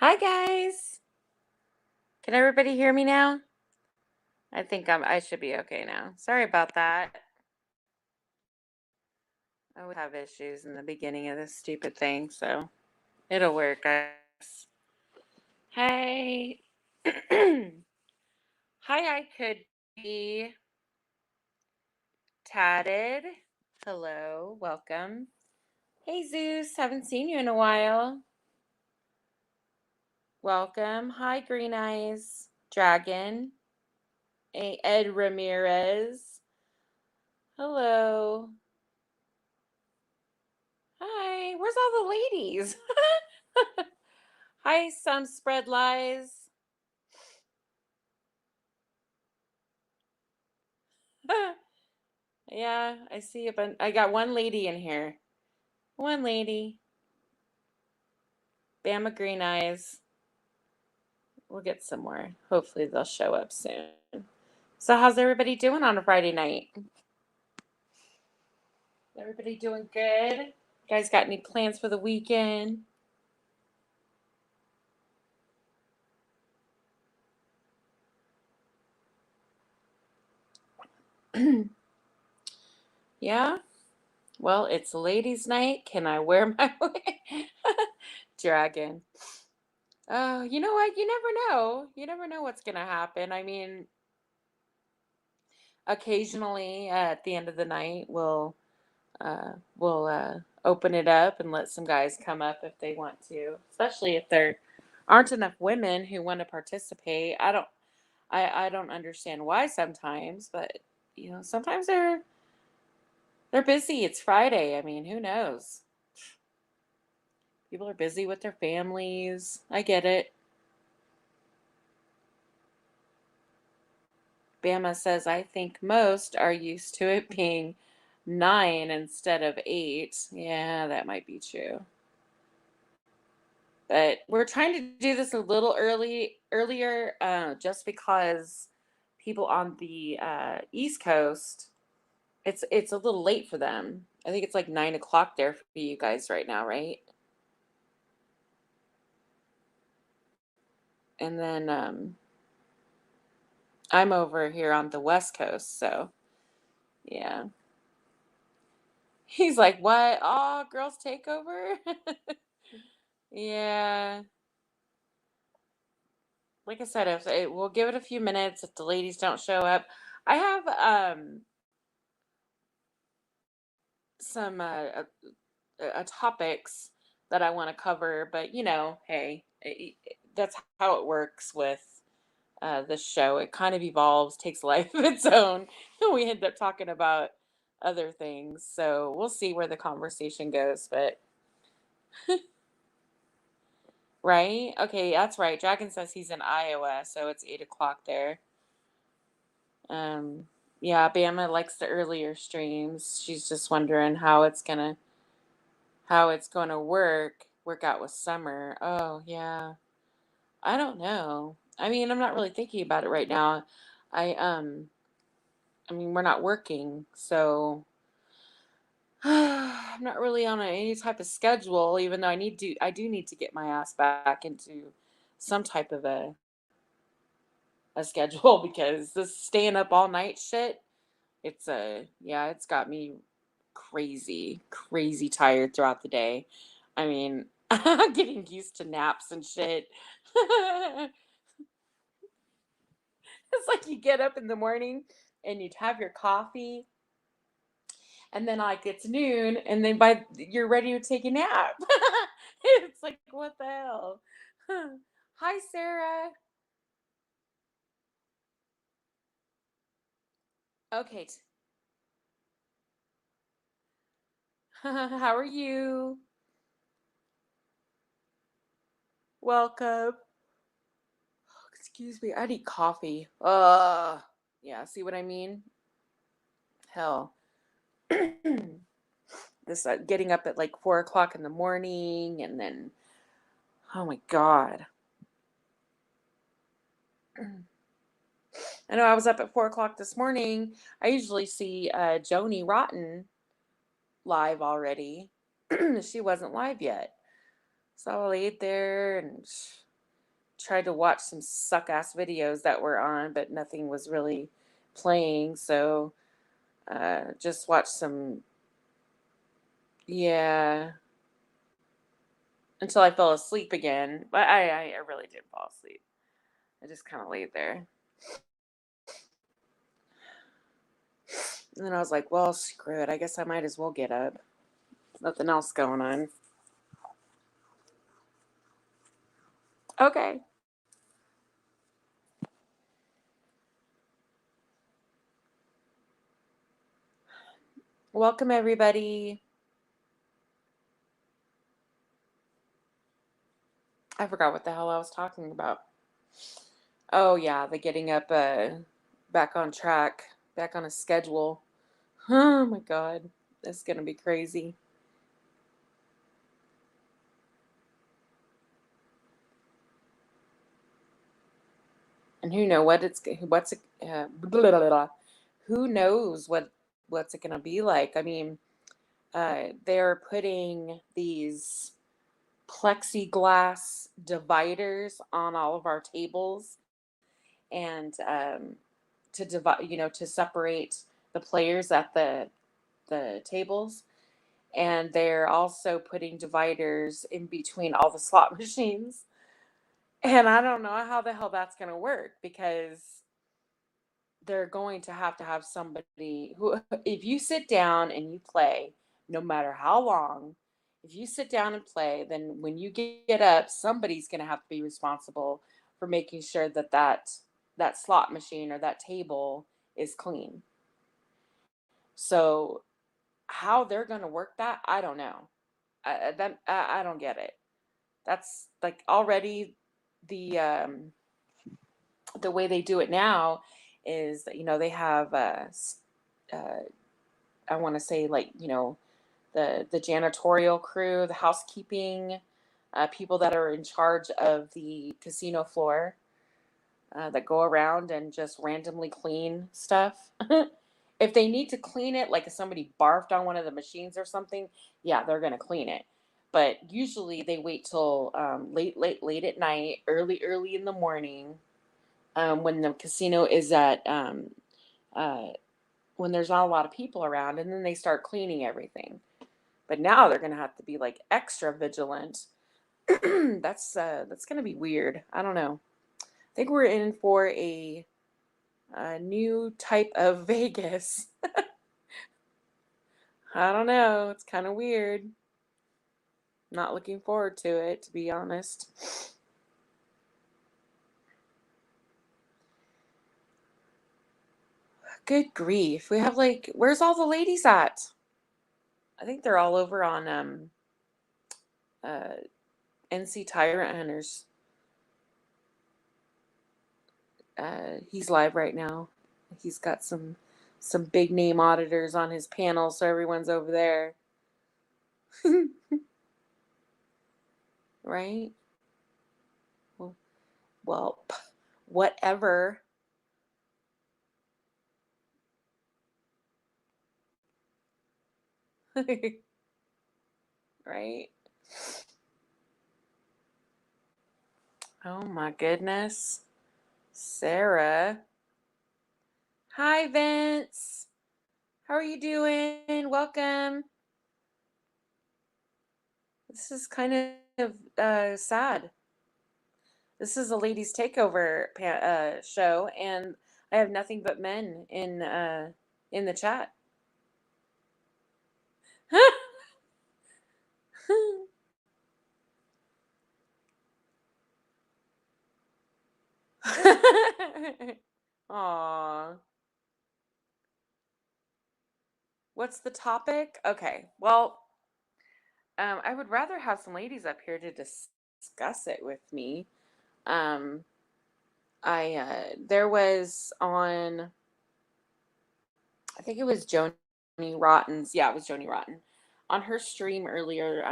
Hi guys. Can everybody hear me now? I think I should be okay now. Sorry about that. I would have issues in the beginning of this stupid thing, so it'll work, guys. Hey. Hi, I could be tatted. Hello, welcome. Hey Zeus, haven't seen you in a while. Welcome. Hi, Green Eyes Dragon. Hey, Ed Ramirez. Hello. Hi, where's all the ladies? Hi, some spread lies. Yeah, I see a bunch. I got one lady in here. One lady. Bama Green Eyes. We'll get some more. Hopefully they'll show up soon. So how's everybody doing on a Friday night? Everybody doing good? You guys got any plans for the weekend? Yeah? Well, it's ladies' night. Can I wear my dragon? Oh, you know what? You never know. You never know what's gonna happen. I mean, occasionally at the end of the night, we'll open it up and let some guys come up if they want to. Especially if there aren't enough women who want to participate. I don't understand why sometimes, but sometimes they're busy. It's Friday. I mean, who knows? People are busy with their families. I get it. Bama says, I think most are used to it being 9 instead of 8. Yeah, that might be true. But we're trying to do this a little earlier, just because people on the East Coast, it's a little late for them. I think it's like 9 o'clock there for you guys right now, right? And then I'm over here on the West Coast, so yeah. He's like, what? Oh, girls take over? Yeah. Like I said, we'll give it a few minutes if the ladies don't show up. I have some topics that I want to cover, but hey, that's how it works with this show. It kind of evolves, takes a life of its own, and we end up talking about other things. So we'll see where the conversation goes. But right, okay, that's right. Dragon says he's in Iowa, so it's 8 o'clock there. Um, yeah, Bama likes the earlier streams. She's just wondering how it's gonna work out with summer. Oh yeah. I don't know. I mean, I'm not really thinking about it right now. I I mean, we're not working, so I'm not really on any type of schedule, even though I do need to get my ass back into some type of a schedule because this staying up all night shit, it's got me crazy, crazy tired throughout the day. I mean, I'm getting used to naps and shit. It's like you get up in the morning and you'd have your coffee, and then like it's noon, and then by you're ready to take a nap. It's like what the hell? Hi, Sarah. Okay. How are you? Welcome. Excuse me. I need coffee. Yeah. See what I mean? Hell. This getting up at like 4 o'clock in the morning, and then oh my god. I know I was up at 4 o'clock this morning. I usually see Joni Rotten live already. She wasn't live yet. So I laid there and tried to watch some suck ass videos that were on, but nothing was really playing. So just watch some, yeah, until I fell asleep again. But I really did fall asleep. I just kind of laid there. And then I was like, well, screw it. I guess I might as well get up. Nothing else going on. Okay. Welcome, everybody. I forgot what the hell I was talking about. Oh, yeah, the getting up back on track, back on a schedule. Oh, my God. It's going to be crazy. And who know what it's what's it, blah, blah, blah, blah. Who knows what's it going to be like? I mean, they're putting these plexiglass dividers on all of our tables, and to divide, to separate the players at the tables, and they're also putting dividers in between all the slot machines. And I don't know how the hell that's going to work, because they're going to have somebody who, if you sit down and you play, no matter how long, if you sit down and play, then when you get up, somebody's going to have to be responsible for making sure that that slot machine or that table is clean. So how they're going to work that, I don't know. I don't get it. That's like already the the way they do it now is that, they have uh, I want to say, like, the janitorial crew, the housekeeping people that are in charge of the casino floor, that go around and just randomly clean stuff. If they need to clean it, like if somebody barfed on one of the machines or something, yeah, they're gonna clean it. But usually they wait till late at night, early in the morning, when the casino is at uh, when there's not a lot of people around, and then they start cleaning everything. But now they're gonna have to be like extra vigilant. That's gonna be weird. I don't know. I think we're in for a new type of Vegas. I don't know. It's kind of weird. Not looking forward to it, to be honest. Good grief. We have, like, where's all the ladies at? I think they're all over on uh NC Tyrant Hunters. He's live right now. He's got some big name auditors on his panel, so everyone's over there. Right? Well, well, whatever. Right? Oh my goodness. Sarah. Hi, Vince. How are you doing? Welcome. This is kind of sad. This is a ladies takeover show, and I have nothing but men in the chat. Aw. What's the topic? Okay. Well, I would rather have some ladies up here to discuss it with me. Um, I there was on, I think it was Joni Rotten's. Yeah, it was Joni Rotten on her stream earlier.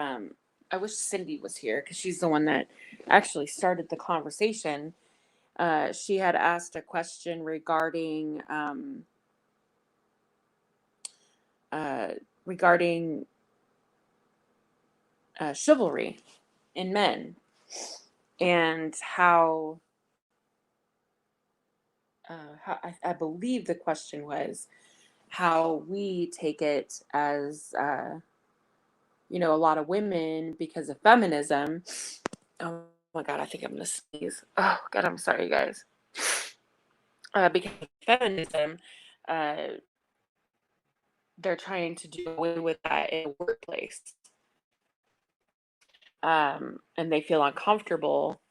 I wish Cindy was here because she's the one that actually started the conversation. She had asked a question regarding uh, regarding chivalry in men, and how I believe the question was how we take it as a lot of women because of feminism. Oh my God, I think I'm gonna sneeze. Oh God, I'm sorry, you guys. Because of feminism, uh, they're trying to do away with that in the workplace, and they feel uncomfortable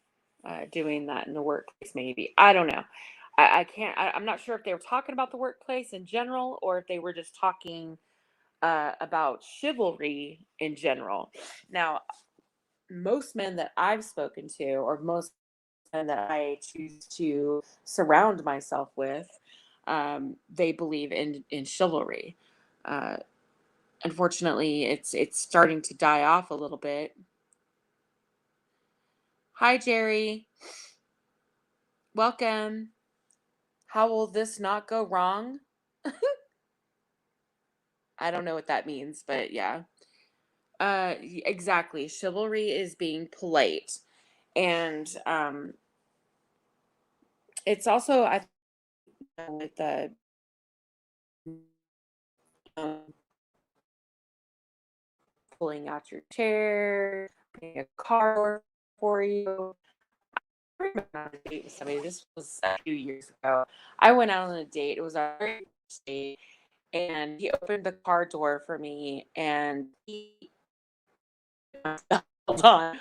doing that in the workplace. Maybe I don't know. I can't. I'm not sure if they were talking about the workplace in general or if they were just talking about chivalry in general. Now, most men that I've spoken to, or most men that I choose to surround myself with, they believe in chivalry. Uh, Unfortunately, it's starting to die off a little bit. Hi, Jerry. Welcome. How will this not go wrong? I don't know what that means, but yeah. Exactly. Chivalry is being polite, and it's also I think with the um, pulling out your chair, putting a car for you. I remember on a date with somebody. This was a few years ago. I went out on a date. It was our very first date, and he opened the car door for me, and he hold on.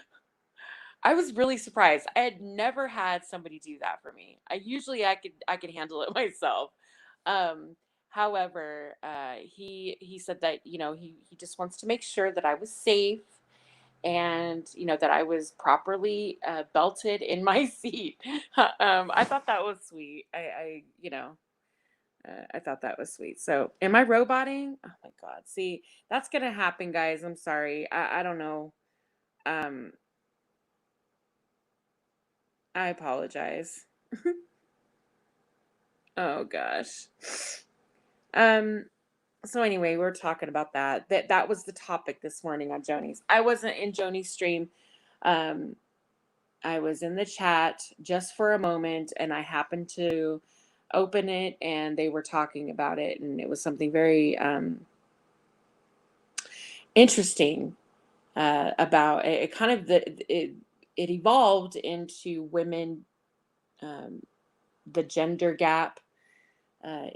I was really surprised. I had never had somebody do that for me. I could handle it myself. Um, However, he said that he just wants to make sure that I was safe and that I was properly belted in my seat. I thought that was sweet. I thought that was sweet. So, am I roboting? Oh my God! See, that's gonna happen, guys. I'm sorry. I don't know. Um, I apologize. Oh gosh. Um, so anyway, we're talking about that. That was the topic this morning on Joni's. I wasn't in Joni's stream. Um, I was in the chat just for a moment and I happened to open it and they were talking about it and it was something very interesting about it. It kind of it evolved into women, um, the gender gap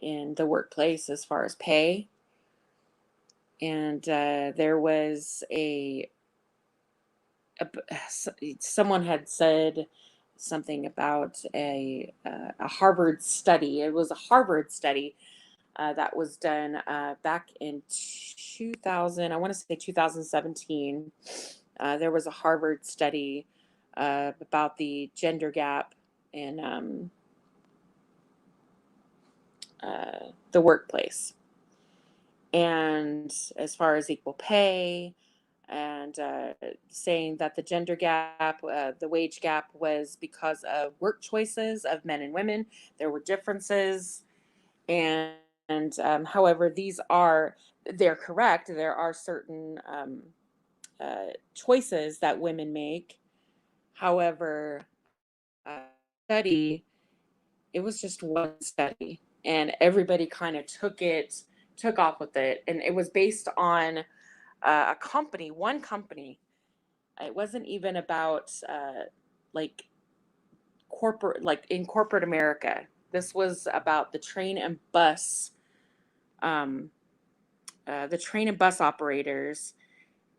in the workplace as far as pay. And there was someone had said something about a Harvard study. It was a Harvard study that was done back in 2000. I want to say 2017. There was a Harvard study about the gender gap in the workplace, and as far as equal pay, and saying that the gender gap, the wage gap, was because of work choices of men and women. There were differences, and however, they're correct. There are certain choices that women make. However, uh, study it was just one study, and everybody kind of took off with it, and it was based on one company. It wasn't even about like like in corporate America. This was about um, the train and bus operators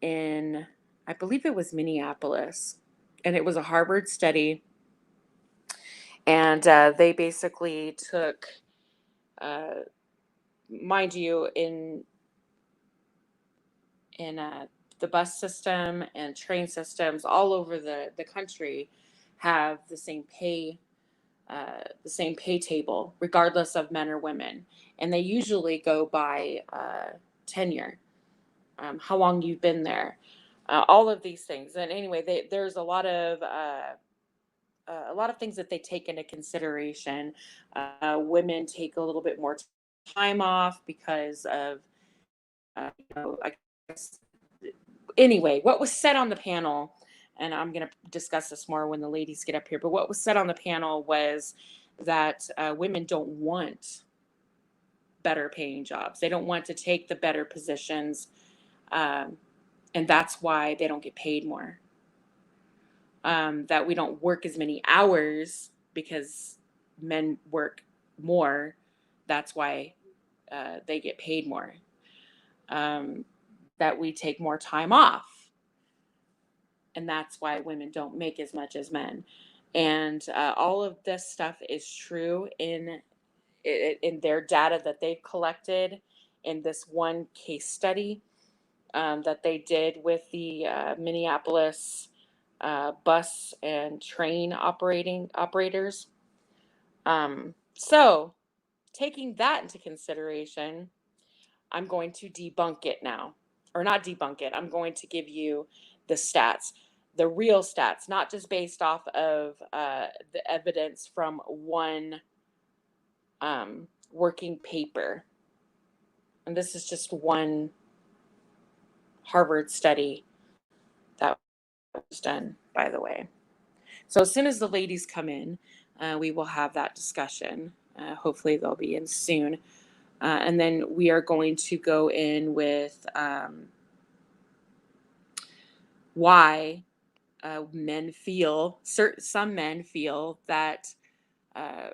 in, I believe it was Minneapolis, and it was a Harvard study, and they basically took, uh, mind you, in the bus system and train systems all over the country have the same pay table, regardless of men or women, and they usually go by tenure, how long you've been there, all of these things. And anyway, there's a lot of things that they take into consideration. Women take a little bit more time off because of, I guess. Anyway, what was said on the panel and I'm going to discuss this more when the ladies get up here. But what was said on the panel was that women don't want better paying jobs. They don't want to take the better positions, um, and that's why they don't get paid more. That we don't work as many hours because men work more. That's why they get paid more. That we take more time off, and that's why women don't make as much as men. And all of this stuff is true in their data that they've collected in this one case study that they did with the Minneapolis bus and train operators. So, taking that into consideration, I'm going to debunk it now, or not debunk it. I'm going to give you the stats, the real stats, not just based off of the evidence from one working paper. And this is just one Harvard study that was done, by the way. So as soon as the ladies come in, we will have that discussion. Hopefully they'll be in soon. And then we are going to go in with why some men feel that uh,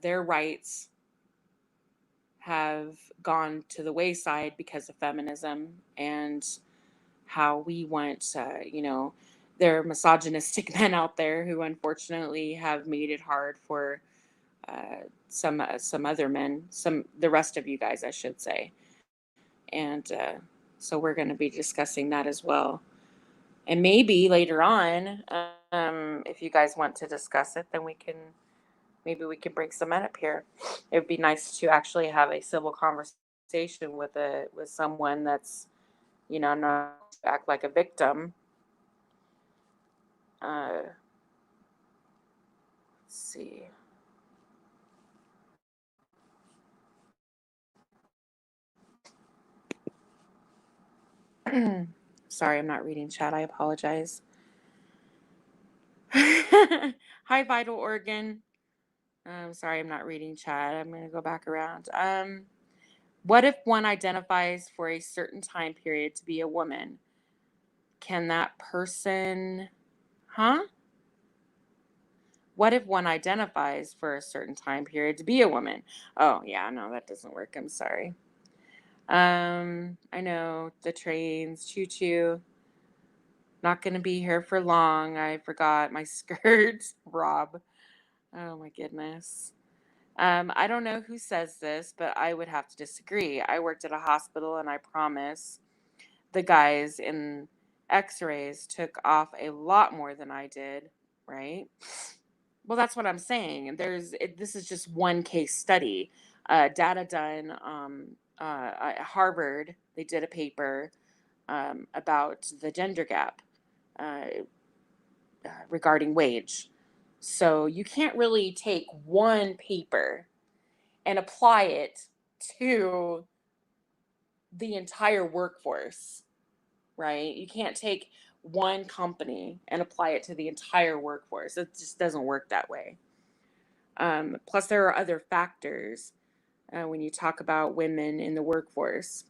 their rights have gone to the wayside because of feminism, and how we want, there are misogynistic men out there who unfortunately have made it hard for some other men, the rest of you guys, I should say. And so we're going to be discussing that as well. And maybe later on, if you guys want to discuss it, then maybe we can bring some men up here. It would be nice to actually have a civil conversation with someone that's, not to act like a victim. Let's see. Sorry, I'm not reading chat. I apologize. Hi, Vital Organ. Sorry, I'm not reading chat. I'm going to go back around. What if one identifies for a certain time period to be a woman? Can that person, huh? What if one identifies for a certain time period to be a woman? Oh, yeah, no, that doesn't work. I'm sorry. I know the trains, choo choo. Not going to be here for long. I forgot my skirt, Rob. Oh my goodness. I don't know who says this, but I would have to disagree. I worked at a hospital, and I promise the guys in x-rays took off a lot more than I did, right? Well, that's what I'm saying. This is just one case study, data done at Harvard. They did a paper about the gender gap uh, regarding wage. So you can't really take one paper and apply it to the entire workforce, right? You can't take one company and apply it to the entire workforce. It just doesn't work that way. Plus, there are other factors when you talk about women in the workforce.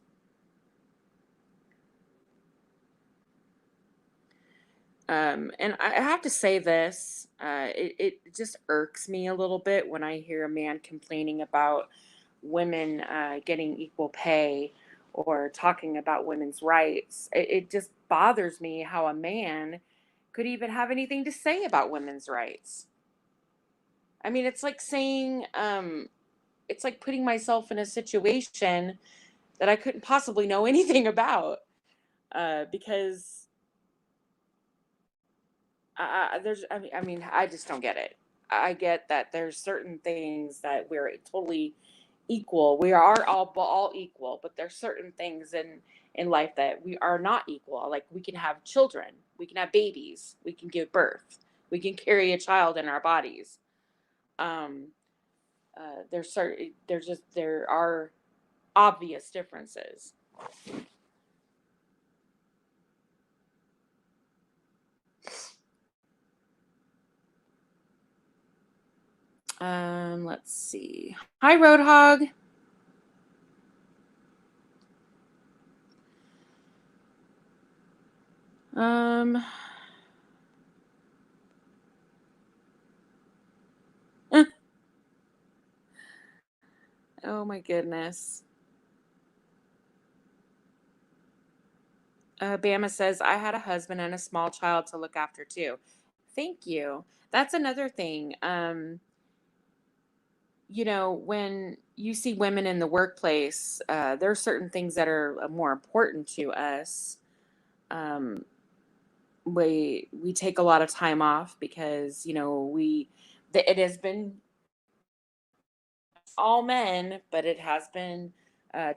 And I have to say this, it just irks me a little bit when I hear a man complaining about women getting equal pay or talking about women's rights. It just bothers me how a man could even have anything to say about women's rights. I mean, it's like saying, it's like putting myself in a situation that I couldn't possibly know anything about because I just don't get it. I get that there's certain things that we're totally equal. We are all equal, but there's certain things in life that we are not equal. Like we can have children, we can have babies, we can give birth, we can carry a child in our bodies. Um, there are obvious differences. Let's see. Hi, Roadhog. Um, oh my goodness. Bama says, I had a husband and a small child to look after too. Thank you. That's another thing. When you see women in the workplace, there are certain things that are more important to us. Um, we take a lot of time off because it has been all men, but it has been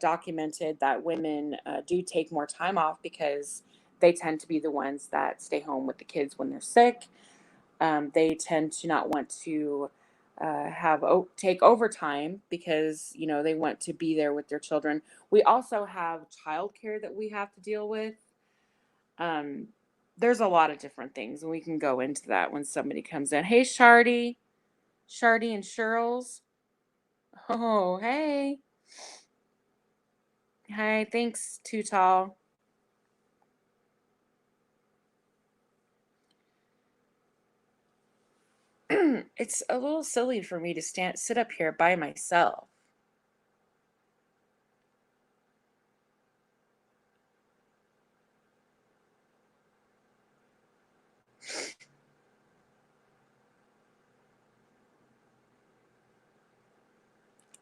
documented that women do take more time off because they tend to be the ones that stay home with the kids when they're sick. They tend to not want to take overtime because they want to be there with their children. We also have childcare that we have to deal with. Um, there's a lot of different things, and we can go into that when somebody comes in. Hey, Shardy and Shirls. Oh, hey. Hi, thanks, Too Tall. It's a little silly for me to sit up here by myself.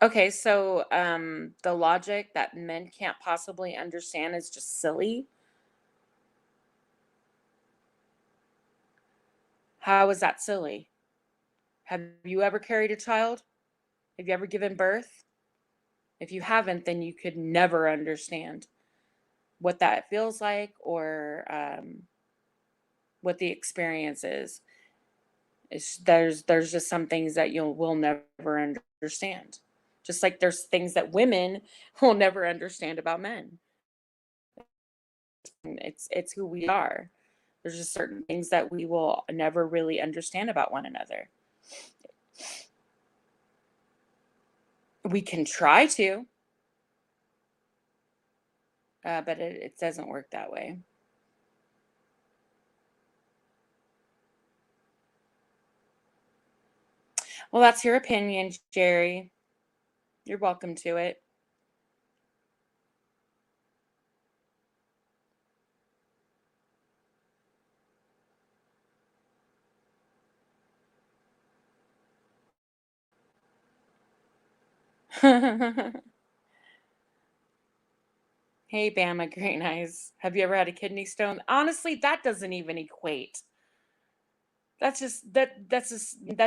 Okay, so the logic that men can't possibly understand is just silly. How is that silly? Have you ever carried a child? Have you ever given birth? If you haven't, then you could never understand what that feels like or what the experience is. There's just some things that you will never understand. Just like there's things that women will never understand about men. It's who we are. There's just certain things that we will never really understand about one another. We can try to, but it doesn't work that way. Well, that's your opinion, Jerry. You're welcome to it. Hey, Bama Green Eyes. Have you ever had a kidney stone? Honestly, that doesn't even equate. That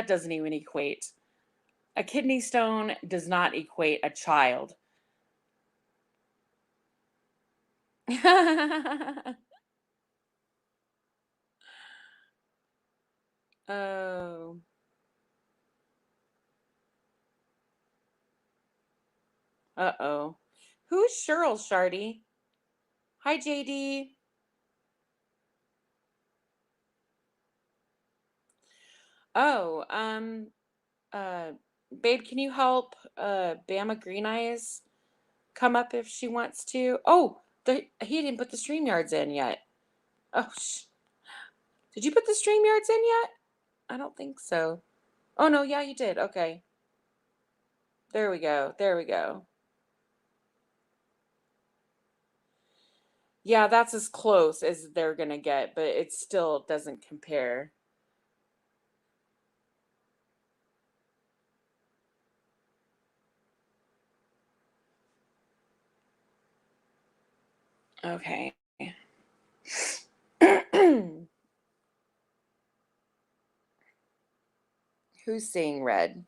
doesn't even equate. A kidney stone does not equate a child. Oh. Uh-oh. Who's Cheryl Shardy? Hi, JD. Oh, uh, babe, can you help Bama Green Eyes come up if she wants to? Oh, he didn't put the StreamYards in yet. Oh, did you put the StreamYards in yet? I don't think so. Oh, no, yeah, you did. Okay. There we go. There we go. Yeah, that's as close as they're gonna get, but it still doesn't compare. Okay. Who's seeing red?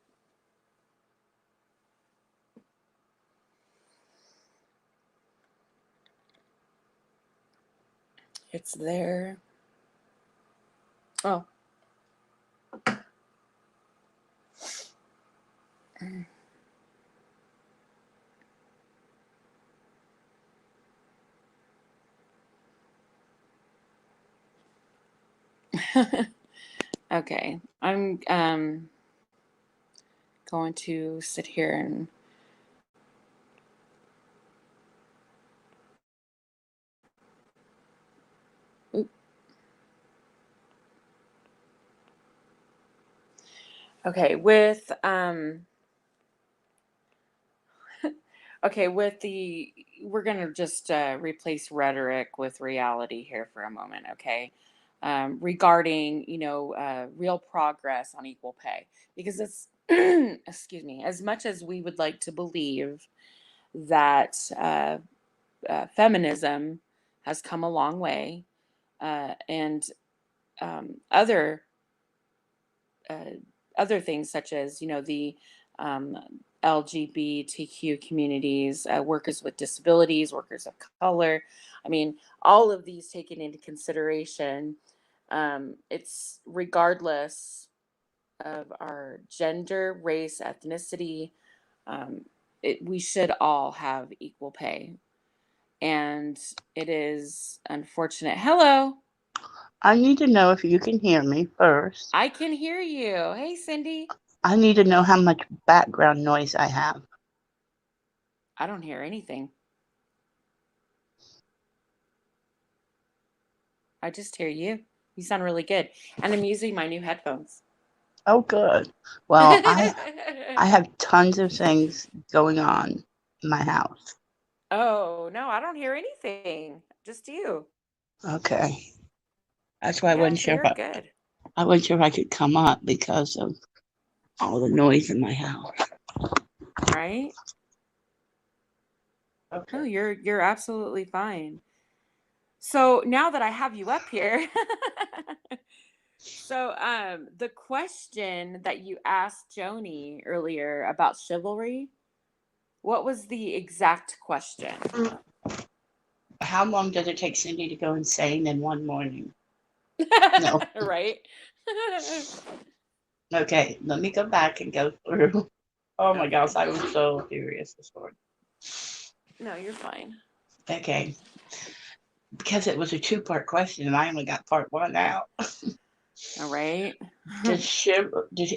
It's there. Oh. Okay. going to sit here and oop. Okay, with the we're gonna just replace rhetoric with reality here for a moment, okay? Regarding real progress on equal pay, because it's excuse me, as much as we would like to believe that feminism has come a long way, and other uh, other things such as the um, LGBTQ communities, workers with disabilities, workers of color. I mean, all of these taken into consideration. It's regardless of our gender, race, ethnicity. Um, we should all have equal pay, and it is unfortunate. Hello, I need to know if you can hear me first. I can hear you. Hey, Cindy. I need to know how much background noise I have. I don't hear anything. I just hear you. You sound really good. And I'm using my new headphones. Oh, good. Well, I have tons of things going on in my house. Oh, no, I don't hear anything. Just you. Okay. That's why Yeah, so you're good. I wasn't sure if I could come up because of all the noise in my house. Right? No, Okay. you're absolutely fine. So now that I have you up here, so the question that you asked Joni earlier about chivalry, what was the exact question? How long does it take Cindy to go insane in one morning? No. Right? Okay, let me go back and go through. Oh my gosh, Okay. I was so furious this morning. No, you're fine. Okay, because it was a two-part question and I only got part one out. All right.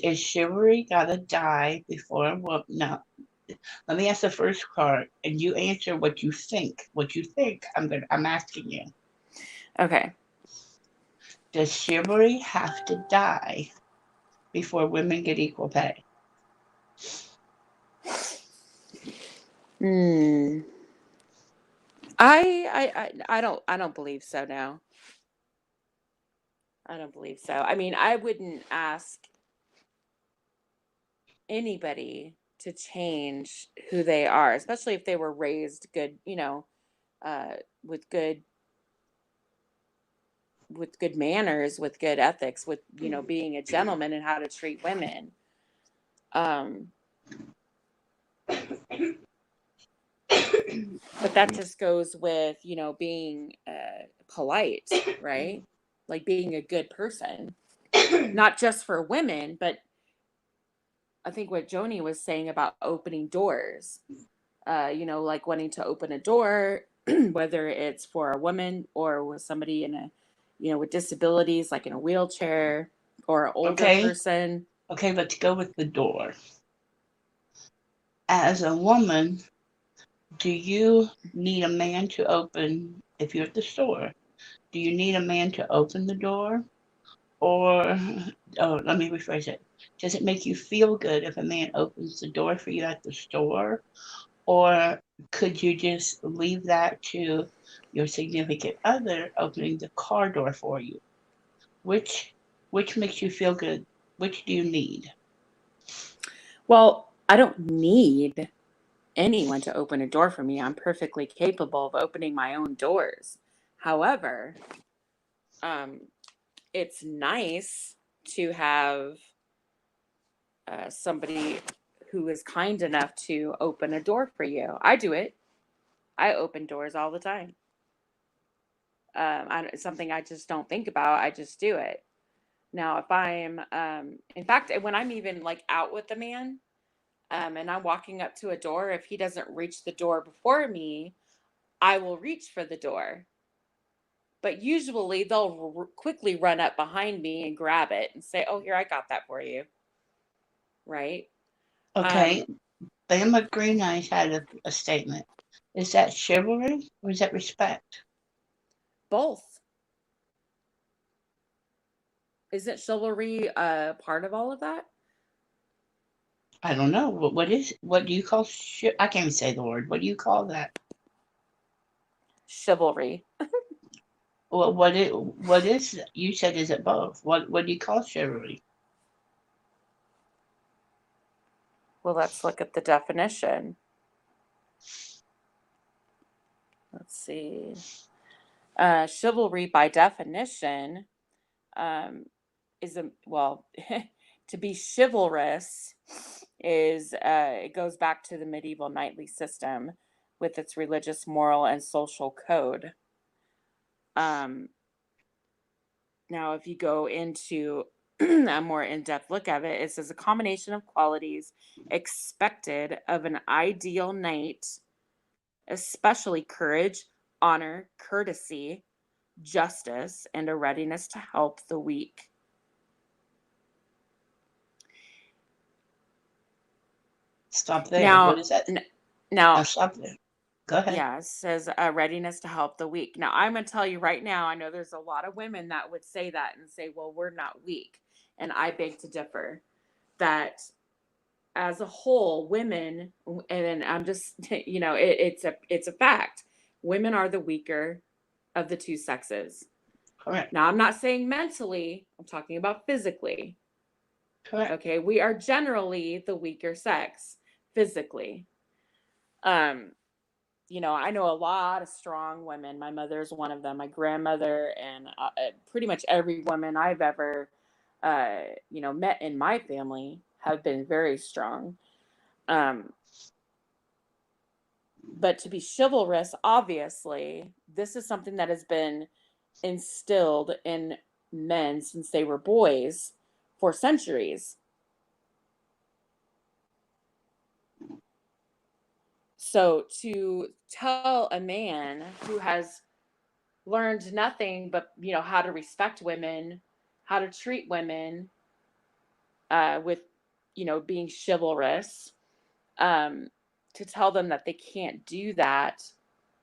Is chivalry gotta die before a woman? No. Let me ask the first part, and you answer what you think. What you think? I'm asking you. Okay. Does chivalry have to die before women get equal pay? Hmm. I don't believe so now. I don't believe so. I mean, I wouldn't ask anybody to change who they are, especially if they were raised good, uh, with good manners, with good ethics, with being a gentleman and how to treat women. Um, but that just goes with being polite, right? Like being a good person, not just for women, but I think what Joni was saying about opening doors, like wanting to open a door, whether it's for a woman or with somebody with disabilities, like in a wheelchair or an older Okay, person. okay, let's go with the door. As a woman, do you need a man to open, if you're at the store, do you need a man to open the door? Or, oh, let me rephrase it. Does it make you feel good if a man opens the door for you at the store? Or could you just leave that to your significant other opening the car door for you? Which which makes you feel good? Which do you need? Well, I don't need anyone to open a door for me. I'm perfectly capable of opening my own doors. However, um, it's nice to have somebody who is kind enough to open a door for you. I do it. I open doors all the time. It's something I just don't think about. I just do it. Now, if in fact, when I'm even like out with a man, and I'm walking up to a door, if he doesn't reach the door before me, I will reach for the door. But usually they'll quickly run up behind me and grab it and say, "Oh, here, I got that for you." Right? Okay, Um, Bama Green Eyes had a statement. Is that chivalry or is that respect? both. Isn't chivalry part of all of that? I don't know. What do you call I can't even say the word. What do you call that? Chivalry. Well, what is you said is it both? What do you call chivalry? Well, let's look at the definition. Let's see. Chivalry, by definition, um, is a well. To be chivalrous is it goes back to the medieval knightly system with its religious, moral, and social code. Um, Now, if you go into a more in depth look of it, it says a combination of qualities expected of an ideal knight, especially courage, honor, courtesy, justice, and a readiness to help the weak. Stop there. What Now, is that? Now now, stop there. Go ahead. yeah, it says a readiness to help the weak. Now, I'm going to tell you right now, I know there's a lot of women that would say that and say, well, we're not weak. And I beg to differ that as a whole, women, and I'm just, it's a fact. Women are the weaker of the two sexes. Correct. Now, I'm not saying mentally, I'm talking about physically. Correct. Okay, we are generally the weaker sex physically. Um, I know a lot of strong women. My mother's one of them, my grandmother, and pretty much every woman I've ever, met in my family have been very strong. Um, but to be chivalrous, obviously, this is something that has been instilled in men since they were boys for centuries. So to tell a man who has learned nothing but, how to respect women, how to treat women, with, being chivalrous, um, to tell them that they can't do that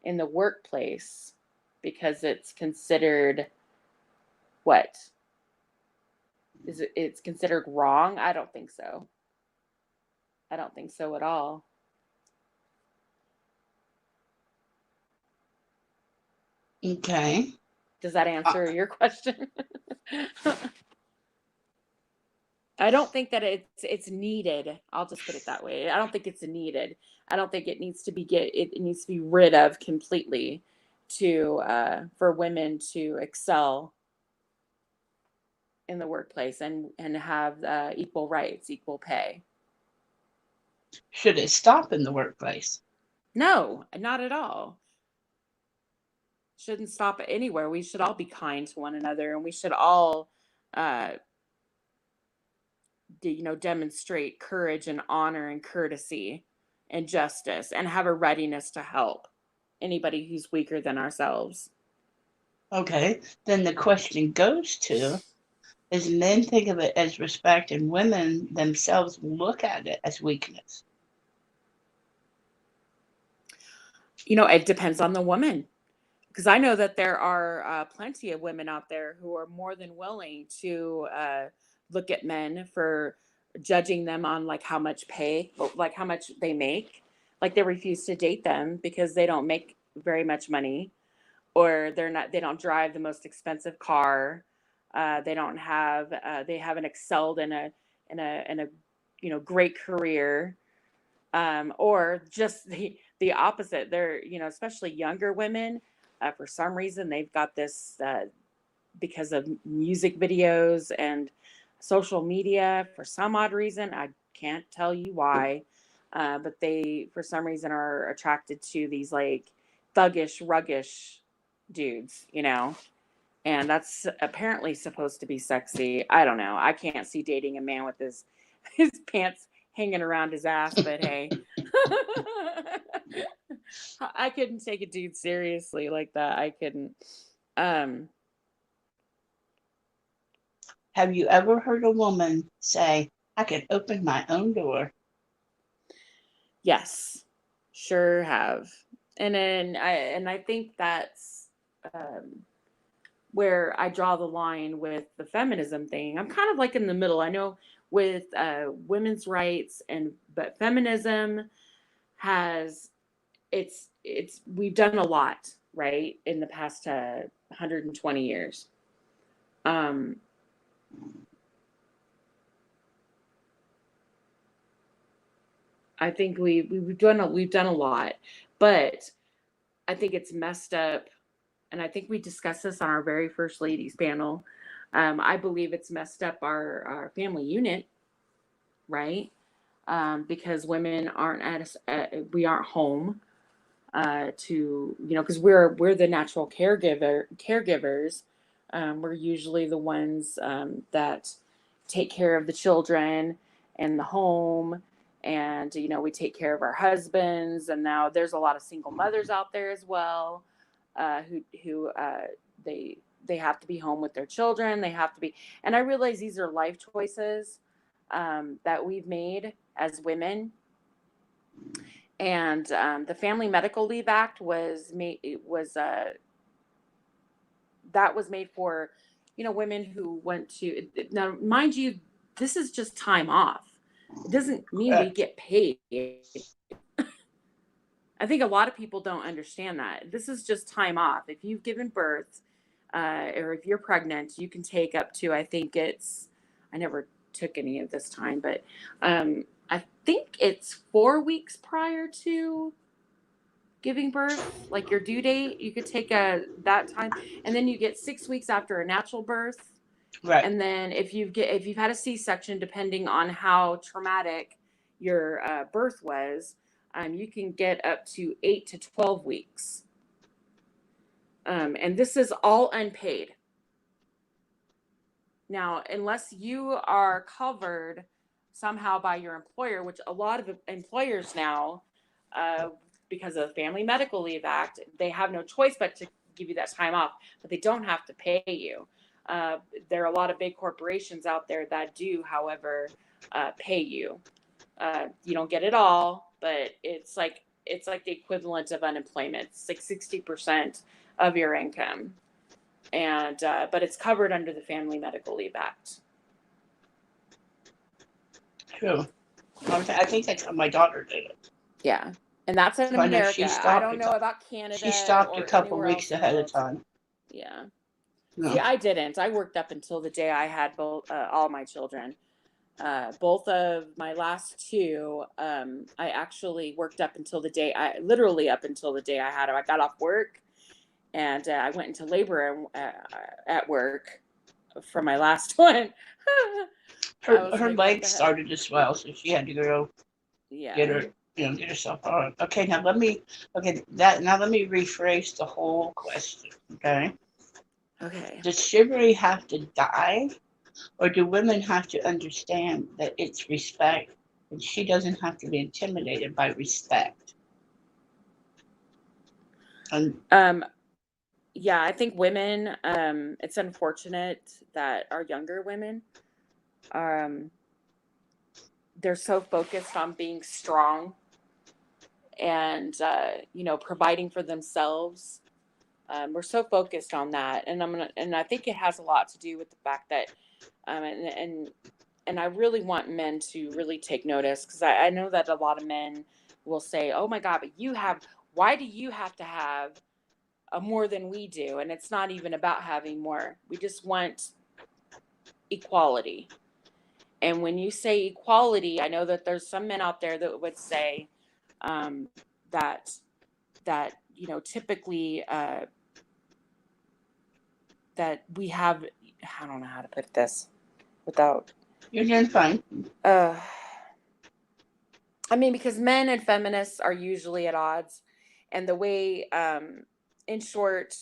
in the workplace because it's considered what it's considered wrong. I don't think so. I don't think so at all. Okay. Does that Uh, answer your question? I don't think that it's needed. I'll just put it that way. I don't think it's needed. I don't think it needs to be it needs to be rid of completely to for women to excel in the workplace and have equal rights, equal pay. should it stop in the workplace? No, not at all. Shouldn't stop anywhere. We should all be kind to one another, and we should all, uh, demonstrate courage and honor and courtesy and justice, and have a readiness to help anybody who's weaker than ourselves. Okay. Then the question goes to is men think of it as respect and women themselves look at it as weakness. It depends on the woman. Because I know that there are plenty of women out there who are more than willing to look at men for judging them on like how much pay, like how much they make. Like they refuse to date them because they don't make very much money, or they don't drive the most expensive car. They haven't excelled in a great career, or just the opposite. They're, especially younger women, for some reason they've got this, because of music videos and social media, for some odd reason, I can't tell you why, but they for some reason are attracted to these like thuggish, ruggish dudes. And that's apparently supposed to be sexy. I don't know. I can't see dating a man with his pants hanging around his ass, but hey. I couldn't take a dude seriously like that. I couldn't. Um Have you ever heard a woman say, I can open my own door? Yes, sure have. And I think that's um, where I draw the line with the feminism thing. I'm kind of like in the middle. I know with women's rights and but feminism has it's we've done a lot right in the past 120 years. Um, I think we've done a lot, but I think it's messed up, and I think we discussed this on our very first ladies panel. I believe it's messed up our family unit, right? Because women aren't we aren't home to because we're the natural caregivers. We're usually the ones that take care of the children and the home, and we take care of our husbands. And now there's a lot of single mothers out there as well, who they have to be home with their children. They have to be, and I realize these are life choices that we've made as women. And the Family Medical Leave Act was made. It was that was made for women who went to. Now, mind you, this is just time off. It doesn't mean we Correct. get paid. I think a lot of people don't understand that. This is just time off. If you've given birth, or if you're pregnant, you can take up to, I think it's, I never took any of this time, but I think it's 4 weeks prior to giving birth, like your due date, you could take that time, and then you get 6 weeks after a natural birth, Right. and then if you've had a C-section, depending on how traumatic your birth was, you can get up to 8 to 12 weeks, and this is all unpaid. Now, unless you are covered somehow by your employer, which a lot of employers now, uh, because of the Family Medical Leave Act, they have no choice but to give you that time off, but they don't have to pay you. Uh, there are a lot of big corporations out there that do, however, pay you. You don't get it all, but it's like the equivalent of unemployment. It's like 60% of your income, and but it's covered under the Family Medical Leave Act. True. I think that's how my daughter did it. Yeah, and that's in So I know America. I don't know about she Canada stopped a or couple anywhere weeks else in the ahead of world. time. Yeah. See, No. I didn't. I worked up until the day I had all my children. Both of my last two, I actually worked up until the day literally up until the day I had them. I got off work and I went into labor at work for my last one. I was Her like, what the legs heck? started to swell, so she had to go get Yeah. her, get herself on. Okay, now let me. Okay, that now let me rephrase the whole question. Okay, Okay. does chivalry have to die, or do women have to understand that it's respect, and she doesn't have to be intimidated by respect? And Um, yeah, I think women, it's unfortunate that our younger women, um, they're so focused on being strong and, providing for themselves. We're so focused on that. And I think it has a lot to do with the fact that, and I really want men to really take notice, because I know that a lot of men will say, oh my God, but why do you have to have more than we do? And it's not even about having more. We just want equality. And when you say equality, I know that there's some men out there that would say um, that typically that we have. I don't know how to put this without. you're doing fine. Uh, I mean, because men and feminists are usually at odds, and the way, in short,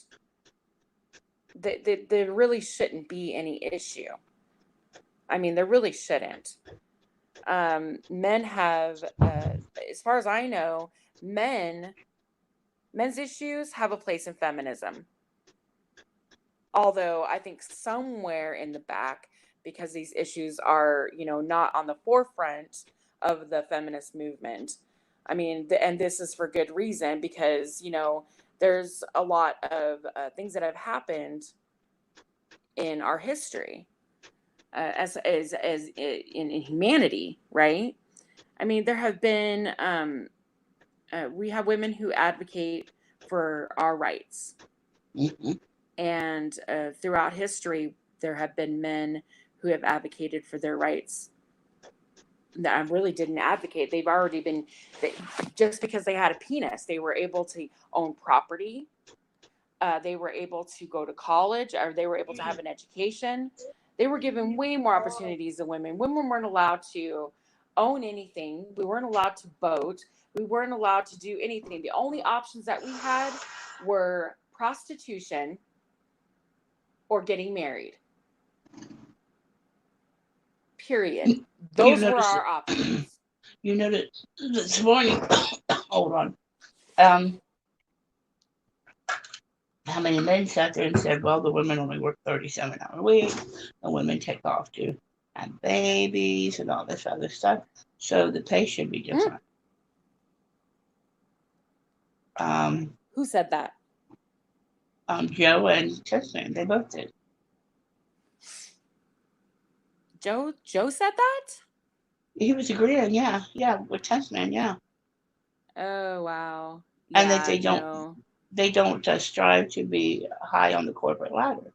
there really shouldn't be any issue. I mean, there really shouldn't. Men have, as far as I know, men's issues have a place in feminism. Although I think somewhere in the back, because these issues are, not on the forefront of the feminist movement, I mean, and this is for good reason because, there's a lot of things that have happened in our history as in humanity, right? I mean, there have been, we have women who advocate for our rights. Mm-hmm. And throughout history, there have been men who have advocated for their rights that really didn't advocate. They've already been, just because they had a penis, they were able to own property. They were able to go to college, or they were able to have an education. They were given way more opportunities than women. Women weren't allowed to own anything. We weren't allowed to vote. We weren't allowed to do anything. The only options that we had were prostitution or getting married. Period. You Those were notice our options. you notice this morning. Hold on. How many men sat there and said, "Well, the women only work 37-hour weeks. The women take off to have babies and all this other stuff, so the pay should be different." Who said that? Joe and Tiffany, they both did. Joe said that? He was agreeing, yeah, with Tiffany, yeah. Oh wow. And that Yeah, they don't strive to be high on the corporate ladder.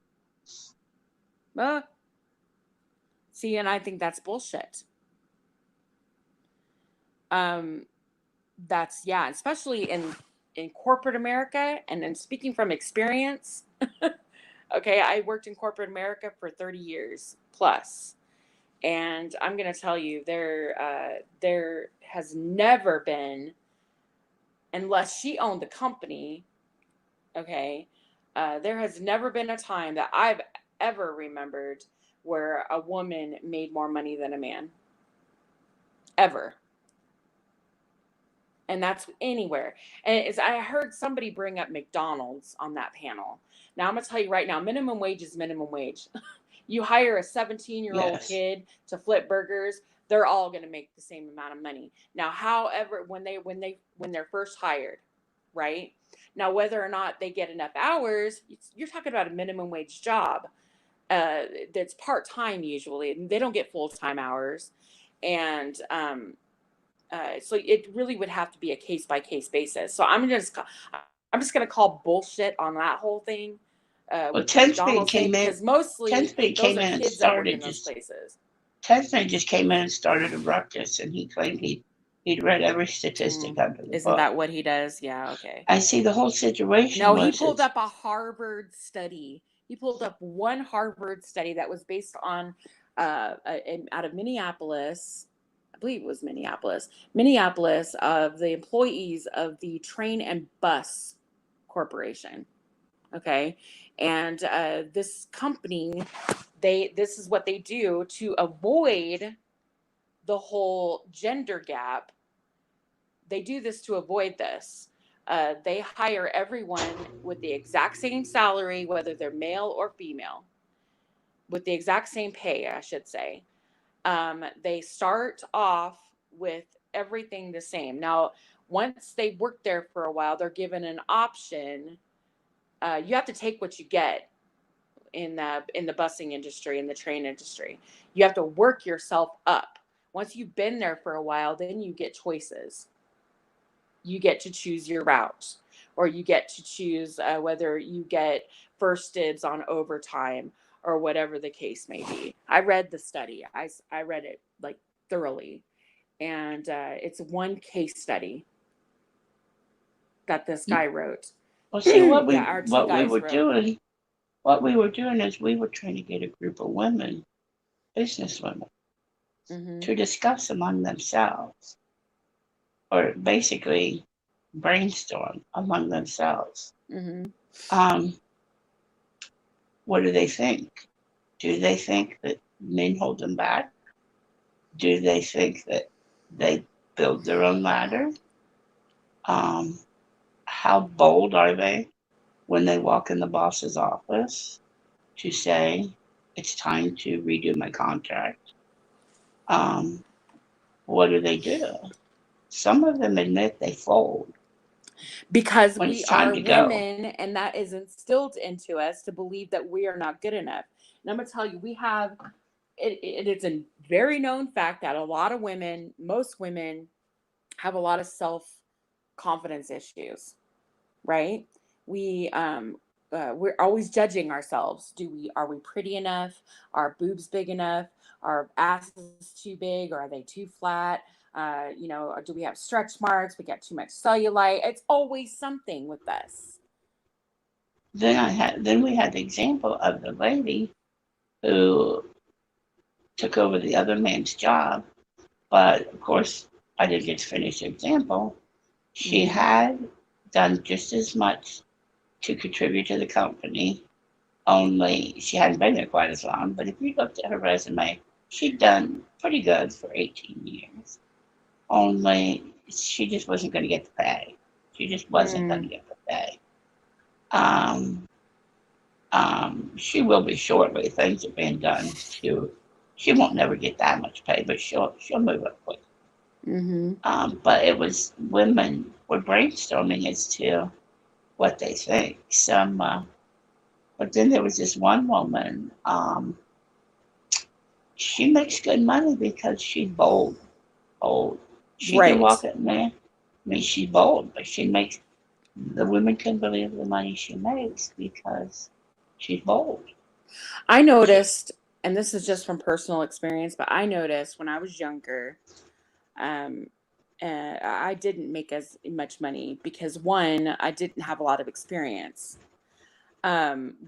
See, and I think that's bullshit. That's, yeah, especially in corporate America, and then speaking from experience. Okay, I worked in corporate America for 30 years plus, and I'm gonna tell you, there has never been, unless she owned the company. Okay, there has never been a time that I've ever remembered where a woman made more money than a man. Ever. And that's anywhere. And I heard somebody bring up McDonald's on that panel. Now I'm gonna tell you right now, minimum wage is minimum wage. You hire a 17-year-old Yes. kid to flip burgers, they're all gonna make the same amount of money. Now, however, when they're first hired, right? Now, whether or not they get enough hours, you're talking about a minimum wage job. That's part time usually, and they don't get full time hours. And so it really would have to be a case by case basis. So I'm just going to call bullshit on that whole thing Well, with the McDonald's thing, because mostly those are kids that work in those places. Tiffany just came in and started a ruckus, and he claimed he'd read every statistic under the Isn't book. that what he does? Yeah, okay. I see the whole situation. No, he pulled up a Harvard study. He pulled up one Harvard study that was based on out of Minneapolis. I believe it was Minneapolis, of the employees of the Train and Bus Corporation. Okay, and this company, this is what they do to avoid the whole gender gap. They do this to avoid this. They hire everyone with the exact same salary, whether they're male or female, with the exact same pay, I should say. They start off with everything the same. Now, once they work there for a while, they're given an option. You have to take what you get in the busing industry, in the train industry. You have to work yourself up. Once you've been there for a while, then you get choices. You get to choose your route, or you get to choose whether you get first dibs on overtime or whatever the case may be. I read the study. I read it like thoroughly, and it's one case study that this guy wrote. Well, see what we were doing is we were trying to get a group of women, business women, to discuss among themselves, or basically brainstorm among themselves. What do they think? Do they think that men hold them back? Do they think that they build their own ladder? How bold are they when they walk in the boss's office to say, "It's time to redo my contract"? What do they do? some of them admit they fold Because when we it's time are to go. women, and that is instilled into us to believe that we are not good enough. And I'm going to tell you, we have it is a very known fact that a lot of women, most women, have a lot of self confidence issues, right? We we're always judging ourselves. Are we pretty enough? Are boobs big enough? Are asses too big, or are they too flat? Or do we have stretch marks? We got too much cellulite. It's always something with us. Then we had the example of the lady who took over the other man's job, but of course I didn't get to finish the example. She Mm-hmm. had done just as much to contribute to the company, only she hadn't been there quite as long. But if you looked at her resume, she'd done pretty good for 18 years. Only she just wasn't going to get the pay. She just wasn't going to Mm, get the pay. Um, she will be shortly. Things have been done to. She won't never get that much pay, but she'll move up quick. mm-hmm. But it was women were brainstorming as to what they think. But then there was this one woman. She makes good money because she's bold. Bold. She can Right. walk in there. I mean, she's bold, but she makes the women can believe the money she makes because she's bold. I She, noticed, and this is just from personal experience, but I noticed when I was younger, um, I didn't make as much money because one, I didn't have a lot of experience.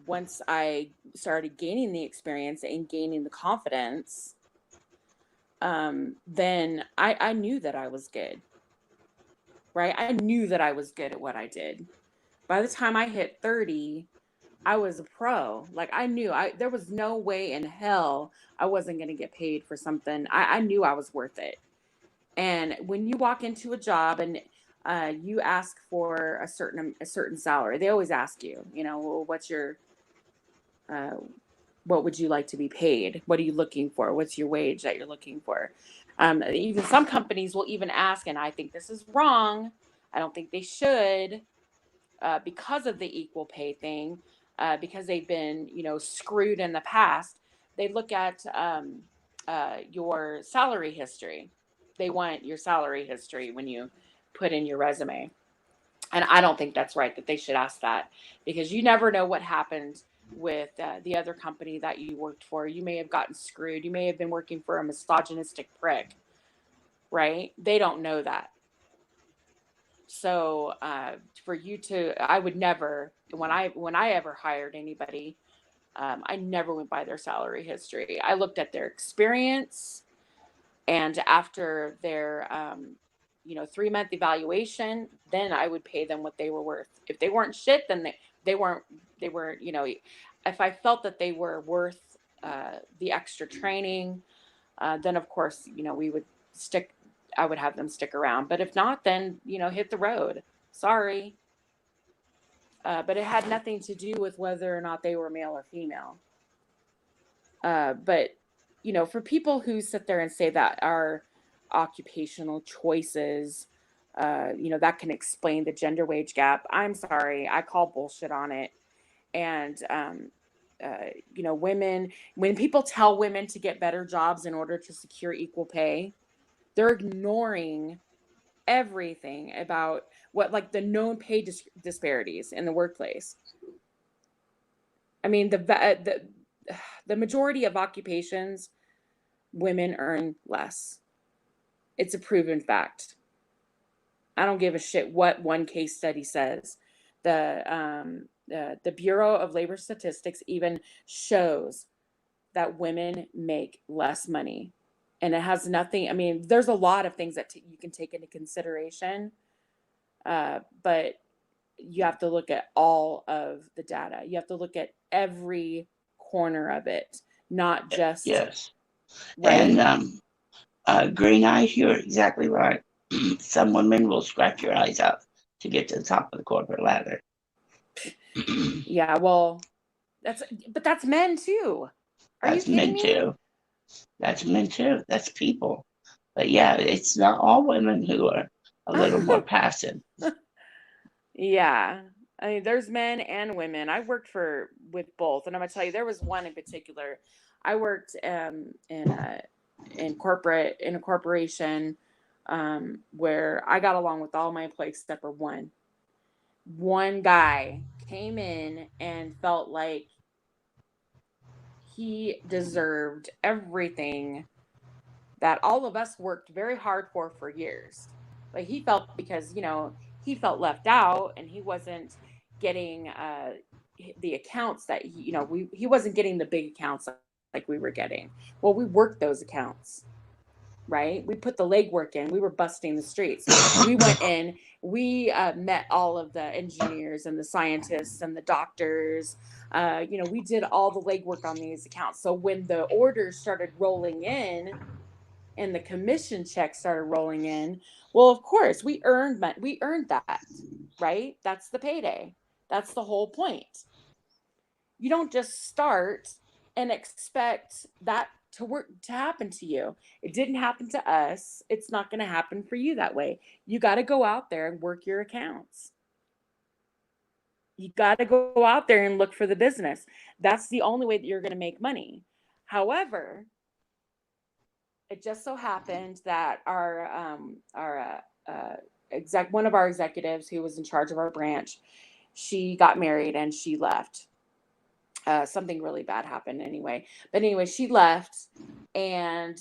Once I started gaining the experience and gaining the confidence, then I knew that I was good, right? I knew that I was good at what I did. By the time I hit 30, I was a pro. Like I knew there was no way in hell I wasn't going to get paid for something. I knew I was worth it. And when you walk into a job and you ask for a certain salary, they always ask you, well, uh, what would you like to be paid? What are you looking for? What's your wage that you're looking for? Even some companies will even ask, and I think this is wrong. I don't think they should, because of the equal pay thing, because they've been, screwed in the past. They look at your salary history. They want your salary history when you put in your resume. And I don't think that's right that they should ask that, because you never know what happened with the other company that you worked for. You may have gotten screwed. You may have been working for a misogynistic prick, right? They don't know that. So for you to, I would never, when I ever hired anybody, I never went by their salary history. I looked at their experience, and after their 3-month evaluation, then I would pay them what they were worth. If they weren't shit, then they weren't they were if I felt that they were worth the extra training, then of course we would stick. I would have them stick around. But if not, then hit the road. Sorry. But it had nothing to do with whether or not they were male or female. But for people who sit there and say that our occupational choices, that can explain the gender wage gap, I'm sorry, I call bullshit on it. And women, when people tell women to get better jobs in order to secure equal pay, they're ignoring everything about what, like, the known pay disparities in the workplace. I mean, the majority of occupations, women earn less. It's a proven fact. I don't give a shit what one case study says. The Bureau of Labor Statistics even shows that women make less money, and it has nothing. I mean, there's a lot of things that you can take into consideration, but you have to look at all of the data. You have to look at every corner of it, not just yes. And right. green eyes, you're exactly right. Some women will scratch your eyes out to get to the top of the corporate ladder. Yeah, well, but that's men too. Are you That's kidding men me? too. That's men too. That's people. But yeah, it's not all women who are a little more passive. Yeah. I mean, there's men and women. I worked for with both, and I'm gonna tell you, there was one in particular. I worked in corporate in a corporation where I got along with all my employees except for one. One guy came in and felt like he deserved everything that all of us worked very hard for years. But he felt because, he felt left out and he wasn't getting the accounts that he wasn't getting the big accounts like we were getting. Well, we worked those accounts, right? We put the legwork in. We were busting the streets. We went in. We met all of the engineers and the scientists and the doctors. We did all the legwork on these accounts. So when the orders started rolling in, and the commission checks started rolling in, well, of course, we earned that, right? That's the payday. That's the whole point. You don't just start and expect that to happen to you. It didn't happen to us. It's not going to happen for you that way. You got to go out there and work your accounts. You got to go out there and look for the business. That's the only way that you're going to make money. However, it just so happened that one of our executives who was in charge of our branch, she got married and she left. Something really bad happened anyway. But anyway, she left, and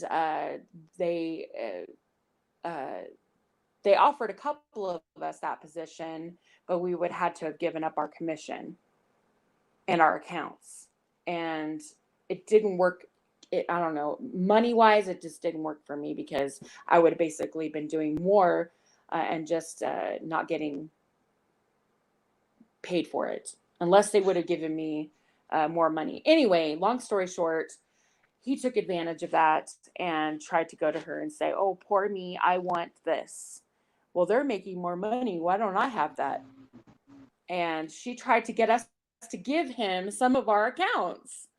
they they offered a couple of us that position, but we would had to have given up our commission and our accounts, and it didn't work. I don't know, money wise, it just didn't work for me because I would have basically been doing more and just not getting paid for it unless they would have given me more money. Anyway, long story short, he took advantage of that and tried to go to her and say, "Oh, poor me, I want this." Well, they're making more money. Why don't I have that? And she tried to get us to give him some of our accounts.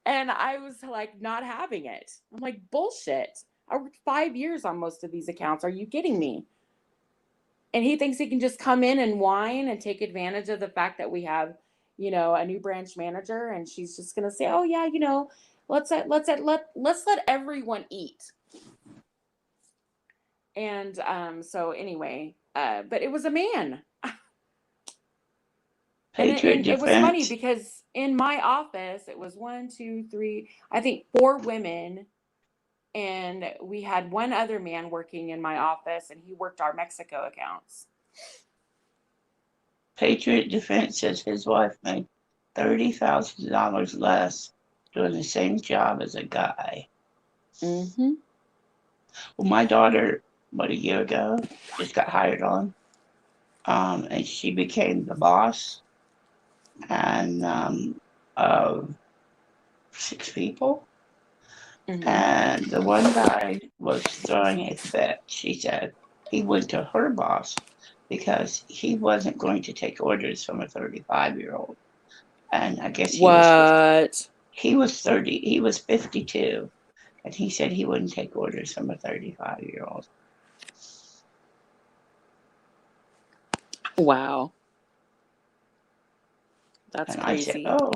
And I was like, not having it. I'm like, bullshit. I worked 5 years on most of these accounts. Are you kidding me? And he thinks he can just come in and whine and take advantage of the fact that we have, a new branch manager, and she's just gonna say, "Oh yeah, let's let everyone eat." And so anyway, but it was a man. And it, Patriot and it was funny Defense. because in my office it was one, two, three, I think four women, and we had one other man working in my office, and he worked our Mexico accounts. Patriot Defense says his wife made $30,000 less doing the same job as a guy. Mm-hmm. Well, my daughter, about a year ago, just got hired on, and she became the boss and of 6 people. Mm-hmm. And the one guy was throwing a fit. She said he went to her boss because he wasn't going to take orders from a 35-year-old. And I guess What? he was 30, he was 52, and he said he wouldn't take orders from a 35-year-old. Wow. That's And I said, crazy. "Oh,"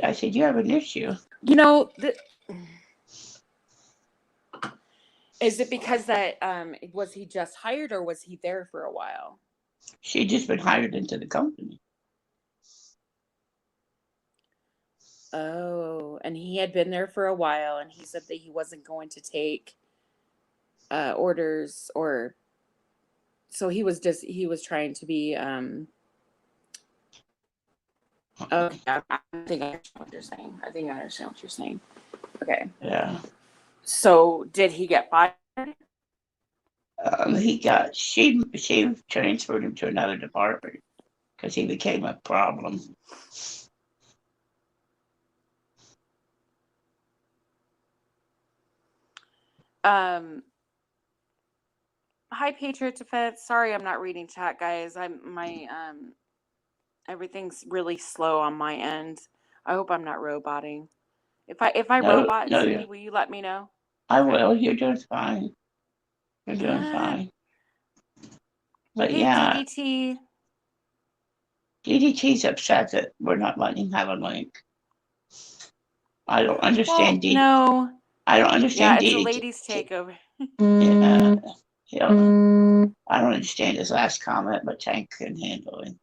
I said, "You have an issue." You know, the, is it because that was he just hired or was he there for a while? She'd just been hired into the company. Oh, and he had been there for a while, and he said that he wasn't going to take orders, or so he was trying to be okay. I think I understand what you're saying. I think I understand what you're saying. Okay. Yeah. So did he get fired? She transferred him to another department because he became a problem. Um Hi Patriot Defense. Sorry I'm not reading chat, guys. I'm my everything's really slow on my end. I hope I'm not roboting. If I No, robot, no, Cindy, will you let me know? I Okay. will. You're doing fine. You're doing Hey, fine. But yeah, DDT. DDT's upset that we're not letting him have a link. I don't Well, understand no. I don't Yeah, understand it's a DDT. ladies' takeover. Yeah, I don't understand his last comment, but Tank can handle it.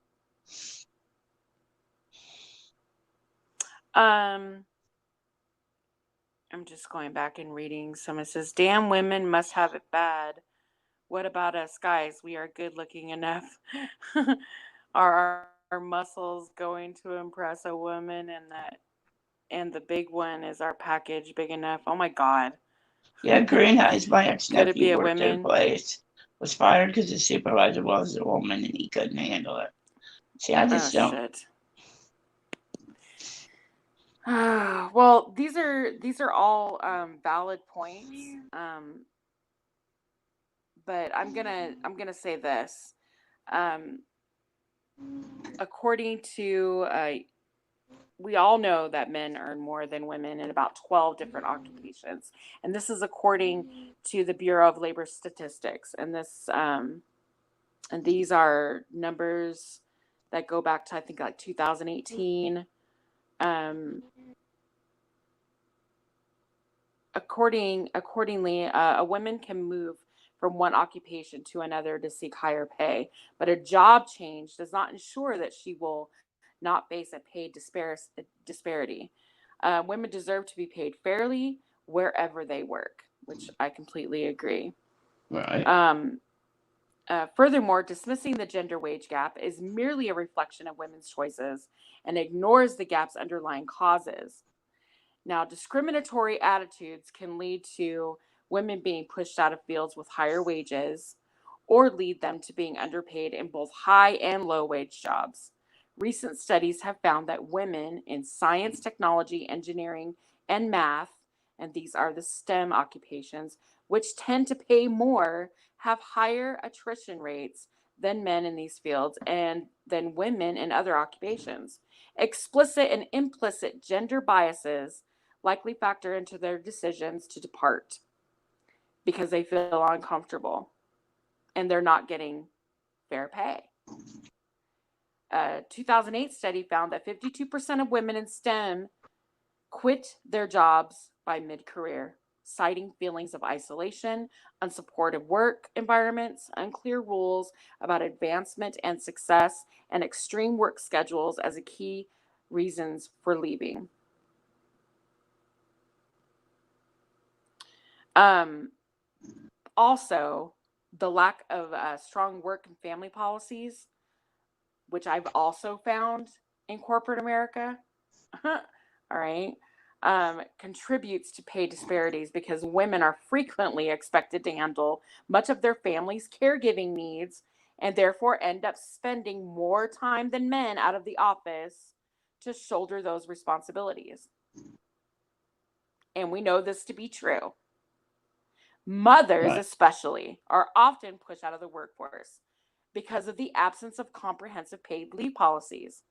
Um, I'm just going back and reading. Someone says, "Damn women must have it bad. What about us guys? We are good looking enough. Are our muscles going to impress a woman and the big one is our package big enough? Oh my god." Yeah, Green Eyes, my ex Could it be nephew, a worked at a women? place, was fired because his supervisor was a woman and he couldn't handle it. See, I Oh just don't. shit. Well, these are all valid points. But I'm gonna say this. Um, according to we all know that men earn more than women in about 12 different occupations, and this is according to the Bureau of Labor Statistics. And these are numbers that go back to I think like 2018. Um, accordingly, a woman can move from one occupation to another to seek higher pay, but a job change does not ensure that she will not face a paid disparity. Women deserve to be paid fairly wherever they work, which I completely agree. Right. Um, Furthermore, dismissing the gender wage gap is merely a reflection of women's choices and ignores the gap's underlying causes. Now, discriminatory attitudes can lead to women being pushed out of fields with higher wages or lead them to being underpaid in both high and low wage jobs. Recent studies have found that women in science, technology, engineering, and math, and these are the STEM occupations, which tend to pay more, have higher attrition rates than men in these fields and than women in other occupations. Explicit and implicit gender biases likely factor into their decisions to depart because they feel uncomfortable and they're not getting fair pay. A 2008 study found that 52% of women in STEM quit their jobs by mid career, citing feelings of isolation, unsupportive work environments, unclear rules about advancement and success, and extreme work schedules as a key reasons for leaving. Um, Also, the lack of strong work and family policies, which I've also found in corporate America, all right, contributes to pay disparities because women are frequently expected to handle much of their family's caregiving needs and therefore end up spending more time than men out of the office to shoulder those responsibilities. And we know this to be true. Mothers, Right. especially, are often pushed out of the workforce because of the absence of comprehensive paid leave policies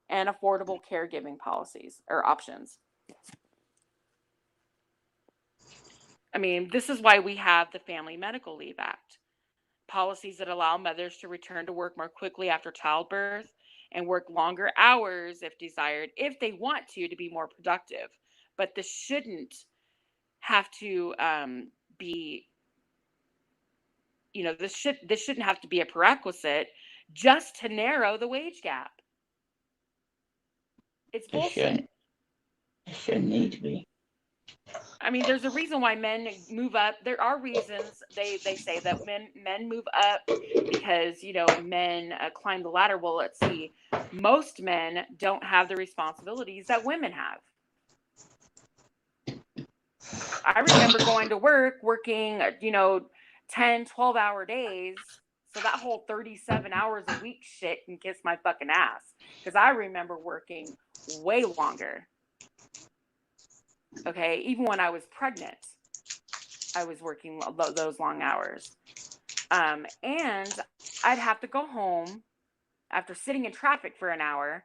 and affordable caregiving policies or options. I mean, this is why we have the Family Medical Leave Act, policies that allow mothers to return to work more quickly after childbirth and work longer hours if desired, if they want to be more productive. But this shouldn't have to be, this shouldn't have to be a prerequisite just to narrow the wage gap. It's It bullshit. shouldn't. It shouldn't need to be. I mean, there's a reason why men move up. There are reasons they say that men move up because men climb the ladder. Well, let's see. Most men don't have the responsibilities that women have. I remember going to work, working 10, 12-hour days. So that whole 37 hours a week shit can kiss my fucking ass. Because I remember working way longer. Okay, even when I was pregnant, I was working those long hours. And I'd have to go home after sitting in traffic for an hour,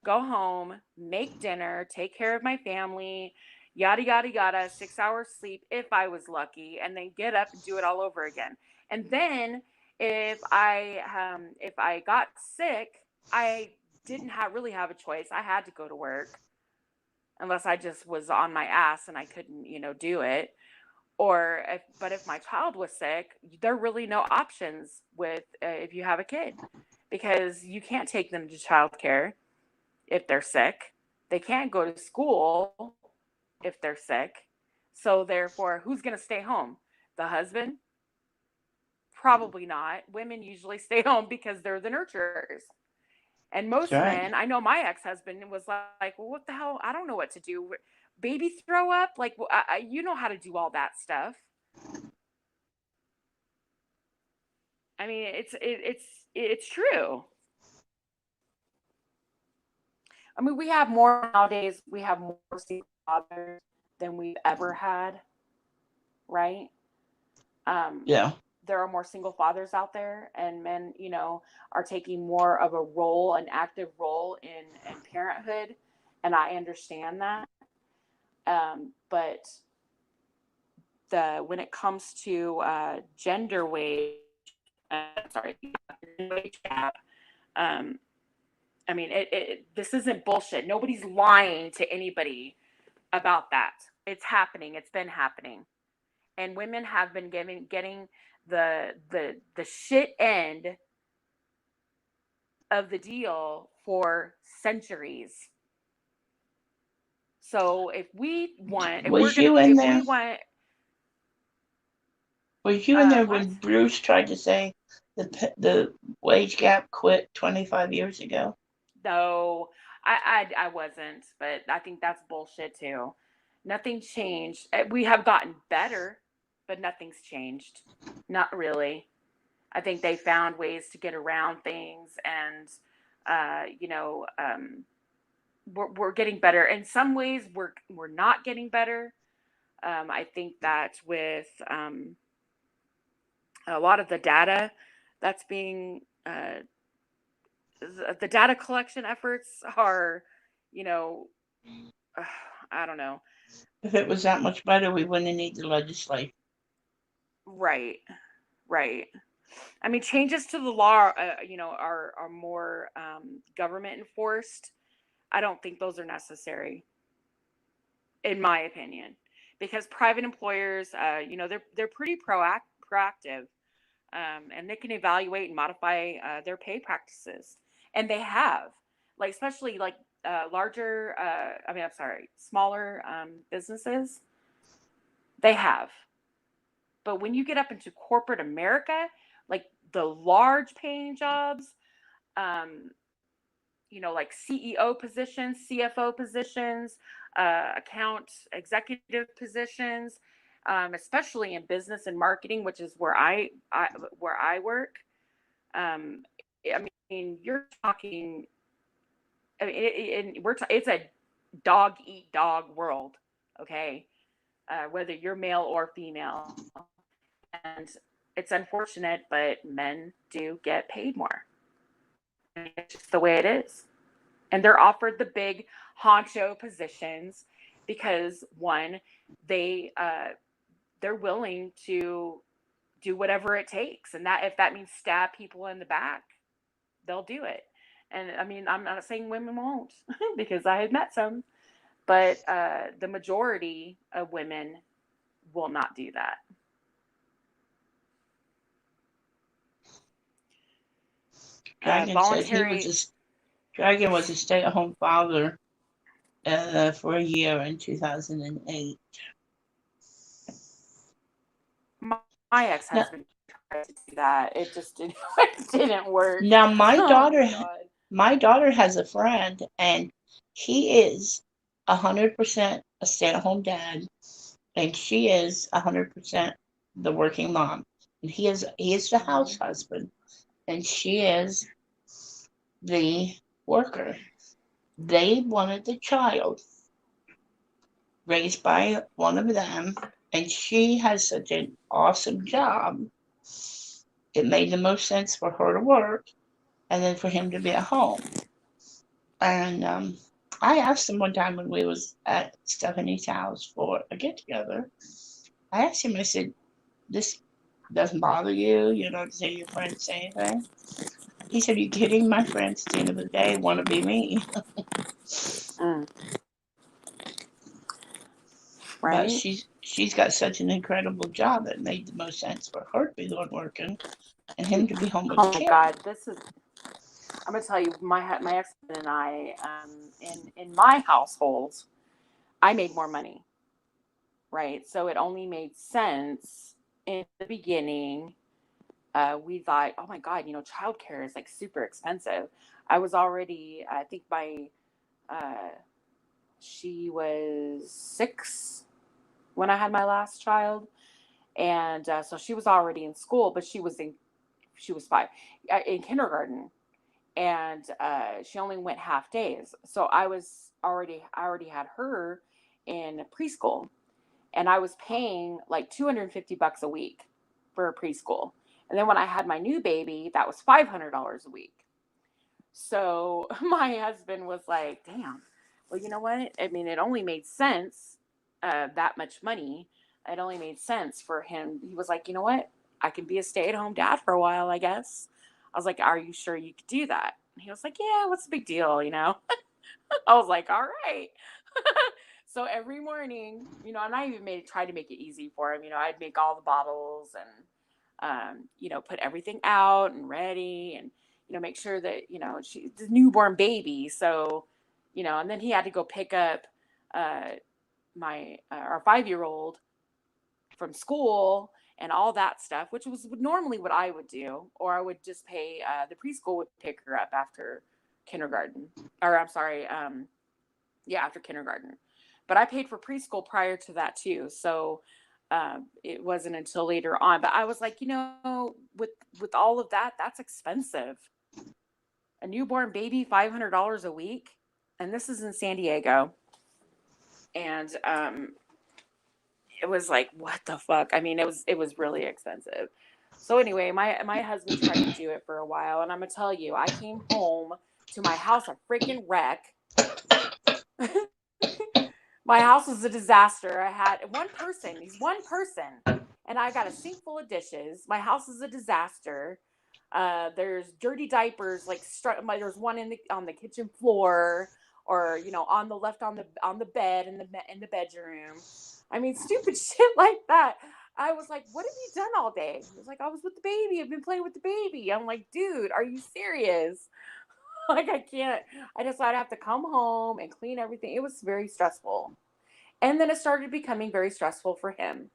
go home, make dinner, take care of my family, yada yada yada, 6 hours sleep if I was lucky, and then get up and do it all over again. And then if I got sick, I didn't really have a choice. I had to go to work unless I just was on my ass and I couldn't, do it. But if my child was sick, there are really no options with if you have a kid, because you can't take them to childcare if they're sick. They can't go to school if they're sick. So therefore, who's going to stay home? The husband? Probably not. Women usually stay home because they're the nurturers. And That's most right. men, I know my ex-husband was like, well, what the hell? I don't know what to do. Baby throw up? Like, you know how to do all that stuff. I mean, it's true. I mean, we have more nowadays. We have more single fathers than we've ever had, right? Um, Yeah. there are more single fathers out there, and men, are taking more of a role, an active role in parenthood, and I understand that. But the when it comes to gender wage, sorry, wage gap, um, I mean, this isn't bullshit. Nobody's lying to anybody about that. It's happening. It's been happening, and women have been getting the shit end of the deal for centuries. So Was you in if we there? want, Was you in there what? when Bruce tried to say the wage gap quit 25 years ago? No, I wasn't, but I think that's bullshit too. Nothing changed. We have gotten better, but nothing's changed. Not really. I think they found ways to get around things, and uh, you know, um, we're getting better. In some ways, we're not getting better. I think that with a lot of the data that's being the data collection efforts are, you know, I don't know. If it was that much better, we wouldn't need the legislation. Right, right. I mean, changes to the law, are more government enforced. I don't think those are necessary, in my opinion, because private employers, they're pretty proactive, and they can evaluate and modify their pay practices, and they have, like, especially like larger. I'm sorry, smaller businesses. They have. But when you get up into corporate America, like the large paying jobs, um, like CEO positions, CFO positions, account executive positions, especially in business and marketing, which is where I work. Um, I mean, you're talking. I mean, it's a dog eat dog world. Okay, whether you're male or female, and it's unfortunate, but men do get paid more. It's just the way it is. And they're offered the big honcho positions because, one, they they're willing to do whatever it takes, and that if that means stab people in the back, they'll do it. And I mean, I'm not saying women won't because I have met some, but the majority of women will not do that. Dragon said Voluntary. Dragon was a stay-at-home father for a year in 2008. My Now, ex-husband tried to do that. It just didn't, it didn't work. now Oh my god. my daughter has a friend, and he is 100% a stay-at-home dad, and she is 100% the working mom. And he is the house Mhm. husband, and she is the worker. They wanted the child raised by one of them, and she has such an awesome job. It made the most sense for her to work and then for him to be at home. And I asked him one time when we was at Stephanie's house for a get together. I asked him, I said, this doesn't bother you, to say your friends say anything? He said, you kidding? My friends at the end of the day want to be me. Mm, But right? she's got such an incredible job that it made the most sense for her to be the one working and him to be home with the Oh my kid. God, this is. I'm gonna tell you, my ex husband and I, in my household, I made more money, right? So it only made sense in the beginning. We thought, oh my God, childcare is like super expensive. I was already, I think uh, she was 6 when I had my last child, and so she was already in school, but she was 5 in kindergarten, and she only went half days. So I already had her in preschool, and I was paying like $250 a week for a preschool. And then when I had my new baby, that was $500 a week. So my husband was like, "Damn, well, you know what? I mean, it only made sense, that much money. It only made sense for him." He was like, "You know what? I can be a stay-at-home dad for a while, I guess." I was like, "Are you sure you could do that?" And he was like, "Yeah, what's the big deal, you know?" I was like, "All right." So every morning, and I even tried to make it easy for him. I'd make all the bottles and, put everything out and ready, and make sure that she's a newborn baby. So, and then he had to go pick up uh, my our 5 year old from school and all that stuff, which was normally what I would do, or I would just pay the preschool would pick her up after kindergarten, or I'm sorry, yeah, after kindergarten. But I paid for preschool prior to that too, so it wasn't until later on. But I was like, with all of that, that's expensive. A newborn baby, $500 a week, and this is in San Diego, and it was like, what the fuck? I mean, it was really expensive. So anyway, my husband tried to do it for a while, and I'm gonna tell you, I came home to my house a freaking wreck. My house was a disaster. I had one person. He's one person, and I got a sink full of dishes. My house is a disaster. There's dirty diapers. There's one on the kitchen floor, or on the left on the bed in the bedroom. I mean, stupid shit like that. I was like, "What have you done all day?" He was like, "I was with the baby. I've been playing with the baby." I'm like, "Dude, are you serious?" Like, I can't. I just I'd have to come home and clean everything. It was very stressful. And then it started becoming very stressful for him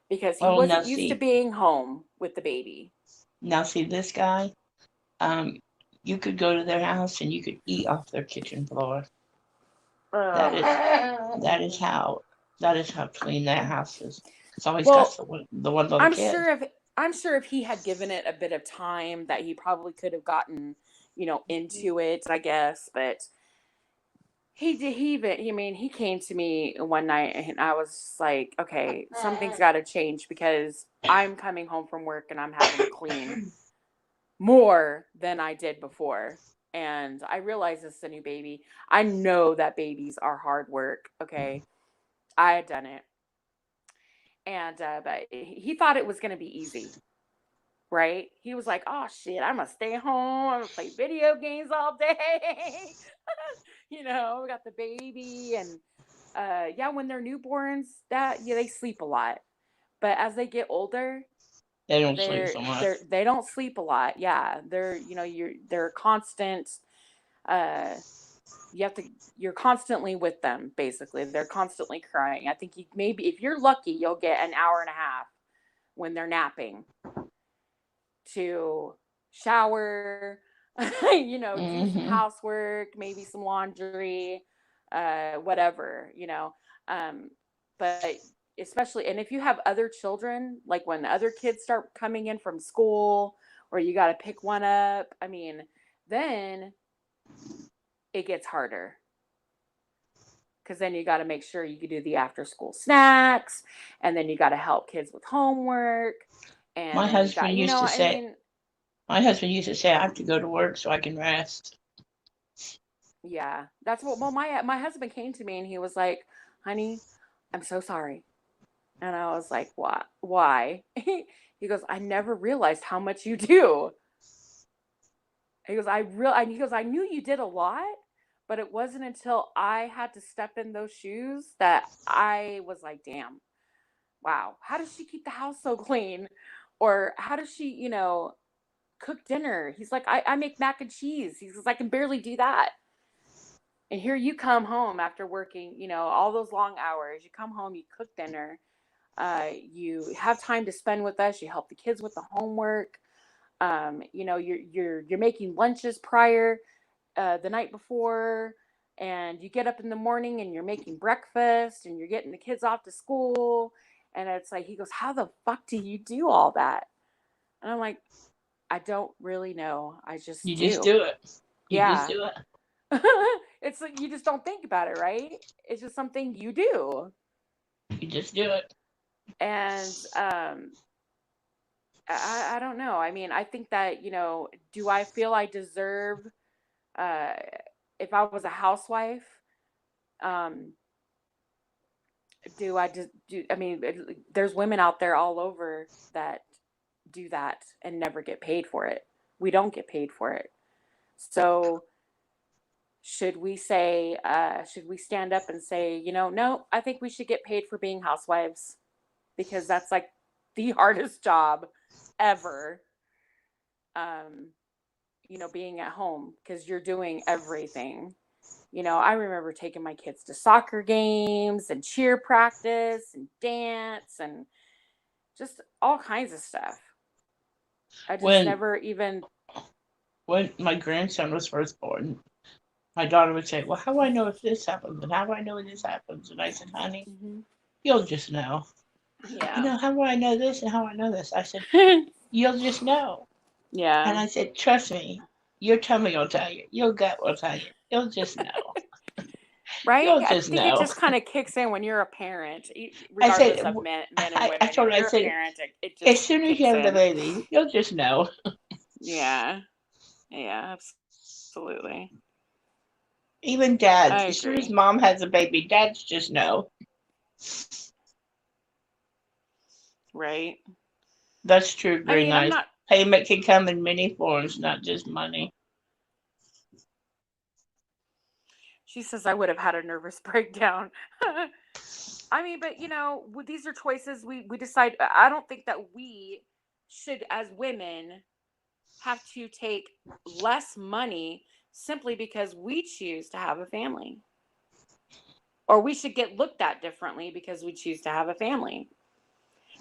because he Oh, wasn't used to being home with the baby. now see this guy. Um, you could go to their house and you could eat off their kitchen floor. That is that is how that is how clean that house is. It's always got Well, the one little I'm kid. sure if I'm sure if he had given it a bit of time that he probably could have gotten, into it, I guess, but he did he even I mean, he came to me one night and I was like, "Okay, something's got to change because I'm coming home from work and I'm having to clean more than I did before." And I realize this is a new baby. I know that babies are hard work. Okay. I had done it. And, but he thought it was going to be easy, right? He was like, "Oh shit, I'm going to stay home. I'm going to play video games all day." We got the baby. And, yeah, when they're newborns, yeah, they sleep a lot. But as they get older, They don't sleep so much. they don't sleep a lot. Yeah, they're constant. Uh, you have to you're constantly with them. Basically, they're constantly crying. I think maybe if you're lucky, you'll get an hour and a half when they're napping to shower, do some Hmm. housework, maybe some laundry, whatever, Um, but especially, and if you have other children, like when other kids start coming in from school, or you got to pick one up, I mean, then it gets harder because then you got to make sure you can do the after school snacks, and then you got to help kids with homework, and My then you got, husband used to say, I mean, I have to go to work so I can rest. Yeah, that's what. Well, my husband came to me and he was like, "Honey, I'm so sorry." And I was like, "What? Why?" He goes, "I never realized how much you do." He goes, He goes, "I knew you did a lot, but it wasn't until I had to step in those shoes that I was like, damn, wow, how does she keep the house so clean?" Or how does she, cook dinner? He's like, I make mac and cheese. He says, I can barely do that. And here you come home after working, all those long hours. You come home, you cook dinner, you have time to spend with us. You help the kids with the homework. You're making lunches prior, the night before, and you get up in the morning and you're making breakfast and you're getting the kids off to school. And it's like, he goes, how the fuck do you do all that? And I'm like, I don't really know. I just You just do. do it. You just Yeah. do it. It's like you just don't think about it, right? It's just something you do. You just do it. And I don't know. I mean, I think that, do I feel I deserve, uh, if I was a housewife, um, do I just do, I mean, there's women out there all over that do that and never get paid for it. We don't get paid for it. So should we stand up and say, no, I think we should get paid for being housewives because that's like the hardest job ever. Um, being at home because you're doing everything. I remember taking my kids to soccer games and cheer practice and dance and just all kinds of stuff. I just When never even. when my grandson was first born, my daughter would say, "Well, how do I know if this happens? And how do I know if this happens?" And I said, "Honey, Mhm. you'll just know. Yeah. How do I know this and how I know this?" I said, "You'll just know." And Yeah. I said, "Trust me, your tummy will tell you. Your gut will tell you. You'll just know. Right? You'll I just think it know." just kind of kicks in when you're a parent, I said, regardless of men and I women. told When her, I you're a said, parent, it as just soon as you kicks have the in. baby, you'll just know. Yeah. Yeah, absolutely. Even I dads, as soon as agree. mom has a baby, dads just know. Right. That's true, I Green mean, I'm Eyes. not. Payment can come in many forms, not just money. She says I would have had a nervous breakdown. I mean, but these are choices we decide. I don't think that we should, as women, have to take less money simply because we choose to have a family, or we should get looked at differently because we choose to have a family.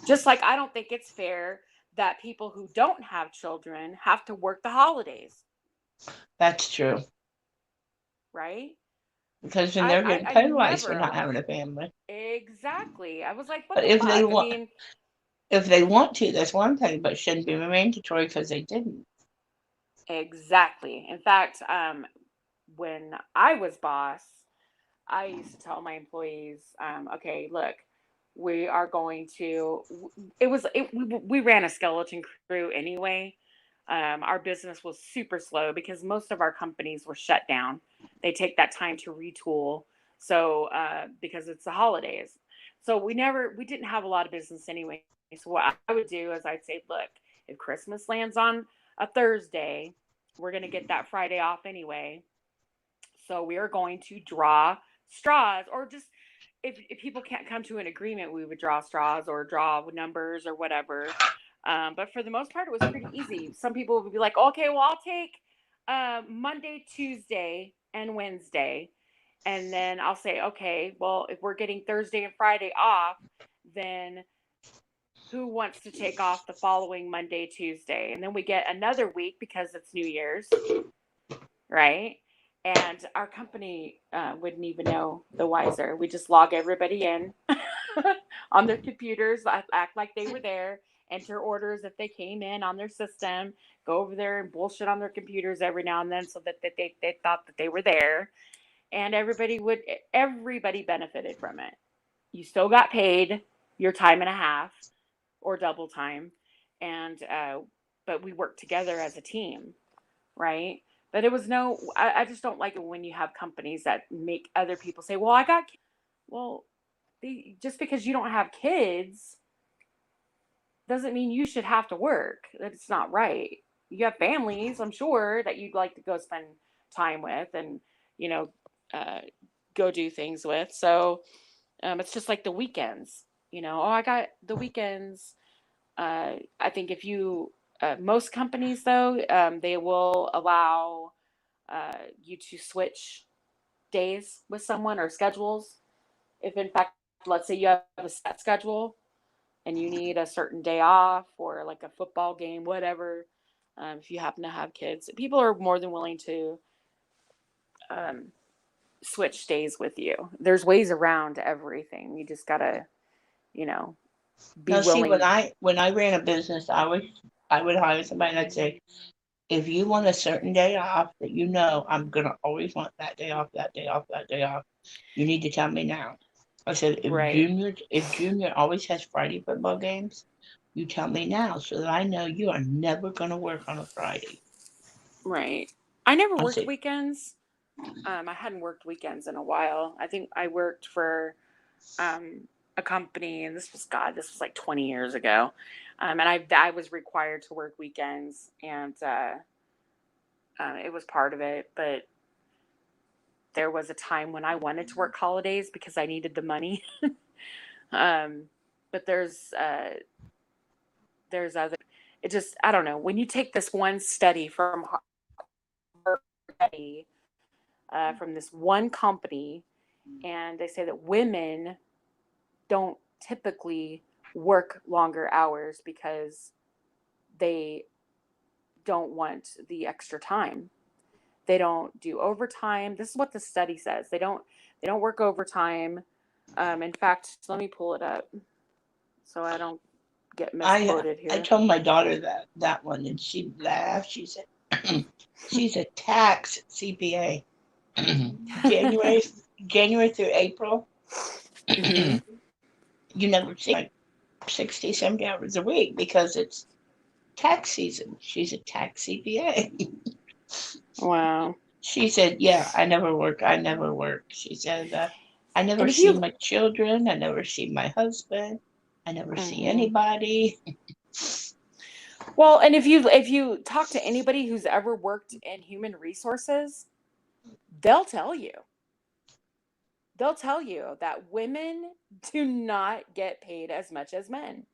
Just like I don't think it's fair that people who don't have children have to work the holidays, That's true. right? Because then I they're I, getting I penalized for never not having a family. exactly. I was like, what But the fuck? I mean, if they want to, that's one thing, but it shouldn't be mandatory because they didn't. exactly. In fact, when I was boss, I used to tell my employees, okay, look, we are going to. We ran a skeleton crew anyway. Our business was super slow because most of our companies were shut down. They take that time to retool. So because it's the holidays, so we didn't have a lot of business anyway. So what I would do is I'd say, look, if Christmas lands on a Thursday, we're gonna get that Friday off anyway. So we are going to draw straws, or just if people can't come to an agreement, we would draw straws or draw numbers or whatever. But for the most part, it was pretty easy. Some people would be like, okay, well, I'll take Monday, Tuesday, and Wednesday. And then I'll say, okay, well, if we're getting Thursday and Friday off, then who wants to take off the following Monday, Tuesday? And then we get another week because it's New Year's, right? And our company wouldn't even know the wiser. We just log everybody in on their computers, act like they were there, enter orders if they came in on their system, go over there and bullshit on their computers every now and then so that they thought that they were there. And everybody benefited from it. You still got paid your time and a half or double time. And, but we worked together as a team, right? But it was I just don't like it when you have companies that make other people say, well, I got, well, just because you don't have kids doesn't mean you should have to work. That's not right. You have families, I'm sure, that you'd like to go spend time with and, you know, uh, go do things with. So it's just like the weekends. Oh, I got the weekends. I think if you, most companies though, they will allow you to switch days with someone or schedules. If in fact, let's say you have a set schedule and you need a certain day off or like a football game, whatever, if you happen to have kids, people are more than willing to um, switch days with you. There's ways around everything. You just gotta, you know, be Now, see, when willing. I ran a business, I would hire somebody and I'd say, if you want a certain day off that you know I'm gonna always want that day off, that day off, that day off, you need to tell me now. I said, Right, if Junior always has Friday football games, you tell me now so that I know you are never gonna work on a Friday. right. I never I worked said, weekends. I hadn't worked weekends in a while. I think I worked for a company, and this was like 20 years ago. And I was required to work weekends, and it was part of it. But there was a time when I wanted to work holidays because I needed the money. um, but there's other. It just I don't know. When you take this one study from study from this one company, and they say that women don't typically work longer hours because they don't want the extra time. They don't do overtime. This is what the study says. They don't work overtime. In fact, let me pull it up so I don't get misquoted I here. told my daughter that one, and she laughed. She said, she's a tax CPA. January January through April, Hmm. you never see like 60, 70 hours a week because it's tax season. She's a tax CPA. Wow. She said, "Yeah, I never work. I never work." She said, "I never And if see you, my children. I never see my husband. I never see mhm. anybody." Well, and if you talk to anybody who's ever worked in human resources, they'll tell you they'll tell you that women do not get paid as much as men.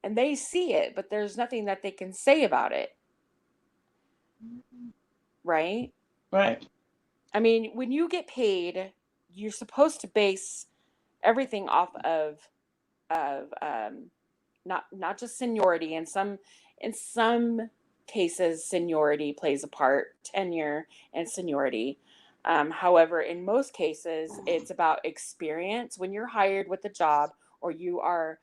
And they see it, but there's nothing that they can say about it, right? Right. I mean, when you get paid, you're supposed to base everything off of not just seniority. In some cases, seniority plays a part, tenure and seniority. However, in most cases, it's about experience. When you're hired with a job, or you are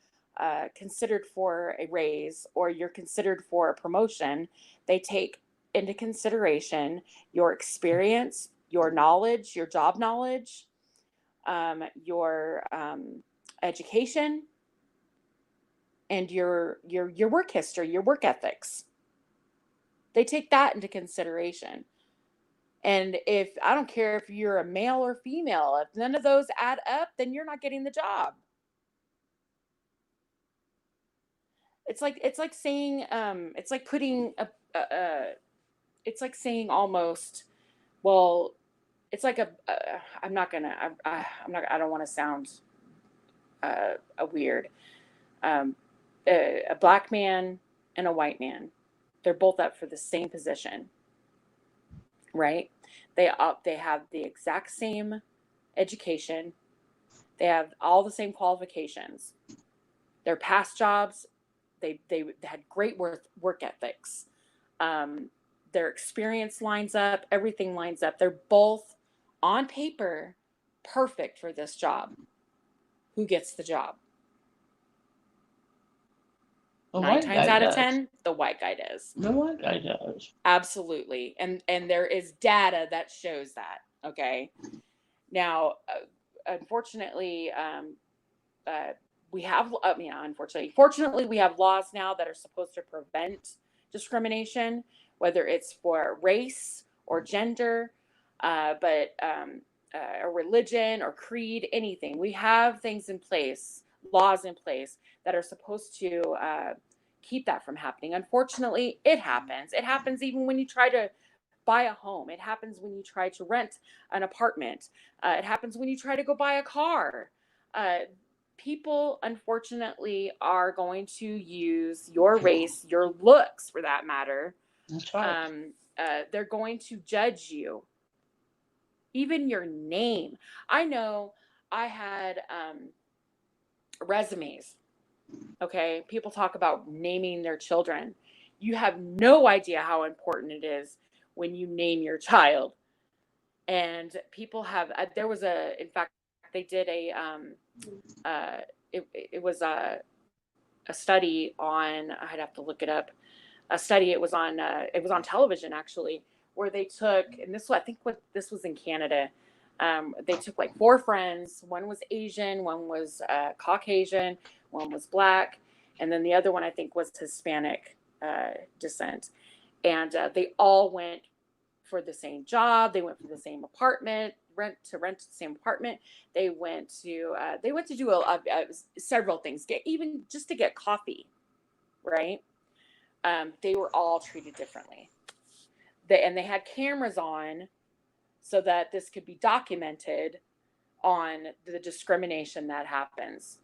considered for a raise, or you're considered for a promotion, they take into consideration your experience, your knowledge, your job knowledge, your education, and your work history, your work ethics. They take that into consideration. And if I don't care if you're a male or female, if none of those add up, then you're not getting the job. It's like saying it's like putting a it's like saying almost, well, it's like I'm not gonna I'm not I don't want to sound a weird, um, a black man and a white man. They're both up for the same position, right? They have the exact same education. They have all the same qualifications. Their past jobs, they had great work ethics. Um, their experience lines up. Everything lines up. They're both on paper perfect for this job. Who gets the job? The Nine white times guy out of does. 10, the white guy does. The white guy does. Absolutely. And there is data that shows that. Okay. Now, unfortunately, uh, we have, unfortunately, fortunately, we have laws now that are supposed to prevent discrimination. whether it's for race or gender, but or religion or creed, anything. We have things in place, laws in place that are supposed to keep that from happening. Unfortunately, it happens. It happens even when you try to buy a home. It happens when you try to rent an apartment. It happens when you try to go buy a car. Uh, People, unfortunately, are going to use your race, your looks for that matter. That's right. They're going to judge you, even your name. I know I had resumes. Okay. People talk about naming their children. You have no idea how important it is when you name your child. And people have, there was in fact, they did uh, it was a study on, I'd have to look it up, a study, it was on television actually, where they took, and this, I think what this was in Canada, they took like four friends. One was Asian, one was Caucasian, one was black, and then the other one I think was Hispanic descent. And they all went for the same job. They went for the same apartment, rent the same apartment. They went to do several things, even just to get coffee, right? They were all treated differently. And they had cameras on so that this could be documented on the discrimination that happens.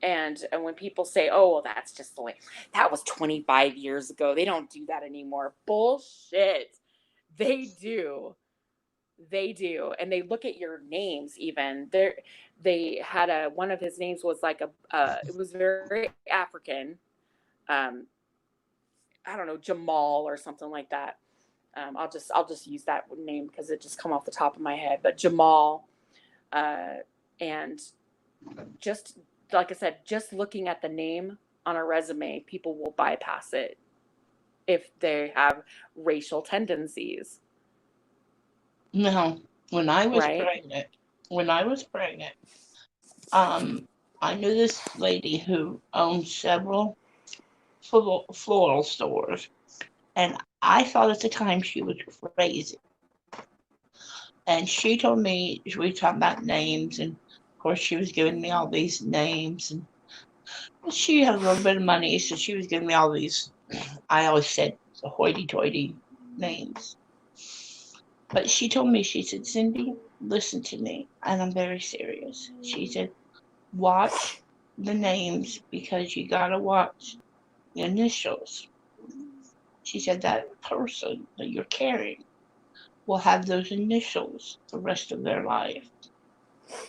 And when people say, "Oh, well, that's just the way," that was 25 years ago. They don't do that anymore. Bullshit. They do. They do. And they look at your names even. They had one of his names was like it was very African. Um, I don't know, Jamal or something like that. I'll just use that name because it just come off the top of my head. But Jamal, uh, and just like I said, just looking at the name on a resume, people will bypass it if they have racial tendencies. No, when I was Right? pregnant, when I was pregnant, um, I knew this lady who owned several floral stores, and I thought at the time she was crazy. And she told me, we were talking about names, and of course she was giving me all these names, and she had a little bit of money, so she was giving me all these, I always said, hoity-toity names. But she told me, she said, Cindy, listen to me, and I'm very serious. She said, watch the names because you gotta watch the initials. She said that person that you're carrying will have those initials the rest of their life.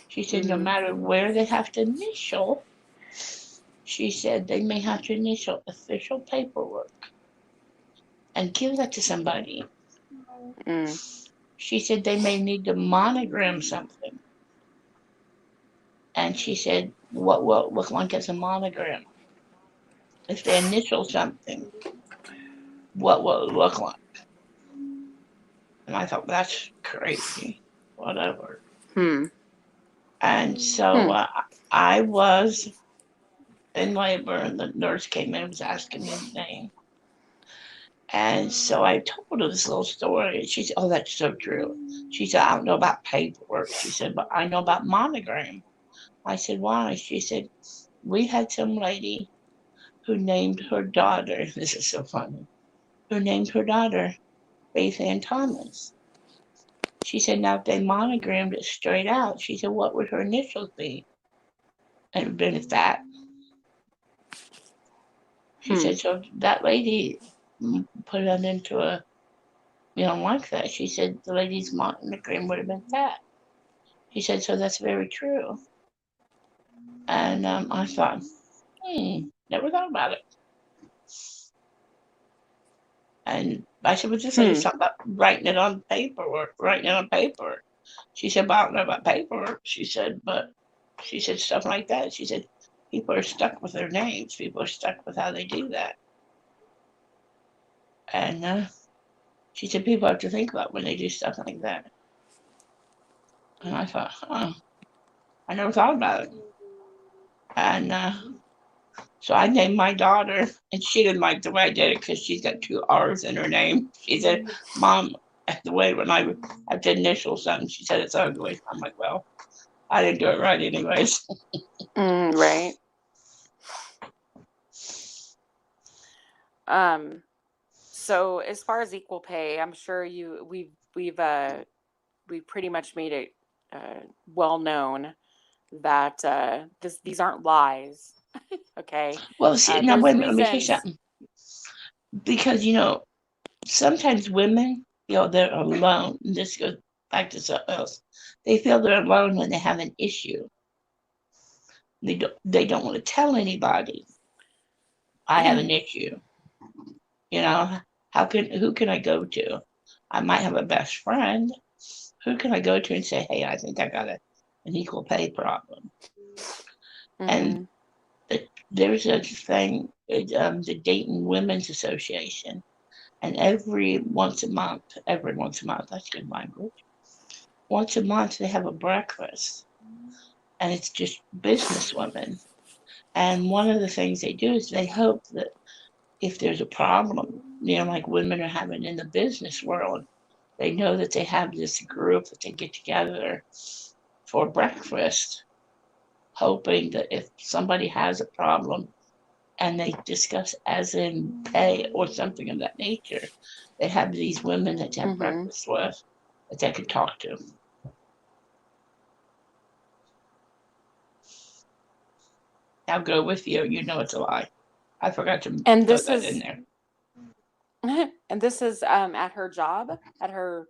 She said, no matter where they have to initial, she said they may have to initial official paperwork and give that to somebody. Mm. She said they may need to monogram something. And she said, what will it look like as a monogram? If they initial something, what will it look like? And I thought, that's crazy. Whatever. Hmm. And so Hmm. I was in labor, and the nurse came in and was asking me the name. And so I told her this little story. She said, oh, that's so true. She said, I don't know about paperwork. She said, but I know about monogram. I said, why? She said, we had some lady who named her daughter, this is so funny, who named her daughter Faith Ann Thomas. She said, now if they monogrammed it straight out, she said, what would her initials be? And it would have been that. She said, so that lady put it into a, like that. She said, the lady's monogram would have been that. She said, so that's very true. And I thought, never thought about it. And I said, well, just say something about writing it on paper. She said, well, I don't know about paperwork. She said, but she said stuff like that. She said, people are stuck with their names. People are stuck with how they do that. And she said, people have to think about when they do stuff like that. And I thought, I never thought about it. And So I named my daughter, and she didn't like the way I did it because she's got two R's in her name. She said, "Mom, the way when I have to initial something, she said it's ugly." I'm like, "Well, I didn't do it right anyways." Right. Um, so as far as equal pay, I'm sure we've pretty much made it well known that these aren't lies. Okay. Well, see, now There's wait a minute. Let me tell you reasons. something. Because sometimes women feel they're alone. And this goes back to something else. They feel they're alone when they have an issue. They don't want to tell anybody I have an issue. You know, who can I go to? I might have a best friend. Who can I go to and say, hey, I think I got an equal pay problem? And Hmm. there's a thing, the Dayton Women's Association, and every once a month, that's good language. Once a month, they have a breakfast, and it's just businesswomen. And one of the things they do is they hope that if there's a problem, like women are having in the business world, they know that they have this group that they get together for breakfast, hoping that if somebody has a problem and they discuss as in pay or something of that nature, they have these women that have Hmm. breakfast with that they could talk to. I'll go with you. You know it's a lie. I forgot to And put this that in is there. and this is at her job, at her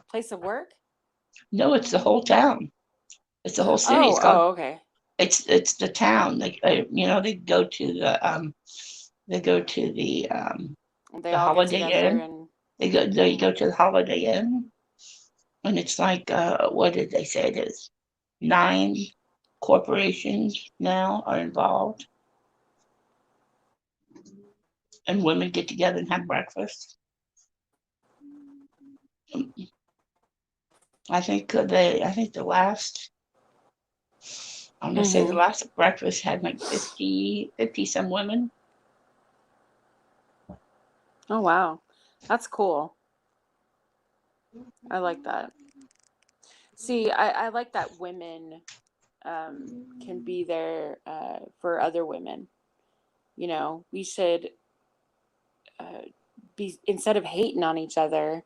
place of work. No, it's the whole town. It's the whole city. Oh, It's called. oh, okay. It's the town. They go to They the all get Holiday together Inn. and They go to the Holiday Inn, and it's like what did they say it is? 9 corporations now are involved, and women get together and have breakfast. I think the last. I'm gonna say the hmm. last breakfast had like 50 some women. Oh wow, that's cool. I like that. See, I like that women can be there for other women. We should uh, be, instead of hating on each other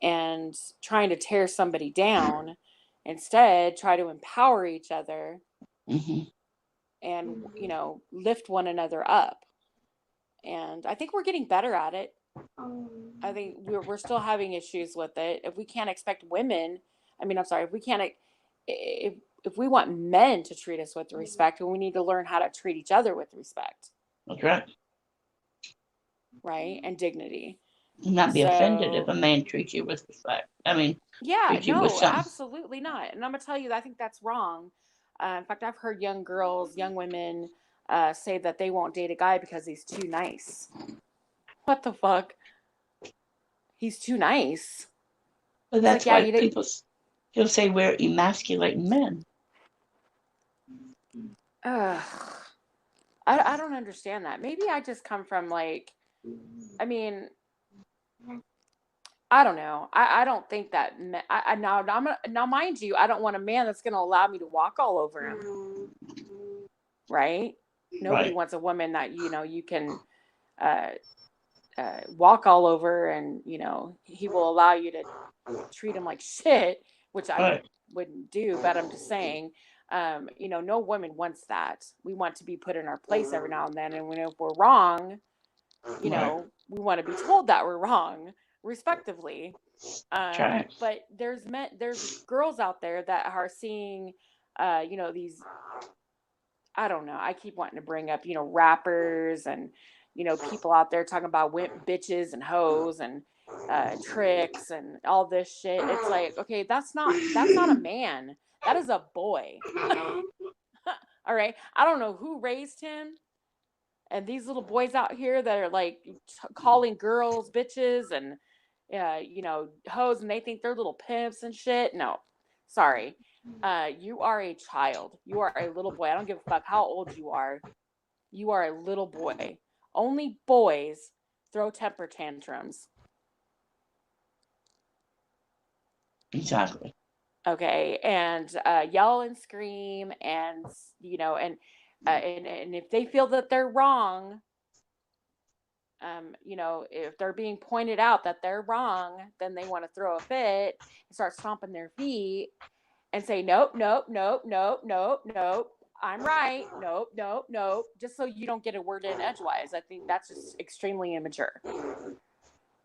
and trying to tear somebody down, instead try to empower each other Hmm. and lift one another up. And I think we're getting better at it. I think we're still having issues with it. If we can't expect women, I mean, I'm sorry, if we can't, if we want men to treat us with respect, then we need to learn how to treat each other with respect, That's right. right, and dignity. Not be offended if So a man treats you with respect. I mean, yeah, treats you with no, something. absolutely not. And I'm gonna tell you, I think that's wrong. In fact, I've heard young girls, young women, say that they won't date a guy because he's too nice. What the fuck? He's too nice. But It's like, that's yeah, why you did. people say we're emasculating men. Ugh. I don't understand that. Maybe I just come from like, I mean, I don't know. I don't think that. Now, mind you, I don't want a man that's going to allow me to walk all over him, right? Nobody Right. wants a woman that you can uh, walk all over, and he will allow you to treat him like shit, which I Right. wouldn't do. But I'm just saying, no woman wants that. We want to be put in our place every now and then, and if we're wrong, Right. we want to be told that we're wrong, respectively. Try it. But there's girls out there that are seeing, these. I don't know. I keep wanting to bring up, rappers and, people out there talking about bitches and hoes and tricks and all this shit. It's like, okay, that's not a man. That is a boy. All right. I don't know who raised him. And these little boys out here that are like calling girls bitches and hoes, and they think they're little pimps and shit. No, sorry. You are a child. You are a little boy. I don't give a fuck how old you are. You are a little boy. Only boys throw temper tantrums. Exactly. Okay, and yell and scream, and and if they feel that they're wrong, if they're being pointed out that they're wrong, then they want to throw a fit and start stomping their feet and say, nope, nope, nope, nope, nope, nope, I'm right, nope, nope, nope, just so you don't get a word in edgewise. I think that's just extremely immature.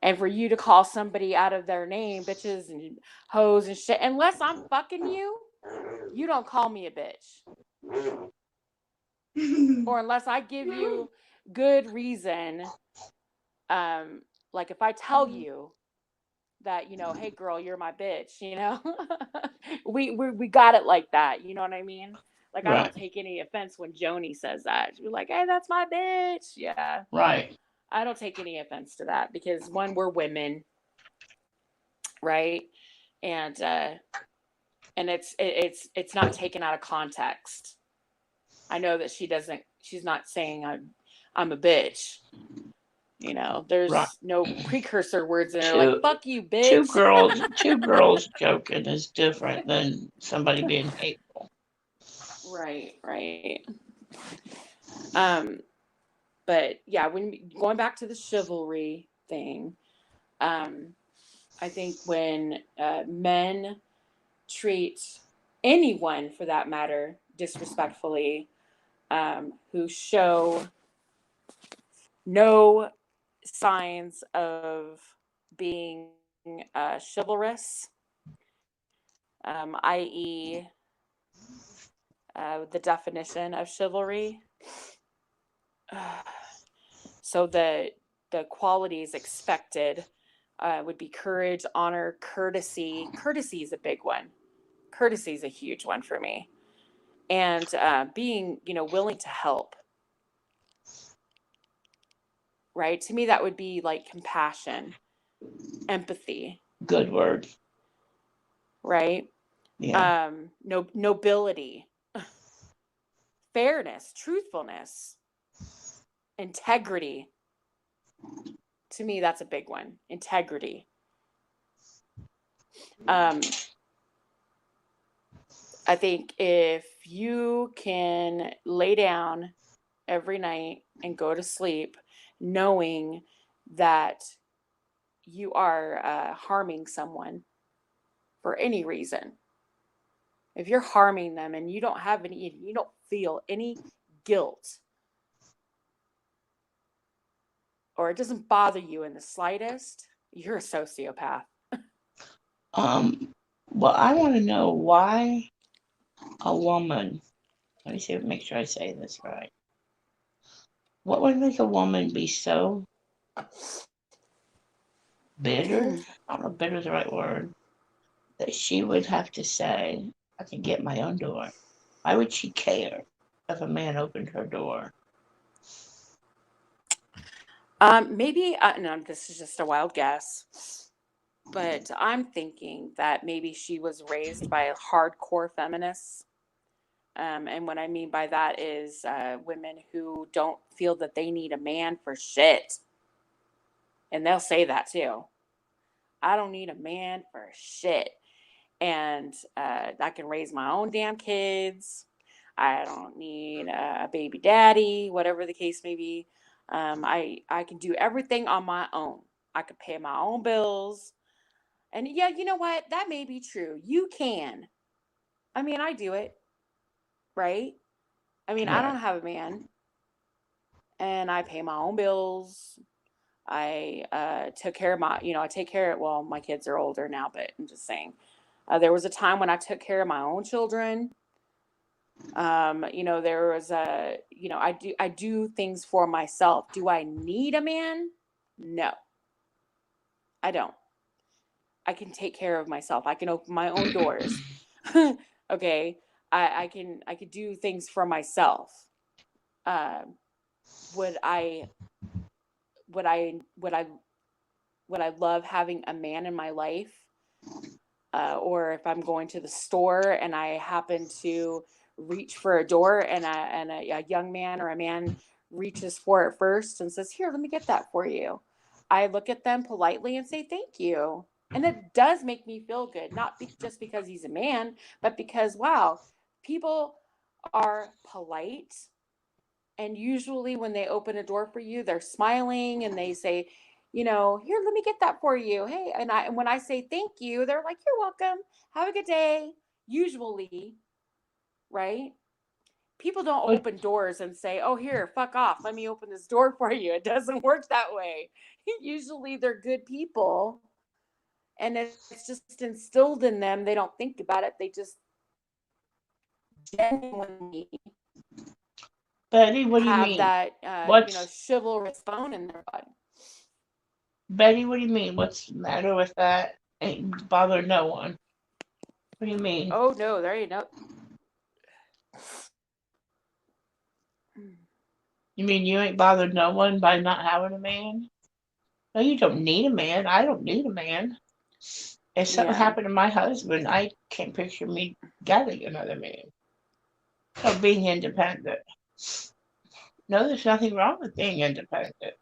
And for you to call somebody out of their name, bitches and hoes and shit, unless I'm fucking you, you don't call me a bitch. Or unless I give you good reason, um, like if I tell you that, hey girl, you're my bitch, we got it like that, you know what I mean? Like I don't Right. take any offense when Joni says that. She's like, hey, that's my bitch. Yeah. Right. I don't take any offense to that because one, we're women, right? And it's not taken out of context. I know that she's not saying I'm a bitch. Right. There's no precursor words in there like Two fuck you, two bitch. girls two girls joking is different than somebody being hateful. Right, right. Um, but yeah, when going back to the chivalry thing, um, I think when men treat anyone, for that matter, disrespectfully, who show no signs of being chivalrous, i.e., the definition of chivalry. So the qualities expected would be courage, honor, courtesy. Courtesy is a big one. Courtesy is a huge one for me, and being willing to help. Right, to me that would be like compassion, empathy. Good word. Right. Yeah. No, nobility, fairness, truthfulness, integrity. To me, that's a big one. Integrity. Um, I think if you can lay down every night and go to sleep knowing that you are harming someone for any reason, if you're harming them and you don't feel any guilt, or it doesn't bother you in the slightest, you're a sociopath. Um. Well, I want to know why a woman. Let me see. Make sure I say this right. What would make a woman be so bitter? I don't know if bitter is the right word. That she would have to say, I can get my own door. Why would she care if a man opened her door? Maybe, no, this is just a wild guess, but I'm thinking that maybe she was raised by a hardcore feminists. And what I mean by that is women who don't feel that they need a man for shit. And they'll say that too. I don't need a man for shit. And I can raise my own damn kids. I don't need a baby daddy, whatever the case may be. I can do everything on my own. I could pay my own bills. And yeah, you know what? That may be true. You can. I mean, I do it, right? I mean, I Right. don't have a man and I pay my own bills. I took care of I take care of, well, my kids are older now, but I'm just saying. There was a time when I took care of my own children. There was I do things for myself. Do I need a man? No, I don't. I can take care of myself. I can open my own doors. Okay. I could do things for myself. Um, would I would I would I would I love having a man in my life? Or if I'm going to the store and I happen to reach for a door and a young man or a man reaches for it first and says, "Here, let me get that for you," I look at them politely and say, "Thank you." And it does make me feel good, not just because he's a man, but because, wow, people are polite. And usually when they open a door for you, they're smiling and they say, "Here, let me get that for you. Hey," and when I say thank you, they're like, "You're welcome. Have a good day." Usually, right? People don't But open doors and say, "Oh, here, fuck off. Let me open this door for you." It doesn't work that way. Usually they're good people and it's just instilled in them. They don't think about it. They just genuinely Betty, what do you have mean? that, What's chivalrous bone in their body. Betty? What do you mean? What's the matter with that? Ain't bother no one. What do you mean? Oh no, there you go. You mean you ain't bothered no one by not having a man? No, you don't need a man. I don't need a man. If something Yeah. happened to my husband, I can't picture me getting another man. So being independent. No, there's nothing wrong with being independent.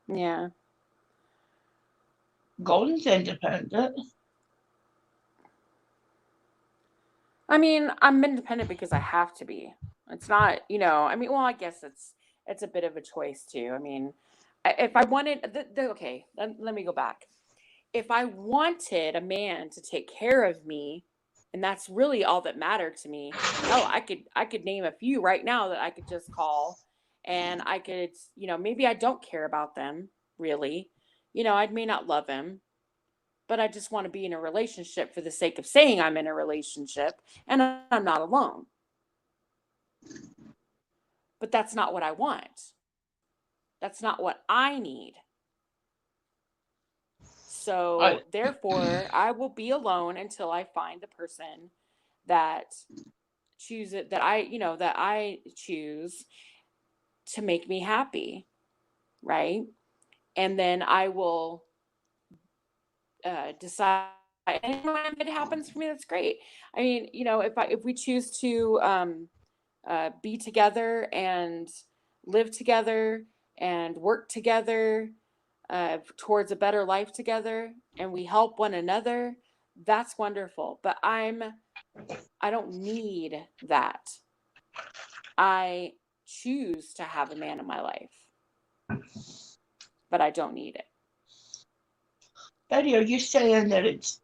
Yeah. Golden's independent. I mean, I'm independent because I have to be. It's not, well, I guess it's a bit of a choice too. I mean, if I wanted okay, let me go back. If I wanted a man to take care of me, and that's really all that mattered to me, hell, I could name a few right now that I could just call and I could, maybe I don't care about them really. I may not love him, but I just want to be in a relationship for the sake of saying I'm in a relationship and I'm not alone. But that's not what I want. That's not what I need. I So, therefore, I will be alone until I find the person that that I choose to make me happy, right? And then I will decide. And when it happens for me, that's great. I mean, if we choose to be together and live together and work together towards a better life together, and we help one another, that's wonderful. But I don't need that. I choose to have a man in my life, but I don't need it. Betty, are you saying that it's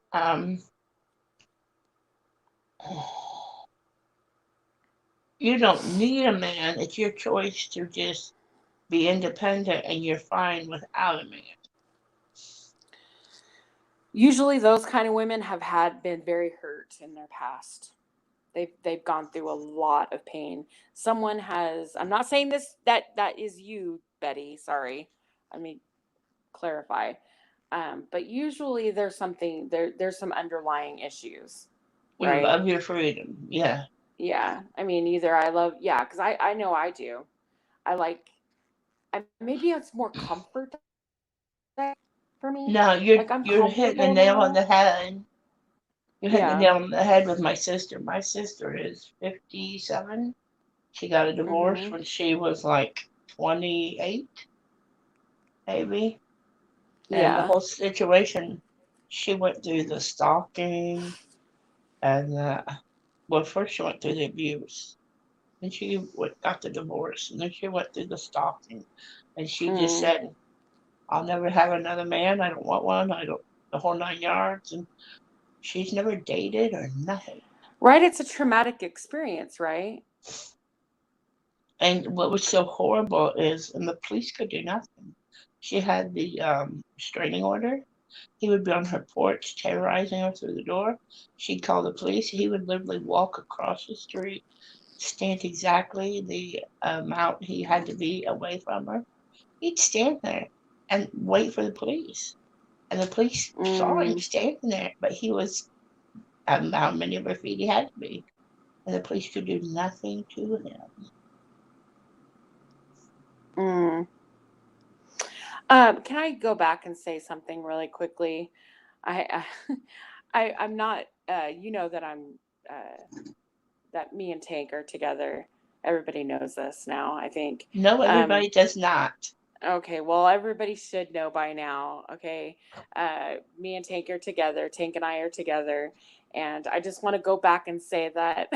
you don't need a man? It's your choice to just be independent, and you're fine without a man. Usually those kind of women have had been very hurt in their past. They've gone through a lot of pain. Someone has, I'm not saying this that is you, Betty, sorry. I mean, clarify. But usually there's some underlying issues, We right? love your freedom. Yeah. Yeah. I mean, either I love, yeah, because I know I do. I like, maybe it's more comfort for me. No, you're Like I'm you're hitting the comfortable nail on now. the head. You're hitting the Yeah. nail on the head with my sister. My sister is 57. She got a divorce Mm-hmm. when she was like 28, maybe. And the Yeah. whole situation, she went through the stalking and well, first she went through the abuse. Then got the divorce, and then she went through the stalking. And she just Mm. said, I'll never have another man. I don't want one. I don't, the whole 9 yards. And she's never dated or nothing. Right. It's a traumatic experience, right? And what was so horrible is, and the police could do nothing. She had the restraining order. He would be on her porch terrorizing her through the door. She'd call the police. He would literally walk across the street, stand exactly the amount he had to be away from her. He'd stand there and wait for the police. And the police saw him Mm. standing there, but he was how many of her feet he had to be. And the police could do nothing to him. Mm. Can I go back and say something really quickly? I, I'm not. You know that I'm. That me and Tank are together. Everybody knows this now, I think. No, Um, everybody does not. Okay, well, everybody should know by now. Okay, me and Tank are together. Tank and I are together, and I just want to go back and say that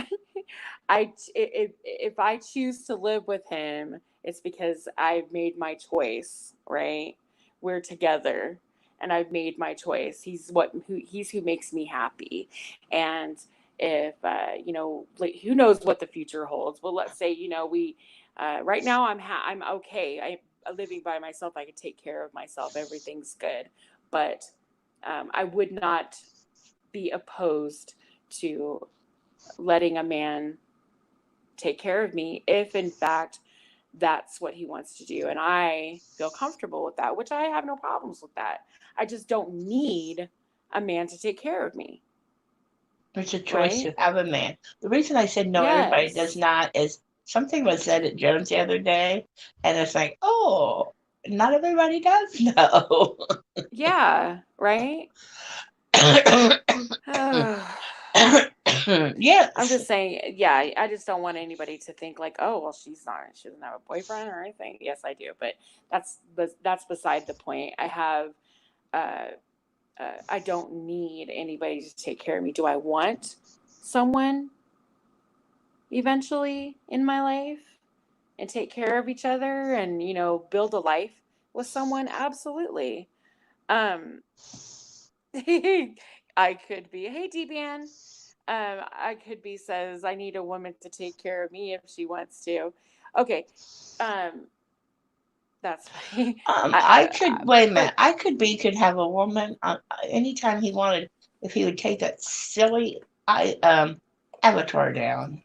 if I choose to live with him, it's because I've made my choice. Right? We're together, and I've made my choice. He's who makes me happy, and if like, who knows what the future holds? Well, let's say we right now I'm okay. Living by myself, I can take care of myself. Everything's good. But I would not be opposed to letting a man take care of me if, in fact, that's what he wants to do. And I feel comfortable with that, which I have no problems with that. I just don't need a man to take care of me. It's a choice Right? to have a man. The reason I said no, everybody does Yes. not is something was said at Jones the other day, and it's like, oh, not everybody does know. Yeah. Right? I'm Yes. just saying, yeah, I just don't want anybody to think like, oh, well, she doesn't have a boyfriend or anything. Yes, I do, but that's beside the point. Uh, I don't need anybody to take care of me. Do I want someone eventually in my life and take care of each other and build a life with someone? Absolutely. Um, I could be, hey, Debian. I could be says I need a woman to take care of me if she wants to. Okay, um, that's funny. I could wait a But minute. I could have a woman anytime he wanted if he would take that silly I avatar down.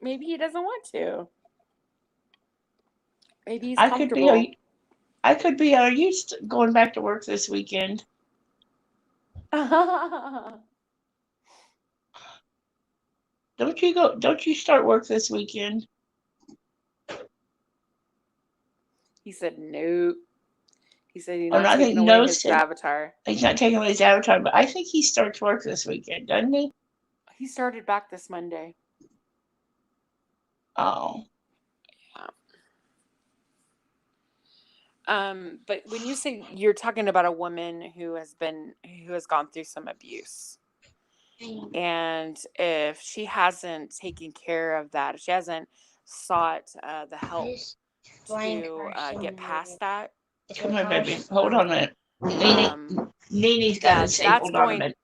maybe he doesn't want to. Maybe he's I could be. comfortable. I could be. Are you going back to work this weekend? Don't you go? Don't you start work this weekend? He said nope. He said he's Oh no, not I think taking away no his said avatar. he's not taking away his avatar, but I think he starts work this weekend, doesn't he? He started back this Monday. Oh, But when you say you're talking about a woman who has gone through some abuse, and if she hasn't taken care of that, if she hasn't sought the help to get past that, come here, baby. Hold on a minute. um, Nini's got to that say. that's Hold on a going minute.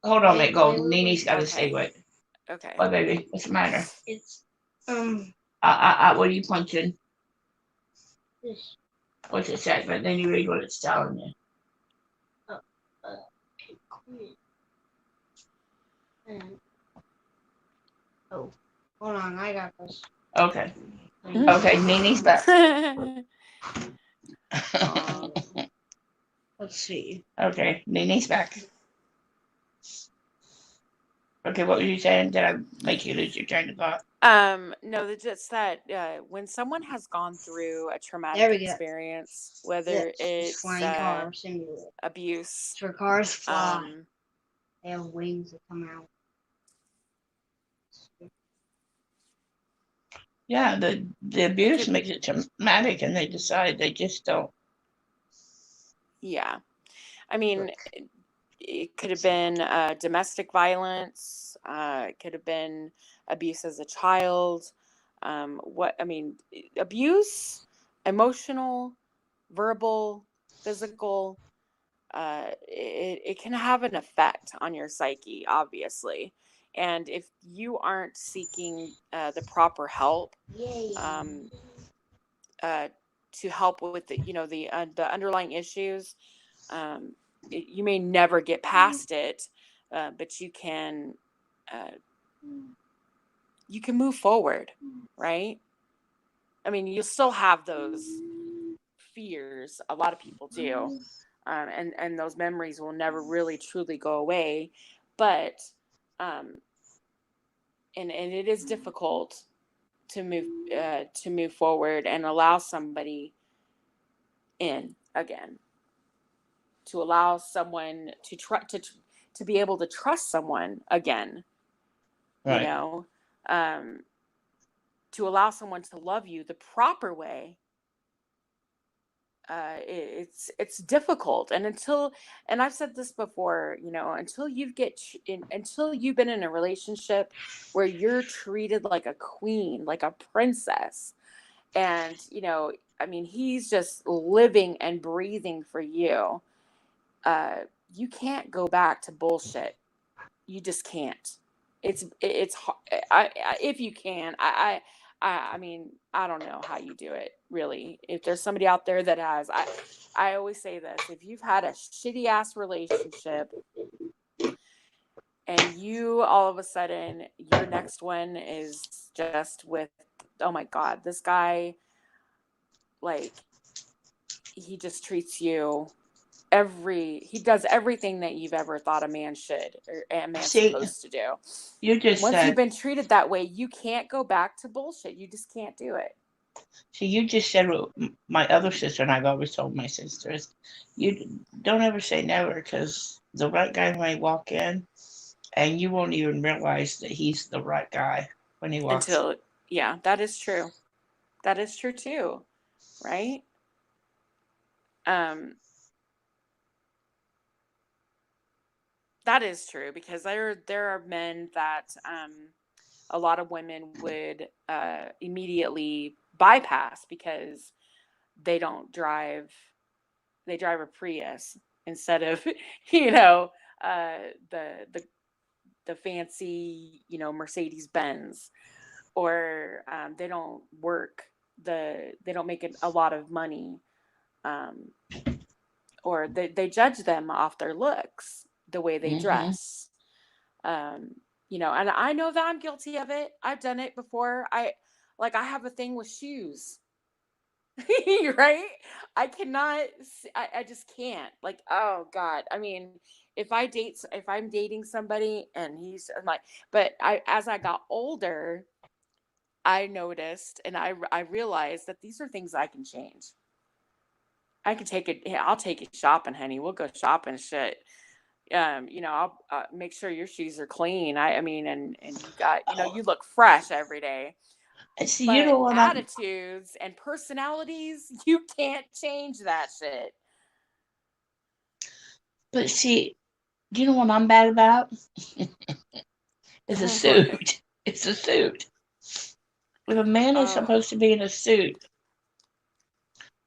Hold on a minute, Gold. Nini's got to say okay, what. okay. What, baby? What's the matter? It's What are you punching? this. What's it say? But then you read what it's telling you. Uh, quit. And, oh, hold on, I got this. Okay. Okay, Nini's back. Let's see. Okay, Nini's back. Okay, what were you saying? Did I make you lose your train of thought? No, just that when someone has gone through a There traumatic we go. experience, whether This is it's flying car simulator. abuse, It's where cars fly. um, They have wings that come out. Yeah, the it abuse could, makes it traumatic, and they decide they just don't. yeah. I mean, it could have been domestic violence. It could have been abuse as a child. Abuse, emotional, verbal, physical. It can have an effect on your psyche, obviously. And if you aren't seeking the proper help, Yay. um, to help with the underlying issues, you may never get past it, but uh, you can move forward, right? I mean, you'll still have those fears. A lot of people do, and those memories will never really truly go away. But um, and it is difficult to move forward and allow somebody in again, to allow someone to be able to trust someone again. You Right. know, um, to allow someone to love you the proper way, it's difficult. And I've said this before, until until you've been in a relationship where you're treated like a queen, like a princess, and I mean, he's just living and breathing for you. uh you can't go back to bullshit. You just can't. It's if you can, I mean, I don't know how you do it, really. If there's somebody out there that has, I always say this: if you've had a shitty ass relationship and you all of a sudden your next one is just with, oh my god, this guy, like, he just treats you he does everything that you've ever thought a man should, or a man's See, supposed to do. you just Once you've said, been treated that way, you can't go back to bullshit. You just can't do it. what my other sister and I've always told my sisters. You don't ever say never, because the right guy may walk in and you won't even realize that he's the right guy when he walks in. Until, yeah, that is true. That is true too, right? Um, that is true, because there are men that a lot of women would immediately bypass because they don't drive. They drive a Prius instead of you know uh, the fancy Mercedes Benz, or they don't work they don't make a lot of money, um, or they judge them off their looks, the way they Mm-hmm. dress. um, and I know that I'm guilty of it. I've done it before. I have a thing with shoes. Right? I cannot. I just can't. Like, oh God. I mean, if I'm dating somebody and I'm like, but as I got older, I noticed and I realized that these are things I can change. I can take it. Hey, I'll take you shopping, honey. We'll go shopping, shit. I'll make sure your shoes are clean. I mean, and you got, Oh, you look fresh every day. see, you But know what I'm. attitudes and personalities, you can't change that shit. But see, you know what I'm bad about? It's a What? suit. It's a suit. If a man is Oh. supposed to be in a suit,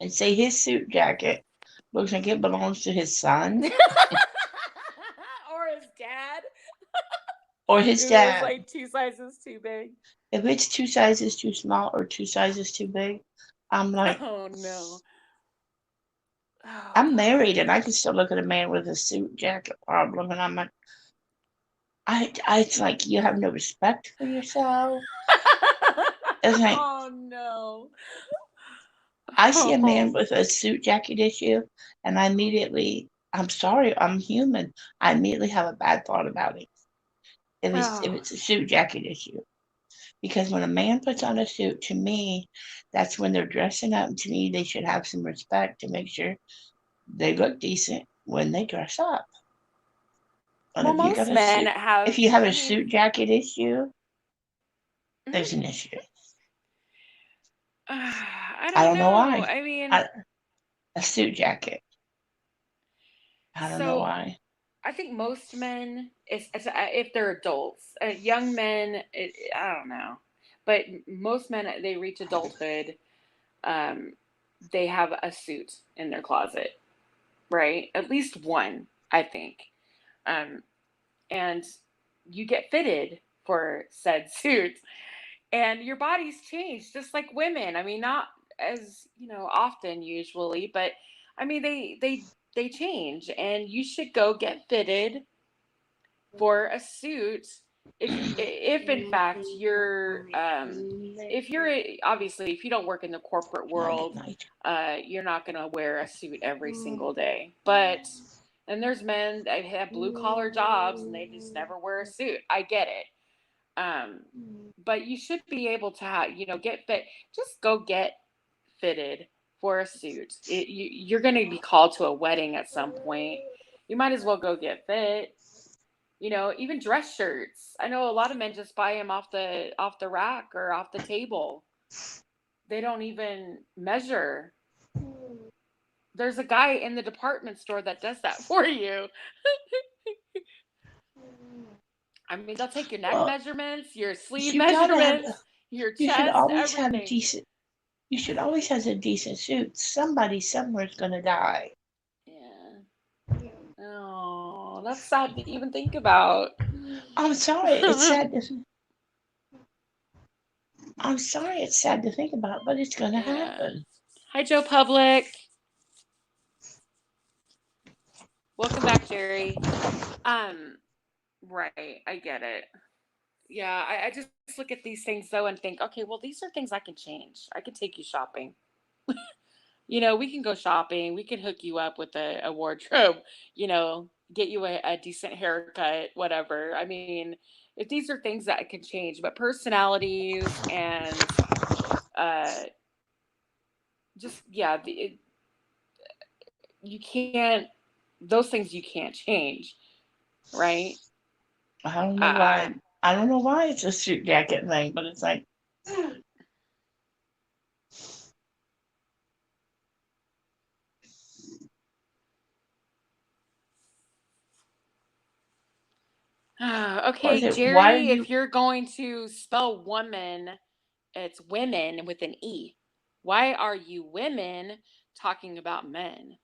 and say his suit jacket looks like it belongs to his son Or his dad, or his who is dad, like 2 sizes too big. if it's 2 sizes too small or 2 sizes too big, I'm like, Oh no. Oh I'm married God. and I can still look at a man with a suit jacket problem, and I'm like, it's like you have no respect for yourself. It's like Oh no. I see a man Oh. with a suit jacket issue, and I'm sorry, I'm human. I immediately have a bad thought about it. If Oh. it's a suit jacket issue, because when a man puts on a suit, to me, that's when they're dressing up. And to me, they should have some respect to make sure they look decent when they dress up. And Well, most men if have. you have a I mean, suit jacket issue, there's mhm. an issue. I I don't don't know know. why. I mean, I, a suit jacket. I don't know so why. I think most men, if they're adults, young men, I don't know, but most men, they reach adulthood, um, they have a suit in their closet, right? At least one, I think. Um, and you get fitted for said suit, and your body's changed, just like women. I mean, not as often usually, but I mean, they change, and you should go get fitted for a suit if in fact obviously, if you don't work in the corporate Night world, night. you're not going to wear a suit every single day. But and there's men that have blue collar jobs and they just never wear a suit. I get it. But you should be able to get fit. Just go get fitted for a suit. You're going to be called to a wedding at some point. You might as well go get fit. Even dress shirts. I know a lot of men just buy them off the rack or off the table. They don't even measure. There's a guy in the department store that does that for you. I mean, they'll take your neck Well, measurements, your sleeve you gotta have. measurements, your You should chest, always have a everything. decent. You should always have a decent suit. Somebody somewhere's gonna die. Yeah. Oh, that's sad to even think about. I'm sorry. It's sad to. I'm sorry. It's sad to think about, but it's gonna Yeah. happen. Hi, Joe Public. Welcome back, Jerry. Um, right. I get it. Yeah, I just look at these things though and think, okay, well, these are things I can change. I can take you shopping. We can go shopping. We can hook you up with a wardrobe, get you a decent haircut, whatever. I mean, if these are things that can change, but personalities and uh, just, yeah, you can't, those things you can't change, right? I don't know I, why. I don't know why it's a suit jacket thing, but it's like. Or is okay, it why are Jerry, if you? you're going to spell woman, it's women with an E. Why are you women talking about men?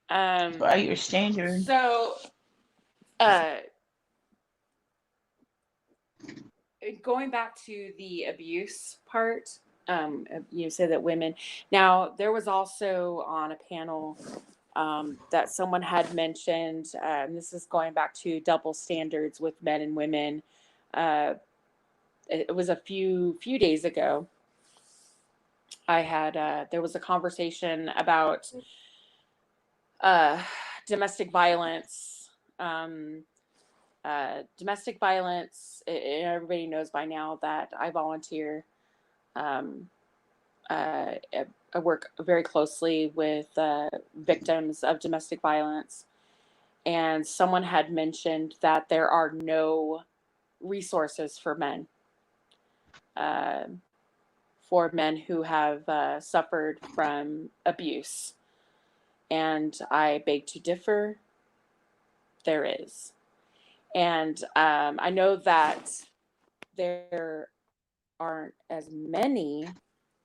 By Um, your standard? so, uh, going back to the abuse part, you say that women. Now, there was also on a panel that someone had mentioned, and this is going back to double standards with men and women. Uh, it was a few days ago. I had there was a conversation about uh, domestic violence. Domestic violence. Everybody knows by now that I volunteer. Um, I work very closely with victims of domestic violence, and someone had mentioned that there are no resources uh, for men who have suffered from abuse. And I beg to differ. There is. And I know that there aren't as many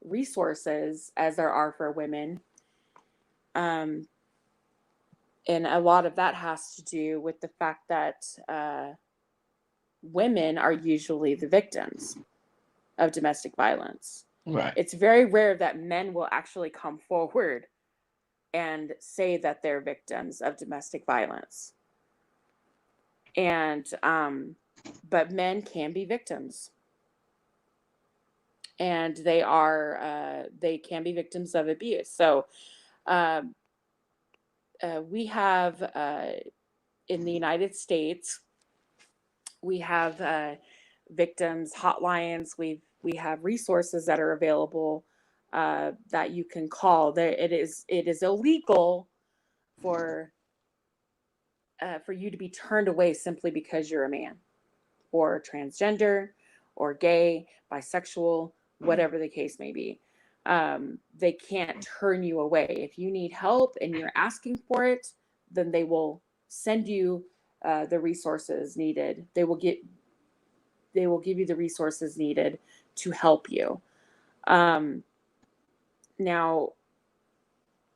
resources as there are for women. Um, and a lot of that has to do with the fact that women are usually the victims of domestic violence. Right. It's very rare that men will actually come forward and say that they're victims of domestic violence. And, but men can be victims. And they can be victims of abuse. So, um, we have in the United States, we have victims hotlines. We have resources that are available that you can call. There, it is illegal for for you to be turned away simply because you're a man, or transgender, or gay, bisexual, whatever the case may be. They can't turn you away. If you need help and you're asking for it, then they will send you the resources needed. They will give you the resources needed to help you. Um, Now,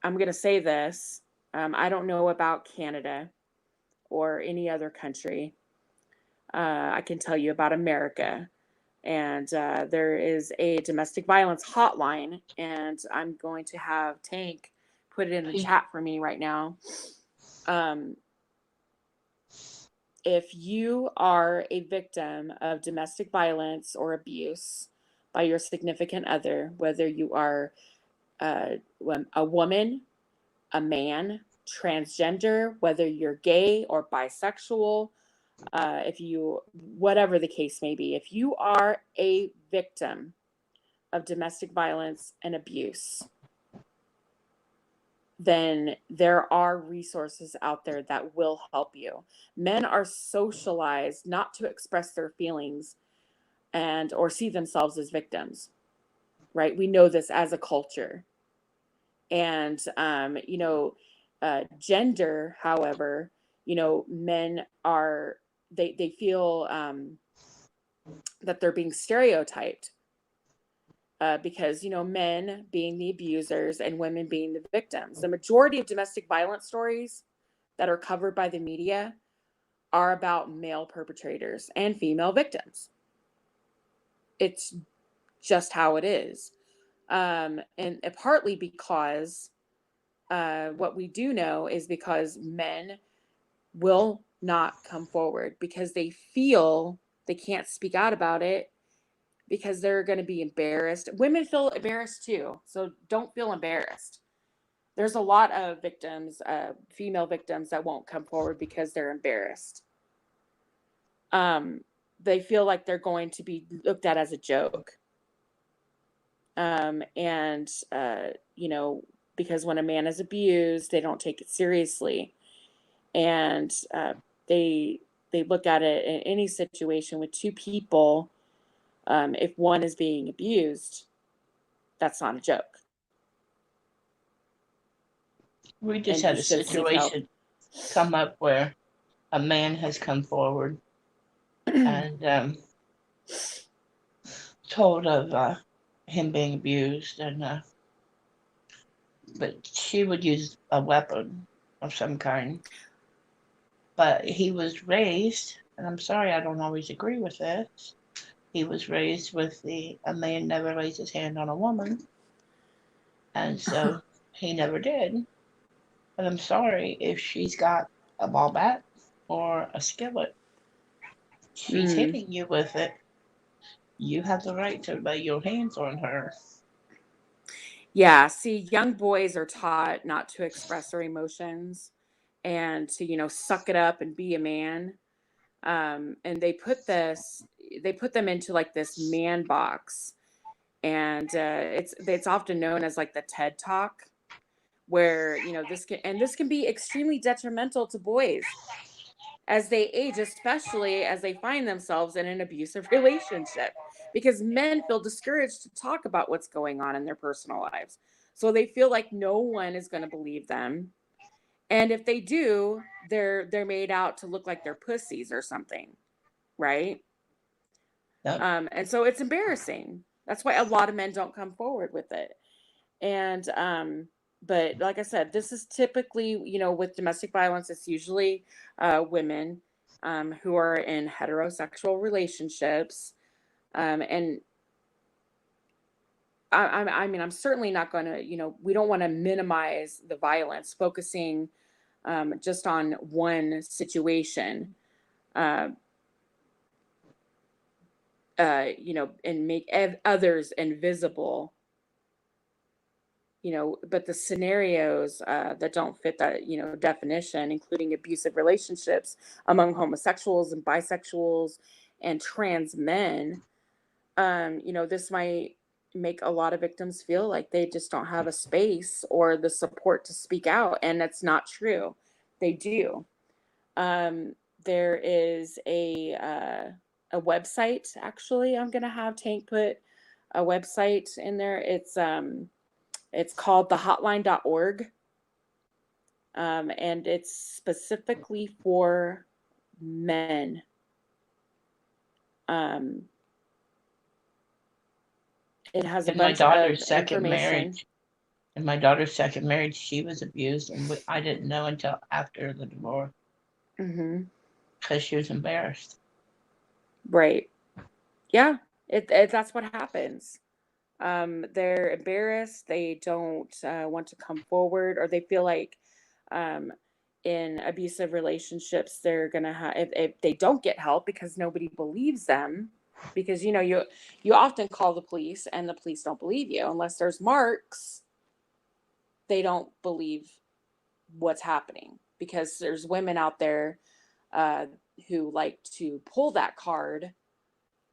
I'm going to say this. I don't know about Canada or any other country. I can tell you about America. And there is a domestic violence hotline. And I'm going to have Tank put it in the chat for me right now. Um, if you are a victim of domestic violence or abuse by your significant other, whether you are uh, a woman, a man, transgender, whether you're gay or bisexual, whatever the case may be, if you are a victim of domestic violence and abuse, then there are resources out there that will help you. Men are socialized not to express their feelings and or see themselves as victims, right? We know this as a culture. And gender, however, men are they feel that they're being stereotyped, because men being the abusers and women being the victims. The majority of domestic violence stories that are covered by the media are about male perpetrators and female victims. It's just how it is. And partly because what we do know is because men will not come forward because they feel they can't speak out about it because they're going to be embarrassed. Women feel embarrassed too, so don't feel embarrassed. There's a lot of victims, female victims, that won't come forward because they're embarrassed. They feel like they're going to be looked at as a joke. And because when a man is abused, they don't take it seriously, and they look at it in any situation with two people. If one is being abused, that's not a joke, We just and you had a should seek help. situation come up where a man has come forward and told of him being abused, and but she would use a weapon of some kind. But he was raised, and I'm sorry, I don't always agree with this. He was raised with a man never lays his hand on a woman, and so he never did. But I'm sorry, if she's got a ball bat or a skillet, she's hitting you with it. You have the right to lay your hands on her. Yeah, see, young boys are taught not to express their emotions and to, suck it up and be a man. And they put them into like this man box. And it's often known as like the TED Talk, where, this can be extremely detrimental to boys as they age, especially as they find themselves in an abusive relationship, because men feel discouraged to talk about what's going on in their personal lives. So they feel like no one is going to believe them. And if they do, they're made out to look like they're pussies or something, right? Yep. And so it's embarrassing. That's why a lot of men don't come forward with it. And but like I said, this is typically, with domestic violence, it's usually women who are in heterosexual relationships. And I mean, I'm certainly not going to, we don't want to minimize the violence, focusing just on one situation, uh, and make others invisible. But the scenarios that don't fit that, definition, including abusive relationships among homosexuals and bisexuals and trans men, this might make a lot of victims feel like they just don't have a space or the support to speak out, and that's not true. They do. Um, there is a website. Actually, I'm gonna have Tank put a website in there. It's called thehotline.org. And it's specifically for men. Um, it has a In my bunch of daughter's second information. marriage, in my daughter's second marriage, she was abused, and I didn't know until after the divorce Hmm. because she was embarrassed. Right. Yeah. That's what happens. They're embarrassed. They don't want to come forward, or they feel like um, in abusive relationships, they're gonna have, if they don't get help because nobody believes them, because you often call the police and the police don't believe you unless there's marks. They don't believe what's happening because there's women out there uh, who like to pull that card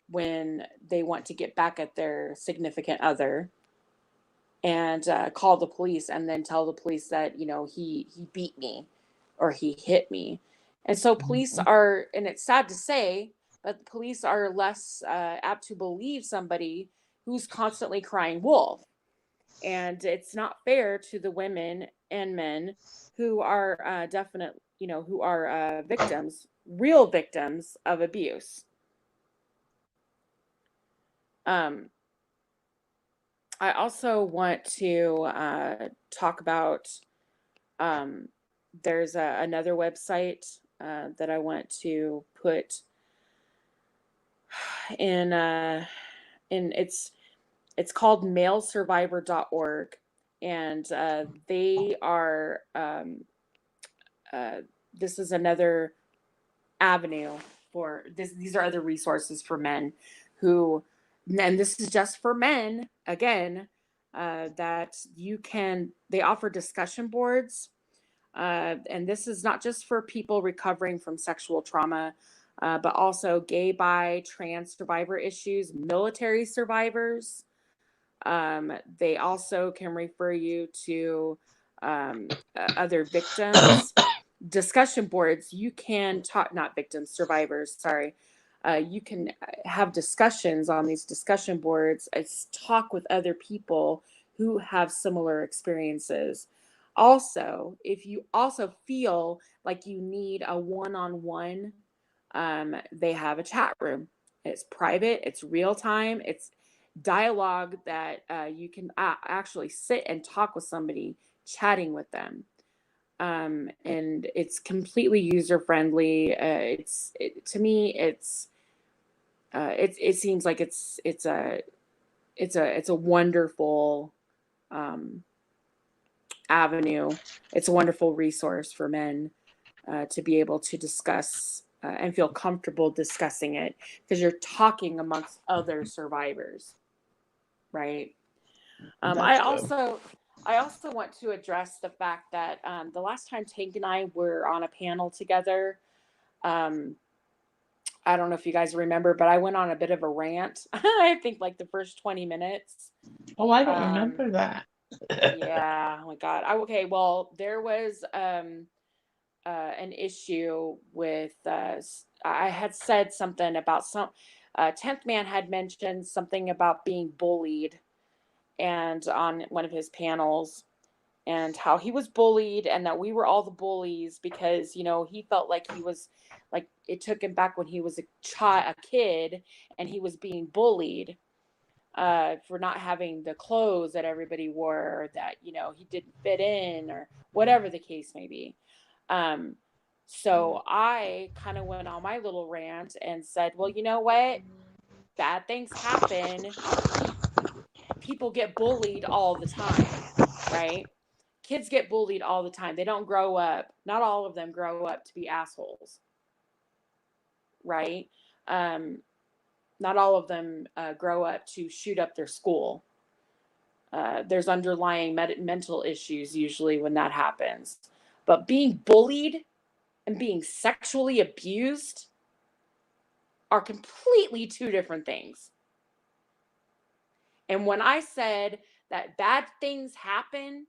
when they want to get back at their significant other, and call the police and then tell the police that, you know, he beat me or he hit me. And so police are, and it's sad to say, but the police are less apt to believe somebody who's constantly crying wolf. And it's not fair to the women and men who are definite, you know, who are victims, real victims of abuse. Um, I also want to talk about, um, there's another website that I want to put in, it's called malesurvivor.org, and they are, uh, this is another avenue for this. These are other resources for men who, and this is just for men again, that you can, they offer discussion boards. And this is not just for people recovering from sexual trauma, but also gay, bi, trans survivor issues, military survivors. They also can refer you to other victims. Discussion boards, you can talk, not victims, survivors, sorry. You can have discussions on these discussion boards, talk with other people who have similar experiences. Also, if you also feel like you need a one-on-one, they have a chat room. It's private, it's real time, it's dialogue that you can actually sit and talk with somebody, chatting with them. And it's completely user friendly. To me, it seems like it's a wonderful um, avenue. It's a wonderful resource for men to be able to discuss and feel comfortable discussing it, because you're talking amongst other survivors, right? Um, I That's true. also I also want to address the fact that the last time Tank and I were on a panel together, um, I don't know if you guys remember, but I went on a bit of a rant. I think like the first 20 minutes. Oh, I don't Um, remember that. yeah, oh my God. Okay, well, there was an issue with, I had said something about 10th man had mentioned something about being bullied and on one of his panels, and how he was bullied and that we were all the bullies because, you know, he felt like he was, like, it took him back when he was a kid, and he was being bullied for not having the clothes that everybody wore, or that, you know, he didn't fit in, or whatever the case may be. um, so I kind of went on my little rant and said, well, you know what, bad things happen, people get bullied all the time, right? Kids get bullied all the time. They don't grow up. Not all of them grow up to be assholes, right? Um, Not all of them grow up to shoot up their school. There's underlying mental issues usually when that happens. But being bullied and being sexually abused are completely two different things. And when I said that bad things happen,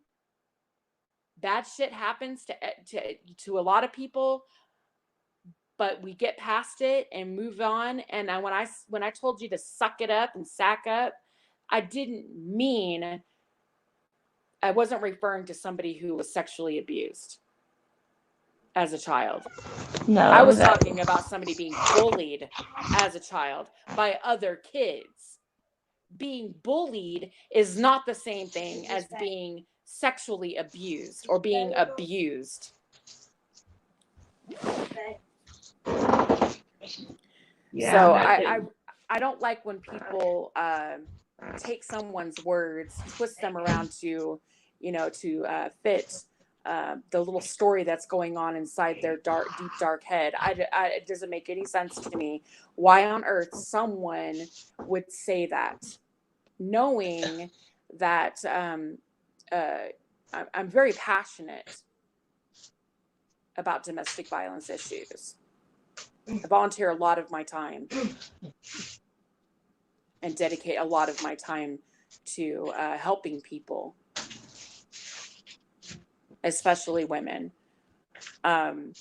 bad shit happens to a lot of people, but we get past it and move on. And when I told you to suck it up and sack up, I didn't mean, I wasn't referring to somebody who was sexually abused as a child. I No, was that talking about somebody being bullied as a child by other kids. Being bullied is not the same thing as being sexually abused or being abused. yeah, So that I don't like when people take someone's words, twist them around to, you know, to fit the little story that's going on inside their deep, dark head. It doesn't make any sense to me. Why on earth someone would say that, knowing that I'm very passionate about domestic violence issues. I volunteer a lot of my time and dedicate a lot of my time to helping people, especially women. Um,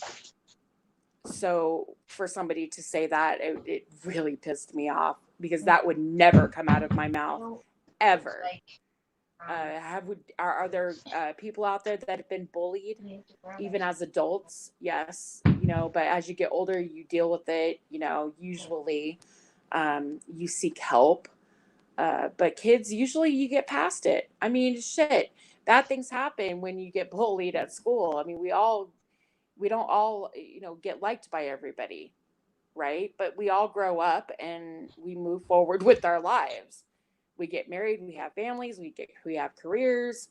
so for somebody to say that, it really pissed me off because that would never come out of my mouth ever. Are there people out there that have been bullied even as adults? Yes, but as you get older, you deal with it. Usually, you seek help. But kids, usually you get past it. I mean, shit, bad things happen when you get bullied at school. I mean, we don't all, get liked by everybody, right? But we all grow up and we move forward with our lives. We get married, we have families, we have careers.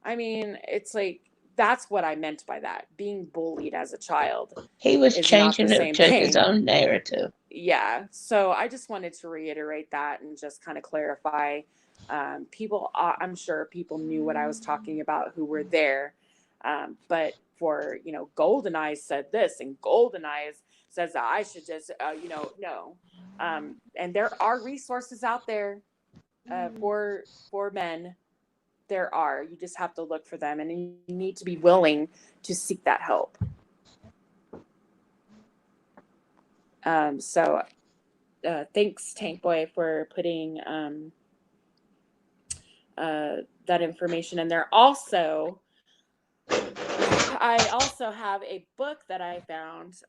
I mean, it's like that's what I meant by that. Being bullied as a child He was is not the changing it same to his thing. own narrative. Yeah. So I just wanted to reiterate that and just kind of clarify. I'm sure people knew what I was talking about who were there. But for, Golden Eyes said this and Golden Eyes says that I should just, no. And there are resources out there for men. There are. You just have to look for them and you need to be willing to seek that help. So thanks, Tank Boy, for putting that information in there. Also, I also have a book that I found.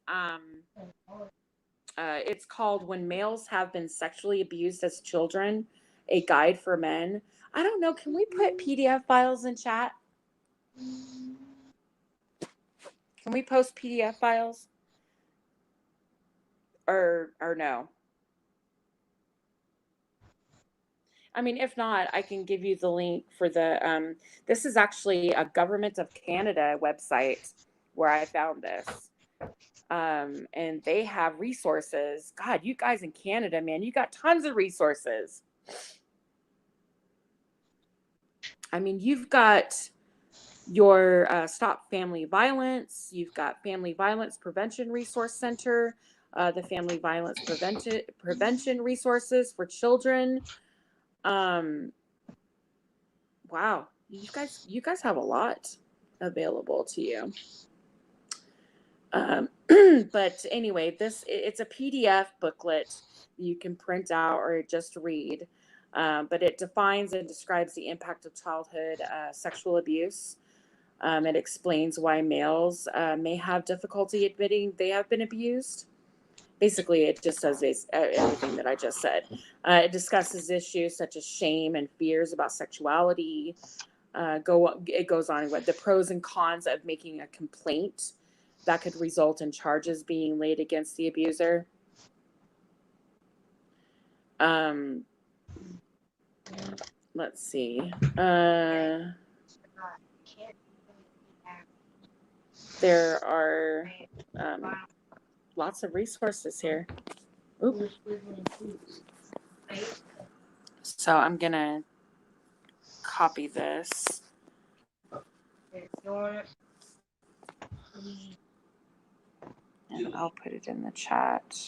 It's called When Males Have Been Sexually Abused as Children, A Guide for Men. I don't know. Can we put PDF files in chat? Can we post PDF files? Or no? I mean, if not, I can give you the link for the, this is actually a Government of Canada website where I found this. And they have resources. God, you guys in Canada, man, you got tons of resources. I mean, you've got your Stop Family Violence. You've got Family Violence Prevention Resource Center, the Family Violence Prevention Resources for Children. Wow, you guys have a lot available to you. But anyway, it's a PDF booklet you can print out or just read. But it defines and describes the impact of childhood sexual abuse. It explains why males may have difficulty admitting they have been abused. Basically, it just says everything that I just said. It discusses issues such as shame and fears about sexuality. It goes on with the pros and cons of making a complaint that could result in charges being laid against the abuser. Let's see. There are lots of resources here. Ooh. So I'm going to copy this. And I'll put it in the chat.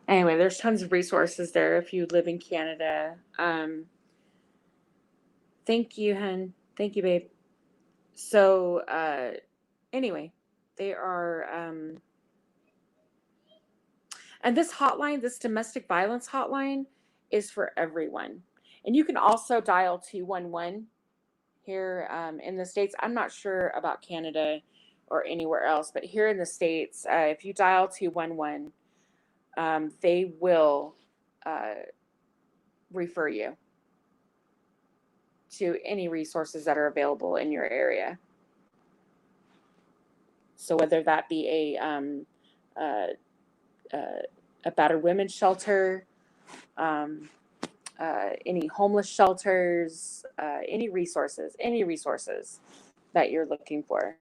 Anyway, there's tons of resources there if you live in Canada. Thank you, hun. Thank you, babe. So, anyway, they are, and this hotline, this domestic violence hotline, is for everyone. And you can also dial 211 here in the States. I'm not sure about Canada or anywhere else, but here in the States, if you dial 211, they will refer you to any resources that are available in your area. So whether that be a battered women's shelter, any homeless shelters, any resources that you're looking for.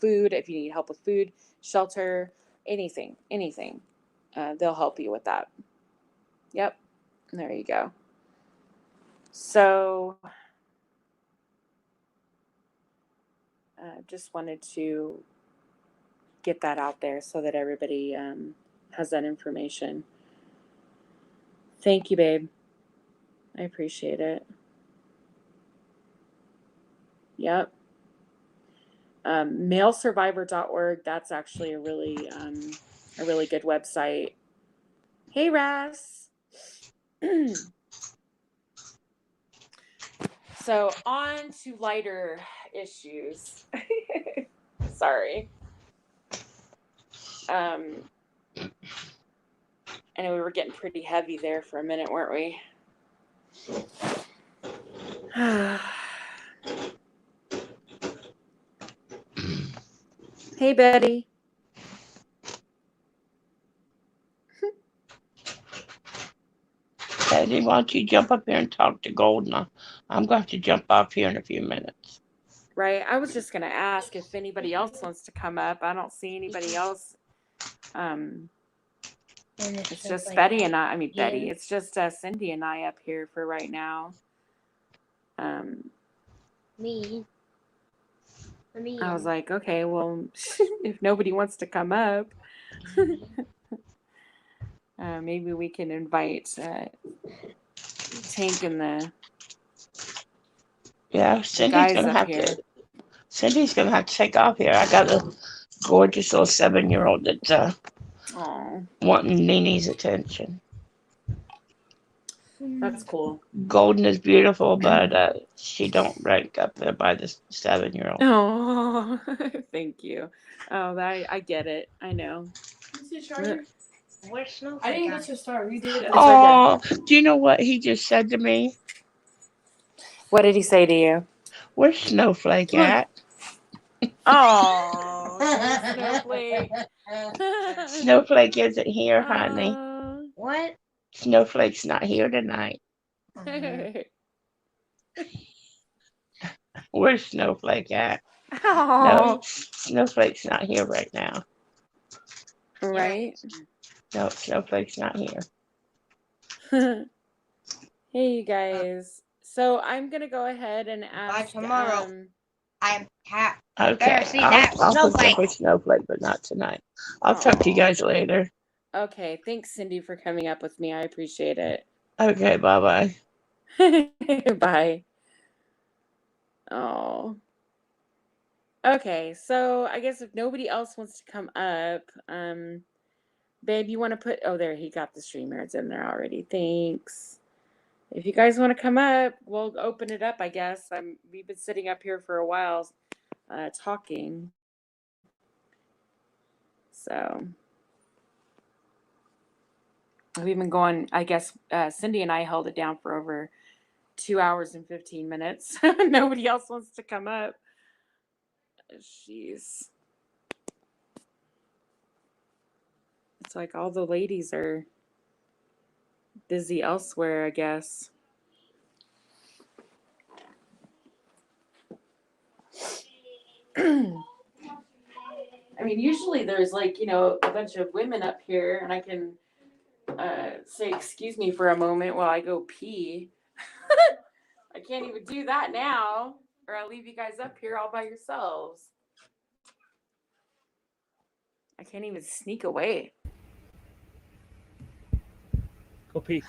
Food, if you need help with food, shelter, anything. They'll help you with that. Yep. There you go. So just wanted to get that out there so that everybody has that information. Thank you, babe. I appreciate it. Yep. Malesurvivor.org. That's actually a really good website. Hey, Ras. So on to lighter issues. Sorry. I know we were getting pretty heavy there for a minute, weren't we? Hey, Betty. Daddy, why don't you jump up here and talk to Golden? I'm going to have to jump off here in a few minutes. Right. I was just going to ask if anybody else wants to come up. I don't see anybody else. It's just Betty and I. I mean, Betty. It's just Cindy and I up here for right now. Me. I was like, okay, well, if nobody wants to come up, maybe we can invite Tank and the Cindy's guys up here. Cindy's gonna have to take off here. I got a gorgeous little 7-year-old that's wanting Nini's attention. That's cool. Golden is beautiful, but she don't rank up there by the 7-year-old. Oh, thank you. Oh, I get it. I know. Where's Snowflake? I didn't get your star. You did it. Oh, do you know what he just said to me? What did he say to you? Where's Snowflake at? Oh, Snowflake. Snowflake isn't here, honey. What? Snowflake's not here tonight. Where's Snowflake at? No, Snowflake's not here right now. Right? No, Snowflake's not here. Hey, you guys. So I'm going to go ahead and ask. By tomorrow. Okay, better see that I'll Snowflake. put Snowflake, but not tonight. I'll talk to you guys later. Okay, thanks, Cindy, for coming up with me. I appreciate it. Okay, bye-bye. Bye. Oh. Okay, so I guess if nobody else wants to come up, babe, you want to put... Oh, there, he got the StreamYards in there already. Thanks. If you guys want to come up, we'll open it up, I guess. We've been sitting up here for a while talking. So... We've been going, I guess, Cindy and I held it down for over 2 hours and 15 minutes. Nobody else wants to come up. Jeez. It's like all the ladies are busy elsewhere, I guess. I mean, usually there's like, a bunch of women up here and I can say excuse me for a moment while I go pee. I can't even do that now, or I'll leave you guys up here all by yourselves. I can't even sneak away. Go pee.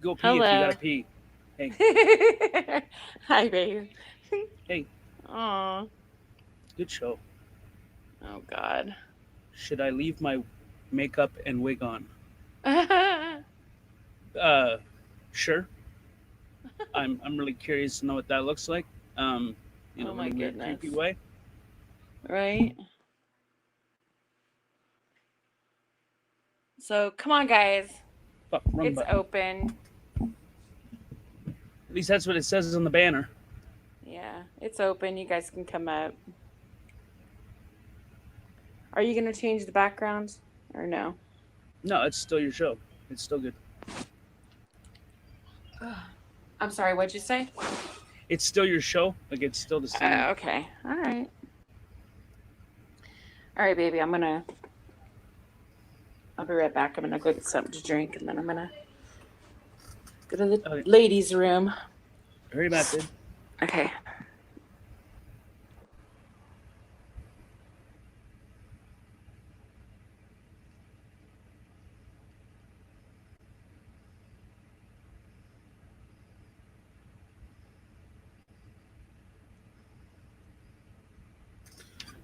Go pee Hello. if you gotta pee. Hey. Hi, babe. Hey. Aw. Good show. Oh, God. Should I leave my makeup and wig on? Sure. I'm really curious to know what that looks like. Oh my in a weird, goodness. creepy way. Right? So, come on, guys. Fuck, wrong It's button. open. At least that's what it says on the banner. Yeah, it's open. You guys can come up. Are you going to change the background or no? No, it's still your show. It's still good. I'm sorry, what'd you say? It's still your show. Like, it's still the same. Okay. All right. All right, baby. I'll be right back. I'm going to go get something to drink and then I'm going to Go to the Okay. ladies' room. Hurry back, dude. Okay.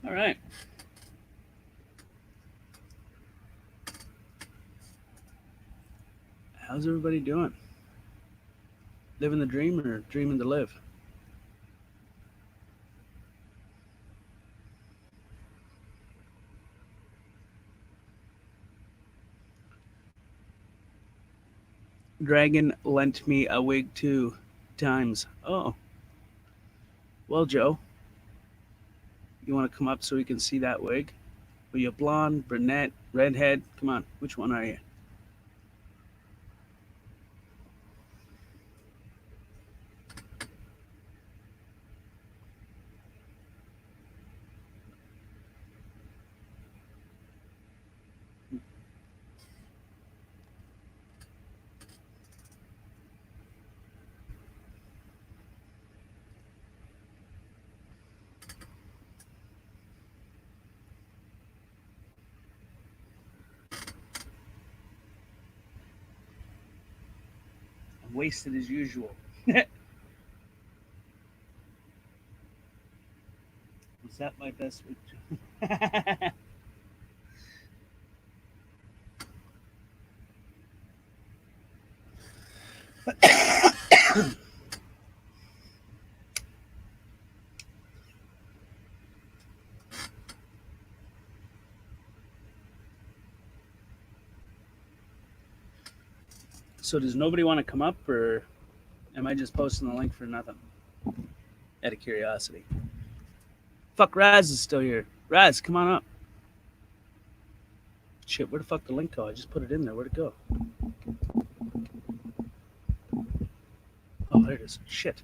All right. How's everybody doing? Living the dream or dreaming to live? Dragon lent me a wig 2 times. Oh. Well, Joe, you want to come up so we can see that wig? Are you blonde, brunette, redhead? Come on, which one are you? I'm wasted as usual. Was that my best wig? So does nobody want to come up, or am I just posting the link for nothing? Out of curiosity. Fuck, Raz is still here. Raz, come on up. Shit, where the fuck the link go? I just put it in there. Where'd it go? Oh, there it is. Shit.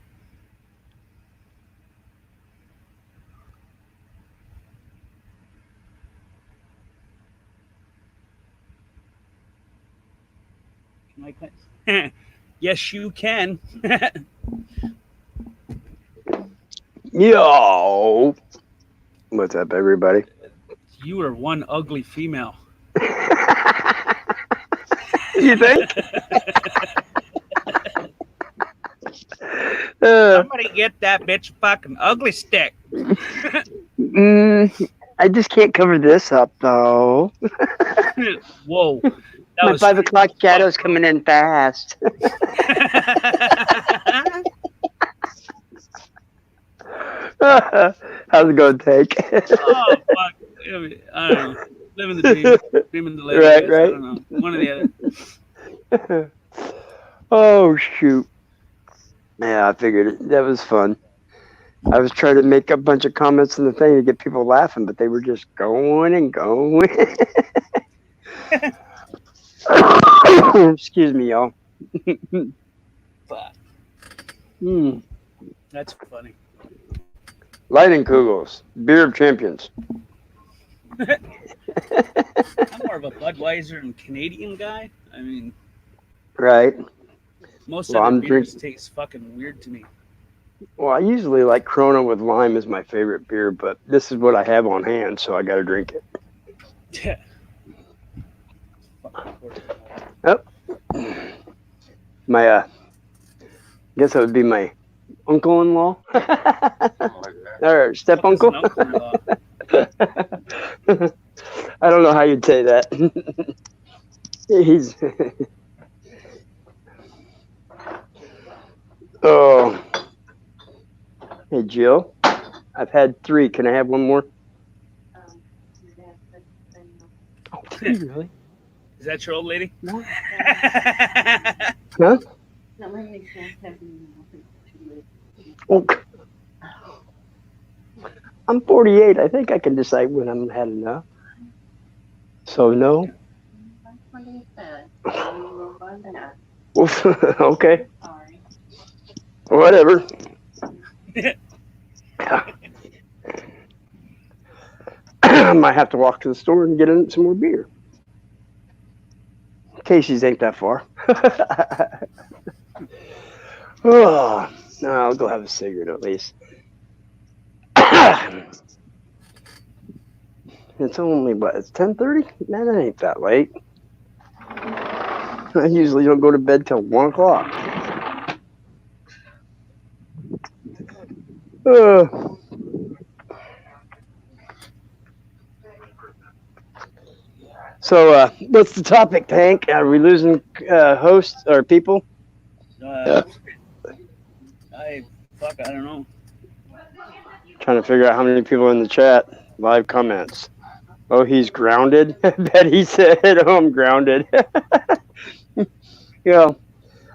Can I click? Yes, you can. Yo, what's up, everybody? You are one ugly female. You think? Somebody get that bitch a fucking ugly stick. I just can't cover this up, though. Whoa. That My was 5 o'clock shadow's coming in fast. How's it going, Take? Oh, fuck. I don't know. Living the dream. Dreaming the live. Right, I right. don't know. One or the other. Oh, shoot. Yeah, I figured that was fun. I was trying to make a bunch of comments in the thing to get people laughing, but they were just going and going. Excuse me, y'all. Fuck. That's funny. Lighting Kugels, beer of champions. I'm more of a Budweiser and Canadian guy. I mean, Right. most Well, other I'm beers taste fucking weird to me. Well, I usually like Corona with lime is my favorite beer, but this is what I have on hand, so I got to drink it. Yeah. Oh, my I guess that would be my uncle-in-law, or step Fuck is an uncle. uncle-in-law? I don't know how you'd say that. He's oh, hey Jill, I've had 3. Can I have one more? Oh, did you really? Is that your old lady? No. Huh? Oh, I'm 48. I think I can decide when I'm had enough. So no. Okay. Whatever. I might have to walk to the store and get in some more beer. Casey's ain't that far. Oh, no, I'll go have a cigarette at least. It's only what? It's 10:30. Man, that ain't that late. I usually don't go to bed till 1 o'clock. So, what's the topic, Tank? Are we losing hosts or people? I don't know. Trying to figure out how many people are in the chat. Live comments. Oh, he's grounded. Betty said, "Oh, I'm grounded."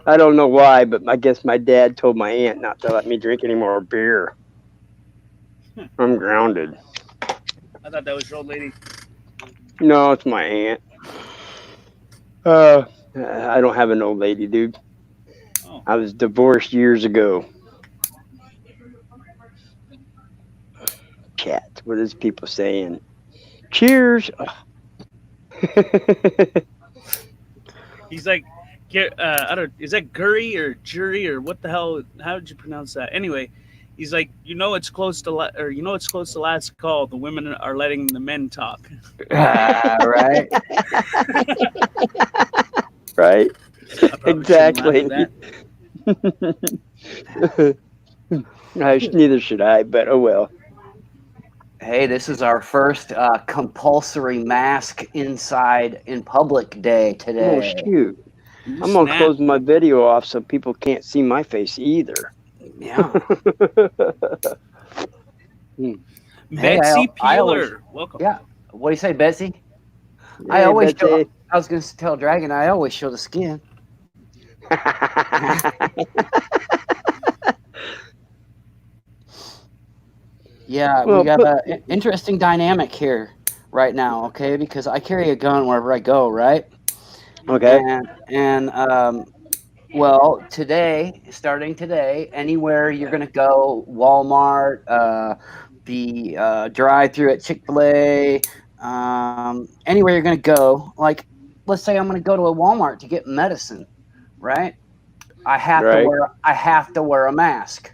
I don't know why, but I guess my dad told my aunt not to let me drink any more beer. I'm grounded. I thought that was your old lady. No, it's my aunt. I don't have an old lady, dude. Oh. I was divorced years ago. Chat. What is people saying? Cheers. He's like, I don't. Is that Guri or Jury or what the hell? How did you pronounce that? Anyway, he's like, it's close to it's close to last call. The women are letting the men talk. Right. Right. Exactly. Neither should I, but oh well. Hey, this is our first compulsory mask inside in public day today. Oh shoot! I'm gonna close my video off so people can't see my face either. Yeah. Betsy Peeler, welcome. Yeah. What do you say, Betsy? Hey, I always Betsy. I was going to tell Dragon, I always show the skin. Yeah, Well, we got an interesting dynamic here right now, okay? Because I carry a gun wherever I go, right? Okay. And well, starting today, anywhere you're going to go, Walmart, the drive-through at Chick-fil-A, anywhere you're going to go, like, let's say I'm going to go to a Walmart to get medicine, right? I have to wear a mask.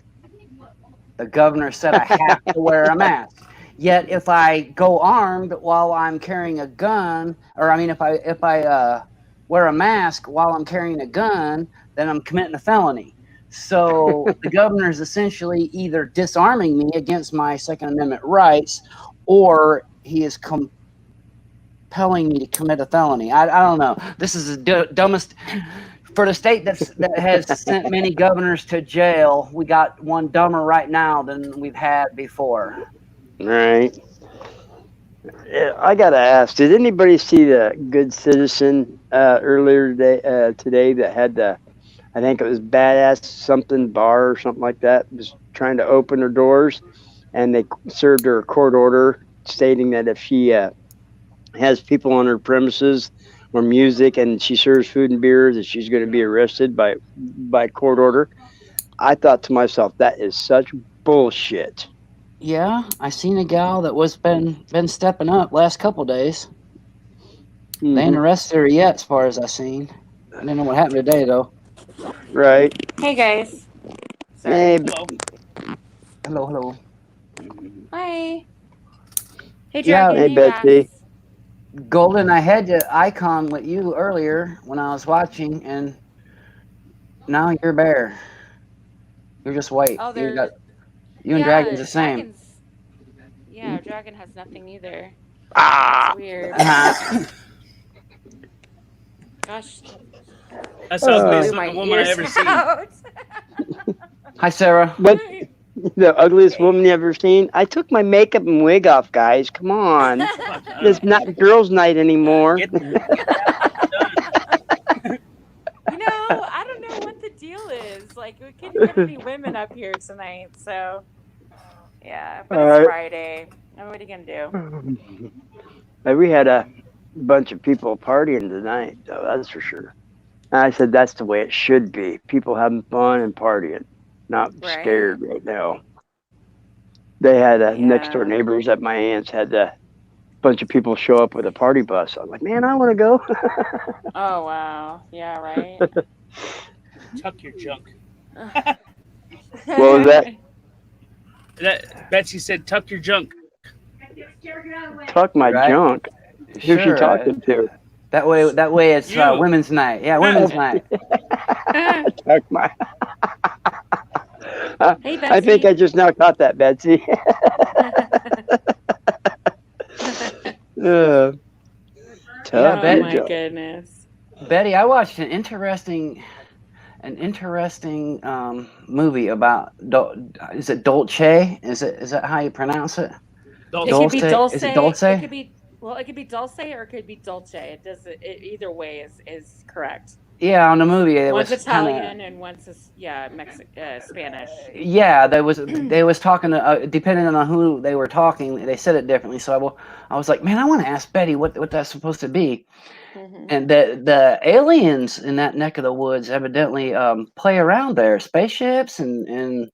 The governor said I have to wear a mask. Yet if I go armed while I'm carrying a gun, or I mean, if I wear a mask while I'm carrying a gun, then I'm committing a felony. So the governor is essentially either disarming me against my Second Amendment rights, or he is compelling me to commit a felony. I don't know. This is the dumbest. For the state that has sent many governors to jail, we got one dumber right now than we've had before. Right. I gotta ask, did anybody see the Good Citizen earlier today that had the, I think it was Badass something bar or something like that, was trying to open her doors, and they served her a court order stating that if she has people on her premises or music and she serves food and beer, that she's going to be arrested by court order. I thought to myself, that is such bullshit. Yeah, I seen a gal that was been stepping up last couple days. Mm-hmm. They ain't arrested her yet, as far as I seen. I didn't know what happened today, though. Right. Hey guys. Sorry. Hey, Hello. Hi. Hey Yeah, Dragon. hey, Betsy. Max. Golden, I had the icon with you earlier when I was watching, and now you're Bear. You're just white. Oh, You and Dragon's the same. Yeah, Dragon has nothing either. Ah. That's weird. Gosh. That's the ugliest woman I ever seen. Hi, Sarah. What? The ugliest woman you ever seen? I took my makeup and wig off, guys. Come on. It's not girls' night anymore. I don't know what the deal is. Like, we couldn't get any women up here tonight, so yeah. But it's Friday. What are you gonna do? We had a bunch of people partying tonight, though, that's for sure. And I said that's the way it should be. People having fun and partying, not scared right now. They had next door neighbors at my aunt's had a bunch of people show up with a party bus. I'm like, man, I want to go. Oh wow, yeah, right. Tuck your junk. What was that? That Betsy said, "Tuck your junk." Tuck my Right? junk. Who's she Sure. talking to? That way it's You. women's night. Yeah, women's night. Tuck my. Hey, I think Betsy. I just now caught that, Betsy. Yeah, Tuck Oh Bet- your my junk. goodness. Betty, I watched an interesting movie about is it Dolce? Is that how you pronounce it? It could be Dulce? dulce. Is it Dulce? It could be it could be dulce or it could be dolce. It does it either way is correct. Yeah, on the movie it One's was kind of Italian and one's Spanish. yeah. They was talking depending on who they were talking, they said it differently. So I was like, man, I want to ask Betty what that's supposed to be. Mm-hmm. And the aliens in that neck of the woods evidently play around there, spaceships and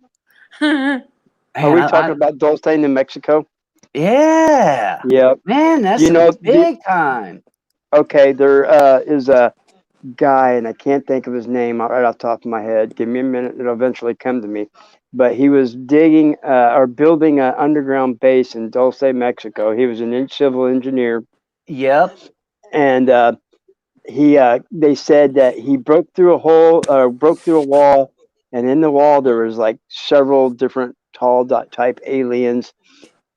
Are we talking about Dulce, New Mexico? yeah, Yep. man, that's You know, big time. Okay, there is a guy, and I can't think of his name right off the top of my head. Give me a minute; it'll eventually come to me. But he was digging or building an underground base in Dulce, Mexico. He was an civil engineer, Yep. and they said that he broke through a wall, and in the wall there was like several different tall type aliens.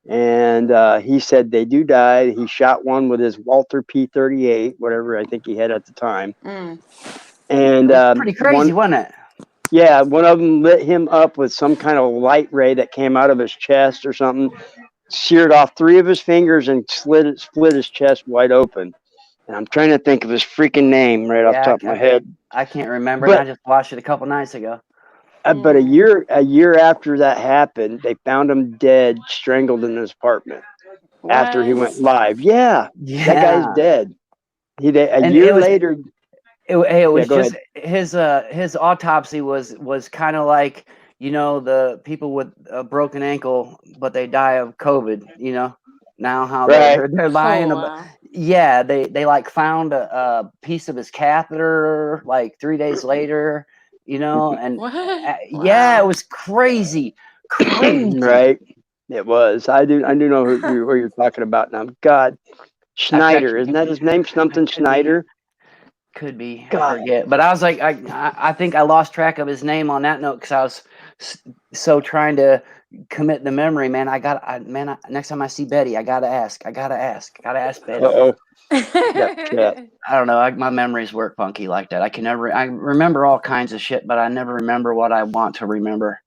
And he said they do die. He shot one with his Walter P-38, whatever I think he had at the time. Mm. And Pretty crazy, wasn't it? yeah, one of them lit him up with some kind of light ray that came out of his chest or something, seared off 3 of his fingers and split his chest wide open. And I'm trying to think of his freaking name right off the top of my head. I can't remember. But- I just watched it a couple nights ago. But a year after that happened, they found him dead, strangled in his apartment. After he went live. Yeah, Yeah, that guy's dead. A And year it was- later. It was go just his autopsy was kind of like, you know, the people with a broken ankle, but they die of COVID. You know, now how Right. they're lying Oh, about. wow. Yeah, they like found a piece of his catheter like 3 days later. You know, and What? yeah, Wow. it was crazy. Right. It was. I do know who you're talking about now. God, Schneider, isn't that his name? Something Schneider. Could be. God. I forget. But I was like, I think I lost track of his name on that note because I was so trying to commit the memory, man. Next time I see Betty, I gotta ask Betty. Uh-oh. That I don't know. My memories work funky like that. I remember all kinds of shit, but I never remember what I want to remember.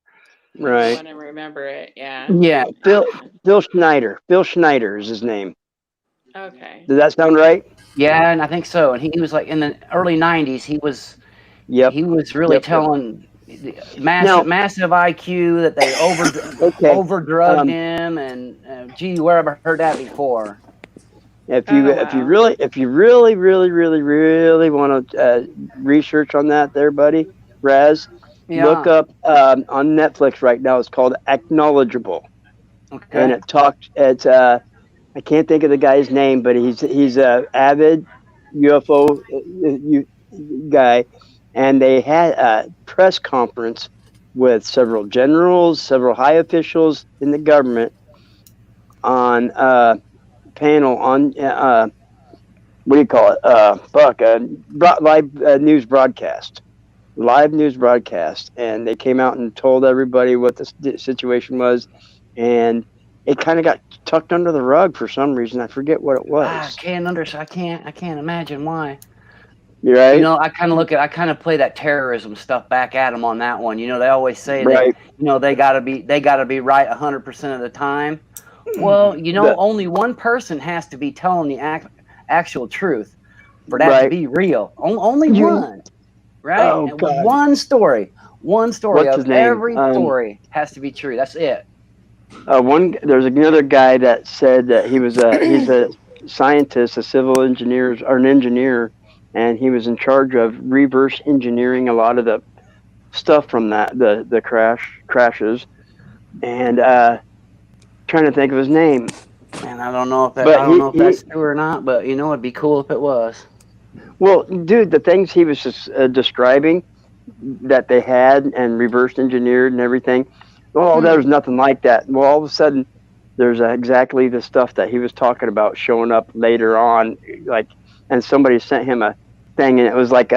I Right. want to remember it. Yeah. Yeah. Phil Schneider. Phil Schneider is his name. Okay. Does that sound right? Yeah, and I think so. And he was like in the early '90s. He was really Yep. telling massive IQ that they overdrugged him, and gee, where have I heard that before? If you really want to research on that, there, buddy, Raz, Yeah. look up on Netflix right now. It's called Acknowledgeable, Okay. and it's I can't think of the guy's name, but he's a avid UFO guy, and they had a press conference with several generals, several high officials in the government on panel on what do you call it? Live news broadcast, and they came out and told everybody what the situation was, and it kind of got tucked under the rug for some reason. I forget what it was. I can't imagine why. You're right. You know, I kind of play that terrorism stuff back at them on that one. You know, they always say Right. they gotta be right 100% of the time. Well, you know, only one person has to be telling the actual truth for that to Right. be real. Only one, right? Oh, And God. one story What's of his name? every story has to be true. That's it. There's another guy that said that he's a scientist, a civil engineer or an engineer, and he was in charge of reverse engineering a lot of the stuff from the crashes, and trying to think of his name. And I don't know if that's true or not, but you know, it'd be cool if it was. Well, dude, the things he was just, describing, that they had and reverse engineered and everything. Oh, there's nothing like that. Well, all of a sudden, there's exactly the stuff that he was talking about showing up later on, like, and somebody sent him a thing, and it was like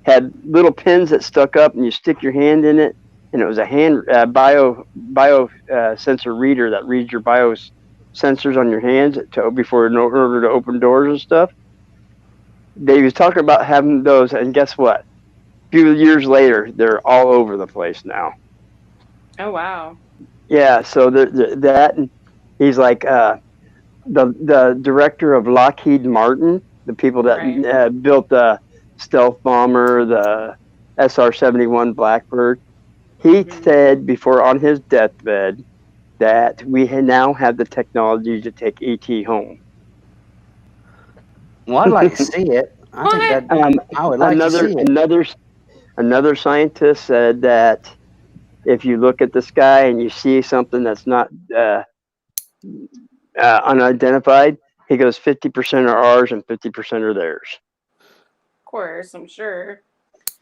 had little pins that stuck up, and you stick your hand in it, and it was a hand bio sensor reader that reads your bio sensors on your hands before in order to open doors and stuff. They was talking about having those, and guess what? A few years later, they're all over the place now. Oh wow. Yeah, so that and he's like the director of Lockheed Martin, the people that Right. built the stealth bomber, the SR-71 Blackbird. He said before on his deathbed that we now have the technology to take ET home. Well, I'd like to see it. I think that I would like to see it. Another scientist said that if you look at the sky and you see something that's not unidentified, he goes 50% are ours and 50% are theirs. Of course, I'm sure.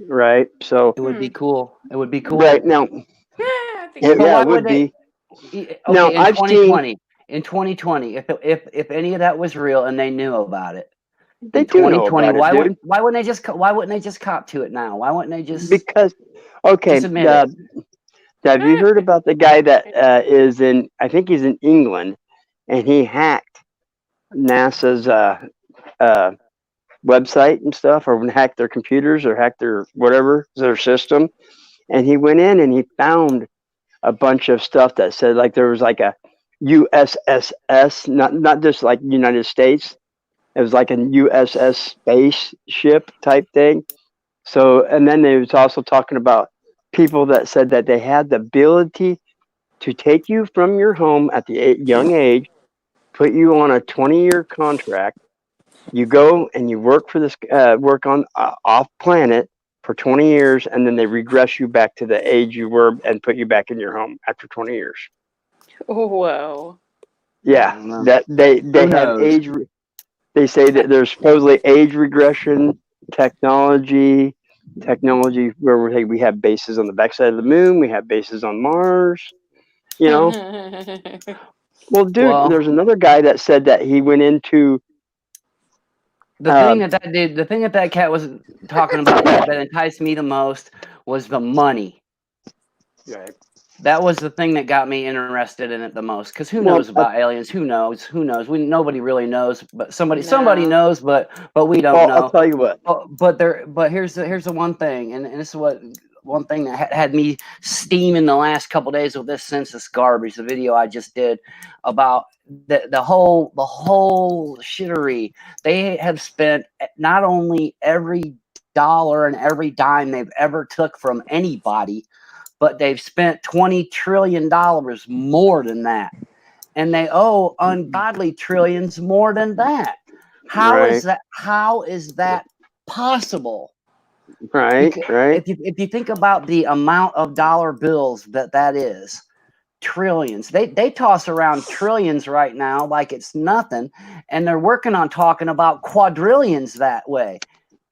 Right. So It would be cool. It would be cool. right now, Yeah, I think yeah, But it would be. Okay, Now in I've seen 2020, if any of that was real and they knew about it, they in do know 2020, about it, dude. why wouldn't they just cop to it now? Why wouldn't they just Because okay, admit it? have you heard about the guy that is in? I think he's in England, and he hacked NASA's uh, website and stuff, or hacked their computers, or hacked their whatever their system. And he went in and he found a bunch of stuff that said like there was like a USSS, not just like United States. It was like a USS spaceship type thing. So, and then they was also talking about people that said that they had the ability to take you from your home at the young age, put you on a 20-year contract. You go and you work for this, work on off planet for 20 years, and then they regress you back to the age you were and put you back in your home after 20 years. Whoa. Yeah, I don't know. that they Who have knows? age. They say that there's supposedly age regression technology where we have bases on the backside of the moon, we have bases on Mars. You know, well, dude, Well, there's another guy that said that he went into the thing that cat was talking about that enticed me the most was the money. right. That was the thing that got me interested in it the most. Because who Well, knows about aliens? Who knows? Who knows? Nobody really knows, but somebody No. knows, but we don't well, know. I'll tell you what. But here's the one thing, and this is what one thing that had me steaming the last couple days with this census garbage. The video I just did about the whole shittery. They have spent not only every dollar and every dime they've ever took from anybody, but they've spent $20 trillion more than that. And they owe ungodly trillions more than that. How is that possible? Right. If you think about the amount of dollar bills that is, trillions. They toss around trillions right now like it's nothing, and they're working on talking about quadrillions that way.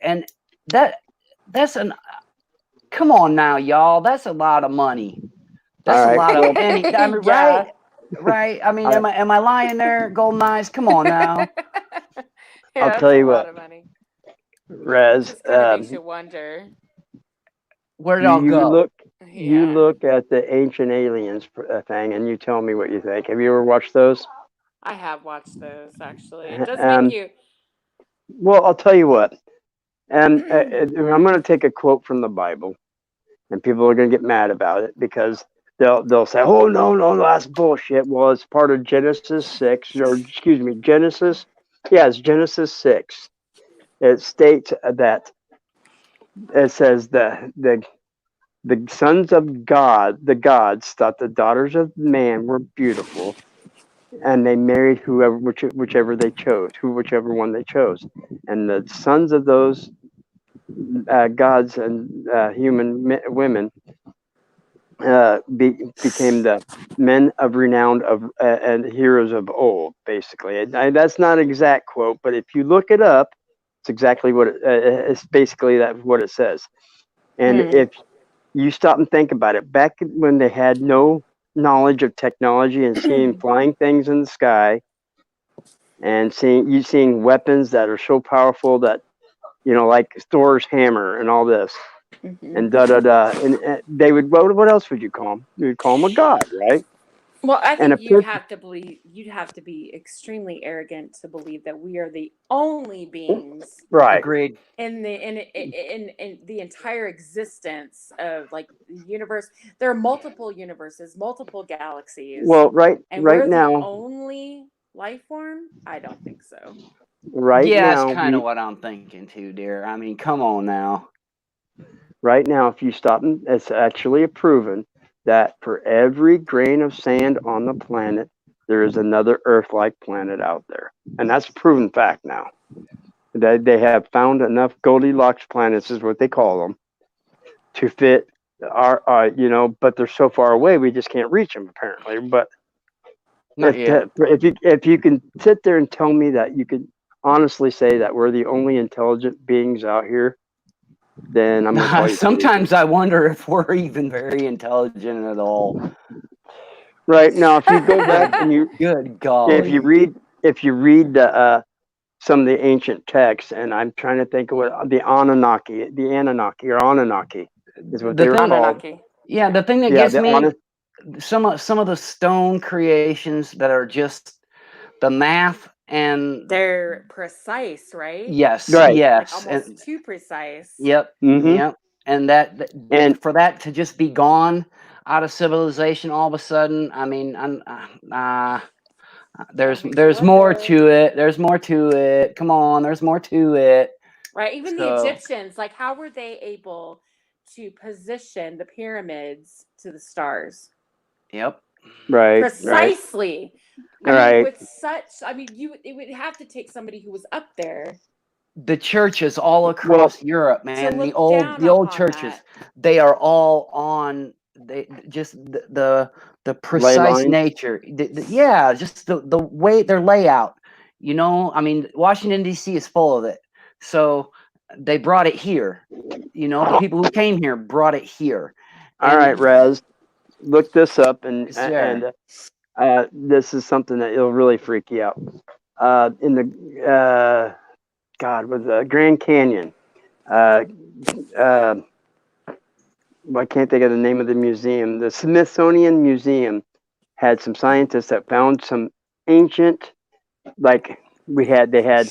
And that's an come on now, y'all. That's a lot of money. That's All a right. lot Well, of penny. I mean, Yeah. right. I mean, I, am I lying there, Golden Eyes? Come on now. I'll Yeah, tell that's a you lot what, of money. Rez. Just kind of makes you wonder. Where did You all go? you Yeah. look at the Ancient Aliens thing, and you tell me what you think. Have you ever watched those? I have watched those actually. It does make you Well, I'll tell you what. I'm going to take a quote from the Bible, and people are going to get mad about it because they'll say, "Oh no, that's bullshit." Well, it's part of Genesis 6, or excuse me, Genesis. Yeah, it's Genesis 6. It states that it says the sons of God, the gods, thought the daughters of man were beautiful, and they married whichever they chose, whichever one they chose, and the sons of those gods and women became the men of renown and heroes of old. Basically, that's not an exact quote, but if you look it up, it's exactly what it's basically that what it says. And Hmm. if you stop and think about it, back when they had no knowledge of technology and seeing flying things in the sky and seeing weapons that are so powerful that like Thor's hammer and all this Hmm. and da da da, and they would what else would you call him? You would call him a god, right? Well, I And a think you'd person, have to believe you'd have to be extremely arrogant to believe that we are the only beings right? Agreed. in the entire existence of like the universe. There are multiple universes, multiple galaxies, Well, and right we're the now, only life form. I don't think so. Yeah, it's kind of we what I'm thinking too, dear. I mean, come on now. right now, if you stop and it's actually proven that for every grain of sand on the planet, there is another Earth-like planet out there, and that's a proven fact now. They have found enough Goldilocks planets, is what they call them, to fit our, but they're so far away we just can't reach them apparently. But Not yet. if you can sit there and tell me that you could honestly say that we're the only intelligent beings out here, then I'm gonna call you crazy. Sometimes I wonder if we're even very intelligent at all. Right now, if you go back and Good golly. if you read some of the ancient texts, and I'm trying to think of what the Anunnaki is what they The were thing, called. Anunnaki. yeah, the thing that Yeah, gets the me, Anunnaki. some of the stone creations that are just the math and They're precise, right? yes, Right. Like yes, almost and too precise. yep, Hmm. yep, and that And for that to just be gone out of civilization all of a sudden. I mean, That makes you there's more wonder. to it. There's more to it. Come on, there's more to it. Right? Even the So, Egyptians, like how were they able to position the pyramids to the stars? yep. right, Precisely. I mean, right. with such, I mean, it would have to take somebody who was up there The churches all Well, across Europe, to man, look down the old upon churches, that. they are all on they just the ley precise lines. nature. Yeah, just the way their layout. I mean, Washington D.C. is full of it. So they brought it here. The people who came here brought it here. All right, And Raz, look this up, sir, this is something that it'll really freak you out. In the God, with the Grand Canyon. Uh, uh, I can't think of the name of the museum. The Smithsonian Museum had some scientists that found some ancient, like they had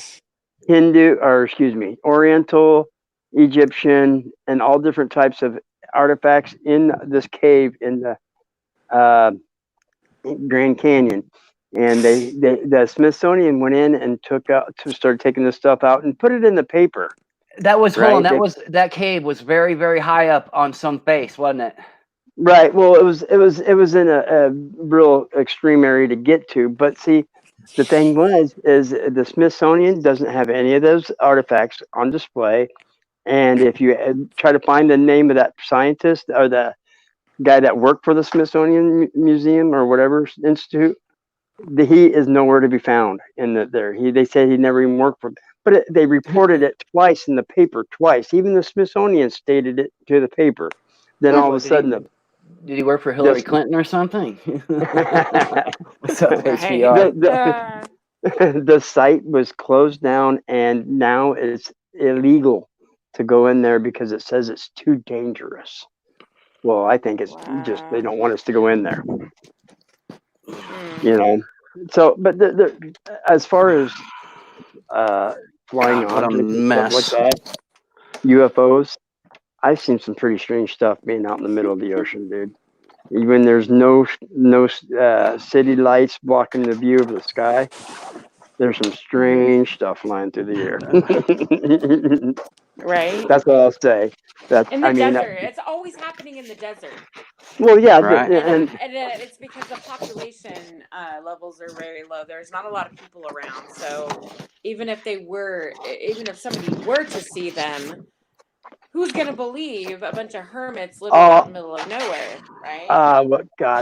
Hindu, or excuse me, Oriental, Egyptian, and all different types of artifacts in this cave in the uh, Grand Canyon. And the Smithsonian went in and started taking this stuff out and put it in the paper, hold on, right? that cave was very, very high up on some face, wasn't it? Right. Well, it was in a real extreme area to get to, but see, the thing is the Smithsonian doesn't have any of those artifacts on display, and if you try to find the name of that scientist or the guy that worked for the Smithsonian Museum or whatever institute, he is nowhere to be found there. They said he never even worked for, but they reported it twice in the paper twice. Even the Smithsonian stated it to the paper. Then all of a What sudden, did he work for Hillary this Clinton or something? the, What's up, Right. HBR? the the site was closed down, and now it's illegal to go in there because it says it's too dangerous. Well, I think it's just they Wow. don't want us to go in there, Hmm. you know. So, but as far as flying God, what a objects and stuff like mess. that, UFOs, I've seen some pretty strange stuff being out in the middle of the ocean, dude. Even there's no city lights blocking the view of the sky. There's some strange stuff flying through the air. Right? That's what I'll say. In the desert. It's always happening in the desert. Well, yeah, Right. And it's because the population levels are very low. There's not a lot of people around. So even if somebody were to see them, who's going to believe a bunch of hermits living out in the middle of nowhere, right?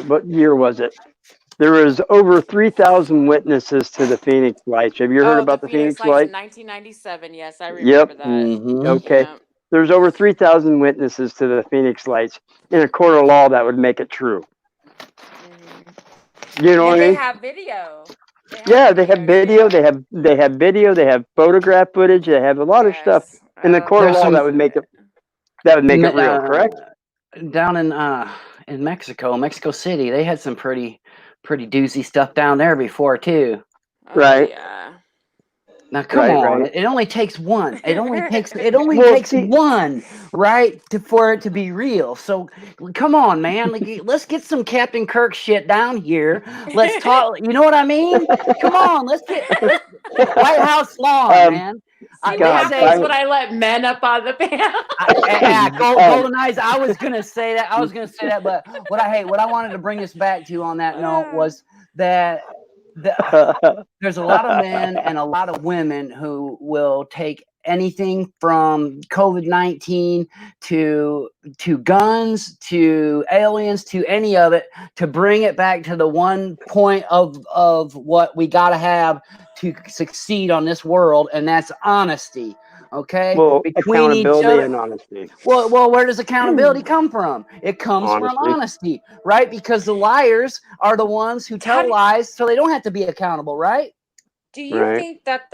what year was it? There was over 3,000 witnesses to the Phoenix Lights. Have you heard Oh, the about the Phoenix Phoenix Lights in Lights? 1997. Yes, I Yep. remember that. Mm-hmm. Okay. Yeah. there's over 3,000 witnesses to the Phoenix Lights. In a court of law, that would make it true. You know what I And they mean? have video. Yeah, they have video. too. They have video. They have photograph footage. They have a lot of stuff. In the court of There's law, some- that would make it real. Correct? Down in Mexico City, they had some pretty doozy stuff down there before too. Oh, Right. Yeah. Now come on, Right. it only takes one. It only takes Well, see- one, right, for it to be real. So come on, man, like, let's get some Captain Kirk shit down here. Let's talk. You know what I mean? Come on, let's White House lawn, man. See, God, what happens when I let men up on the panel? Golden Eyes. I was gonna say that. But what I wanted to bring us back to on that note was that there's a lot of men and a lot of women who will take anything from COVID-19 to guns to aliens to any of it to bring it back to the one point of what we got to have to succeed on this world, and that's honesty. Okay, well, between each accountability other. and honesty. Well, where does accountability come from? It comes from honesty, right? Because the liars are the ones who tell lies, so they don't have to be accountable, right? Do you think that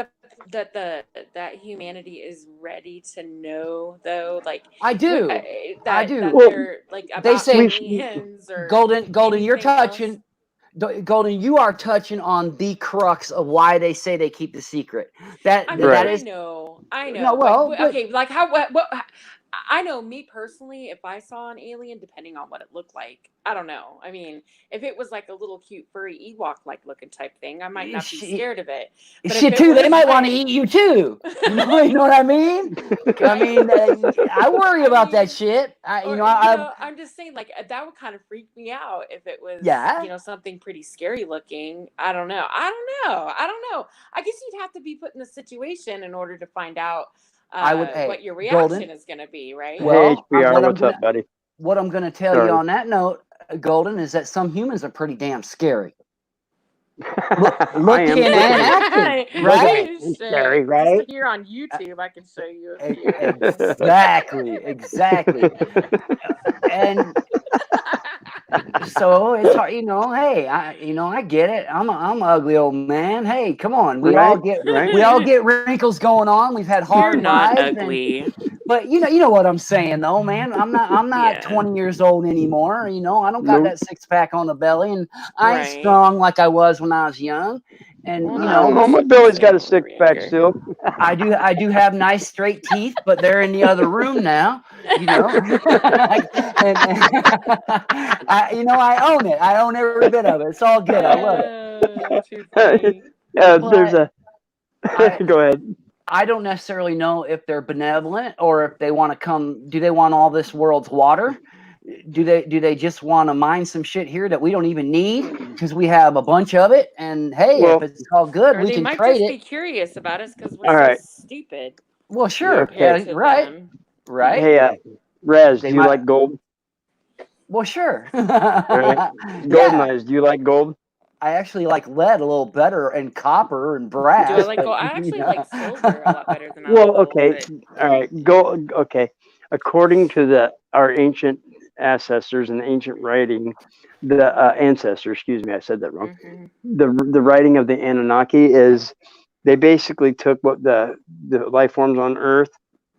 that humanity is ready to know, though? Like, I do. I do. That Well, they're like about they say aliens or Golden, you're anything else? touching. Golden, you are touching on the crux of why they say they keep the secret. That I mean, that I is know. No, well, but, okay, like what I know, me personally, if I saw an alien, depending on what it looked like, I don't know. I mean, if it was like a little cute furry Ewok like looking type thing, I might not be scared of it. But shit if it too. They was might want to like- eat you too. You know what I mean? I mean, I worry about that shit. I'm just saying, like, that would kind of freak me out if it was, something pretty scary looking. I don't know. I guess you'd have to be put in the situation in order to find out what your reaction is going to be, right? Well, hey, HBR, what's up, buddy? What I'm going to tell you on that note, Golden, is that some humans are pretty damn scary. Looking and acting, right? Scary, right? Just here on YouTube, I can show you a few. Exactly. And so it's hard, hey, I get it. I'm an ugly old man. Hey, come on. We all get wrinkles going on. We've had hard You're not lives. ugly. But you know what I'm saying though, man. I'm not 20 years old anymore. I don't got that six pack on the belly, and I ain't strong like I was when I was young. And my belly's got a six pack still. I do have nice straight teeth, but they're in the other room now. And I own it. I own every bit of it. It's all good. I love it. Too funny. There's a. Go ahead. I don't necessarily know if they're benevolent or if they want to come. Do they want all this world's water? Do they just want to mine some shit here that we don't even need because we have a bunch of it? And hey, if it's all good, we can trade it. They might just be curious about us because we're so stupid. Well, sure. Yeah, right. Right. Hey, Rez, do you like gold? Well, sure. Gold Eyes, do you like gold? I actually like lead a little better, and copper and brass. Do I like gold? I actually like silver a lot better than I Well, like okay, gold, all right, gold. Okay, according to our ancient ancestors and ancient writing, the ancestors. Excuse me, I said that wrong. Mm-hmm. The writing of the Anunnaki is they basically took what the life forms on Earth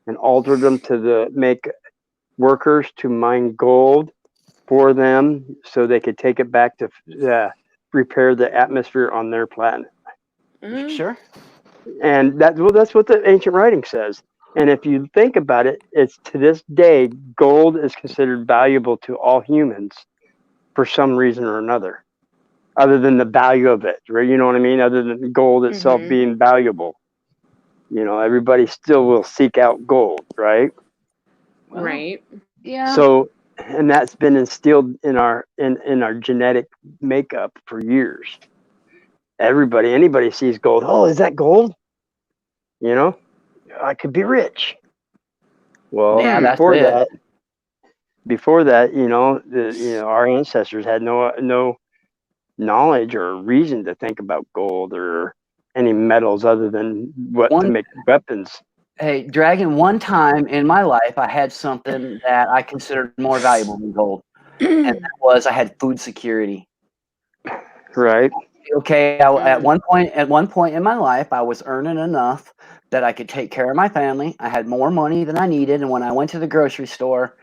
and altered them to make workers to mine gold for them so they could take it back to repair the atmosphere on their planet. Mm-hmm. Sure. And that's what the ancient writing says. And if you think about it, it's to this day, gold is considered valuable to all humans for some reason or another, other than the value of it, right? You know what I mean? Other than gold itself being valuable. Everybody still will seek out gold, right? Well, right. Yeah. So, and that's been instilled in our genetic makeup for years. Anybody sees gold. Oh, is that gold? I could be rich. Well, before that, our ancestors had no knowledge or reason to think about gold or any metals other than to make weapons. Hey, Dragon, one time in my life, I had something that I considered more valuable than gold, and that was I had food security. Right. Okay, at one point in my life, I was earning enough that I could take care of my family. I had more money than I needed, and when I went to the grocery store,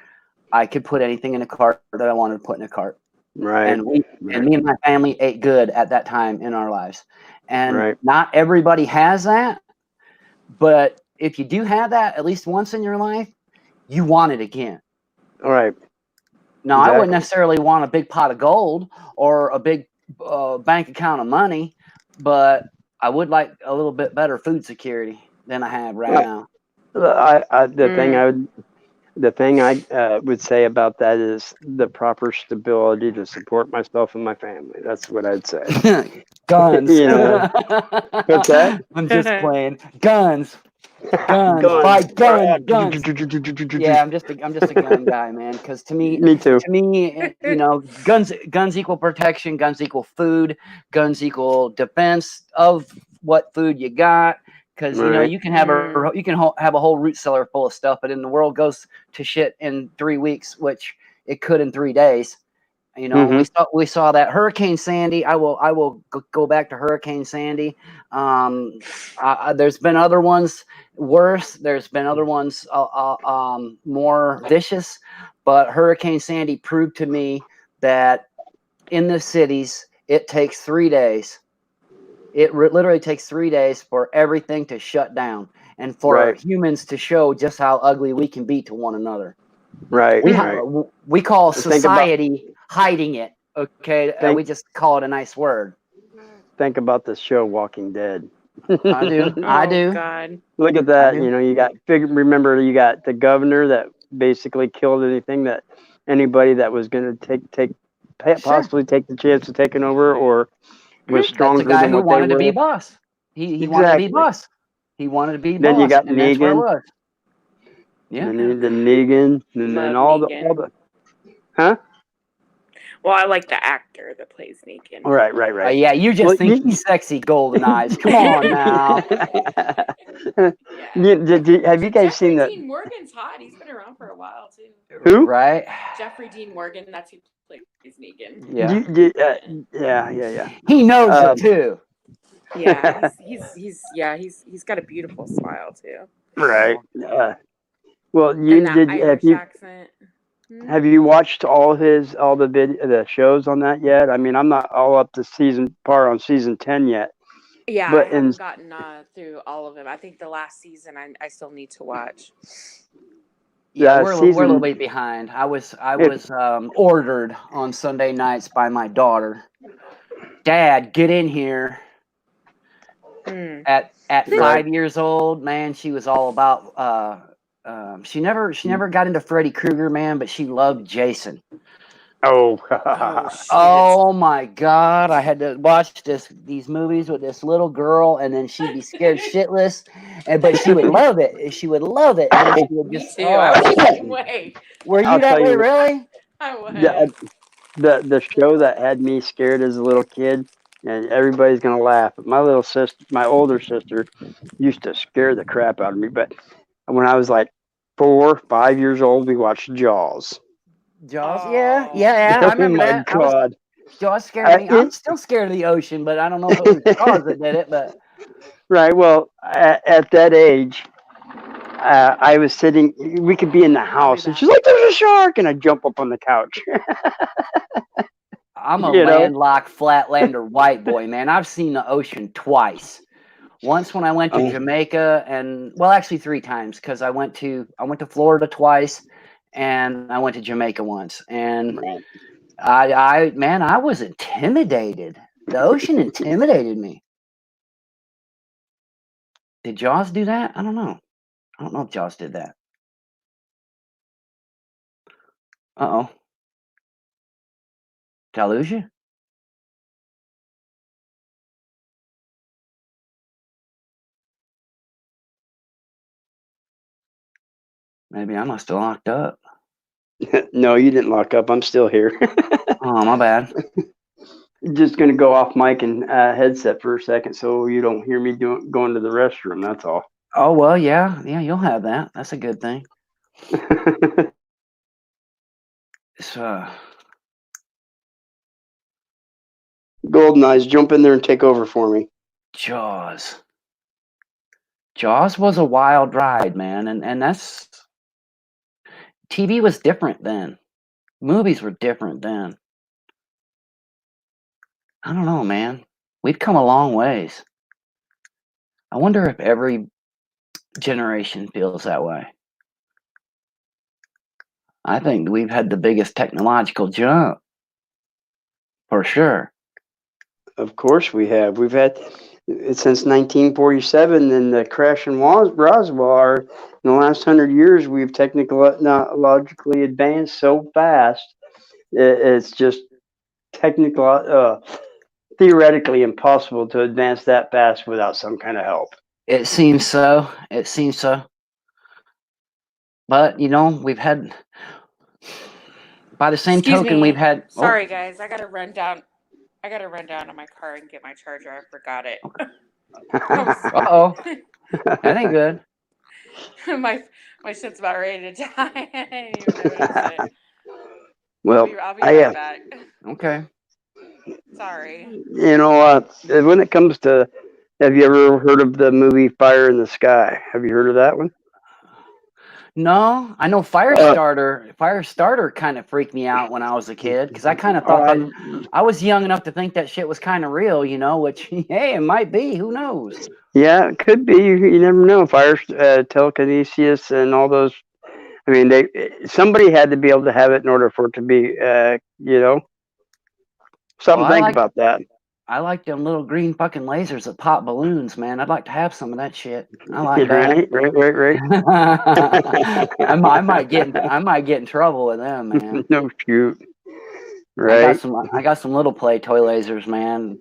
I could put anything in a cart that I wanted to put in a cart. Right. And me and my family ate good at that time in our lives. And Right. not everybody has that, but if you do have that at least once in your life, you want it again. All right. Now, I wouldn't Exactly. necessarily want a big pot of gold or a big bank account of money, but I would like a little bit better food security than I have right now. The thing I would say about that is the proper stability to support myself and my family. That's what I'd say. Guns. You know, what's that? I'm just playing. Guns. Guns. Guns. Buy guns. Guns. Yeah, I'm just a gun guy, man. Because to me, Me too. you know, guns equal protection. Guns equal food. Guns equal defense of what food you got. Because you know Right. you can have have a whole root cellar full of stuff, but then the world goes to shit in 3 weeks, which it could in 3 days. You know, we saw that Hurricane Sandy. I will go back to Hurricane Sandy. There's been other ones worse. There's been other ones more vicious, but Hurricane Sandy proved to me that in the cities it takes 3 days. It literally takes 3 days for everything to shut down and for humans to show just how ugly we can be to one another. Right. We call Just think about- society hiding it. Okay, we just call it a nice word. Think about the show Walking Dead. I do. Oh, God. Look at that. You know, remember you got the governor that basically killed anybody that was going to possibly take the chance of taking over or was stronger That's a guy than who what wanted they to be were. boss. He wanted to be boss. He wanted to be Then boss. you got and that's where it Negan. was. Yeah. And then the Negan, and then all Negan. the, huh? Well, I like the actor that plays Negan. Right. Yeah, you just think he's sexy, golden eyes. Come on now. Have you guys seen Jeffrey Dean Morgan's hot. He's been around for a while too. Who? Right. Jeffrey Dean Morgan. That's who plays Negan. Yeah. He knows it too. Yeah, he's got a beautiful smile too. Right. Well, and that Irish accent. Have you watched all the shows on that yet? I mean, I'm not all up to season 10 yet. Yeah, but I haven't gotten through all of them. I think the last season I still need to watch. Yeah, we're a little bit behind. I was ordered on Sunday nights by my daughter. Dad, get in here. At 5 years old, man, she was all about. She never got into Freddy Krueger, man, but she loved Jason. Oh my God! I had to watch these movies with this little girl, and then she'd be scared shitless, but she would love it. She would love it. And she would Me too. I was the same way. Were you that way, really? I was. The show that had me scared as a little kid, and everybody's gonna laugh, but my older sister, used to scare the crap out of me. But when I was like 4, 5 years old, we watched Jaws. Jaws, yeah. I remember that. Oh my God, Jaws scared me. I'm still scared of the ocean, but I don't know if it was Jaws that did it. But right. Well, at that age, I was sitting. We could be in the house, and she's like, "There's a shark!" And I jump up on the couch. I'm a landlocked flatlander white boy, man. I've seen the ocean twice. Once when I went to Jamaica, and actually 3 times, because I went to Florida twice, and I went to Jamaica once. And I was intimidated. The ocean intimidated me. Did Jaws do that? I don't know. I don't know if Jaws did that. Uh-oh. Did I lose you? Maybe I must have locked up. No, you didn't lock up. I'm still here. Oh, my bad. Just going to go off mic and headset for a second so you don't hear me going to the restroom. That's all. Oh well, yeah, you'll have that. That's a good thing. It's, Golden Eyes, jump in there and take over for me. Jaws. Jaws was a wild ride, man, and that's TV was different then. Movies were different then. I don't know, man. We've come a long ways. I wonder if every generation feels that way. I think we've had the biggest technological jump, for sure. Of course we have. We've had since 1947 and the crash in Roswell. In the last 100 years, we've technologically advanced so fast. It's just theoretically impossible to advance that fast without some kind of help. It seems so. It seems so. But we've had. By the same Excuse token, me. we've had. Sorry, guys. I gotta run down to my car and get my charger. I forgot it. Uh-oh. That ain't good. my shit's about ready to die. I didn't even notice it. Well, I'll be right back. Okay. Sorry. When it comes to, have you ever heard of the movie Fire in the Sky? Have you heard of that one? No, I know Firestarter. Firestarter kind of freaked me out when I was a kid because I kind of thought that I was young enough to think that shit was kind of real, which hey, it might be. Who knows? Yeah, it could be. You never know. Fire, telekinesis, and all those. I mean, somebody had to be able to have it in order for it to be, something to think about that. I like them little green fucking lasers that pop balloons, man. I'd like to have some of that shit. I like that. Right. I might get in trouble with them, man. No shoot. Right. I got some little play toy lasers, man.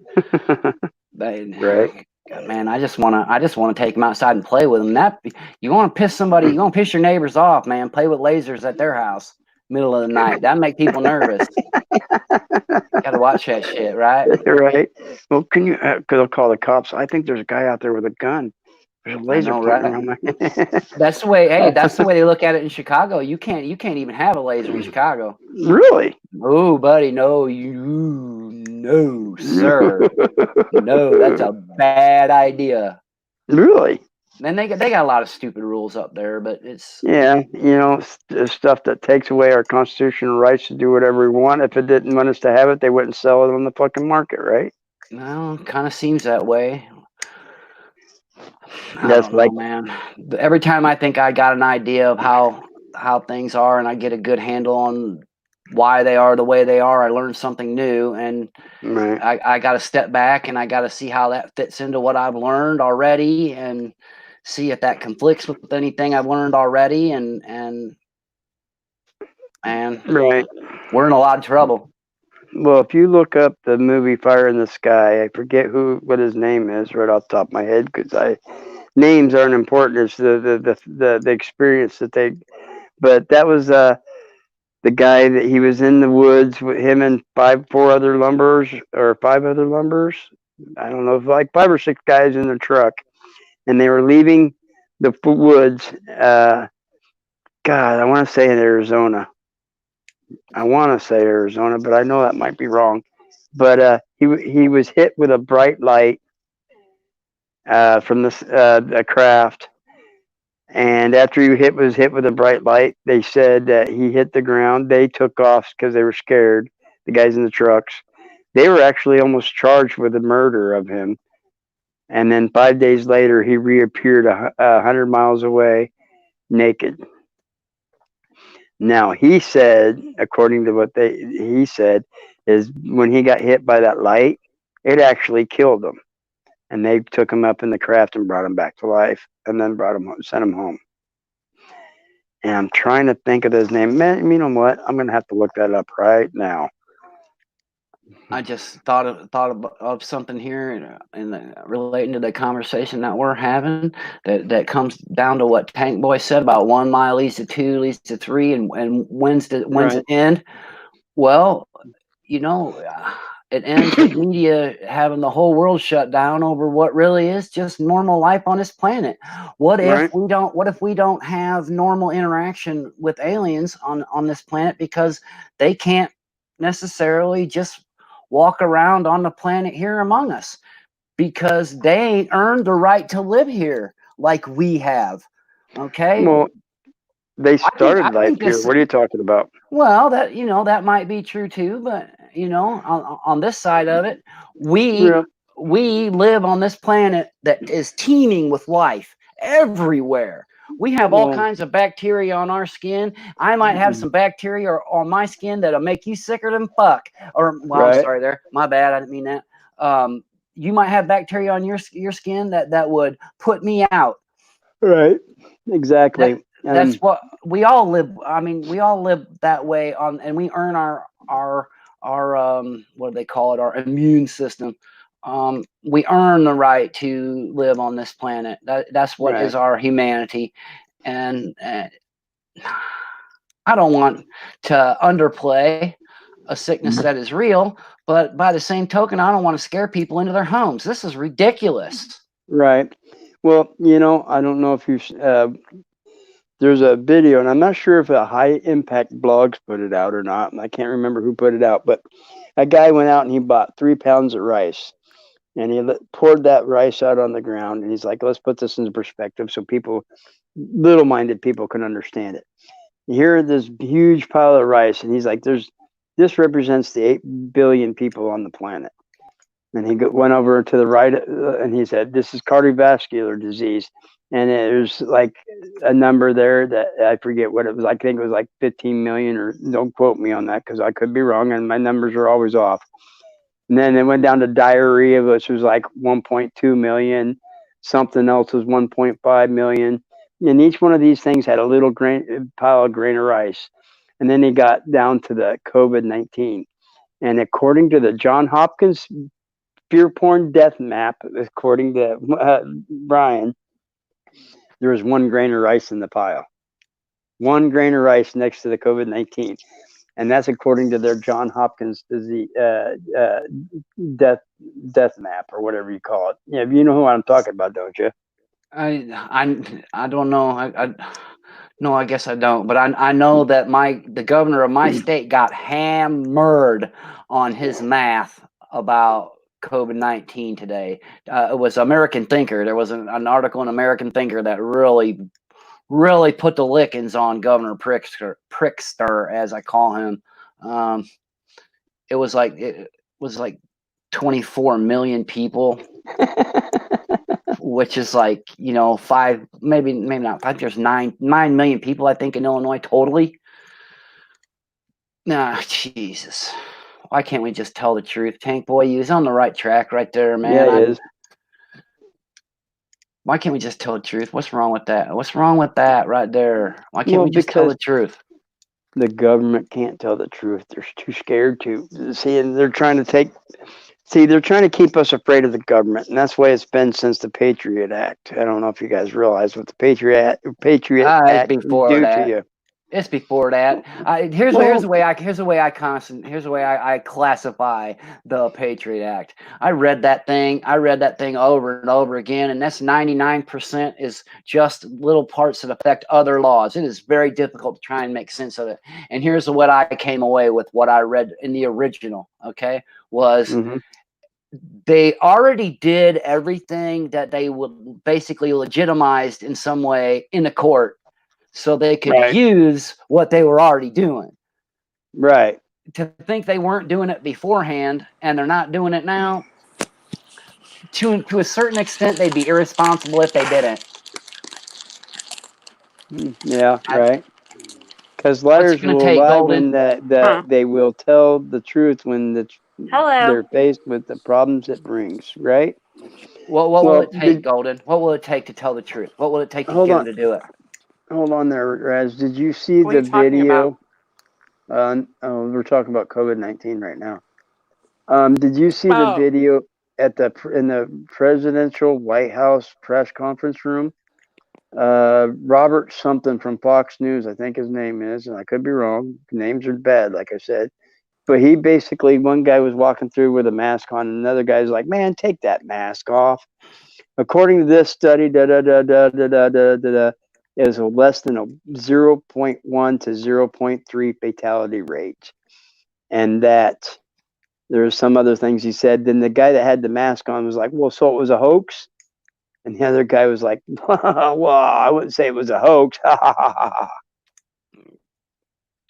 Right. Man, I just wanna take them outside and play with them. You want to piss your neighbors off, man. Play with lasers at their house, middle of the night. That make people nervous. Gotta watch that shit, right? Right. Well, can you? Because I'll call the cops. I think there's a guy out there with a gun. There's a laser pointing around there. That's the way. Hey, that's the way they look at it in Chicago. You can't even have a laser in Chicago. Really? Oh, buddy, no, sir. No, that's a bad idea. Really? And they got a lot of stupid rules up there, but it's stuff that takes away our constitutional rights to do whatever we want. If it didn't want us to have it, they wouldn't sell it on the fucking market, right? No, kind of seems that way. That's like, man. Every time I think I got an idea of how things are, and I get a good handle on why they are the way they are, I learn something new, and right. I got to step back and I got to see how that fits into what I've learned already, and see if that conflicts with anything I've learned already, and right. We're in a lot of trouble. Well, if you look up the movie Fire in the Sky, I forget what his name is right off the top of my head, because names aren't important. It's the experience that they. But that was the guy that he was in the woods with him and five other lumberers. I don't know, like 5 or 6 guys in the truck, and they were leaving the woods. God, I want to say in Arizona. But I know that might be wrong. But he was hit with a bright light from the craft, and after he was hit with a bright light, they said that he hit the ground. They took off because they were scared. The guys in the trucks, they were actually almost charged with the murder of him. And then 5 days later, he reappeared 100 miles away, naked. Now, he said, according to what he said, is when he got hit by that light, it actually killed him. And they took him up in the craft and brought home back to life, and then sent him home. And I'm trying to think of his name. Man, you know what? I'm going to have to look that up right now. I just thought of something here relating to the conversation that we're having that comes down to what Tank Boy said about 1 mile leads to 2, leads to 3, and when's it end? Well, It ends with media having the whole world shut down over what really is just normal life on this planet. What if Right. we don't have normal interaction with aliens on this planet because they can't necessarily just walk around on the planet here among us because they ain't earned the right to live here like we have. Okay? Well, they I started life think here. this. What are you talking about? Well, that might be true too, but on this side of it, we Yeah. we live on this planet that is teeming with life everywhere. We have all Well, kinds of bacteria on our skin. I might have some bacteria on my skin that'll make you sicker than fuck. Or, well, I'm right. sorry there. My bad. I didn't mean that. You might have bacteria on your skin that would put me out. Right. That Exactly. that's what we all live. I mean, we all live that way on, and we earn our what do they call it? Our immune system. We earn the right to live on this planet. That's what is Right. our humanity, and I don't want to underplay a sickness that is real, but by the same token, I don't want to scare people into their homes. This is ridiculous. Right. Well, I don't know if there's a video, and I'm not sure if a high impact blogs put it out or not. And I can't remember who put it out, but a guy went out and he bought 3 pounds of rice, and he poured that rice out on the ground, and he's like, let's put this into perspective so little minded people can understand it. Here, this huge pile of rice, and he's like, this represents the 8 billion people on the planet. And he went over to the right, and he said, this is cardiovascular disease. And there's like a number there that I forget what it was. I think it was like 15 million, or don't quote me on that because I could be wrong, and my numbers are always off. And then it went down to diarrhea, which was like 1.2 million. Something else was 1.5 million. And each one of these things had a little pile of grain of rice. And then he got down to the COVID-19. And according to the John Hopkins fear porn death map, according to Brian, there was 1 grain of rice in the pile. 1 grain of rice next to the COVID-19. And that's according to their John Hopkins disease death map, or whatever you call it. Yeah, you know who I'm talking about, don't you? I don't know. No, I guess I don't. But I know that the governor of my state got hammered on his math about COVID-19 today. It was American Thinker. There was an article in American Thinker that really put the lickings on Governor Prickster, as I call him. It was like 24 million people, which is like, five, maybe not five. There's 9 million people, I think, in Illinois totally. Nah, Jesus. Why can't we just tell the truth? Tank Boy, you was on the right track right there, man. Yeah, it is. Why can't we just tell the truth? What's wrong with that? What's wrong with that right there? Why can't we just tell the truth? The government can't tell the truth. They're too scared to. See, and they're trying to keep us afraid of the government, and that's the way it's been since the Patriot Act. I don't know if you guys realize what the Patriot Act can do to you. It's before that. Here's the way I classify the Patriot Act. I read that thing over and over again, and that's 99% is just little parts that affect other laws. It is very difficult to try and make sense of it. And here's what I came away with, what I read in the original, okay, was they already did everything that they would basically legitimized in some way in the court, so they could use what they were already doing. Right. To think they weren't doing it beforehand and they're not doing it now, to a certain extent, they'd be irresponsible if they didn't. Yeah, right. Because liars will lie when they will tell the truth when they're faced with the problems it brings, right? What will it take, Golden? What will it take to tell the truth? What will it take to get them to do it? Hold on there, Raz. Did you see the video? We're talking about COVID-19 right now. Did you see the video in the presidential White House press conference room? Robert something from Fox News, I think his name is, and I could be wrong. Names are bad, like I said. But he basically, one guy was walking through with a mask on, and another guy's like, "Man, take that mask off." According to this study, is a less than a 0.1 to 0.3 fatality rate, and that there's some other things he said. Then the guy that had the mask on was like, "Well, so it was a hoax," and the other guy was like, "Well, I wouldn't say it was a hoax."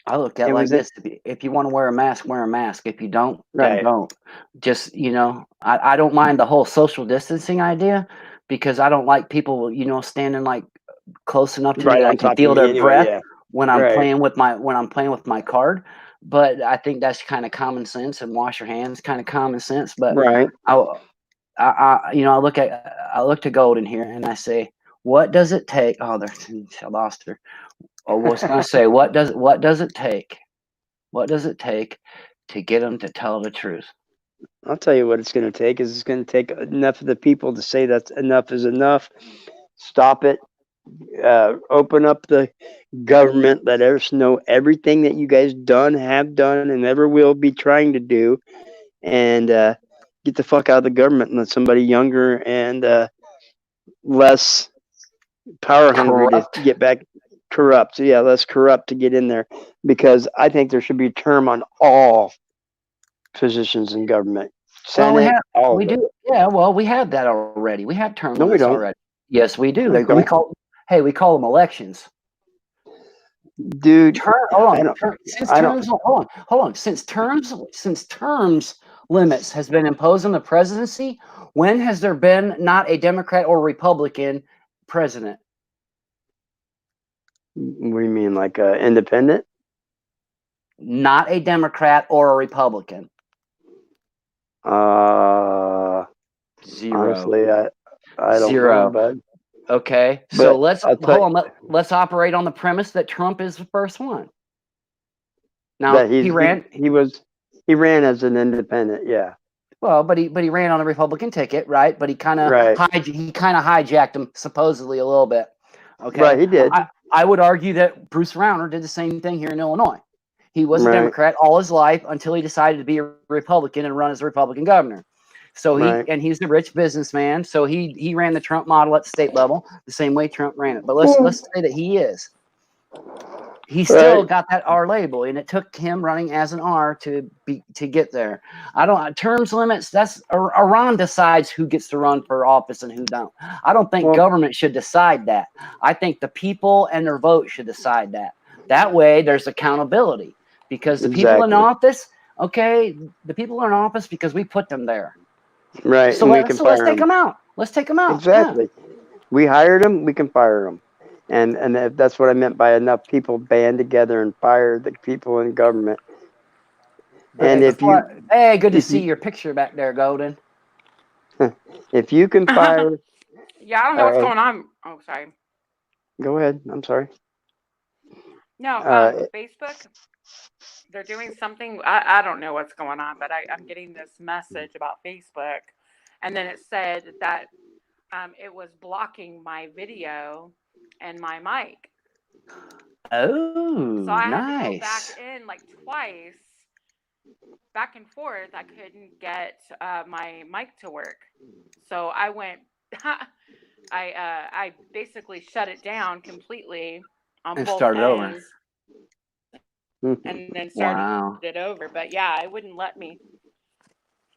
I look at It it like was a, this: if you want to wear a mask, wear a mask. If you don't, then right, don't. Just I don't mind the whole social distancing idea because I don't like people standing like close enough to me right that I on can top of feel me their anyway. breath Yeah, when I'm right, playing with my card. But I think that's kind of common sense, and wash your hands, kind of common sense. But right. I look to Golden here, and I say, what does it take? Oh, I lost her. Oh, I was going to say, what does it take? What does it take to get them to tell the truth? I'll tell you what it's going to take. Is it's going to take enough of the people to say that enough is enough. Stop it. Open up the government. Let us know everything that you guys have done, and ever will be trying to do, and get the fuck out of the government and let somebody younger and less power hungry to Corrupt. get back corrupt. Yeah, less corrupt to get in there, because I think there should be a term on all positions in government, Well, Senate, all we of it. do. Yeah, well, we have that already. We have term No, we limits don't. already. Yes, we do. No, we We don't. we call them elections. Dude, Hold I on. don't. Since I don't. terms, hold on. Since terms limits has been imposed on the presidency, when has there been not a Democrat or Republican president? What do you mean, like independent? Not a Democrat or a Republican. Honestly, I don't know, Zero. bud. Okay, so But I'll tell you let's operate on the premise that Trump is the first one. that Now he ran. he ran as an independent. Yeah, Well, but he ran on the Republican ticket, right? But he kind of right, hijacked him supposedly a little bit. right. Okay, He did. I would argue that Bruce Rauner did the same thing here in Illinois. He was a Right, Democrat all his life until he decided to be a Republican and run as a Republican governor. So right. he's a rich businessman. So he ran the Trump model at the state level the same way Trump ran it. But let's say that he is. He still Right. got that R label, and it took him running as an R to get there. I don't terms limits. That's Iran decides who gets to run for office and who don't. I don't think Well, government should decide that. I think the people and their vote should decide that. That way, there's accountability because the people in exactly. office, okay, the people are in office because we put them there. Right, So and we can let's fire take them. them out. Let's take them out. Yeah. Exactly. We hired them. We can fire them. And if that's what I meant by enough people band together and fire the people in government. But And hey, good to if see you your picture back there, Golden. if you can fire, Yeah, I don't know what's going on. Oh, sorry. go ahead. I'm sorry. No, Uh, Facebook, they're doing something. I don't know what's going on, but I'm getting this message about Facebook. And then it said that it was blocking my video and my mic. Oh, So I had to go back nice. in like twice, back and forth. I couldn't get my mic to work. So I went, I basically shut it down completely on And both start over. ends and then started Wow. it over. But yeah, it wouldn't let me.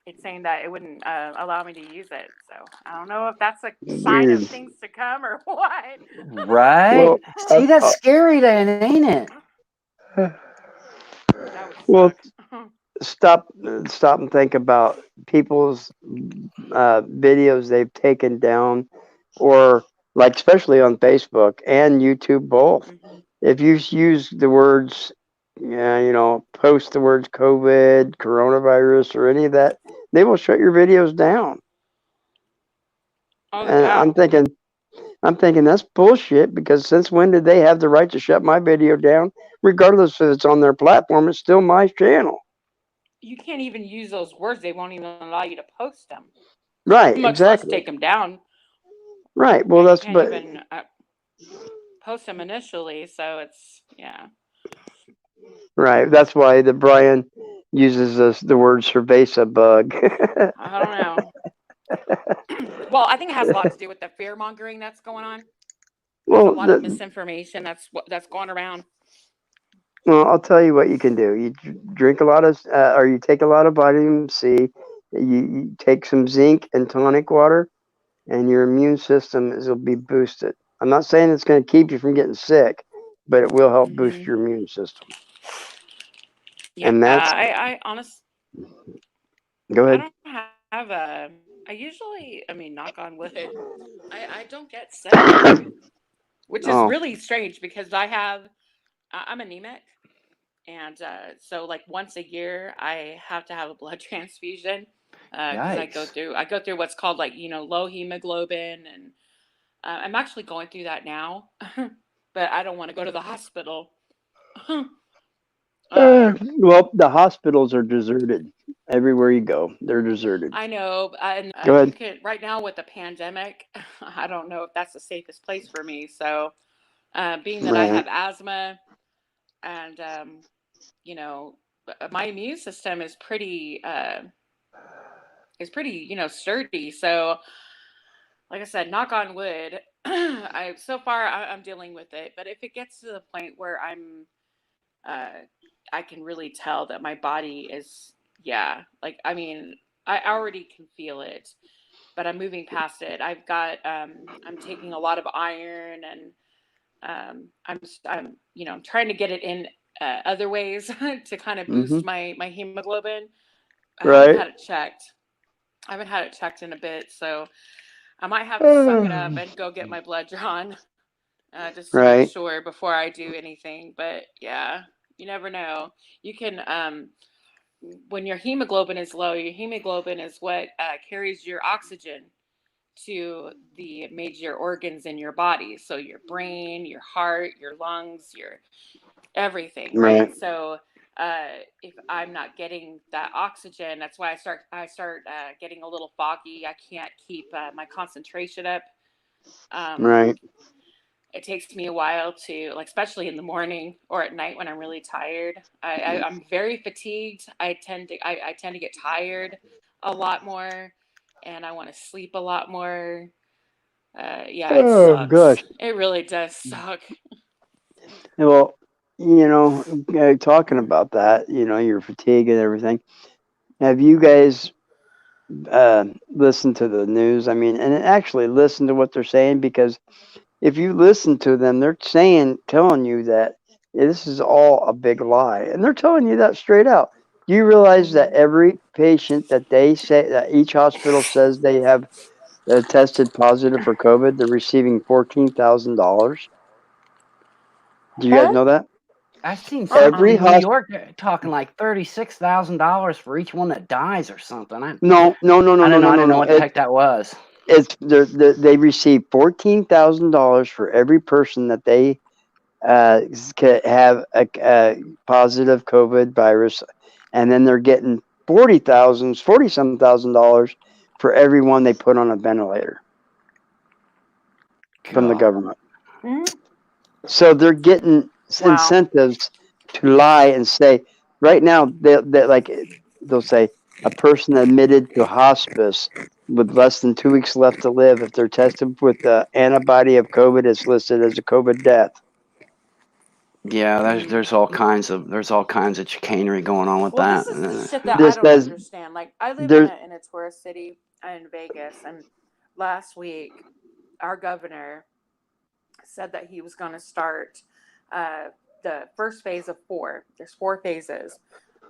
It's saying that it wouldn't allow me to use it. So I don't know if that's a sign of weird. things to come or what. Right? Well, See, that's scary then, ain't it? That would well, suck. stop and think about people's videos they've taken down, or like especially on Facebook and YouTube both. Mhm. If you use the words, post the words COVID, coronavirus, or any of that, they will shut your videos down. Oh And yeah. I'm thinking that's bullshit, because since when did they have the right to shut my video down? Regardless if it's on their platform, it's still my channel. You can't even use those words. They won't even allow you to post them, Right, much less exactly. take them down. Right. Well, And you that's can't but even post them initially. So it's yeah. right. That's why the uses the word cerveza bug. I don't know. Well, I think it has a lot to do with the fear mongering that's going on. There's a well, lot of misinformation that's going around. I'll tell you what you can do. You drink a lot of, or you take a lot of vitamin C. You take some zinc and tonic water, and your immune system will be boosted. I'm not saying it's going to keep you from getting sick, but it will help boost your immune system. Yeah, And that's I honestly, go I ahead. don't have a. I usually, I mean, knock on wood, I don't get sick, which is Oh, really strange because I'm anemic, and so like once a year I have to have a blood transfusion because Yikes. I go through what's called like low hemoglobin, and I'm actually going through that now, but I don't want to go to the hospital. well, the hospitals are deserted everywhere you go. They're deserted. I know, and Go you ahead. can right now with the pandemic. I don't know if that's the safest place for me. So, being that I Right. have asthma and my immune system is pretty sturdy. So, like I said, knock on wood. I so far I'm dealing with it, but if it gets to the point where uh, I can really tell that my body is, yeah, like I mean, I already can feel it, but I'm moving past it. I'm taking a lot of iron, and I'm trying to get it in other ways to kind of Mm-hmm. boost my hemoglobin. I haven't Right. had it checked. I haven't had it checked in a bit, so I might have to suck it up and go get my blood drawn just to make Right. sure before I do anything. But yeah, you never know. You can when your hemoglobin is low, your hemoglobin is what carries your oxygen to the major organs in your body. So your brain, your heart, your lungs, your everything, right? Right. So if I'm not getting that oxygen, that's why I start getting a little foggy. I can't keep my concentration up. Um, Right. it takes me a while to like, especially in the morning or at night when I'm really tired. I'm very fatigued. I tend to get tired a lot more, and I want to sleep a lot more. Yeah, it Oh sucks. gosh. It really does suck. Well, talking about that, your fatigue and everything. Have you guys listened to the news? I mean, and actually listen to what they're saying, because if you listen to them, they're telling you that this is all a big lie, and they're telling you that straight out. Do you realize that Hmm. every patient that they say that each hospital says they have tested positive for COVID, they're receiving $14,000? Do you guys Huh? know that? I've seen something Every in New hospital. York talking like $36,000 for each one that dies or something. No, no, no, no, I no, don't know. no, I no, didn't know no. what the heck that was. They receive $14,000 for every person that they have a positive COVID virus, and then they're getting 40 some $1,000 for everyone they put on a ventilator from the God. government. Hmm. So they're getting Wow. incentives to lie and say, right now they'll say a person admitted to hospice with less than 2 weeks left to live, if they're tested with the antibody of COVID, is listed as a COVID death. Yeah, Mm. there's all kinds of chicanery going on with Well, that. this is the shit that I This don't says understand. Like, I live there's in a tourist city in Vegas, and last week our governor said that he was going to start uh, the first phase of four. There's four phases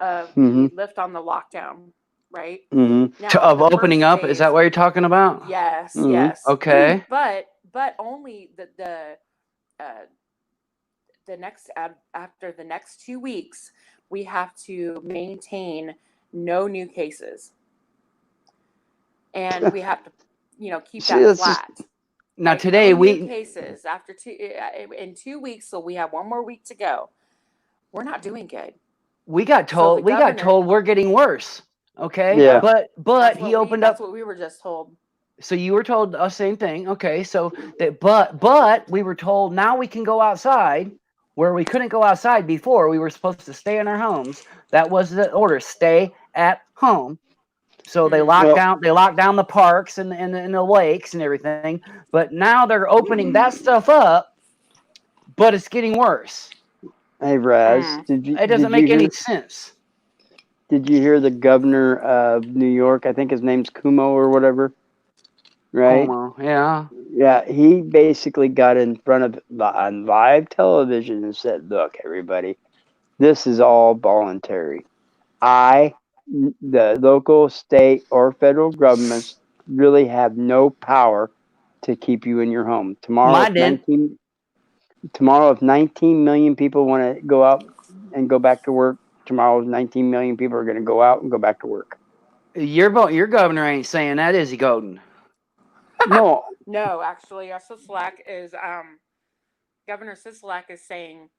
of mm-hmm, the lift on the lockdown, right? mm-hmm, Now, Of the opening first up, is that phase, what you're talking about? yes, mm-hmm. yes, Okay. but only uh, the next after the next 2 weeks, we have to maintain no new cases, and we have to keep See, that this is flat. Now Right, no today new we cases after in 2 weeks, so we have one more week to go. We're not doing good. So the we got governor, told we're getting worse. Okay, yeah. yep, but he opened that's up. what we were just told. So you were told the same thing. Okay, so that but we were told now we can go outside. where we couldn't go outside before. We were supposed to stay in our homes. That was the order: stay at home. So they locked down the parks and the lakes and everything. But now they're opening that stuff up, but it's getting worse. Hey, Raz, It doesn't make any sense. Did you hear the governor of New York? I think his name's Cuomo or whatever, right? Cuomo, yeah. Yeah, he basically got in front of on live television and said, "Look, everybody, this is all voluntary. The local, state, or federal governments really have no power to keep you in your home. Mine did. Tomorrow, if 19 million people want to go out and go back to work, tomorrow 19 million people are going to go out and go back to work." Your governor ain't saying that, is he, Golden? No. No, actually, Sisolak is Governor Sisolak is saying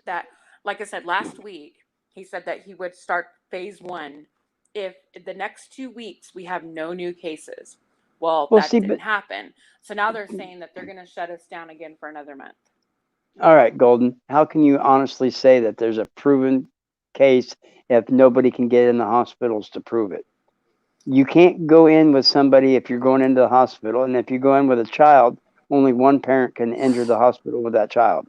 that, like I said last week, he said that he would start phase 1 if the next 2 weeks we have no new cases. Well, that didn't happen. So now they're saying that they're going to shut us down again for another month. All right, Golden. How can you honestly say that there's a proven case if nobody can get in the hospitals to prove it? You can't go in with somebody if you're going into the hospital, and if you go in with a child, only one parent can enter the hospital with that child.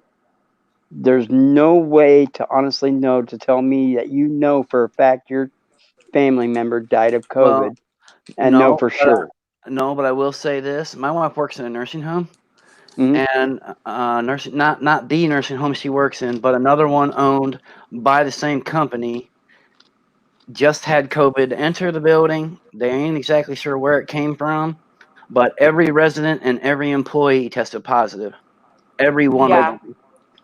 There's no way to honestly know to tell me that you know for a fact your family member died of COVID and know for sure. No, but I will say this. My wife works in a nursing home. Mm-hmm. And nursing, not the nursing home she works in, but another one owned by the same company, just had COVID enter the building. They ain't exactly sure where it came from, but every resident and every employee tested positive. Every one of them.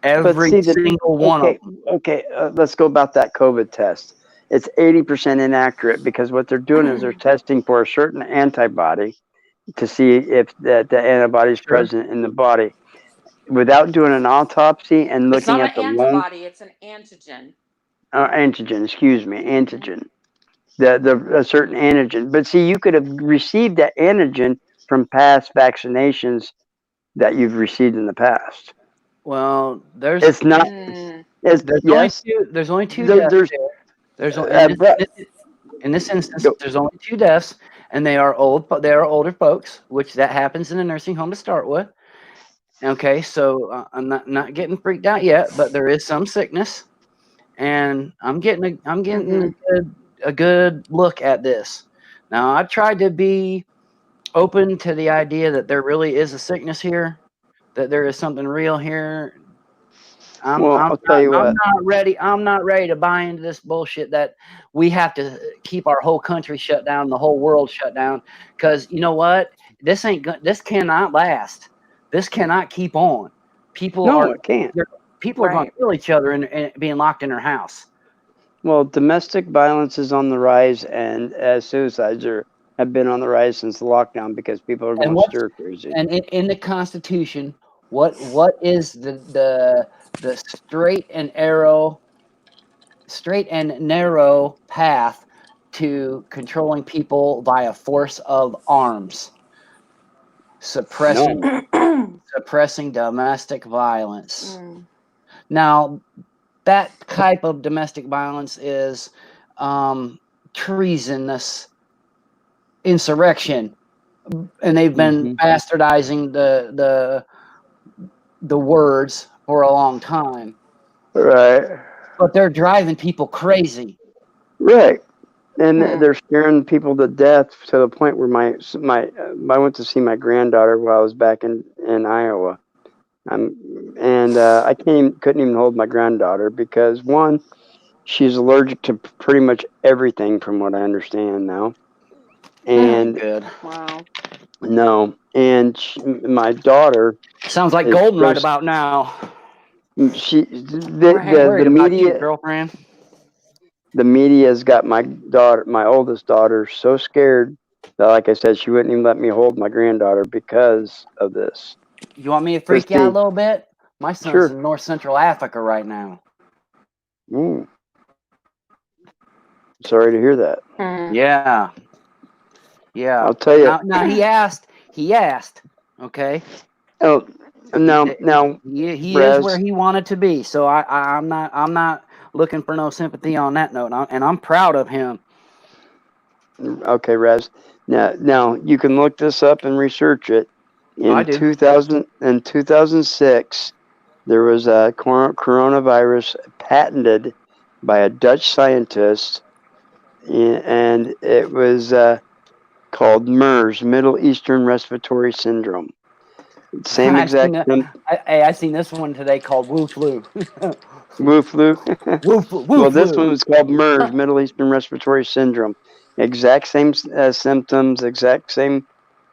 Every single one of them. Okay, let's go about that COVID test. It's 80% inaccurate because what they're doing is they're testing for a certain antibody to see if the antibody is present in the body without doing an autopsy and looking at the lung. It's not an antibody, it's an antigen. Antigen, excuse me, antigen. A certain antigen. But see, you could have received that antigen from past vaccinations that you've received in the past. Well, there's it's not. There's only two deaths. In this instance, there's only 2 deaths, and they are older folks, which that happens in a nursing home to start with. Okay, so I'm not getting freaked out yet, but there is some sickness, and I'm getting a good look at this. Now, I've tried to be open to the idea that there really is a sickness here, that there is something real here. I'll tell you what. I'm not ready to buy into this bullshit that we have to keep our whole country shut down, the whole world shut down. Because you know what? This cannot last. This cannot keep on. It can't. People are going to kill each other and being locked in their house. Well, domestic violence is on the rise, and suicides have been on the rise since the lockdown because people are going stir crazy. And in the Constitution, what is the straight and narrow path to controlling people via force of arms? Suppressing domestic violence. Now, that type of domestic violence is treasonous insurrection, and they've been bastardizing the words for a long time. Right. But they're driving people crazy. Right. And they're scaring people to death to the point where I went to see my granddaughter while I was back in Iowa. I couldn't even hold my granddaughter because, one, she's allergic to pretty much everything from what I understand now. And good. Wow. No, and my daughter sounds like Golden right about now. The media, girlfriend. The media's got my oldest daughter, so scared that, like I said, she wouldn't even let me hold my granddaughter because of this. You want me to freak you out a little bit? My son's in North Central Africa right now. Sorry to hear that. Yeah. I'll tell you. Now he asked. Okay, Oh, He, now, he is where Raz. he wanted to be. So I'm not looking for no sympathy on that note, and I'm proud of him. Okay, Raz. Now you can look this up and research it. I In do. 2006, there was a coronavirus patented by a Dutch scientist, and it was called MERS, Middle Eastern Respiratory Syndrome. Same I seen exact that. I seen this one today called Woo Flu. Wu flu. Woo Well, this Flu. one was called MERS, Middle Eastern Respiratory Syndrome. Exact same symptoms, exact same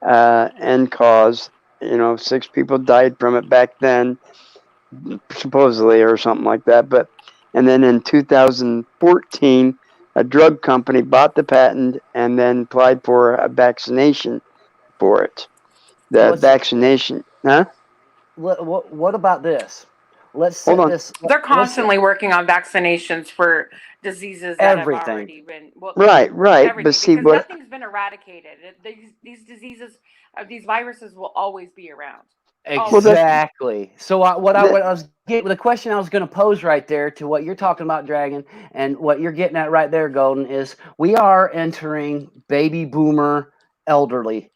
end cause. 6 people died from it back then, supposedly, or something like that. And then in 2014, a drug company bought the patent and then applied for a vaccination for it. The What's vaccination, huh? what about this? Let's Hold set on. this. They're Let's constantly working on vaccinations for diseases that have everything. already been, well, Right. But everything, see because what? nothing's been eradicated. These diseases, these viruses will always be around. Well, Always. Exactly. So what that I was getting, the question I was going to pose right there to what you're talking about, Dragon, and what you're getting at right there, Golden, is we are entering baby boomer elderly,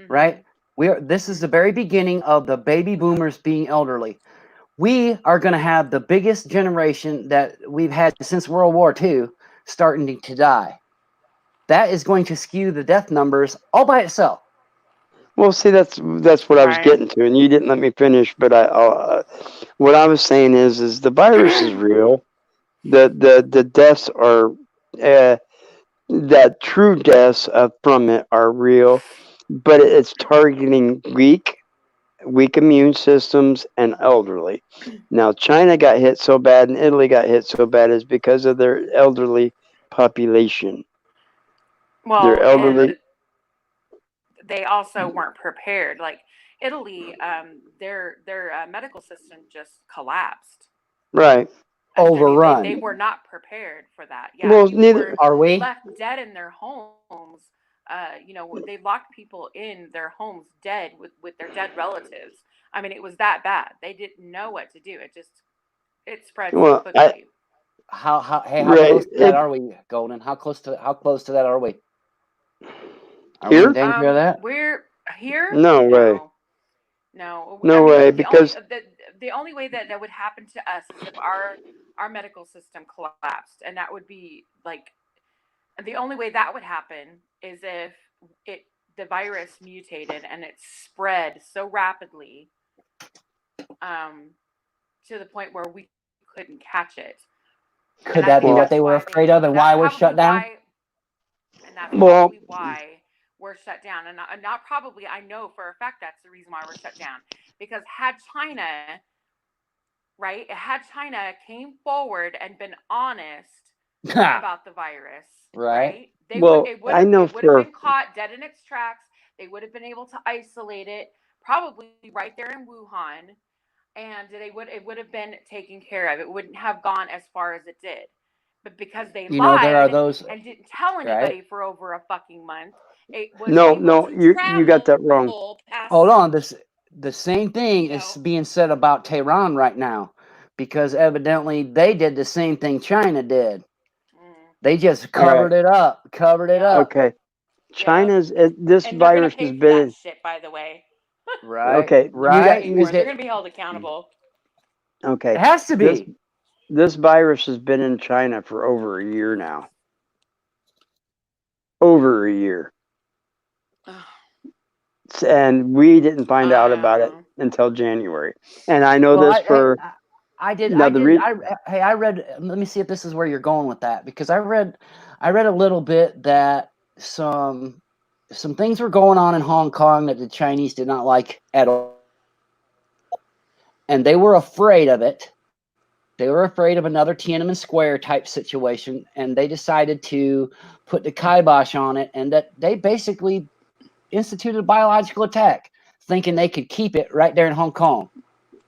right? This is the very beginning of the baby boomers being elderly. We are going to have the biggest generation that we've had since World War II starting to die. That is going to skew the death numbers all by itself. Well, see, that's what I was Right. getting to, and you didn't let me finish. But what I was saying is the virus is real. The deaths are, that true deaths from it are real, but it's targeting weak immune systems and elderly. Now, China got hit so bad and Italy got hit so bad is because of their elderly population. Their Well, elderly, and they also weren't prepared. Like Italy, their medical system just collapsed. right? I mean, Overrun. they were not prepared for that. Yeah, Well, people neither. were Are we? left dead in their homes. They locked people in their homes dead with their dead relatives. I mean, it was that bad. They didn't know what to do. It spread so Well, quickly. How right. close to that are we, Golden? How close to that are we? Are we in Here? danger of that? We're here. No way. No. I No mean, way. the only Because the only way that would happen to us is if our medical system collapsed, and that would be like the only way that would happen is if it the virus mutated and it spread so rapidly, um, to the point where we couldn't catch it. And Could I that be think well, what that's they were why afraid of and that's why we're probably shut down? why and that's well, probably why we're shut down. And not probably, I know for a fact that's the reason why we're shut down. Because had China, right, had China came forward and been honest about the virus, Right. right, well. I know it would have for been caught dead in its tracks. They would have been able to isolate it, probably right there in Wuhan, and it would have been taken care of. It wouldn't have gone as far as it did. But because they There are lied those, and didn't tell right? anybody for over a fucking month, it was able no. to You got that wrong. travel Hold past, on. The same thing you is know. being said about Tehran right now, because evidently they did the same thing China did. Mm, They just All right. covered it up, covered it yep, up. Okay. yep. This And they're gonna virus pay has for that been shit, by the way. Right, okay. They're gonna right. pay for Use it. They're it. gonna be held accountable. It Okay. has to This be. this virus has been in China for over a year now. Over a year. And we didn't find out about it Uh, until January. And I know Well, this for now. I read. Let me see if this is where you're going with that, because I read a little bit that some things were going on in Hong Kong that the Chinese did not like at all, and they were afraid of it. They were afraid of another Tiananmen Square type situation, and they decided to put the kibosh on it, and that they basically instituted a biological attack, thinking they could keep it right there in Hong Kong.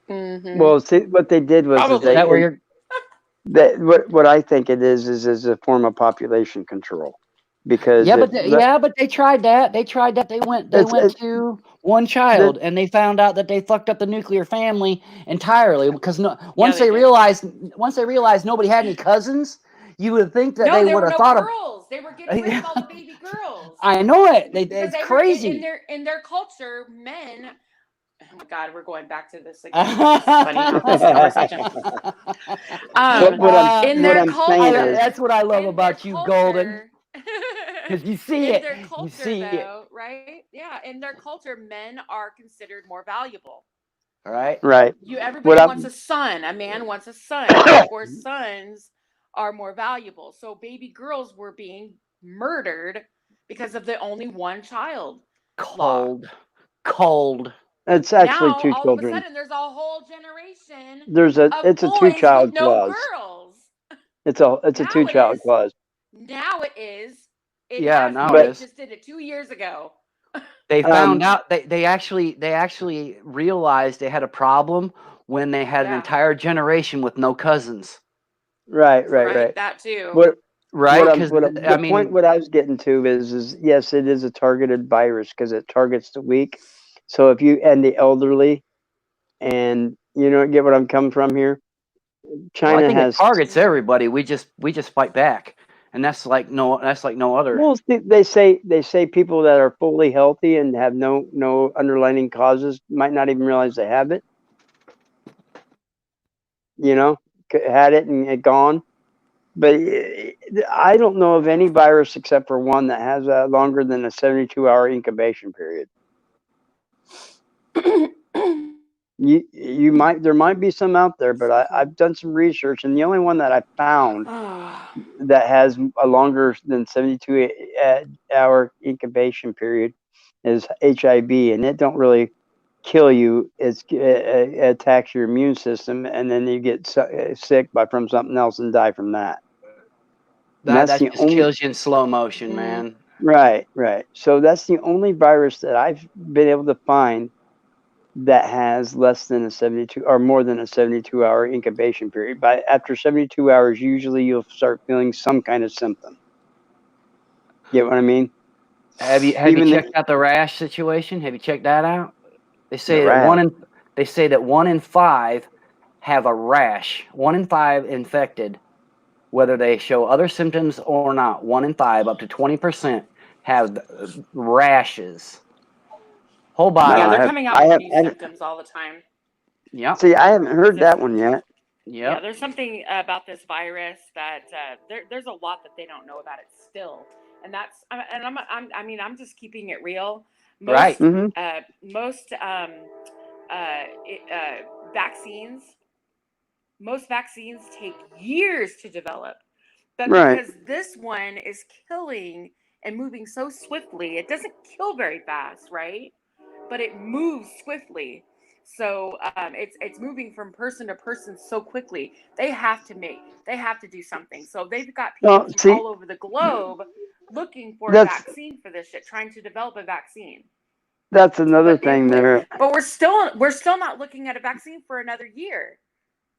Well, see, what they did was Is that where you're? what I think it is a form of population control. because Yeah, but they tried that. They tried that. They went to one child, and they found out that they fucked up the nuclear family entirely because once they they did. realized nobody had any cousins, you would think that No, they there would were have no thought of. girls. They were getting rid of all the baby girls. I know it. Because It's in crazy. their culture, men. Oh my God, we're going back to this again. It's funny how this conversation. In their culture, that's what I love in about their you, Golden, culture, because you see in it. their You culture, see it. though, right? Yeah, in their culture, men are considered more valuable. Right. Right. Everybody wants a son. A man wants a son. Therefore, sons are more valuable. So baby girls were being murdered because of the only one child law. Cold. It's actually Now, two all of a children. sudden, there's a whole generation It's of a boys two-child with no clause. girls. It's a Now two-child clause. Now it is. It Yeah, has now been. it They is. just did it 2 years ago. They found out they actually realized they had a problem when they had an entire generation with no cousins. Right. That too. What Right? What I was getting to is yes, it is a targeted virus because it targets the weak. So if you and the elderly, and you know, get what I'm coming from here. China I think has it targets everybody. We just fight back, and that's like no other. Well, they say people that are fully healthy and have no underlying causes might not even realize they have it. You know, had it and it gone. But I don't know of any virus except for one that has longer than a 72-hour incubation period. There might be some out there, but I've done some research, and the only one that I found that has a longer than 72-hour incubation period is HIV, and it don't really kill you. It attacks your immune system, and then you get sick from something else and die from that. That just kills you in slow motion, man. Right. So that's the only virus that I've been able to find that has less than a 72 or more than a 72-hour incubation period. But after 72 hours, usually you'll start feeling some kind of symptom. Get what I mean? Have you checked out the rash situation? Have you checked that out? They say that 1 in 5 have a rash. 1 in 5 infected, whether they show other symptoms or not. 1 in 5, up to 20%, have rashes. Whole body. Yeah, they're coming out with new symptoms all the time. Yeah. See, I haven't heard that one yet. Yeah, there's something about this virus that there's a lot that they don't know about it still, and that's I'm just keeping it real. Most vaccines take years to develop, but because this one is killing and moving so swiftly, it doesn't kill very fast, right? But it moves swiftly. So it's moving from person to person so quickly. They have to do something. So they've got people from all over the globe looking for a vaccine for this shit, trying to develop a vaccine. That's another thing there. But we're still not looking at a vaccine for another year.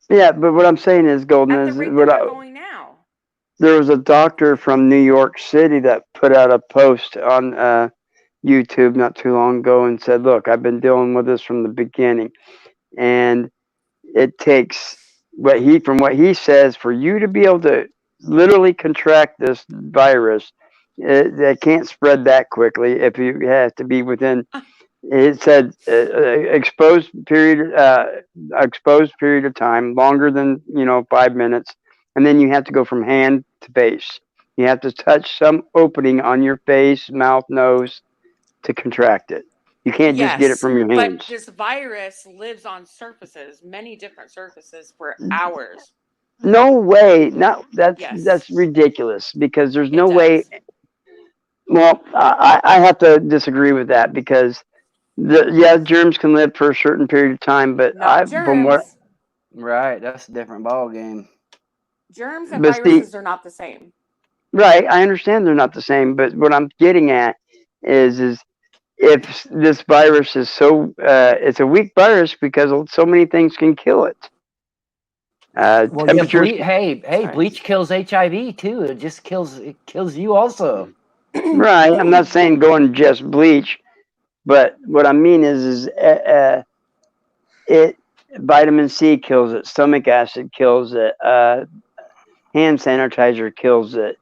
Yeah, but what I'm saying is, Golden, at the rate that they're going now. There was a doctor from New York City that put out a post on YouTube not too long ago and said, "Look, I've been dealing with this from the beginning, and it takes from what he says, for you to be able to literally contract this virus, it can't spread that quickly. If you have to be within." It said exposed period of time longer than 5 minutes, and then you have to go from hand to face. You have to touch some opening on your face, mouth, nose to contract it. You can't just get it from your hands. But this virus lives on surfaces, many different surfaces, for hours. No way. That's ridiculous, because there's no way. Well, I have to disagree with that, because germs can live for a certain period of time, but right, that's a different ball game. Germs and viruses are not the same. Right, I understand they're not the same, but what I'm getting at is if this virus is it's a weak virus because so many things can kill it. Temperatures. Bleach kills HIV too. It kills you also. Right. I'm not saying go and just bleach, but what I mean is it vitamin C kills it, stomach acid kills it, hand sanitizer kills it.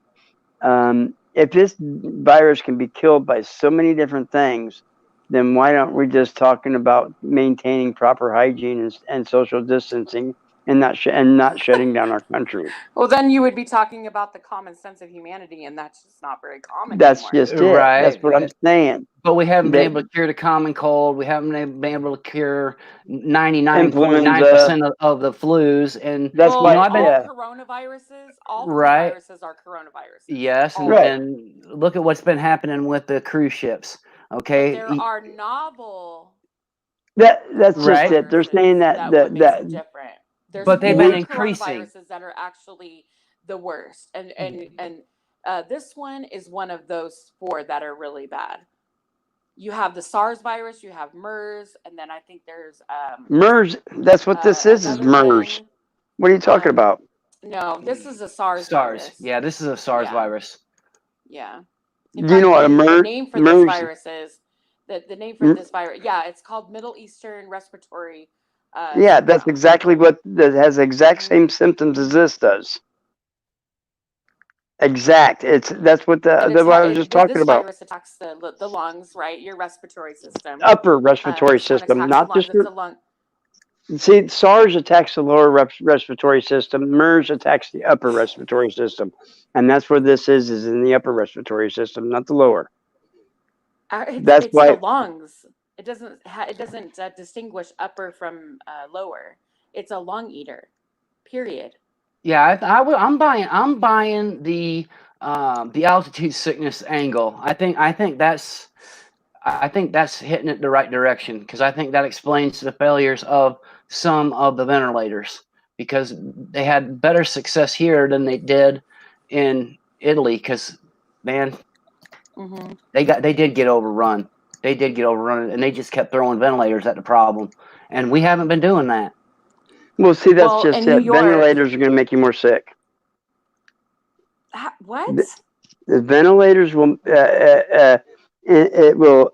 If this virus can be killed by so many different things, then why don't we just talking about maintaining proper hygiene and social distancing and not shutting down our country? Well, then you would be talking about the common sense of humanity, and that's just not very common That's anymore. just it. That's what I'm Right. saying. But we haven't been That able to cure the common cold. We haven't been able to cure 99.9% influenza. of the flus. And, That's you know, Well, why. I've been, all Yeah. coronaviruses, all flu right. viruses are coronaviruses. Yes. All of Right. them. And look at what's been happening with the cruise ships. But Okay. there are novel That's just Right. it. They're coronaviruses saying that that what makes them that different. There's But they've been four increasing. coronaviruses that are actually the worst, and this one is one of those four that are really bad. You have the SARS virus, you have MERS, and then I think there's MERS. That's what this is another MERS. one. What are you talking about? No, this is a SARS SARS. virus. Yeah, this is a SARS Yeah, virus. yeah. In Do you know fact, what a the name for this MERS? virus is the name for this virus. Yeah, it's called Middle Eastern Respiratory Yeah, that's Syndrome. exactly what that has the exact Mhm. same symptoms as this does. Exact. That's what And what I was just talking this about. virus attacks the lungs, right? Your respiratory system. Upper respiratory This one system, attacks the not lungs. just It's your. a lung. See, SARS attacks the lower respiratory system. MERS attacks the upper respiratory system, and that's where this is in the upper respiratory system, not the lower. That's It's the why. lungs. It doesn't distinguish upper from lower. It's a lung eater. Period. Yeah, I'm buying the altitude sickness angle. I think that's hitting it the right direction because I think that explains the failures of some of the ventilators because they had better success here than they did in Italy. Because man, Mm-hmm. they did get overrun. They did get overrun, and they just kept throwing ventilators at the problem, and we haven't been doing that. Well, see, that's Well, just in New it. York, Ventilators are going to make you more sick. what? The ventilators will it will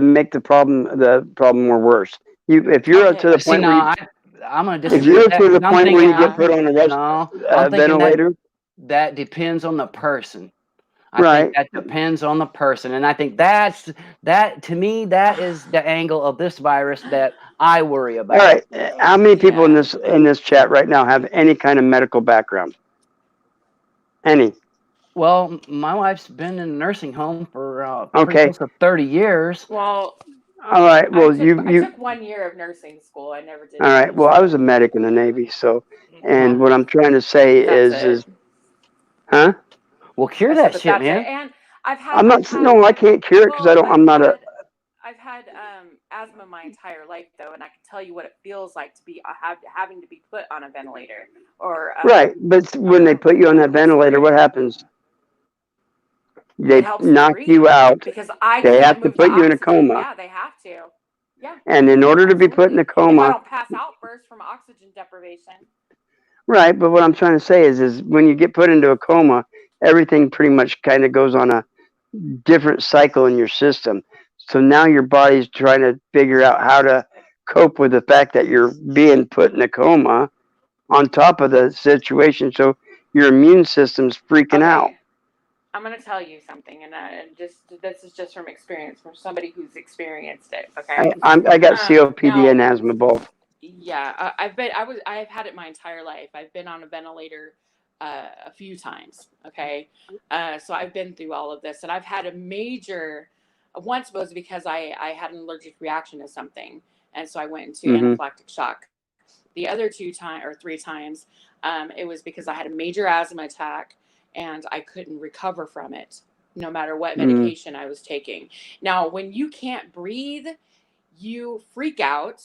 make the problem more worse. If you're up to Okay. the See, point no, where you, I'm going to if disagree you're with up that to the because I'm point where thinking you get Yeah. put on no, I'm a thinking ventilator, that depends on the person. I think right? that depends on the person, and I think that to me that is the angle of this virus that I worry All about. right. How many people Yeah. in this chat right now have any kind of medical background? Any? Well, my wife's been in a nursing home for pretty Okay. close to 30 years. Well, All right. Well, I you. took 1 year of nursing school. I never did All right. medical Well, I was a school. medic in the Navy, so, and Well, what I'm trying to say That's it. is, huh? we'll cure I said, that but shit, that's it. man. And I'm not. No, I can't cure it because well, I'm not a. I've had asthma my entire life though, and I can tell you what it feels like to be having to be put on a ventilator or Right, but when they put you on that ventilator, what happens? It They helps me knock you breathe out. because I They can't have to move the put you in a oxygen. coma, Yeah, they have to. Yeah, and in order to be put in absolutely. a If I coma, don't pass out first from oxygen deprivation. right? But what I'm trying to say is when you get put into a coma, everything pretty much kind of goes on a different cycle in your system. So now your body's trying to figure out how to cope with the fact that you're being put in a coma on top of the situation. So your immune system's freaking out. Okay, I'm gonna tell you something, and just this is just from experience, from somebody who's experienced it. Okay. I got COPD Now, and asthma both. yeah, I've had it my entire life. I've been on a ventilator a few times. Okay, so I've been through all of this, and I've had a major. Once was because I had an allergic reaction to something, and so I went into Hmm. anaphylactic shock. The other 3 times, it was because I had a major asthma attack, and I couldn't recover from it, no matter what Mm. medication I was taking. Now, when you can't breathe, you freak out,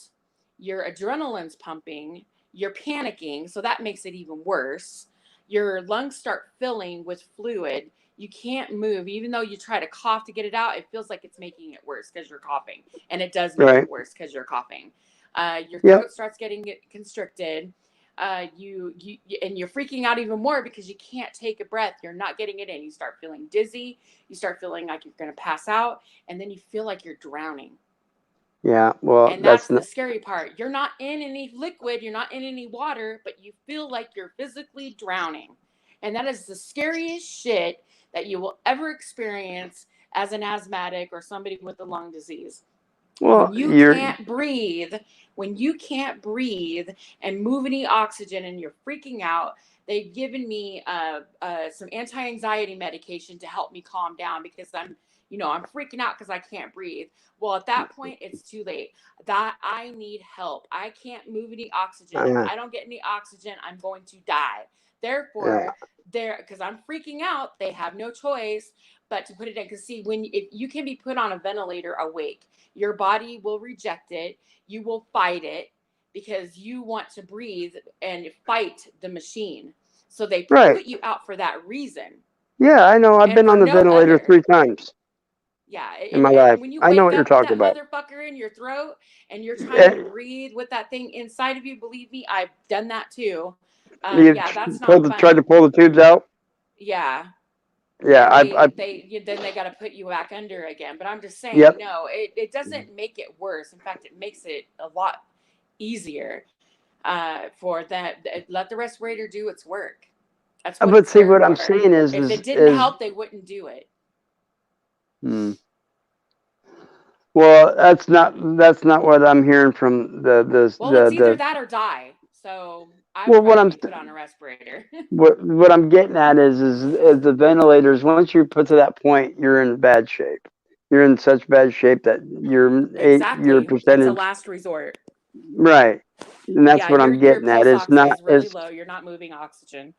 your adrenaline's pumping, you're panicking, so that makes it even worse. Your lungs start filling with fluid. You can't move. Even though you try to cough to get it out, it feels like it's making it worse because you're coughing. And it does make Right. it worse because you're coughing. Your Yep. throat starts getting constricted. and you're freaking out even more because you can't take a breath. You're not getting it in. You start feeling dizzy. You start feeling like you're going to pass out, and then you feel like you're drowning. Yeah, well, And that's that's the not. scary part. You're not in any liquid, you're not in any water, but you feel like you're physically drowning. And that is the scariest shit that you will ever experience as an asthmatic or somebody with a lung disease. Well, you're When you can't breathe and move any oxygen and you're freaking out, they've given me some anti-anxiety medication to help me calm down because I'm freaking out because I can't breathe. Well, at that point, it's too late. That I need help. I can't move any oxygen. If uh, I don't get any oxygen, I'm going to die. Therefore, yeah, because I'm freaking out, they have no choice but to put it in. Because see, if you can be put on a ventilator awake, your body will reject it. You will fight it because you want to breathe and fight the machine. So they right. put you out for that reason Yeah, I know. I've and been for on the no ventilator other. 3 times Yeah, in my and life. when you I know wake what you're up with talking that about. motherfucker in your throat and you're trying to Eh, breathe with that thing inside of you, believe me, I've done that too. You Yeah, that's pulled not tried to fun. pull the tubes out. Yeah, Yeah, and I, then they got to put you back under again. But I'm just saying, yep. no, it doesn't make it worse. In fact, it makes it a lot easier. For that, let the respirator do its work. That's what But it's see, there what I'm for. saying If it didn't is, help, they wouldn't do it. hmm. Well, that's not what I'm hearing from Well, it's either the. that or die. So I would Well, rather be put on a respirator. what I'm getting at is the ventilators. Once you put to that point, you're in bad shape. You're in such bad shape that your Exactly. It's a percentage, last resort. right, and that's Yeah, what I'm your getting at. pulse It's ox not is really it's low. You're not moving oxygen.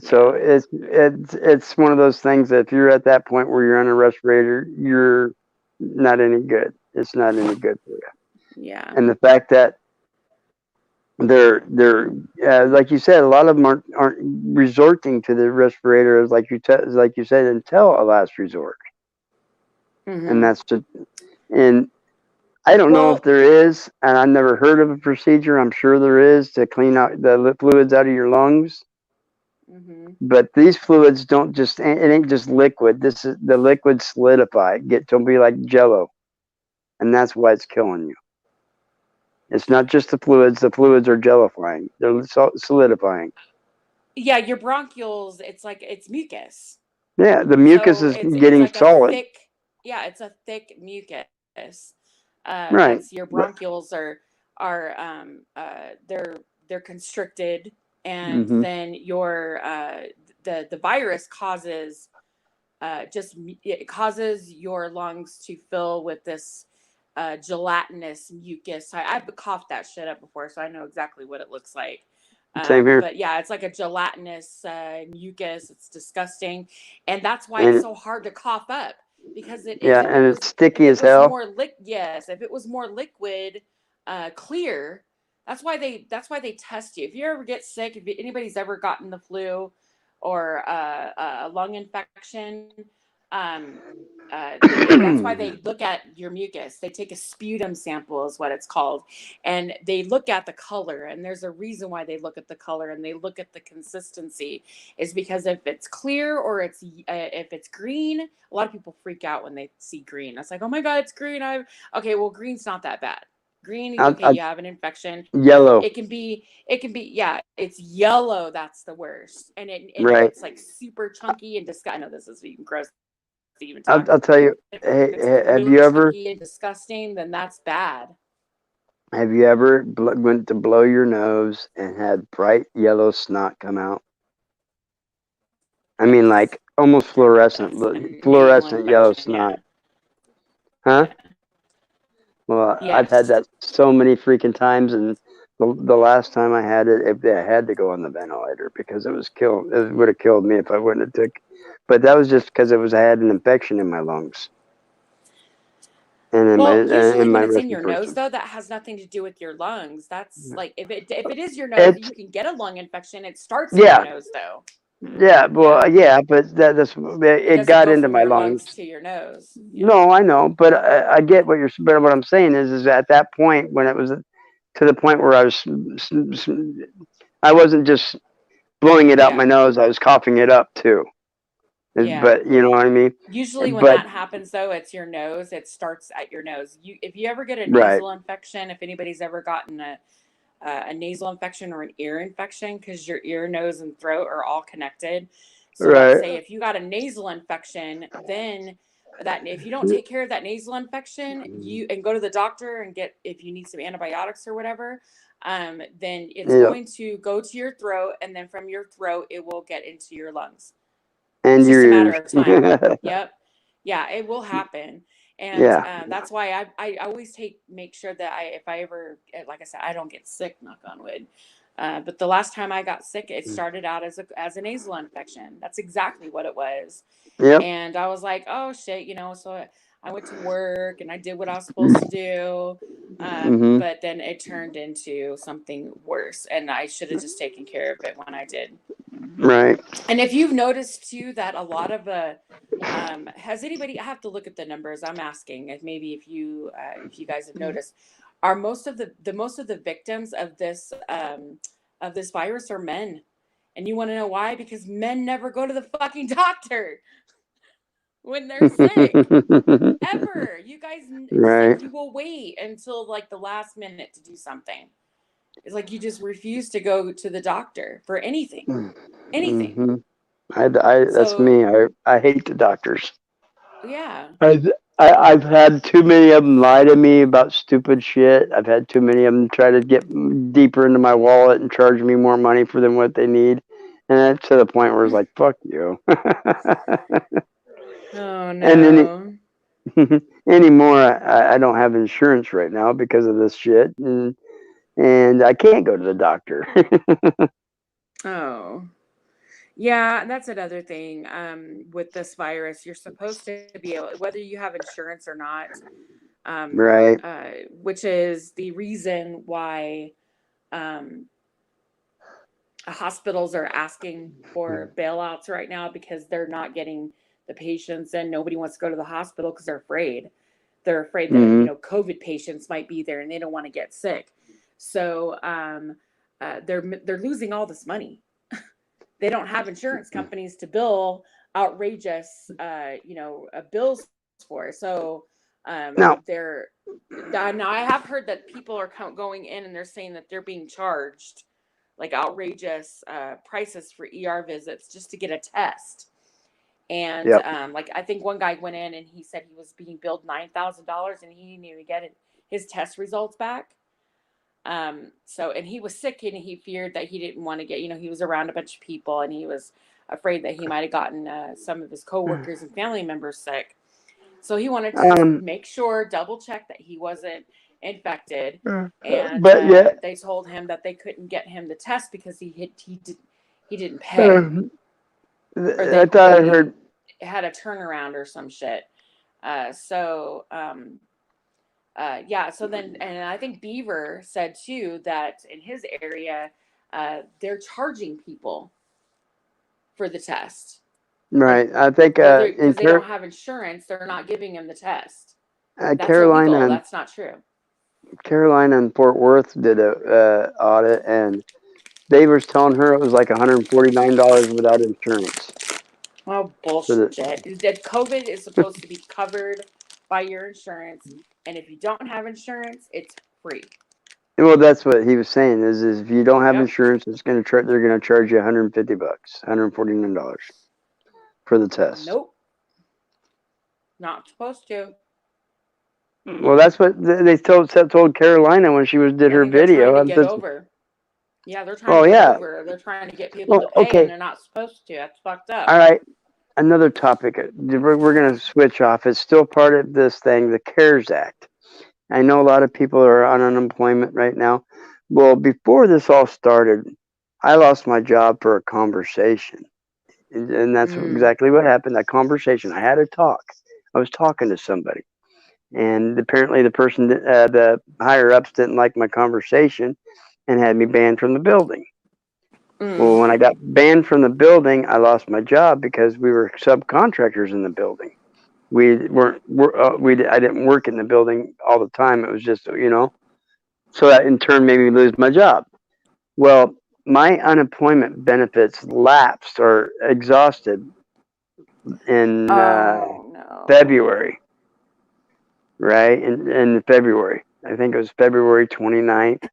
so Yeah. it's one of those things that if you're at that point where you're on a respirator, you're not any good. It's not any good for you. Yeah. And the fact that they're like you said, a lot of them aren't resorting to the respirator as like you said until a last resort, and Mhm. that's just and I don't know if Well, there is, and I've never heard of a procedure. I'm sure there is to clean out the fluids out of your lungs. mhm. But these fluids don't just it ain't just liquid. This is the liquid solidify, get to be like jello, and that's why it's killing you. It's not just the fluids are jellifying, they're solidifying. Yeah, your bronchioles, it's mucus. Yeah, the mucus So is it's getting like a solid. thick, yeah, it's a thick mucus. Right. That's your But bronchioles are they're constricted, and hmm then the virus causes it causes your lungs to fill with this gelatinous mucus. I've coughed that shit up before, so I know exactly what it looks like. same here. But yeah, it's like a gelatinous mucus. It's disgusting, and that's why it's And so hard to cough up because it is. yeah, and it's sticky as hell. If it was more liquid, clear. That's why they test you. If you ever get sick, if anybody's ever gotten the flu or a lung infection, um, that's why they look at your mucus. They take a sputum sample, is what it's called, and they look at the color. And there's a reason why they look at the color and they look at the consistency, is because if it's clear or if it's green, a lot of people freak out when they see green. It's like, oh my god, it's green. Okay, well, green's not that bad. Green, okay, I you have an infection. yellow. It can be, yeah, it's yellow. That's the worst. And if Right. it's like super chunky and disgusting, I know this is even gross to even talk. I'll tell you. If Hey, it's have really you ever chunky and disgusting, then that's bad. went to blow your nose and had bright yellow snot come out? I mean, like almost fluorescent, That's a nasal fluorescent yellow infection. Yeah. snot. Huh? Yeah. Well, I've had Yes. that so many freaking times, and the last time I had it, I had to go on the ventilator because it would have killed me if I wouldn't have took. But that was just because I had an infection in my lungs and Well, usually in my when it's in your respiratory nose, system. though, that has nothing to do with your lungs. That's like if it is your nose, It you can get a lung infection. It starts in your yeah nose, though. yeah Yeah. well yeah, but It it doesn't got go into from my your lungs lungs. to your nose. Yeah. No, I know, but I get but what I'm saying is at that point when it was to the point where I wasn't just blowing it out Yeah. my nose. I was coughing it up too. Yeah. But you know what I mean. Usually when But that happens though, it's your nose. It starts at your nose. If you ever get a right, nasal infection, if anybody's ever gotten a nasal infection or an ear infection, because your ear, nose, and throat are all connected. So let's right, say if you got a nasal infection, then that if you don't take care of that nasal infection, you and go to the doctor and get if you need some antibiotics or whatever, then it's yeah, going to go to your throat, and then from your throat it will get into your lungs. It's and just your a matter ears. of time. Yep. Yeah, it will happen. And Yeah. that's why I always make sure that if I ever, like I said, I don't get sick, knock on wood. But the last time I got sick, it started out as a nasal infection. That's exactly what it was. Yep. And I was like, oh shit, so I went to work and I did what I was supposed to do. Hmm. But then it turned into something worse. And I should have just taken care of it when I did. Right. And if you've noticed too that a lot of has anybody? I have to look at the numbers. I'm asking if maybe if you guys have noticed, are most of the victims of this virus are men, and you want to know why? Because men never go to the fucking doctor when they're sick. Ever. You guys, it's like Right. you will wait until like the last minute to do something. It's like you just refuse to go to the doctor for anything. Anything. Hmm. That's So me. I hate the doctors. yeah. I, I've had too many of them lie to me about stupid shit. I've had too many of them try to get deeper into my wallet and charge me more money for than what they need. And that's to the point where it's like, fuck you. Oh And then no. anymore, I don't have insurance right now because of this shit. And I can't go to the doctor. Oh. Yeah, that's another thing. With this virus, you're supposed to be able, whether you have insurance or not, Right. which is the reason why um, hospitals are asking for bailouts right now because they're not getting the patients and nobody wants to go to the hospital because they're afraid. They're afraid that, Hmm. COVID patients might be there and they don't want to get sick. So they're losing all this money. They don't have insurance companies to bill outrageous, bills for. So Now, they're now I have heard that people are going in and they're saying that they're being charged like outrageous prices for ER visits just to get a test. And yep. like I think one guy went in and he said he was being billed $9,000 and he didn't even get his test results back. So, and he was sick and he feared that he didn't want to get, he was around a bunch of people and he was afraid that he might have gotten some of his coworkers and family members sick. So he wanted to just Um, make sure, double check that he wasn't infected. And but yeah, they told him that they couldn't get him the test because he didn't pay, uh, or I thought I they heard. had a turnaround or some shit. So yeah, so then, and I think Beaver said too that in his area, they're charging people for the test. Like, Right. I think whether because they don't have insurance, they're not giving him the test. That's illegal. Carolina, That's not true. Carolina and Fort Worth did a audit, and they was telling her it was like $149 without insurance Well, for the. bullshit. That COVID is supposed to be covered by your insurance, and if you don't have insurance, it's free. Well, that's what he was saying. Is if you don't have Yep. insurance, they're gonna charge you $150, $149 for the test. Nope. Not supposed to. Well, that's what they told Carolina when she did I her think they're trying video. to I'm get just, over. Yeah, they're trying to oh get yeah. over. They're trying to get people to Well, pay, and okay. they're not supposed to. That's fucked All up. right. Another topic. We're gonna switch off. It's still part of this thing, the CARES Act. I know a lot of people are on unemployment right now. Well, before this all started, I lost my job for a conversation. And that's Mm. exactly what happened. That conversation. I had a talk. I was talking to somebody. And apparently the higher ups didn't like my conversation and had me banned from the building. Well, Mm. when I got banned from the building, I lost my job because we were subcontractors in the building. We weren't, I didn't work in the building all the time. It was just, So that in turn made me lose my job. Well, my unemployment benefits lapsed or exhausted in Oh no. February, right? In February. I think it was February 29th,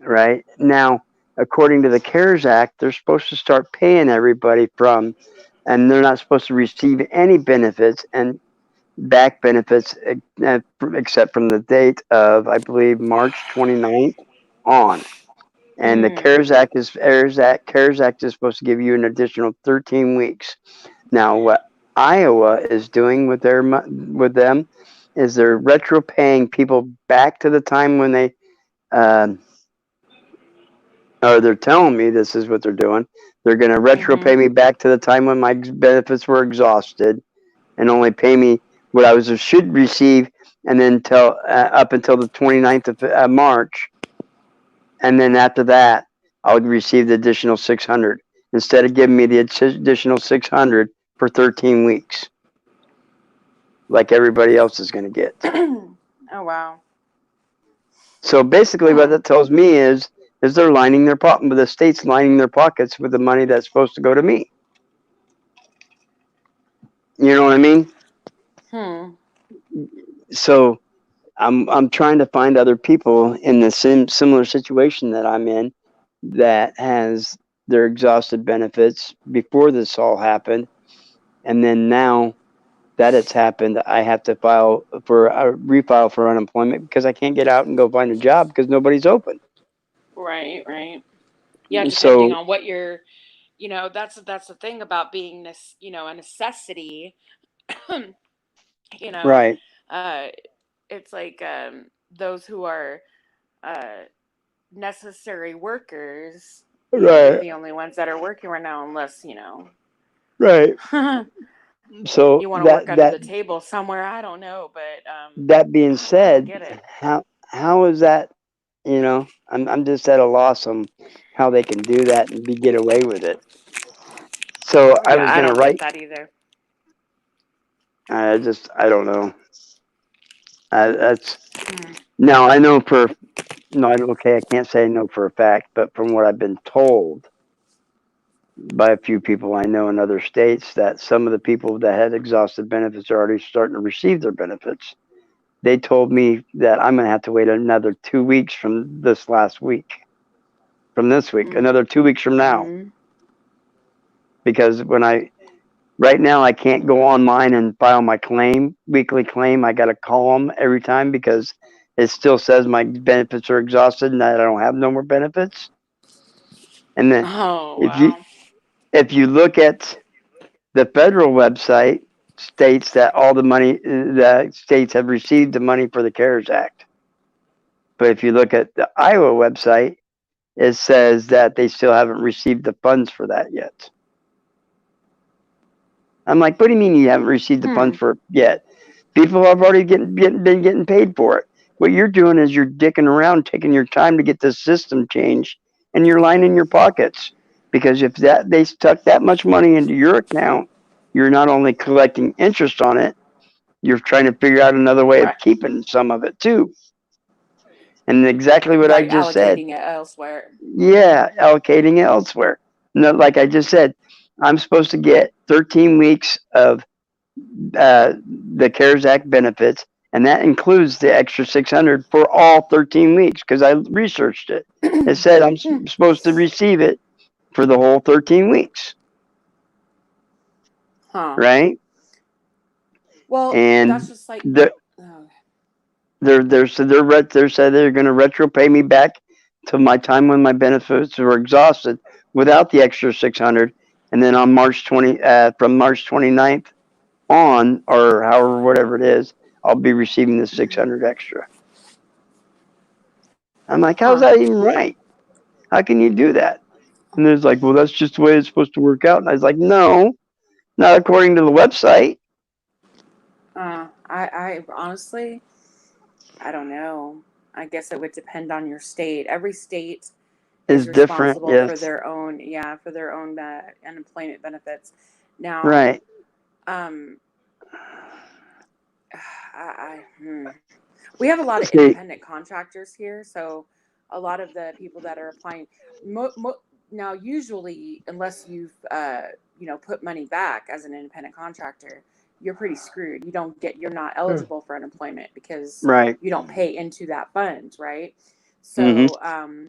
right? Now, according to the CARES Act, they're supposed to start paying everybody from, and they're not supposed to receive any benefits and back benefits except from the date of, I believe, March 29th on. And the Mm. CARES Act is supposed to give you an additional 13 weeks. Now, what Iowa is doing with with them is they're retro paying people back to the time when they, uh, or they're telling me this is what they're doing. They're going to retro pay Mhm. me back to the time when my benefits were exhausted, and only pay me what I was should receive, and then till up until the 29th of March, and then after that, I would receive the additional 600 instead of giving me the additional 600 for 13 weeks, like everybody else is going to get. Oh wow. So basically, what Hmm. that tells me is they're lining their the state's lining their pockets with the money that's supposed to go to me. You know what I mean? Hmm. So I'm trying to find other people in the similar situation that I'm in that has their exhausted benefits before this all happened, and then now that it's happened, I have to file for a refile for unemployment because I can't get out and go find a job because nobody's open. Right. Right. Yeah. Depending So on what you're, that's the thing about being this, a necessity. you know, right, uh, it's like those who are uh, necessary workers. They're right, the only ones that are working right now, unless right. So you want to work under that the table somewhere. I don't know, but that being I don't said, get it. how is that? I'm just at a loss on how they can do that and get away with it. So I Yeah, was I gonna don't get write. that either. I don't know. That's Hmm. now I know for no. Okay, I can't say I know for a fact, but from what I've been told by a few people I know in other states, that some of the people that had exhausted benefits are already starting to receive their benefits. They told me that I'm going to have to wait another 2 weeks from this last week, from this week, another 2 weeks from now, Mm-hmm. because right now I can't go online and file my weekly claim. I got to call them every time because it still says my benefits are exhausted and that I don't have no more benefits. And then Oh if you wow. if you look at the federal website, states that all the states have received the money for the CARES Act. But if you look at the Iowa website, it says that they still haven't received the funds for that yet. I'm like, what do you mean you haven't received the Hmm. funds for it yet? People have already been getting paid for it. What you're doing is you're dicking around, taking your time to get the system changed, and you're lining your pockets. Because if they stuck that much money into your account, you're not only collecting interest on it, you're trying to figure out another way of Right. keeping some of it too. And exactly what I Right. just said. Allocating it elsewhere. Yeah, allocating it elsewhere. No, like I just said, I'm supposed to get 13 weeks of uh, the CARES Act benefits, and that includes the extra 600 for all 13 weeks because I researched it. It said I'm Hmm. supposed to receive it for the whole 13 weeks, Huh. right? Well, that's And just like. the, Oh, they're said they're going to retro pay me back to my time when my benefits were exhausted without the extra 600, and then on from March 29th on, or however whatever it is, I'll be receiving the mhm. 600 extra. I'm like, how's Huh. that even right? How can you do that? And there's like, well, that's just the way it's supposed to work out. And I was like, no, not according to the website. I honestly, I don't know. I guess it would depend on your state. Every state It's is different. responsible for Yes. their own, yeah, for their own unemployment benefits. Now, Right. um, I, I hmm. We have a lot of See, independent contractors here, so a lot of the people that are applying now, usually, unless you've put money back as an independent contractor, you're pretty screwed. You're not eligible for unemployment because right. you don't pay into that fund, right? Mm-hmm. So,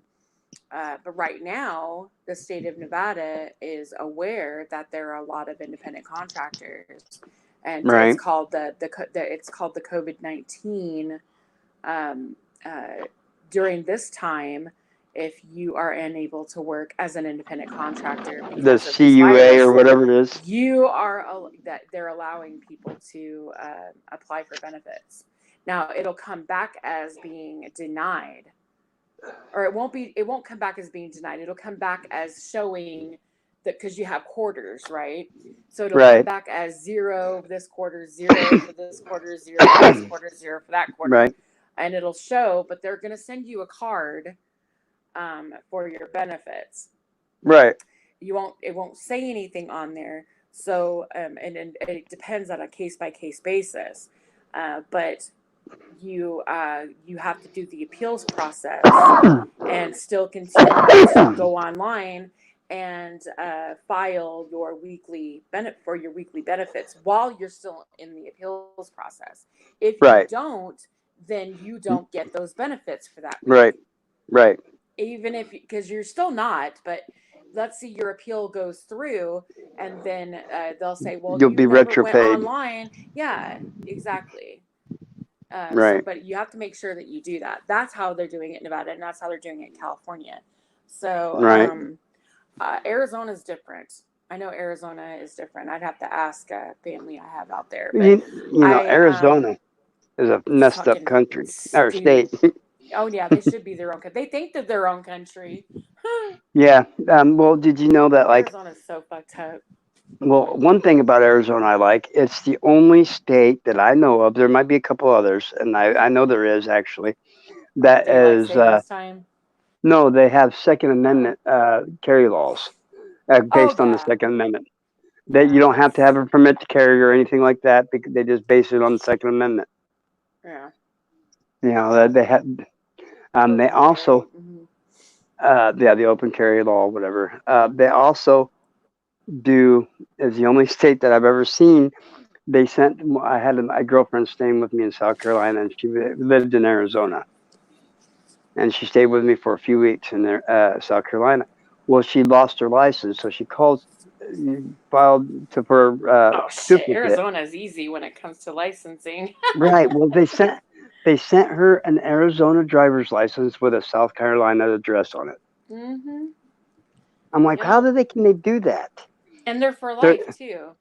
but right now, the state of Nevada is aware that there are a lot of independent contractors, and Right. it's called it's called the COVID-19. Um, During this time, if you are unable to work as an independent contractor The because of this CUA virus, or whatever it is. that they're allowing people to apply for benefits. Now it'll come back as being denied, or it won't come back as being denied. It'll come back as showing that, because you have quarters, right? So it'll come Right. back as 0 this quarter, 0 for this quarter, 0 for this quarter, 0 for that quarter, Right. and it'll show. But they're going to send you a card for your benefits. Right. It won't say anything on there. So and it depends on a case by case basis, but you have to do the appeals process and still continue to go online and file your weekly benefits while you're still in the appeals process. If you Right. don't, then you don't get those benefits for that week. Right. Right. Even if, because you're still not, but let's see your appeal goes through, and then they'll say, well, You'll you be never went retropaid. online. Yeah, exactly. Right. But you have to make sure that you do that. That's how they're doing it in Nevada, and that's how they're doing it in California. So Right. Arizona is different. I know Arizona is different. I'd have to ask a family I have out there. But You know, Arizona is a messed up fucking country or state. Oh yeah, they should be their own country. They think they're their own country. Yeah. Well, did you know that, like, Arizona's so fucked up. well, one thing about Arizona I like, it's the only state that I know of. There might be a couple others, and I know there is actually. That Daylight is, savings time. no, they have Second Amendment carry laws based on the yeah. Second Amendment. That you don't have to have a permit to carry or anything like that, because they just base it on the Second Amendment. Yeah. You know, that they have. They also, the open carry law, whatever. They also do, is the only state that I've ever seen. They sent. I had my girlfriend staying with me in South Carolina, and she lived in Arizona, and she stayed with me for a few weeks in South Carolina. Well, she lost her license, so she filed for oh shit! duplicate. Arizona's easy when it comes to licensing. Right. Well, they sent her an Arizona driver's license with a South Carolina address on it. Mm-hmm. I'm like, how can they do that? And they're for life too.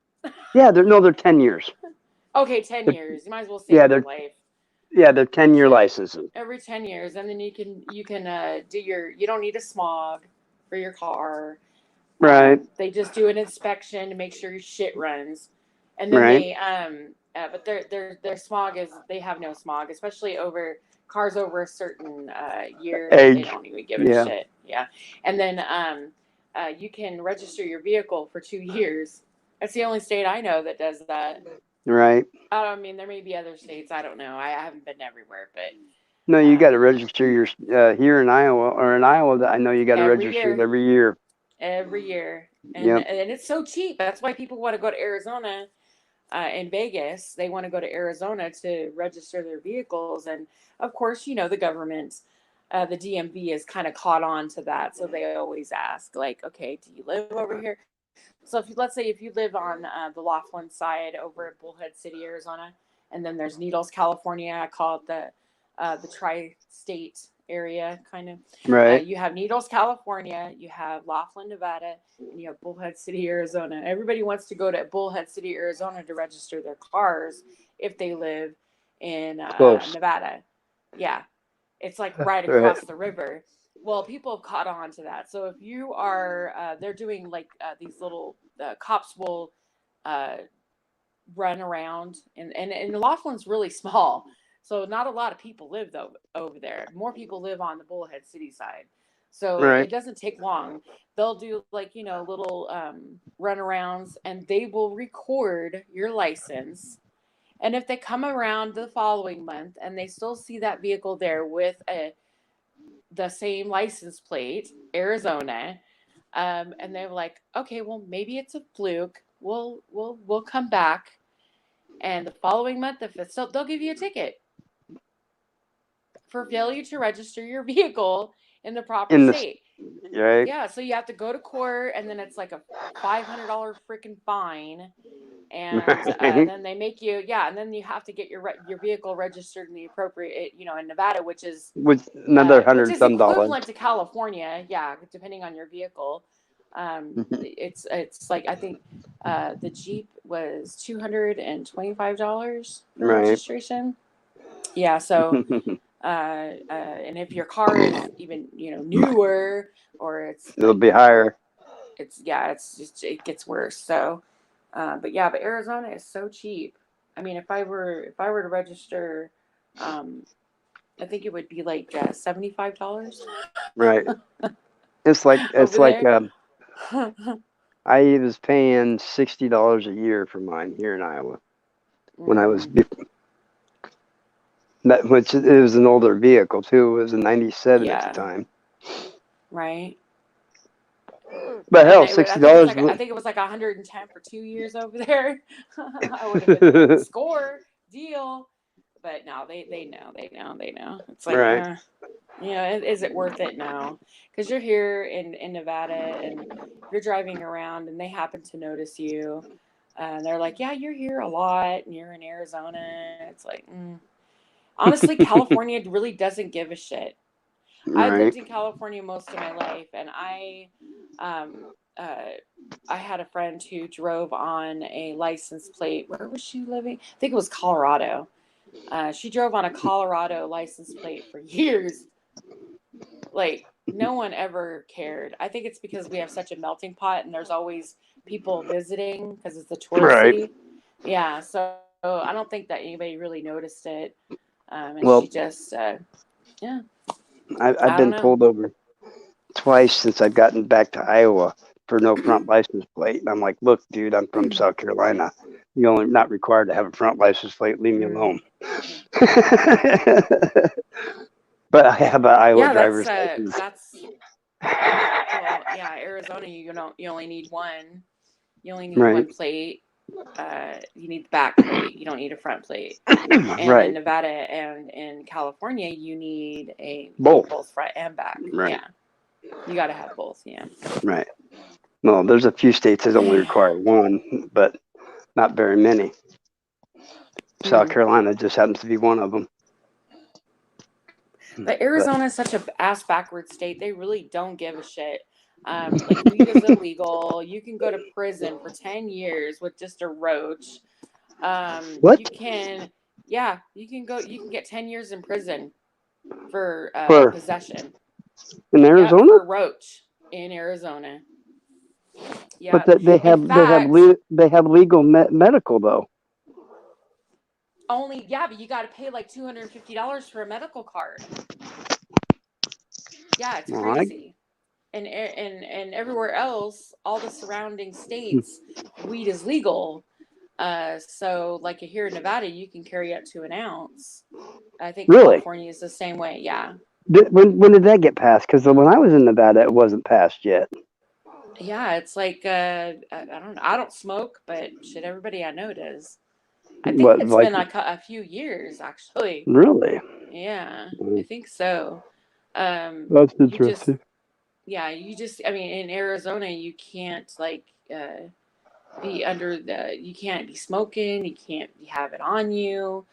Yeah, they're 10 years. Okay, 10 years. You might as well say for life. Yeah, they're 10-year licenses. Every 10 years, and then you can do you don't need a smog for your car. Right. They just do an inspection to make sure your shit runs, and then they but their smog is, they have no smog, especially over cars over a certain year. Age. They don't even give a shit. Yeah, and then you can register your vehicle for 2 years. That's the only state I know that does that. Right. I mean, there may be other states. I don't know. I haven't been everywhere, but no, you got to register your here in Iowa, or in Iowa. I know you got to register it every year. Every year, and it's so cheap. That's why people want to go to Arizona. In Vegas, they want to go to Arizona to register their vehicles, and of course, the government, the DMV is kind of caught on to that, so they always ask, like, okay, do you live over here? So let's say if you live on the Laughlin side over at Bullhead City, Arizona, and then there's Needles, California. I call it the tri-state area, kind of. Right. You have Needles, California. You have Laughlin, Nevada, and you have Bullhead City, Arizona. Everybody wants to go to Bullhead City, Arizona to register their cars if they live in Nevada. Yeah, it's like right across the river. Well, people have caught on to that. So if you are, they're doing like these little cops will run around, and Laughlin's really small, so not a lot of people live over there. More people live on the Bullhead City side, so it doesn't take long. They'll do like little runarounds, and they will record your license, And if they come around the following month and they still see that vehicle there with the same license plate, Arizona, and they're like, okay, well maybe it's a fluke. We'll come back, and the following month, if it's still, they'll give you a ticket for failure to register your vehicle in the proper In the state. right. Yeah, so you have to go to court, and then it's like a $500 freaking fine, and Right. then they make you, yeah, and then you have to get your vehicle registered in the appropriate, in Nevada, With another which $100 is some dollars. equivalent to California, yeah, depending on your vehicle. It's like, I think the Jeep was $225 for Right. registration. Yeah, so and if your car is even newer, or It'll be higher. it gets worse. So but Arizona is so cheap. I mean, if I were to register, I think it would be like $75 Right. It's like over there. I was paying $60 a year for mine here in Iowa when I was which it was an older vehicle too. It was a '97 at the Yeah, time. right. But And hell, I $60. think it was like 110 for 2 years over there. I would have been like, score deal, but no, they know. It's like, Right. is it worth it? No, because you're here in Nevada, and you're driving around, and they happen to notice you, and they're like, yeah, you're here a lot, and you're in Arizona. It's like, honestly, California really doesn't give a shit. I Right. lived in California most of my life, and um, I had a friend who drove on a license plate. Where was she living? I think it was Colorado. She drove on a Colorado license plate for years. Like, no one ever cared. I think it's because we have such a melting pot, and there's always people visiting because it's a tourist Right. city. Yeah, so I don't think that anybody really noticed it. And Well, she just, yeah, I've I don't been know. pulled over twice since I've gotten back to Iowa for no front license plate. And I'm like, look, dude, I'm from South Carolina. You're only not required to have a front license plate. Leave me alone. But I have an Iowa Yeah, driver's license. well, yeah, Arizona, you only need one. You only need Right. one plate. You need the back plate. You don't need a front plate. And in Right. Nevada and in California, you need Both. both front and back. Right. Yeah, you got to have both. Yeah. Right. Well, there's a few states that only require one, but not very many. South Carolina just happens to be one of them. But Arizona is such a ass backward state. They really don't give a shit. Like, weed is illegal. You can go to prison for 10 years with just a roach. What? You can get 10 years in prison for For possession. in Yep, Arizona? for roach in Arizona. Yeah. But they In fact, have legal medical though. but you got to pay like $250 for a medical card. Yeah, it's Well, crazy. And everywhere else, all the surrounding states, weed is legal. So like here in Nevada, you can carry up to an ounce. I think Really? California is the same way. Yeah. When did that get passed? Because when I was in Nevada, it wasn't passed yet. Yeah, it's like I don't know. I don't smoke, but shit, everybody I know does. I think What, it's like, been like a few years actually. really? Yeah, I think so. That's You just interesting. I mean, in Arizona, you can't like be you can't be smoking, you can't have it on you.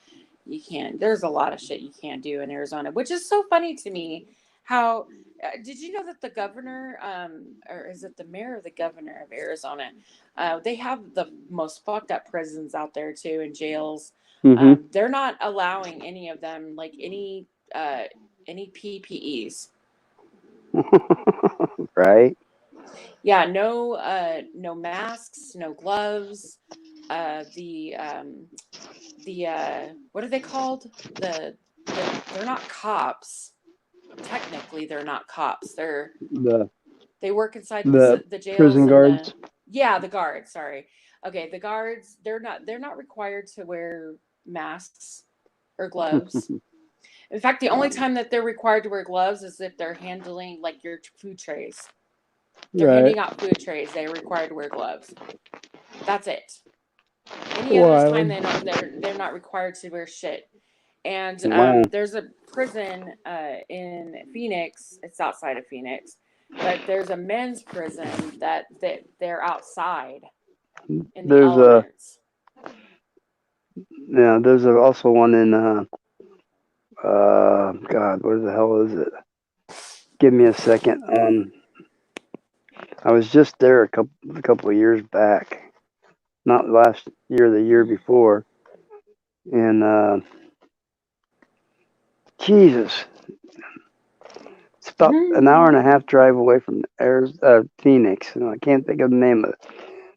You can't. There's a lot of shit you can't do in Arizona, which is so funny to me. How did you know that the governor, or is it the mayor or the governor of Arizona? They have the most fucked up prisons out there too, and jails. They're not allowing any of them, like any PPEs. Right. Yeah, no masks, no gloves. The what are they called? They're not cops. Technically, they're not cops. They work inside The the jails prison and guards. the guards. Sorry. Okay, the guards. They're not required to wear masks or gloves. In fact, the only time that they're required to wear gloves is if they're handling like your food trays. They're Right. handing out food trays. They're required to wear gloves. That's it. Any other time Wild. they're not required to wear shit. And Wow. there's a prison in Phoenix. It's outside of Phoenix, but there's a men's prison that they're outside in the There's a elements. yeah. There's also one in God, where the hell is it? Give me a second. I was just there a couple of years back, not last year, the year before, and Jesus, it's about an hour and a half drive away from Phoenix, and I can't think of the name of it.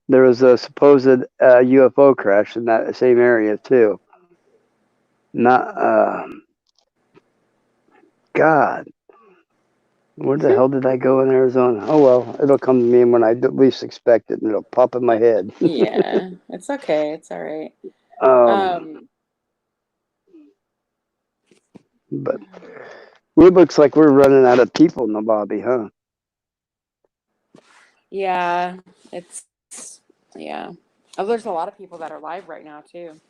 There was a supposed UFO crash in that same area too. Not God, where the hell did I go in Arizona? Oh well, it'll come to me when I least expect it, and it'll pop in my head. Yeah, it's okay. It's all right. um, but it looks like we're running out of people in the lobby, huh? Yeah, it's yeah. Oh, there's a lot of people that are live right now too.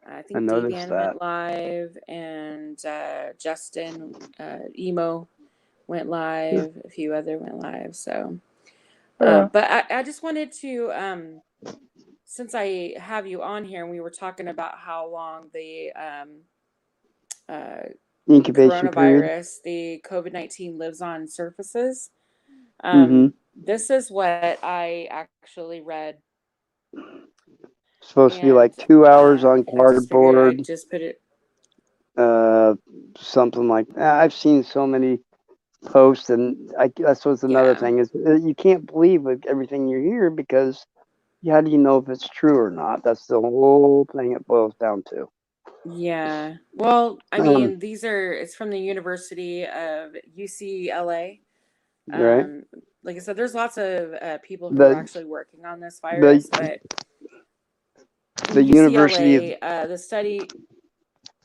I I think noticed Davian that. went live, and Justin Emo went live. A few other went live. So, but I just wanted to, since I have you on here, and we were talking about how long the uh, Incubation period. coronavirus, the COVID-19 lives on surfaces. Mm-hmm. This is what I actually read, Supposed to be and like 2 hours on I just figured cardboard. I'd just put it. Something like that. I've seen so many posts, and that's what's another Yeah, thing is you can't believe everything you hear because how do you know if it's true or not? That's the whole thing it boils down to. yeah. Well, I Um, mean, it's from the University of UCLA. right. Um, like I said, there's lots of people who are The actually working on this the virus, but the University of UCLA, the study,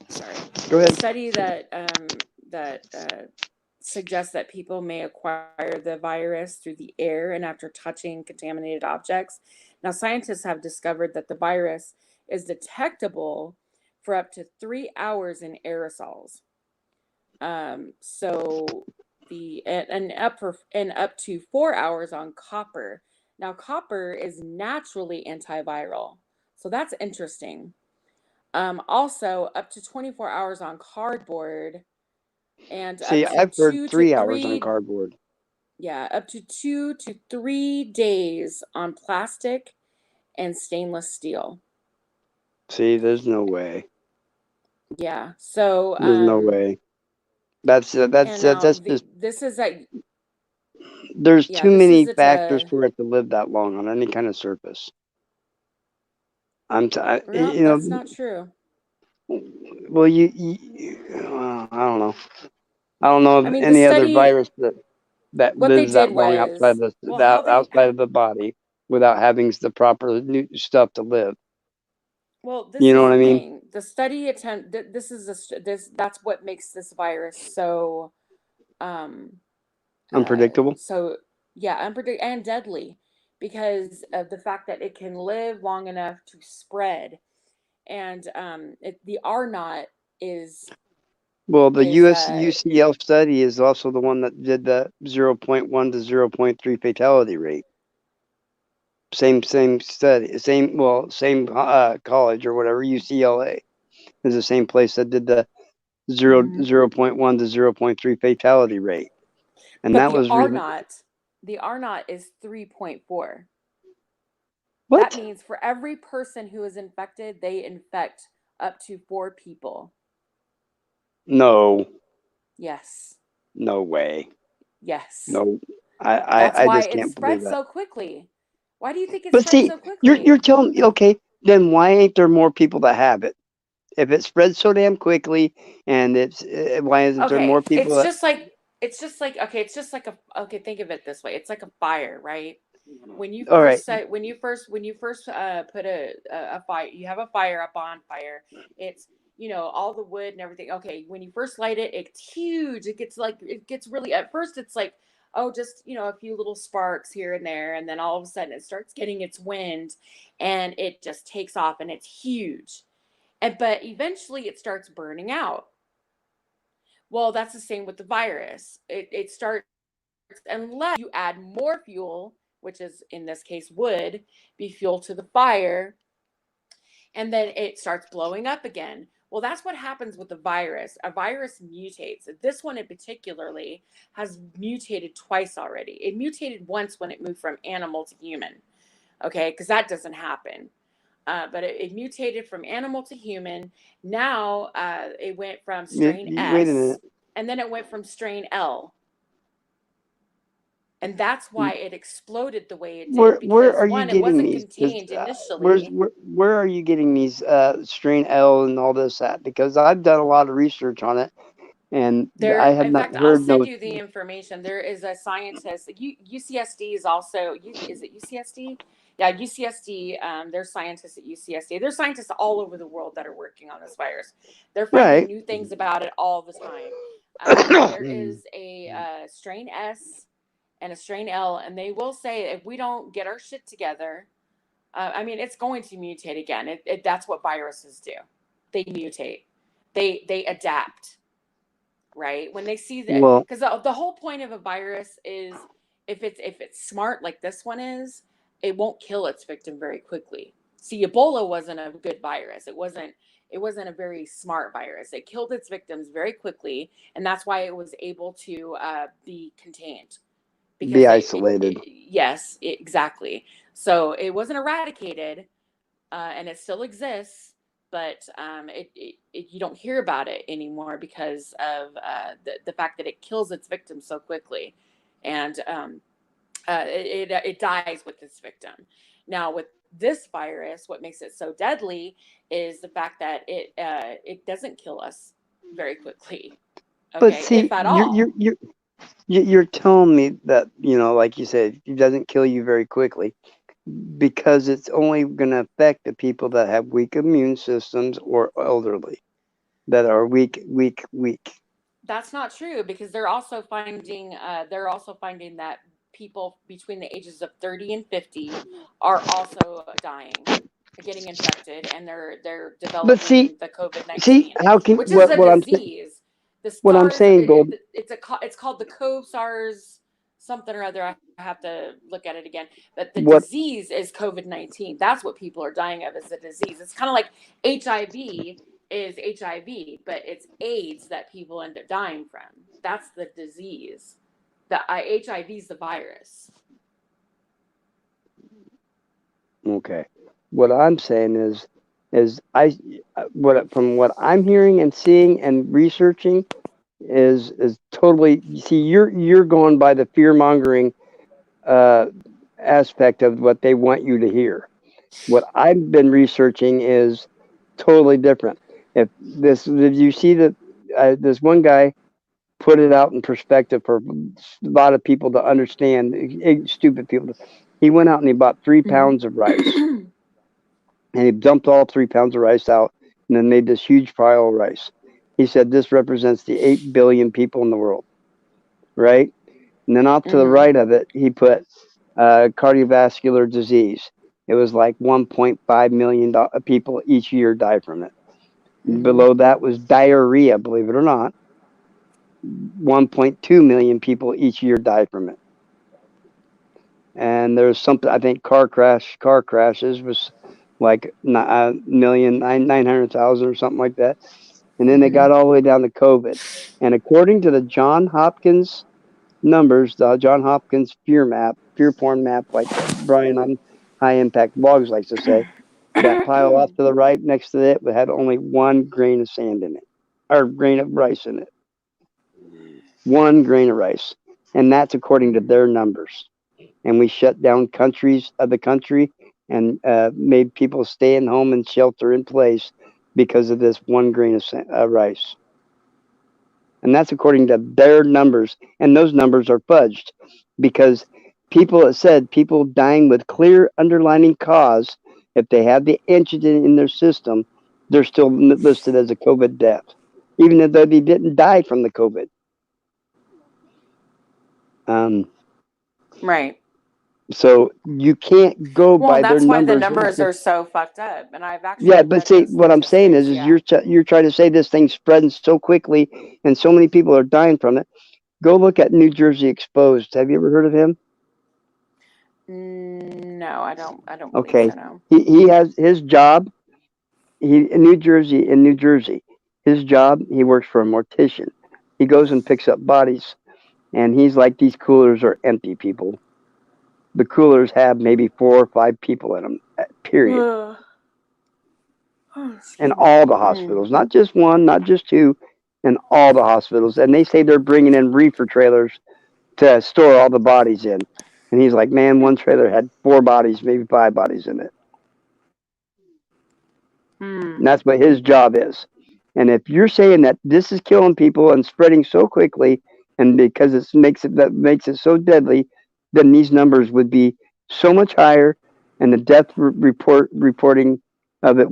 sorry, go the ahead. study that suggests that people may acquire the virus through the air and after touching contaminated objects. Now, scientists have discovered that the virus is detectable for up to 3 hours in aerosols. So and up to 4 hours on copper. Now, copper is naturally antiviral, so that's interesting. Also, up to 24 hours on cardboard, and See, up to I've heard two to 3 hours on three, cardboard. yeah, up to 2 to 3 days on plastic and stainless steel. See, there's no way. Yeah. So, There's no way. That's and now that's just this is a there's yeah, too this is many it. factors for it to live that long on any kind of surface. Well, that's not true. well, I don't know. I don't know I of mean, the any other study, virus that what they lives did that long was, well, how they, outside of the body without having the proper new stuff to live. well, this You know is what the I mean? thing. The study attempt, this is that's what makes this virus so, um, Unpredictable. so yeah, unpredictable and deadly because of the fact that it can live long enough to spread. And the R naught is Well, the is US UCL study is also the one that did the 0.1 to 0.3 fatality rate. Same study, same college or whatever. UCLA is the same place that did the 0.1 to 0.3 fatality rate, and but that was the R naught is 3.4. That what? means for every person who is infected, they infect up to 4 people. No, Yes. no way. Yes. No, That's I why just it can't believe spreads that. so quickly. Why do you think it But spreads see, so you're quickly? telling me, okay, then why ain't there more people that have it? If it spreads so damn quickly, and why isn't there more Okay, people that? it's just like okay, it's just like a okay, think of it this way. It's like a fire, right? When you All right. first set, when you first put a fire, you have a fire, a bonfire. It's, all the wood and everything. Okay, when you first light it, it's huge. It gets really, at first it's like, oh, just, a few little sparks here and there, and then all of a sudden it starts getting its wind, and it just takes off, and it's huge. But eventually it starts burning out. Well, that's the same with the virus. It starts, unless you add more fuel, which is in this case wood, be fuel to the fire, and then it starts blowing up again. Well, that's what happens with the virus. A virus mutates. This one in particularly has mutated twice already. It mutated once when it moved from animal to human. Okay, because that doesn't happen. But it mutated from animal to human. Now it went from strain Wait a S, minute. and then it went from strain L. And that's why it exploded the way it did, Where because are you one, it getting wasn't these? Because contained initially. where are you getting these strain L and all this at? Because I've done a lot of research on it, and I There, have in not fact, I'll heard send no. you the information. There is a scientist. UCSD is also. Is it UCSD? Yeah, UCSD. There's scientists at UCSD. There's scientists all over the world that are working on this virus. They're finding Right. new things about it all the time. There is a strain S and a strain L, and they will say if we don't get our shit together, I mean, it's going to mutate again. That's what viruses do. They mutate. They adapt, right? When they see that, Well, because the whole point of a virus is, if it's smart like this one is, it won't kill its victim very quickly. See, Ebola wasn't a good virus. It wasn't a very smart virus. It killed its victims very quickly, and that's why it was able to be contained, be because isolated. yes, exactly. So it wasn't eradicated, and it still exists, but you don't hear about it anymore because of the fact that it kills its victims so quickly, and it dies with its victim. Now, with this virus, what makes it so deadly is the fact that it doesn't kill us very quickly. But Okay, see, if at all. you're telling me that, like you said, it doesn't kill you very quickly because it's only going to affect the people that have weak immune systems or elderly that are weak. That's not true, because they're also finding that people between the ages of 30 and 50 are also dying, getting infected, and they're But developing the COVID see 19, how can which is a disease. The what I'm SARS, saying, Gold. it's called the CoV SARS something or other. I have to look at it again. But the What disease is COVID-19. That's what people are dying of, is a disease. It's kind of like HIV is HIV, but it's AIDS that people end up dying from. That's the disease. The HIV is the virus. Okay. What I'm saying is what from what I'm hearing and seeing and researching is totally. See, you're going by the fear mongering uh, aspect of what they want you to hear. What I've been researching is totally different. If you see that this one guy put it out in perspective for a lot of people to understand, stupid people. He went out and he bought 3 pounds of rice, and he dumped all 3 pounds of rice out, and then made this huge pile of rice. He said this represents the 8 billion people in the world, right? And then off to the Mm-hmm. right of it, he put cardiovascular disease. It was like 1.5 million people each year die from it. Mm-hmm. Below that was diarrhea, believe it or not. 1.2 million people each year die from it. And there's something, I think car crashes was like a million, 900,000 or something like that. And then they Mm-hmm. got all the way down to COVID. And according to the John Hopkins numbers, the John Hopkins fear porn map, like Brian on High Impact Blogs likes to say, that pile off to the right next to it had only 1 grain of sand in it, or grain of rice in it. 1 grain of rice. And that's according to their numbers. And we shut down countries of the country and made people stay in home and shelter in place because of this 1 grain of rice. And that's according to their numbers. And those numbers are fudged because people, it said people dying with clear underlying cause, if they have the antigen in their system, they're still listed as a COVID death, even if they didn't die from the COVID. Right. So you can't go Well, by their that's why the numbers. numbers are so fucked up. And I've Yeah, actually but read see, those what I'm saying statistics. is Yeah. you're trying to say this thing's spreading so quickly, and so many people are dying from it. Go look at New Jersey Exposed. Have you ever heard of him? No, I don't. I don't believe Okay, so. No. he has his job. He in New Jersey, his job. He works for a mortician. He goes and picks up bodies, and he's like, these coolers are empty, people. The coolers have maybe 4 or 5 people in them. Period. Oh, In excuse me. all the hospitals, not just one, not just two, in all the hospitals. And they say they're bringing in reefer trailers to store all the bodies in. And he's like, man, one trailer had 4 bodies, maybe 5 bodies in it. Hmm. And that's what his job is. And if you're saying that this is killing people and spreading so quickly, and because it makes it so deadly, then these numbers would be so much higher, and the reporting of it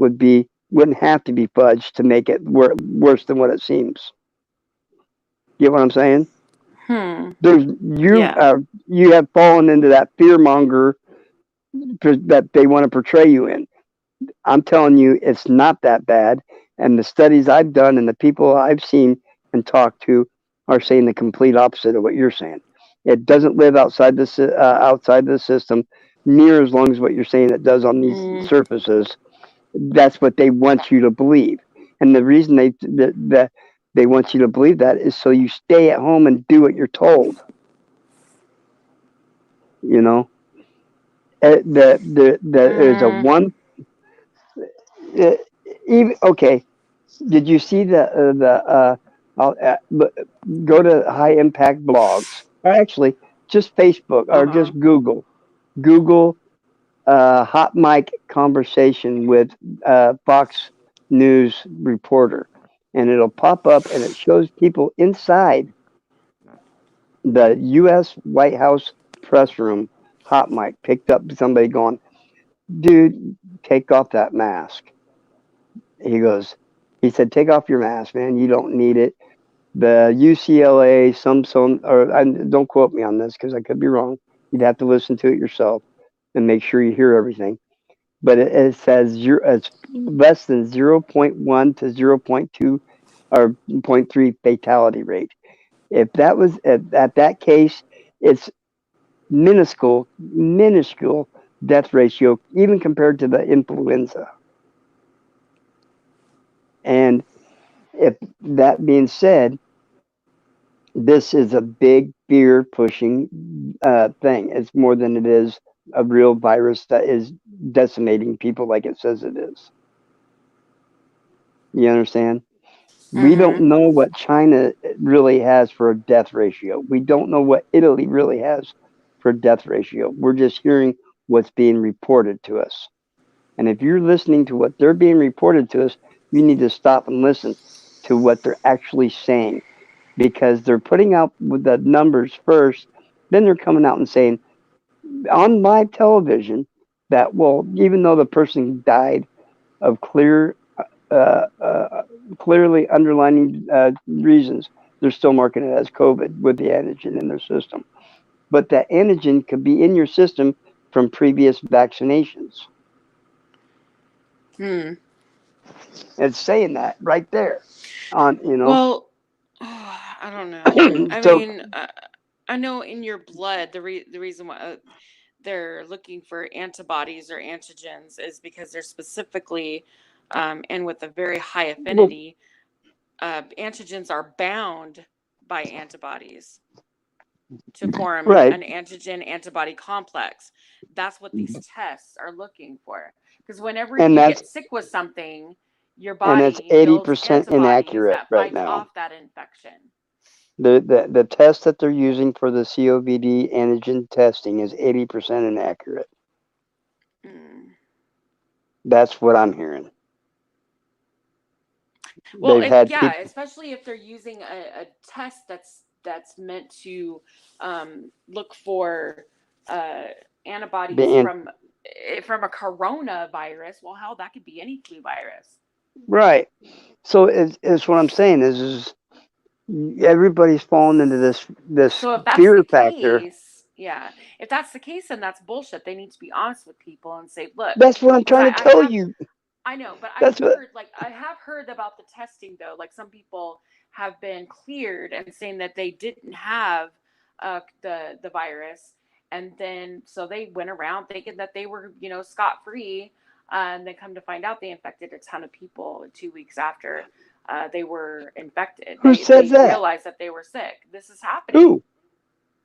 wouldn't have to be fudged to make it worse than what it seems. Get what I'm saying? Hmm. There's Yeah. you have fallen into that fear monger that they want to portray you in. I'm telling you, it's not that bad. And the studies I've done and the people I've seen and talked to are saying the complete opposite of what you're saying. It doesn't live outside the system near as long as what you're saying it does on these Mm. surfaces. That's what they want you to believe. And the reason that they want you to believe that is so you stay at home and do what you're told. You know, there's a Mm-hmm. one. Uh, even okay. Did you see I'll, go to high impact blogs, or actually just Facebook or Uh-huh. just Google hot mic conversation with Fox News reporter, and it'll pop up and it shows people inside the U.S. White House press room. Hot mic picked up somebody going, dude, take off that mask. He goes, he said, take off your mask, man. You don't need it. The UCLA, or don't quote me on this because I could be wrong. You'd have to listen to it yourself and make sure you hear everything. But it says it's less than 0.1 to 0.2 or zero point 0.3 fatality rate. If that was at that case, it's minuscule death ratio, even compared to the influenza. And if that being said, this is a big fear pushing thing. It's more than it is a real virus that is decimating people like it says it is. You understand? We don't Mm-hmm. know what China really has for a death ratio. We don't know what Italy really has for death ratio. We're just hearing what's being reported to us. And if you're listening to what they're being reported to us, you need to stop and listen to what they're actually saying, because they're putting out the numbers first, then they're coming out and saying on live television that, well, even though the person died of uh, uh, clearly underlining reasons, they're still marking it as COVID with the antigen in their system. But that antigen could be in your system from previous vaccinations. Hmm. It's saying that right there on, Well, I don't know. I so mean, I know in your blood the reason why they're looking for antibodies or antigens is because they're specifically and with a very high well, affinity, antigens are bound by antibodies to form right, an antigen antibody complex. That's what these tests are looking for. Because whenever and you that's get sick with something, your and it's body builds 80% antibodies inaccurate that right fights now. off that infection. The test that they're using for the COVID antigen testing is 80% inaccurate. Mm. That's what I'm hearing. Well, They've had yeah, people, especially if they're using a test that's meant to look for uh, antibodies And from a coronavirus. Well, hell, that could be any flu virus. right. So it's what I'm saying is everybody's falling into this So if that's the fear factor. case, yeah, if that's the case, then that's bullshit. They need to be honest with people and say, look, That's what I'm because trying to I tell have, you. I know, but That's what. I have heard about the testing though. Like some people have been cleared and saying that they didn't have the virus, and then so they went around thinking that they were scot free, and then come to find out they infected a ton of people 2 weeks after they were infected. Who said They that? realized that they were sick. This is happening. Who?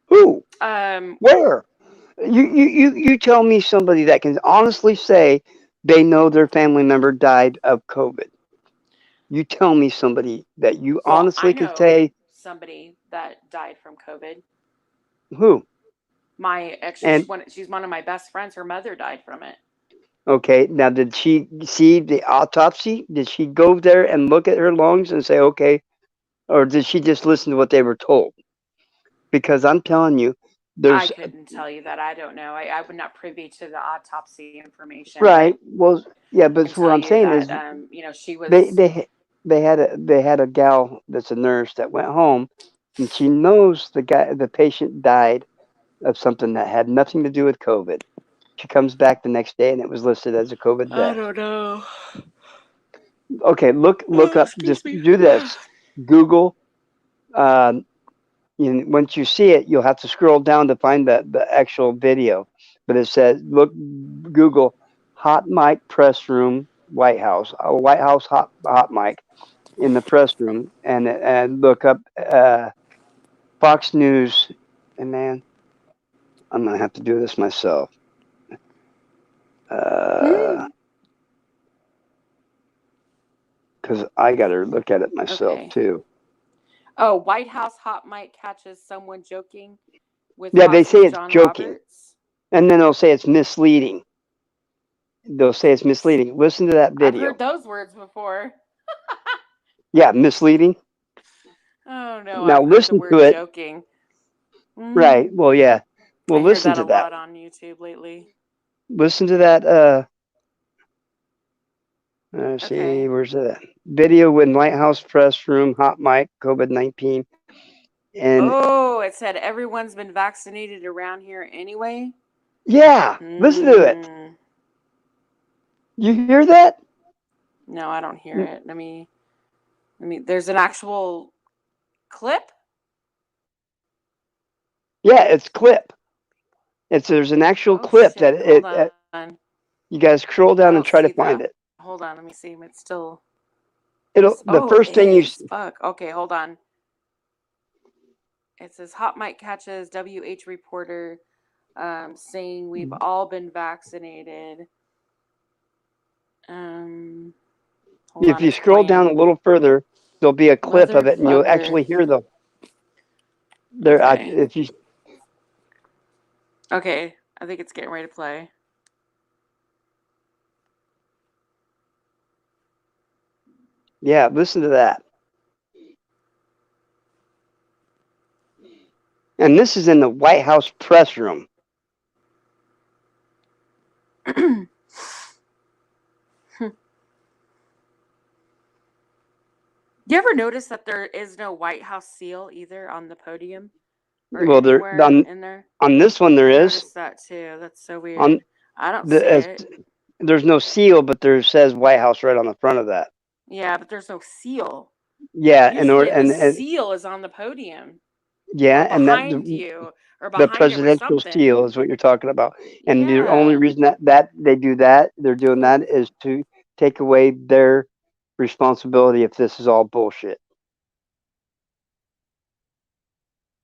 Who? Um, Where? You tell me somebody that can honestly say they know their family member died of COVID. You tell me somebody that you well, I honestly could know say somebody that died from COVID. who. My And she's one of my best friends. Her mother died from it. okay, now did she see the autopsy? Did she go there and look at her lungs and say, okay, or did she just listen to what they were told? Because I'm telling you, I there's couldn't tell you that. I don't know. I would not privy to the autopsy information, but right. Well, yeah, I can but what tell I'm you saying that is she they was. they they had a gal that's a nurse that went home, and she knows the patient died of something that had nothing to do with COVID. She comes back the next day and it was listed as a COVID I death. don't know. Okay, look Oh, up. excuse Just me. do this. Google. Um, once you see it, you'll have to scroll down to find the actual video. But it says, look, Google hot mic press room White House, a White House hot mic in the press room, and look up Fox News. And man, I'm gonna have to do this myself. Hmm. Because I got to look at it myself Okay. too. Oh, White House hot mic catches someone joking with Yeah, they say Fox's it's John joking, Roberts. and then they'll say it's misleading. They'll say it's misleading. Listen to that I've video. heard those words before. Yeah, misleading. Oh no, Now I've heard the listen to word it. joking. Right. Mm, Well, yeah. Well, I hear listen that to a that. lot on YouTube lately. Listen to that. See, Okay. where's that video in White House press room? Hot mic COVID-19, and Oh, it said everyone's been vaccinated around here anyway. yeah, listen to it. Hmm. You hear that? No, I don't hear it. There's an actual clip. Yeah, it's clip. There's an actual Oh clip that shit! Hold on. you guys scroll I don't down and see try to that. find it. Hold on. Let me see. It's still. It'll the Oh, it first thing you is. Fuck. Okay, hold on. It says hot mic catches WH reporter saying we've all been vaccinated. Um, Hold if on. you It's scroll playing. down a little further, there'll be a clip of it, and you'll Motherfucker. actually hear the there. Okay. If you Okay. I think it's getting ready to play. yeah, listen to that. And this is in the White House press room. You ever notice that there is no White House seal either on the podium or Well, there anywhere in there? on this one there I is noticed that too. That's so on weird. I don't the see it. there's no seal, but there says White House right on the front of that. Yeah, but there's no seal. Yeah, Usually the and seal is on the podium or yeah, and that behind you or the behind him or presidential something. seal is what you're talking about. And the only Yeah. reason that they do that, they're doing that is to take away their responsibility if this is all bullshit.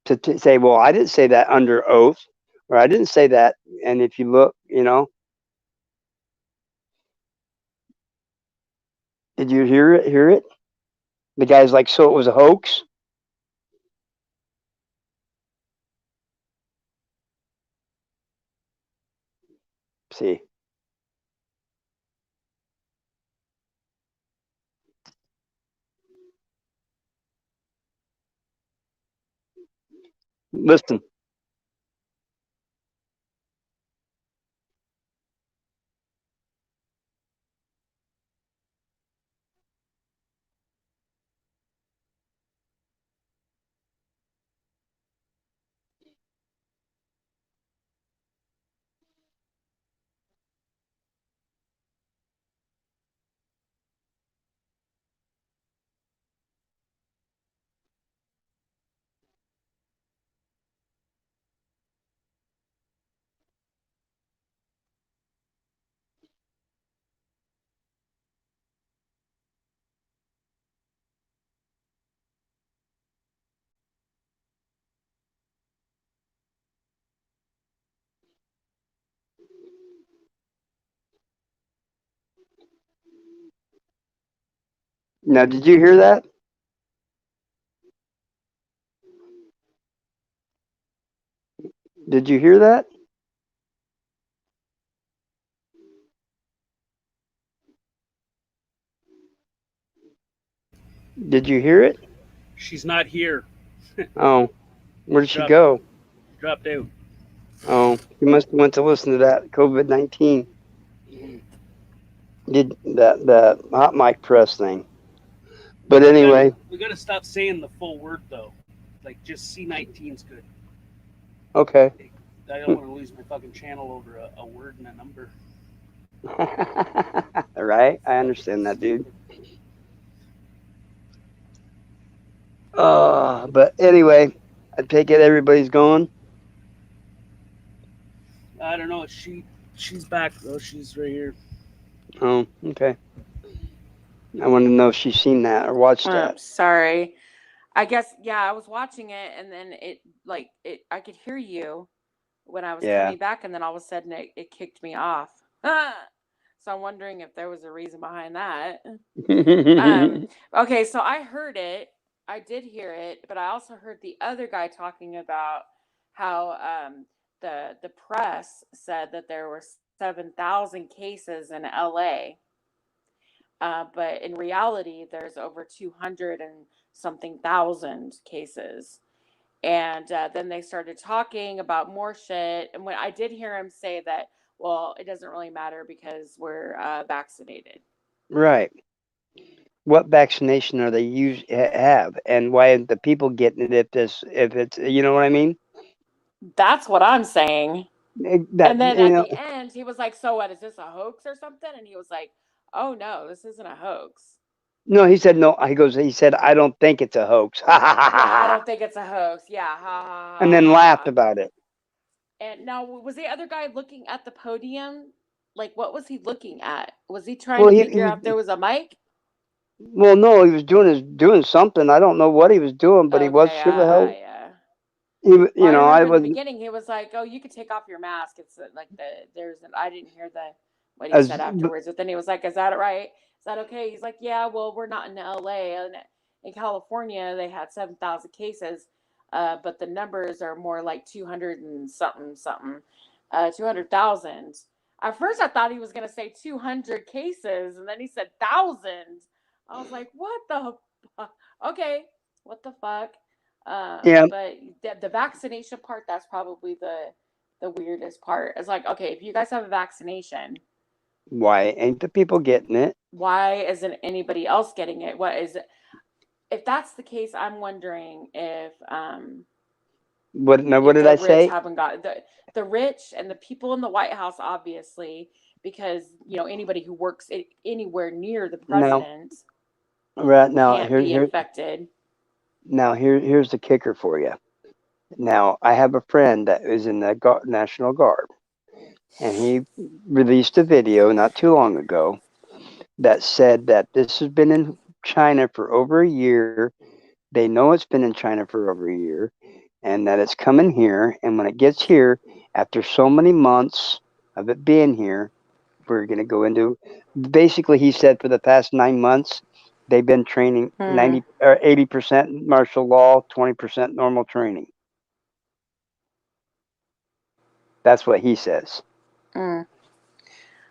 To say, well, I didn't say that under oath, or I didn't say that. And if you look, did you hear it? Hear it? The guy's like, so it was a hoax. See, listen. Now, did you hear that? Did you hear that? Did you hear it? She's not here. Oh, where did she Dropped go? dropped out. Oh, you must have went to listen to that COVID-19. Mhm. Did that hot mic press thing. But We gotta anyway, we gotta stop saying the full word though. Like just C19's good. okay. I don't want to lose my fucking channel over a word and a number. Right? I Fucking understand that, dude. stupid. But anyway, I take it everybody's gone. I don't know. She's back though. She's right here. Oh, okay. I want to know if she's seen that or watched that. Sorry. I guess yeah, I was watching it and then I could hear you when I was Yeah. coming back and then all of a sudden it kicked me off. So I'm wondering if there was a reason behind that. Okay, so I heard it. I did hear it, but I also heard the other guy talking about how the press said that there were 7,000 cases in LA. But in reality, there's over 200 and something thousand cases. And then they started talking about more shit. And when I did hear him say that, well, it doesn't really matter because we're vaccinated. Right. What vaccination are they have, and why are the people getting it if it's you know what I mean? That's what I'm saying. That And then at the end, he was like, "So what? Is this a hoax or something?" And he was like, "Oh no, this isn't a hoax." no, he said no. He said I don't think it's a hoax. Yeah, I don't think it's a hoax. Yeah, ha ha And ha then ha laughed ha. about it. And now, was the other guy looking at the podium? Like, what was he looking at? Was he trying Well, to he figure was out if there was a mic? well, no, he was doing something. I don't know what he was doing, but he was Okay, sure the hell well, I I remember in the was beginning he was like, "Oh, you could take off your mask." It's like there's an I didn't hear the what he as said afterwards, but then he was like, "Is that right? Is that okay?" He's like, "Yeah, well, we're not in LA, and in California they had 7,000 cases, but the numbers are more like 200 and something, 200,000." At first, I thought he was gonna say 200 cases, and then he said thousands. I was like, "What the? Okay, what the fuck?" yeah. But the vaccination part, that's probably the weirdest part. It's like, okay, if you guys have a vaccination, Why ain't the people getting it? why isn't anybody else getting it? What is it? If that's the case, I'm wondering What if did the I rich say? haven't got the rich and the people in the White House, obviously, because anybody who works anywhere near the No, president right now can't be infected. here's the kicker for you. Now I have a friend that is in the National Guard, and he released a video not too long ago that said that this has been in China for over a year. They know it's been in China for over a year, and that it's coming here. And when it gets here, after so many months of it being here, we're going to go into basically, he said for the past 9 months, they've been training Hmm. 90 or 80% martial law, 20% normal training. That's what he says. Mm.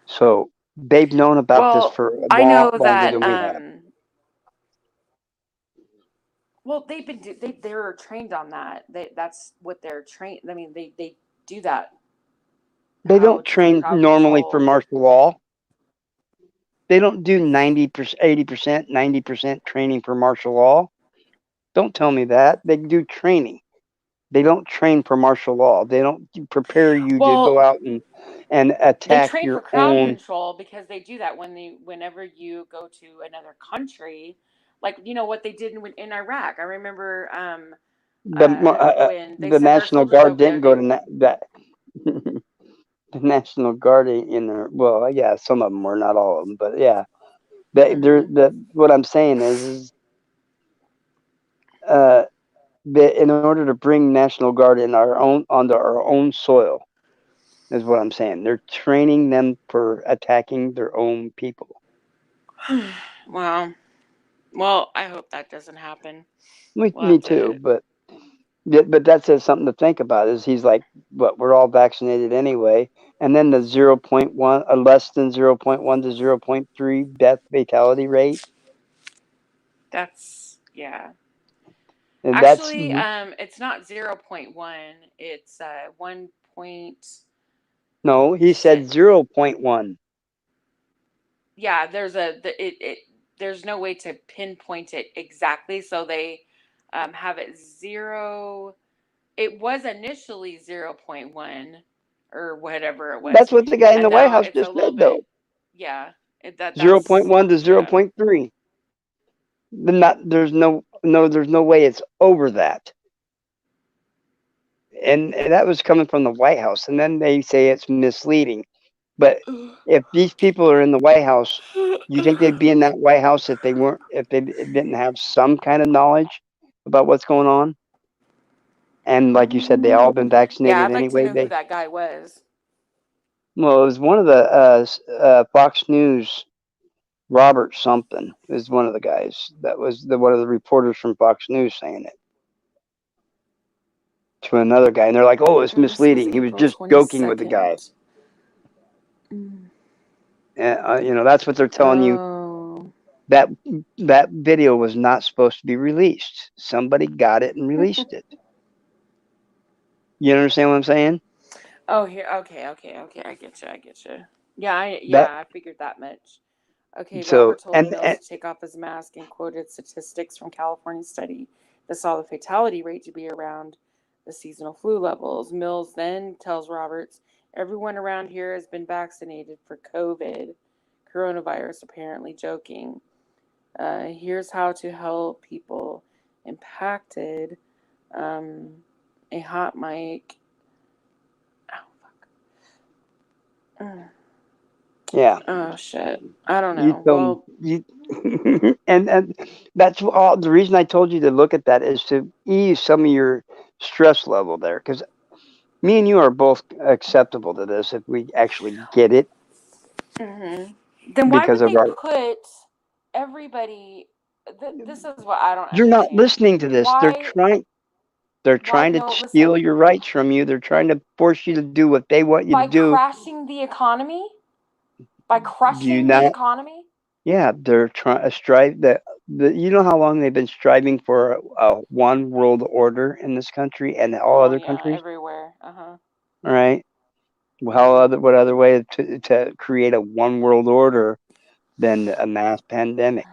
So they've known about this Well, for a I know longer that. than we have. Well, they're trained on that. That's what they're trained. I mean, they do that. They How don't to do train crowd normally for control. martial law. They don't do 90%, 80%, 90% training for martial law. Don't tell me that. They do training. They don't train for martial law. They don't prepare you to go Well, out and they attack train for your crowd own. control because they do that whenever you go to another country, like what they did in Iraq. I remember when they The sent their National soldiers Guard over there. didn't go They to that. The National Guard in there. Well, yeah, some of them were, not all of them, but yeah, they're hmm the. What I'm saying is uh, that in order to bring National Guard in our own onto our own soil is what I'm saying. They're training them for attacking their own people. Well, I hope that doesn't happen. We'll Me have too, to. but that says something to think about. Is he's like, what? We're all vaccinated anyway, and then the 0.1, less than 0.1 to 0.3 death fatality rate, Yeah. and that's Actually, it's not 0.1. It's 1 no. He said percent. 0.1. Yeah, there's no way to pinpoint it exactly, so they have it zero. It was initially 0.1 or whatever it was, That's what the guy in the and White now House it's a just little said, though. bit. Yeah, that's 0.1 to yeah. 0.3. Not there's no way it's over that. And that was coming from the White House, and then they say it's misleading. But if these people are in the White House, you think they'd be in that White House if they didn't have some kind of knowledge about what's going on? And like you said, they all been Yeah, vaccinated I'd like to anyway. know who that guy was. Well, it was one of the Fox News. Robert something is one of the guys that was one of the reporters from Fox News saying it to another guy, and they're like, "Oh, it's This was misleading. He was April just joking with the guy." 22nd. That's what they're telling you. Oh. That that video was not supposed to be released. Somebody got it and released it. You understand what I'm saying? Oh, here. Okay. I get you. I get you. Yeah, That I figured that much. Okay, so Robert told Mills to take off his mask and quoted statistics from California study that saw the fatality rate to be around the seasonal flu levels. Mills then tells Roberts, everyone around here has been vaccinated for coronavirus, apparently joking. Here's how to help people impacted. Um, a hot mic. Oh, fuck. yeah, Oh, shit. I don't you know. told Well, you, and that's all. The reason I told you to look at that is to ease some of your stress level there, because me and you are both acceptable to this if we actually get it hmm then why because would of they our. put everybody? This is what I don't You're not understand. listening to this. Why? They're Why? trying to No, steal listen. your rights from you. They're trying to force you to do what they want you to By do. crashing the economy? By Do you crushing the not? economy? Yeah, they're trying to strive the. You know how long they've been striving for a one world order in this country and all Oh other yeah, countries. everywhere. Uh huh. All right. What other way to create a one world order than a mass pandemic?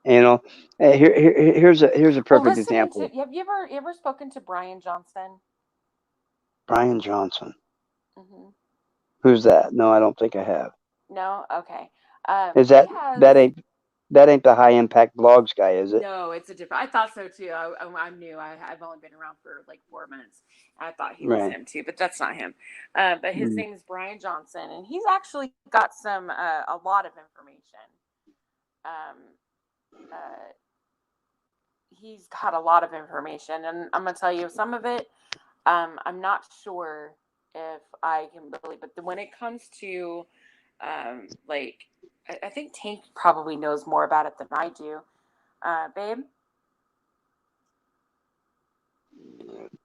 You know, here's a Well, perfect listening to example. you ever spoken to Brian Johnson? Brian Johnson. Mm-hmm. Who's that? No, I don't think I have. No. Okay. Is He that has. ain't that ain't the high impact blogs guy, is it? No, it's a different. I thought so too. I'm new. I've only been around for like 4 months. I thought he was Right. him too, but that's not him. But his Mm. name is Brian Johnson, and he's actually got a lot of information. Um, uh, he's got a lot of information, and I'm gonna tell you some of it. I'm not sure if I can believe, but when it comes to like, I think Tank probably knows more about it than I do. Babe,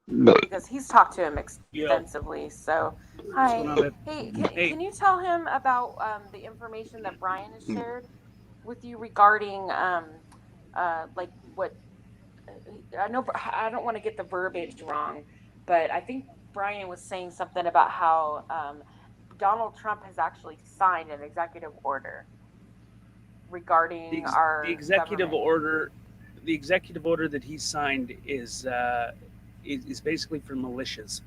But because he's talked to him Yo, extensively. So, what's going hi. on, babe? Hey, Hey, can you tell him about the information that Brian has shared with you regarding like what I know? I don't want to get the verbiage wrong, but I think Brian was saying something about how Donald Trump has actually signed an executive order regarding the our executive government. order, the executive order that he signed is basically for militias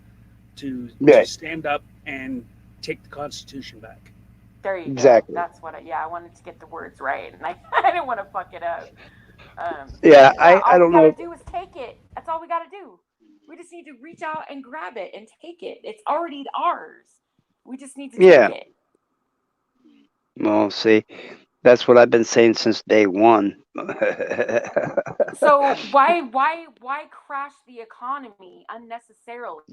to yeah, stand up and take the Constitution back. There you go. exactly. That's what. I wanted to get the words right, and I I didn't want to fuck it up. Yeah, Yeah, I all we don't got to know. do is take it. That's all we got to do. We just need to reach out and grab it and take it. It's already ours. We just need to take Yeah. it. Well, see, that's what I've been saying since day one. So why crash the economy unnecessarily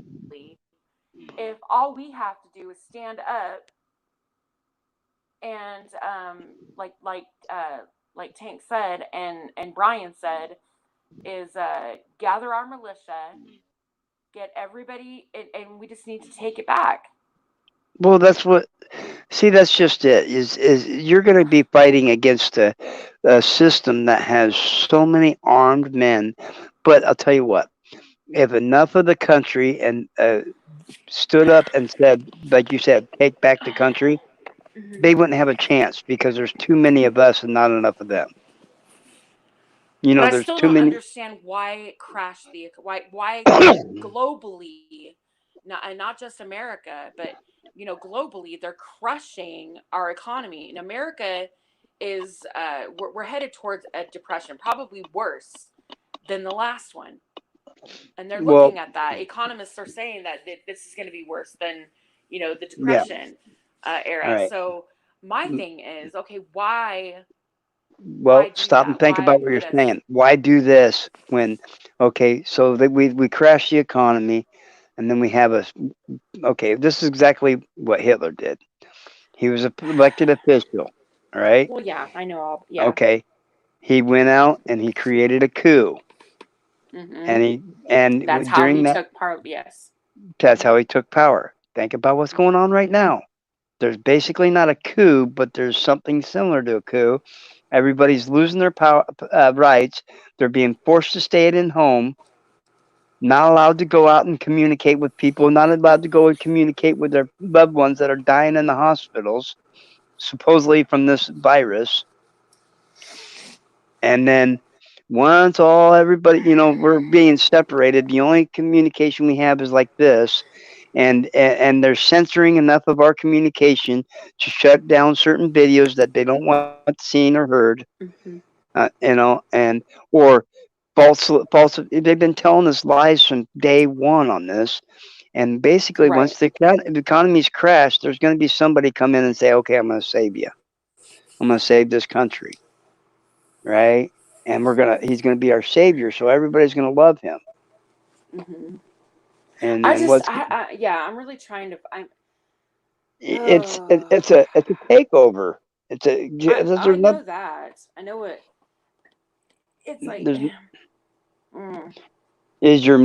if all we have to do is stand up And like Tank said, and Brian said, is gather our militia, get everybody, and we just need to take it back. Well, that's what. See, that's just it. Is you're going to be fighting against a system that has so many armed men. But I'll tell you what. If enough of the country and stood up and said, like you said, take back the country, Mhm. they wouldn't have a chance because there's too many of us and not enough of them. You But know, I there's still too don't many. understand why it crashed why globally, not just America, but globally they're crushing our economy. In America is we're headed towards a depression, probably worse than the last one. And they're Well, looking at that. Economists are saying that this is going to be worse than the yeah. depression All era. right. So my thing is, okay, why Well, do stop and that? think Why about what you're put us? saying. Why do this when, okay, so that we crash the economy, and then we have a, okay, this is exactly what Hitler did. He was an elected official, all right? Well, yeah, I know all. Yeah. Okay, he went out and he created a coup, Hmm. and That's how during he that, took part. Yes. that's Hmm. how he took power. Think about what's going on right now. There's basically not a coup, but there's something similar to a coup. Everybody's losing their power rights. They're being forced to stay at home, not allowed to go out and communicate with people, not allowed to go and communicate with their loved ones that are dying in the hospitals, supposedly from this virus. And then once all everybody, we're being separated, the only communication we have is like this. And they're censoring enough of our communication to shut down certain videos that they don't want seen or heard, Hmm. and or false. They've been telling us lies from day one on this. And basically, Right. once the economy's crashed, there's going to be somebody come in and say, "Okay, I'm going to save you. I'm going to save this country." Right? And he's gonna be our savior, so everybody's gonna love him. Hmm. And I then just, yeah, I'm really trying to. Oh, it's a takeover. It's a I there's not know that. I know it. It's like, there's mm. is your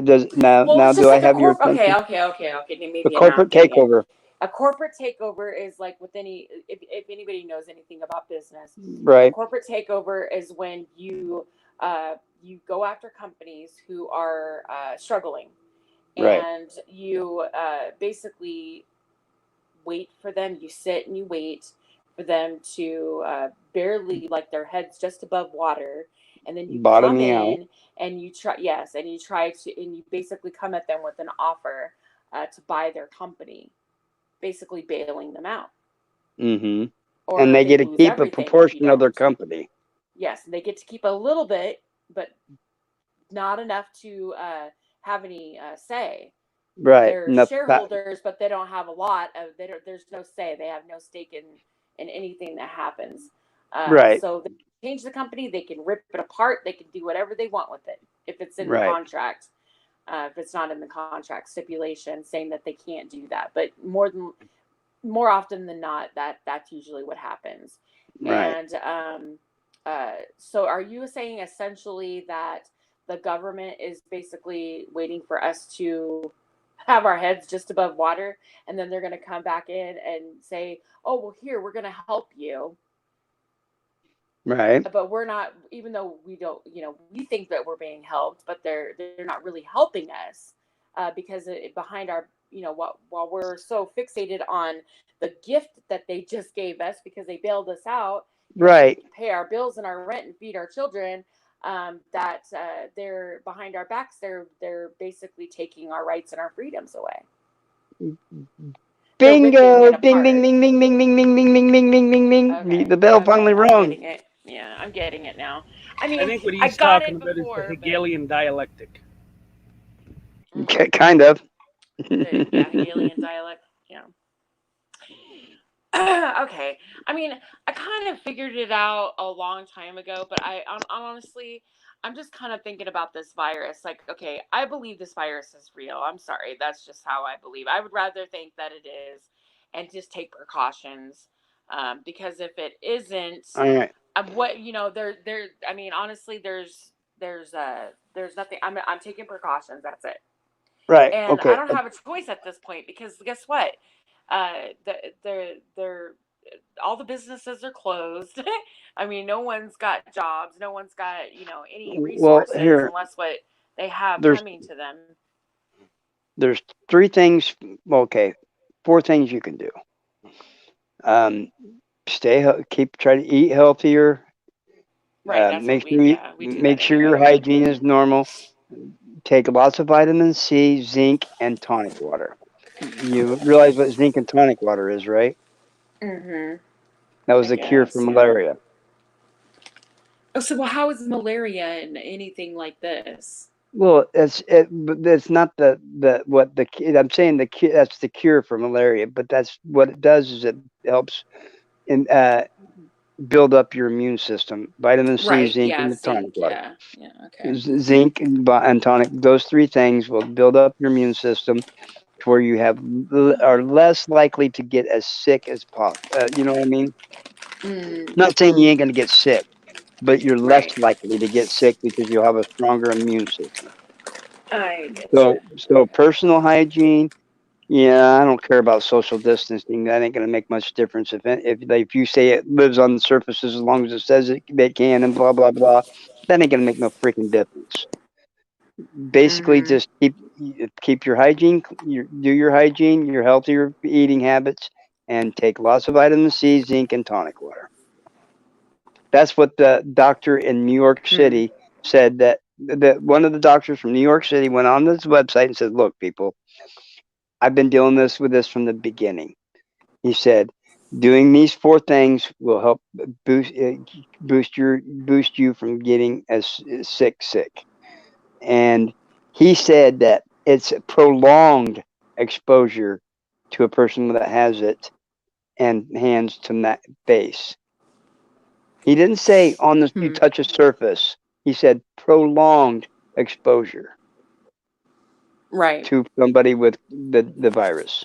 does Well, now it's do just I like a have your okay, attention? okay, okay, okay. The Maybe now I'm corporate getting it. takeover, A corporate takeover is like with any, if anybody knows anything about business, a right? corporate takeover is when you go after companies who are struggling, Right. and you basically wait for them. You sit and you wait for them to barely, like, their heads just above water, and then you come Bottoming out. in and you try, yes, and you try to, and you basically come at them with an offer to buy their company, basically bailing them out, Mm-hmm. And or they they get to lose keep a everything if you proportion of their don't. company. Yes, they get to keep a little bit, but not enough to have any say. Right. They're Enough. shareholders, but they don't have a lot of. They don't. There's no say. They have no stake in anything that happens. Right. So they can change the company. They can rip it apart. They can do whatever they want with it if it's in the Right. contract. If it's not in the contract stipulation saying that they can't do that, but more often than not, that's usually what happens. Right. And so, are you saying essentially that the government is basically waiting for us to have our heads just above water, and then they're going to come back in and say, "Oh, well, here we're going to help you," Right. but we're not, even though we don't, we think that we're being helped, but they're not really helping us because behind our, while we're so fixated on the gift that they just gave us because they bailed us out so we Right. can pay our bills and our rent and feed our children, that they're behind our backs. They're basically taking our rights and our freedoms away. They're ripping it Bingo! Ding ding apart. ding ding ding ding ding ding ding ding ding ding ding ding. Okay, The bell okay, finally I'm rung. getting it. Yeah, I'm getting it now. I I mean, think what I he's got talking it about is the before, but Hegelian dialectic. mm, Kind of. yeah, Hegelian dialect. Yeah. Okay. I mean, I kind of figured it out a long time ago, but honestly, I'm just kind of thinking about this virus. Like, okay, I believe this virus is real. I'm sorry. That's just how I believe. I would rather think that it is and just take precautions Because if it isn't, All right. what there. I mean, honestly, there's nothing. I'm taking precautions. That's it. Right. And I Okay. don't have a choice at this point because guess what? They're all the businesses are closed. I mean, no one's got jobs. No one's got any Well, resources here unless what they have there's coming to them. there's three things. Okay, four things you can do. Um, try to eat healthier. Right. That's what we do that Make sure your anyway. hygiene is normal. Take lots of vitamin C, zinc, and tonic water. You realize what zinc and tonic water is, right? Mhm. That I was the cure for guess. Yeah. malaria. Oh, so well, how is malaria and anything like this? Well, but it's not I'm saying that's the cure for malaria, but that's what it does is it helps in build up your immune system. Vitamin C, Right. zinc, Yeah. and the tonic Zinc. water. Yeah. Yeah. Okay. Zinc and tonic, those three things will build up your immune system to where you are less likely to get as sick as possible. You know what I mean? Mm, Not saying you ain't gonna get sick, but you're less right. likely to get sick because you'll have a stronger immune system. I get you. So personal hygiene. Yeah, I don't care about social distancing. That ain't gonna make much difference if you say it lives on the surfaces as long as it says it can and blah blah blah. That ain't gonna make no freaking difference. Basically, Mhm. just keep your hygiene. Do your hygiene, your healthier eating habits, and take lots of vitamin C, zinc, and tonic water. That's what the doctor in New York Hmm. City said. That one of the doctors from New York City went on this website and said, "Look, people, I've been dealing with this from the beginning." He said, "Doing these four things will help boost you from getting as sick." And he said that it's prolonged exposure to a person that has it and hands to face. He didn't say you Hmm. touch a surface. He said prolonged exposure Right. to somebody with the virus.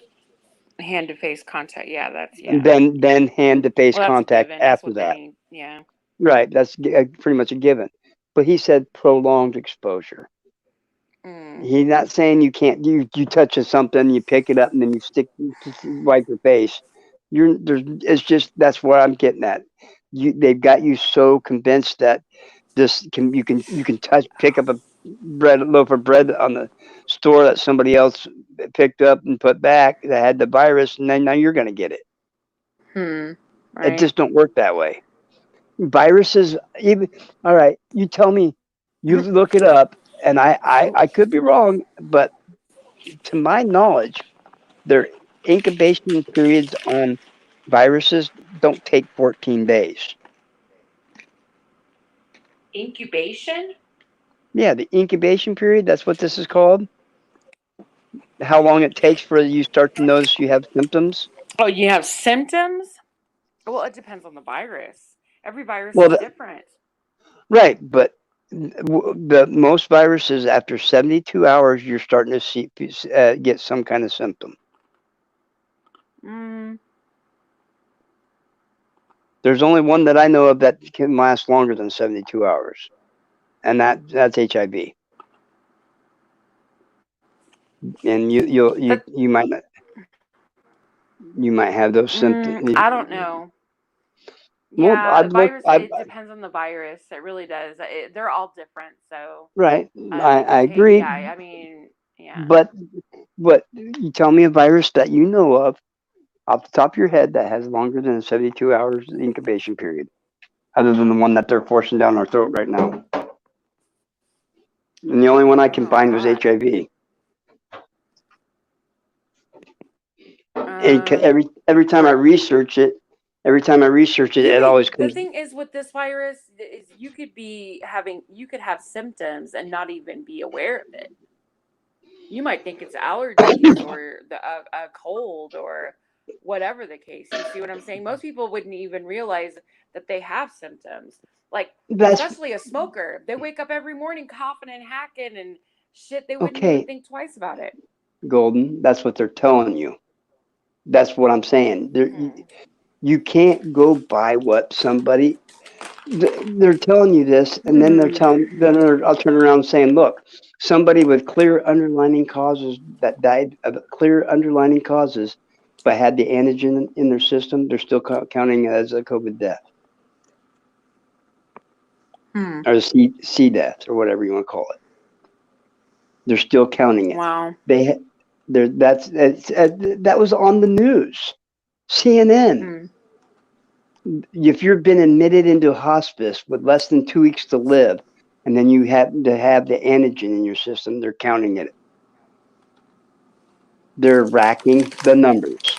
Hand to face contact. Yeah, that's And yeah. then hand to face Well, that's a contact given. That's after what they that. need. Yeah. Right, that's pretty much a given. But he said prolonged exposure. Mm. He's not saying you can't. You touch something, you pick it up, and then wipe your face. It's just that's what I'm getting at. They've got you so convinced that you can pick up a loaf of bread on the store that somebody else picked up and put back that had the virus, and then now you're going to get it. Hmm. It Right. just don't work that way. Viruses, even all right. You tell me, you look it up, and I could be wrong, but to my knowledge, their incubation periods on viruses don't take 14 days. Incubation? Yeah, the incubation period, that's what this is called. How long it takes for you start to notice you have symptoms. Oh, you have symptoms? Well, it depends on the virus. Every virus Well, is different. right, but the most viruses after 72 hours you're starting to get some kind of symptom. Mm. There's only one that I know of that can last longer than 72 hours, and that's HIV. And That. you might have those symptoms. I don't know. Well, Yeah, I've looked. it depends on the virus. It really does. They're all different. So, Right, they can I take. agree. Yeah, I mean, yeah. But you tell me a virus that you know of off the top of your head that has longer than 72 hours incubation period, other than the one that they're forcing down our throat right now. And the only one I can Oh find was God. HIV. And Um. every time I research it, it always The comes. thing is with this virus is you could have symptoms and not even be aware of it. You might think it's allergies or a cold or whatever the case. You see what I'm saying? Most people wouldn't even realize that they have symptoms. Like, That's especially a smoker. They wake up every morning coughing and hacking and shit. They wouldn't even okay, think twice about it. Golden. That's what they're telling you. That's what I'm saying. Hmm. You can't go by what somebody they're telling you this, and then I'll turn around saying, look, somebody with clear underlying causes that died of clear underlying causes, but had the antigen in their system, they're still counting it as a COVID death or C death or whatever you want to call it. They're still counting it. Wow. That was on the news, CNN. If you've been admitted into hospice with less than 2 weeks to live, and then you happen to have the antigen in your system, they're counting it. They're racking the numbers.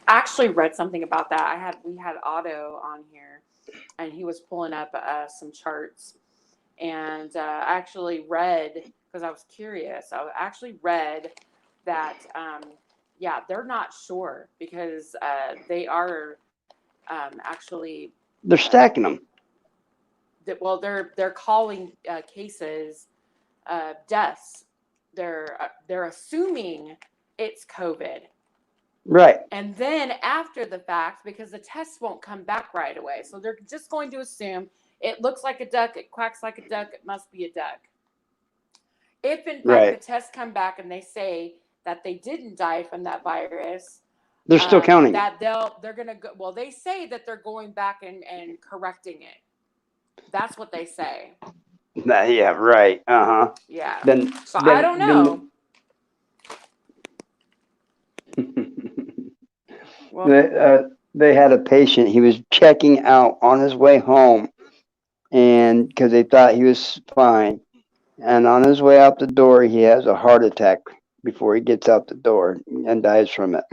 I actually read something about that. We had Otto on here, and he was pulling up some charts, and I actually read, because I was curious. I actually read that they're not sure, because they are actually They're stacking them. They're calling cases deaths. They're assuming it's COVID. Right. And then after the fact, because the tests won't come back right away, so they're just going to assume it looks like a duck, it quacks like a duck, it must be a duck. If in fact the tests come back and they say that they didn't die from that virus, they're still counting that they're gonna go. Well, they say that they're going back and correcting it. That's what they say. Yeah, right. Yeah. Then I don't know. Well, they had a patient. He was checking out on his way home, and because they thought he was fine, and on his way out the door, he has a heart attack before he gets out the door and dies from it.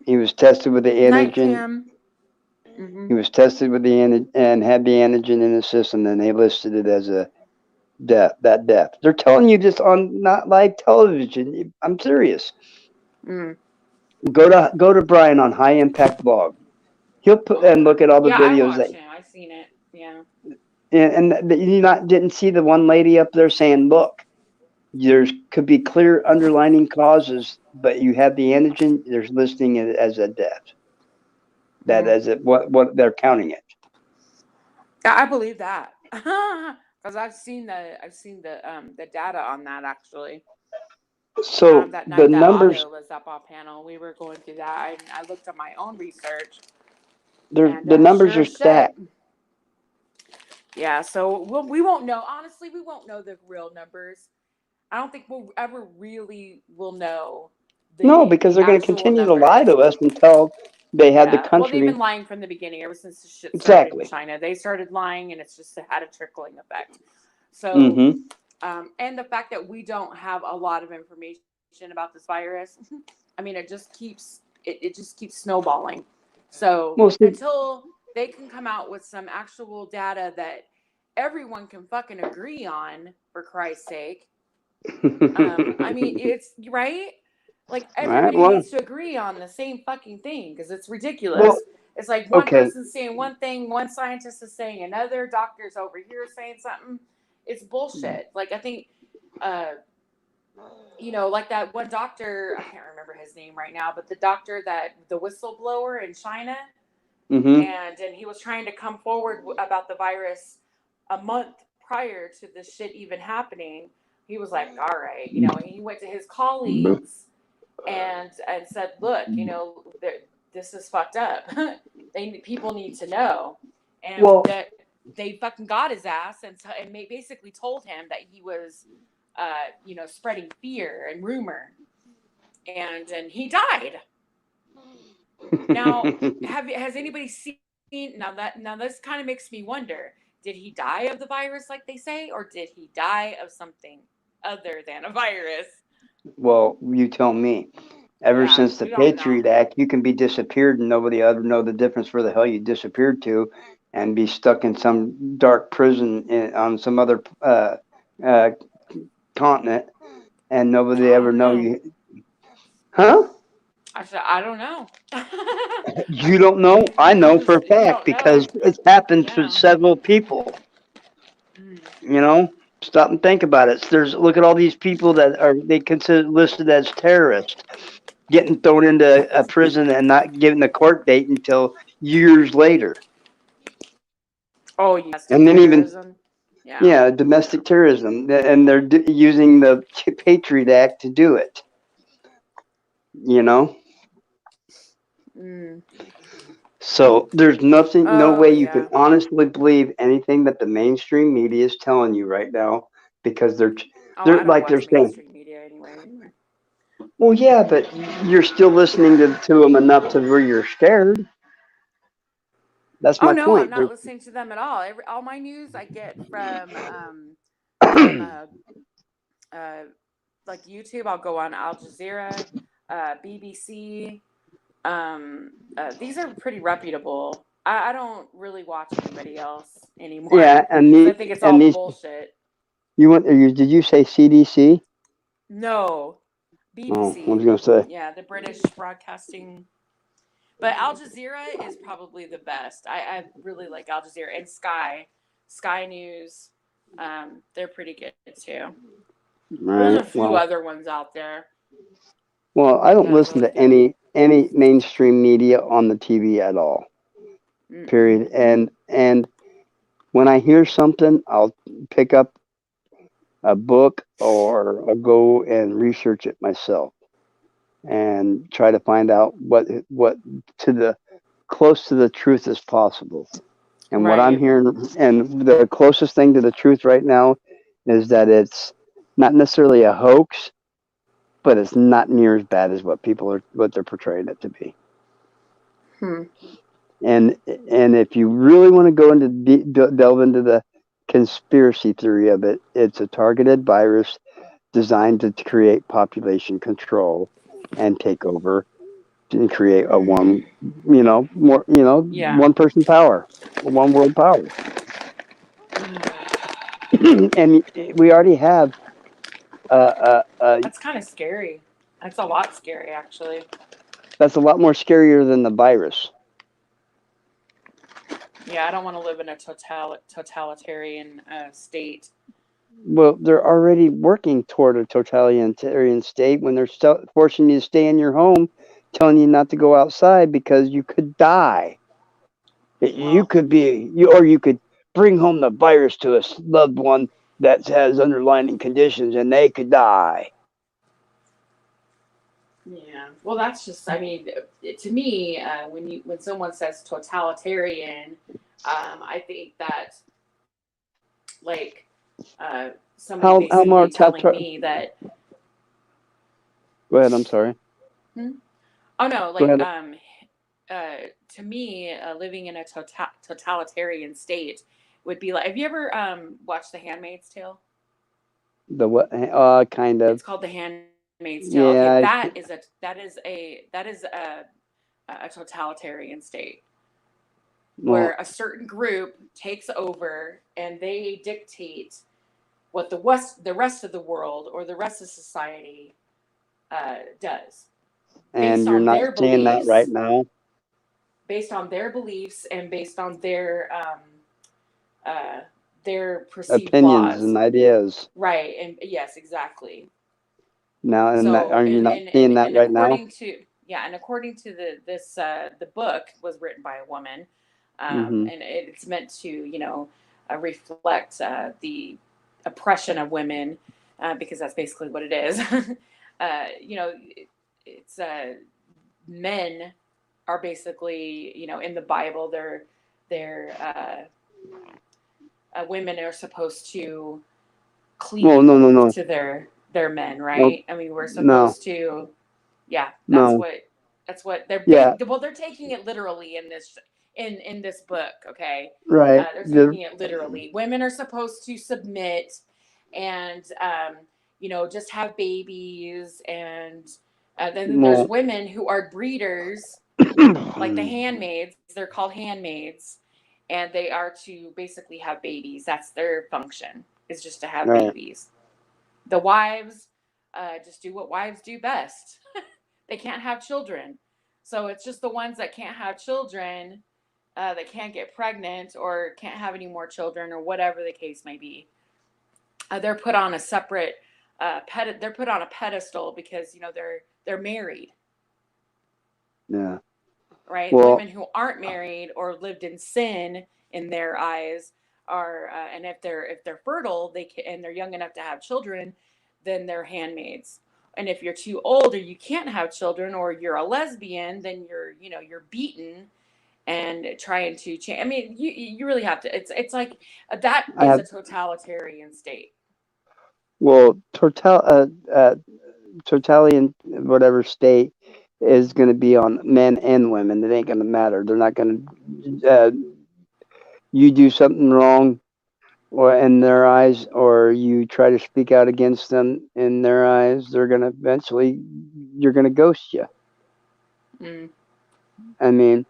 He was tested with the antigen. He was tested with the antigen and had the antigen in his system, and they listed it as a death. That death. They're telling you this on not live television. I'm serious. Go to Brian on High Impact Blog. He'll put and look at all the videos. I've seen it. Yeah. And you didn't see the one lady up there saying, "Look, there could be clear underlying causes, but you have the antigen. They're listing it as a death. That as it what they're counting it." Yeah, I believe that, because I've seen the data on that actually. So that night the that numbers Otto was up on panel, we were going through that. I looked at my own research. The numbers are stacked. Yeah, so we won't know. Honestly, we won't know the real numbers. I don't think we'll ever really will know. No, because they're going to continue to lie to us until they have the country. Well, they've been lying from the beginning, ever since the shit started in China. They started lying, and it's just had a trickling effect. So, and the fact that we don't have a lot of information about this virus, I mean, it just keeps snowballing. So until they can come out with some actual data that everyone can fucking agree on, for Christ's sake. I mean, it's right. Like everybody needs to agree on the same fucking thing, because it's ridiculous. Well, it's like one person's saying one thing, one scientist is saying another, doctor's over here saying something. It's bullshit. Like I think, like that one doctor, I can't remember his name right now, but the doctor the whistleblower in China, and he was trying to come forward about the virus a month prior to this shit even happening. He was like, all right, he went to his colleagues and said, look, this is fucked up. People need to know. And that they fucking got his ass and basically told him that he was, spreading fear and rumor. And he died. Now, has anybody seen, now this kind of makes me wonder, did he die of the virus like they say, or did he die of something other than a virus? Well, you tell me. Ever since the Patriot Act, you can be disappeared and nobody ever know the difference where the hell you disappeared to, and be stuck in some dark prison on some other continent, and nobody ever know you. Huh? I said, I don't know. You don't know? I know for a fact because it's happened to several people. Stop and think about it. Look at all these people that they consider listed as terrorists. getting thrown into a prison and not getting a court date until years later. Oh, yes, And then even, terrorism. Yeah. yeah, domestic terrorism. And they're using the Patriot Act to do it. You know? Mm. So there's nothing, no Oh, way you can yeah. honestly believe anything that the mainstream media is telling you right now, because Oh, they're I don't like they're watch saying, mainstream media anyway. well, yeah, but you're still listening to them enough to where you're scared. That's Oh my no, I'm point. not listening to them at all. All my news I get from uh, like YouTube. I'll go on Al Jazeera, BBC. These are pretty reputable. I don't really watch anybody else anymore Yeah, and because I think it's all these bullshit. did you say CDC? No, Oh, I was BBC. gonna say. Yeah, the British Broadcasting. But Al Jazeera is probably the best. I really like Al Jazeera and Sky News. They're pretty good too. There's a Right. few other ones out there Well, I that don't are listen really to good. any mainstream media on the TV at all. Mm-mm. Period. And when I hear something, I'll pick up a book or I'll go and research it myself and try to find out what to the close to the truth as possible. And what I'm Right. hearing, and the closest thing to the truth right now, is that it's not necessarily a hoax, but it's not near as bad as what they're portraying it to be. Hmm. And if you really want to go into delve into the conspiracy theory of it, it's a targeted virus designed to create population control and take over and create a Mm. Yeah. one person power, one world power. And we already have That's kind of scary. That's a lot scary, actually. that's a lot more scarier than the virus. Yeah, I don't want to live in a totalitarian state. Well, they're already working toward a totalitarian state when they're forcing you to stay in your home, telling you not to go outside because you could die. You Well, could be you, or you could bring home the virus to a loved one that has underlying conditions, and they could die. yeah. Well, that's just. I mean, to me, when someone says totalitarian, I think that like somebody How basically more? telling me that. Go ahead. I'm sorry. Hmm? Oh no, Go like ahead. to me, living in a totalitarian state would be like. Have you ever watched The Handmaid's Tale? The what? Kind of. It's called The Handmaid's Tale. Okay, Yeah. that is a totalitarian state where Well, a certain group takes over and they dictate what the rest of the world or the rest of society does and based you're on not their seeing that right beliefs, now. and based on their perceived Opinions laws. and ideas. Right, and yes, exactly. Now, and that, So are you not seeing that and right now? according to the book was written by a woman, Hmm. and it's meant to reflect the oppression of women, because that's basically what it is. It's men are basically in the Bible they're women are supposed to Well, cleave no, no, no, to their men, no, right? I mean, we're no, supposed to, yeah, no. that's what they're Yeah, well, they're taking it literally in this book, okay? right. They're taking it literally. Women are supposed to submit and just have babies, and then there's Well, women who are breeders, like the handmaids. They're called handmaids, and they are to basically have babies. That's their function, is just to have right. babies. The wives just do what wives do best. They can't have children. So it's just the ones that can't have children, that can't get pregnant or can't have any more children or whatever the case may be. They're put on a separate they're put on a pedestal because they're married. Yeah. right? Well, Women who aren't married or lived in sin in their eyes are, and if they're fertile, they can, and they're young enough to have children, then they're handmaids. And if you're too old or you can't have children or you're a lesbian, then you're beaten and trying to change. I mean, you really have to. It's like that I is a have totalitarian state. totalitarian whatever state is going to be on men and women. It ain't going to matter. They're not going to. You do something wrong, or in their eyes, or you try to speak out against them in their eyes, they're going to eventually. You're going to ghost you. Mm. I mean,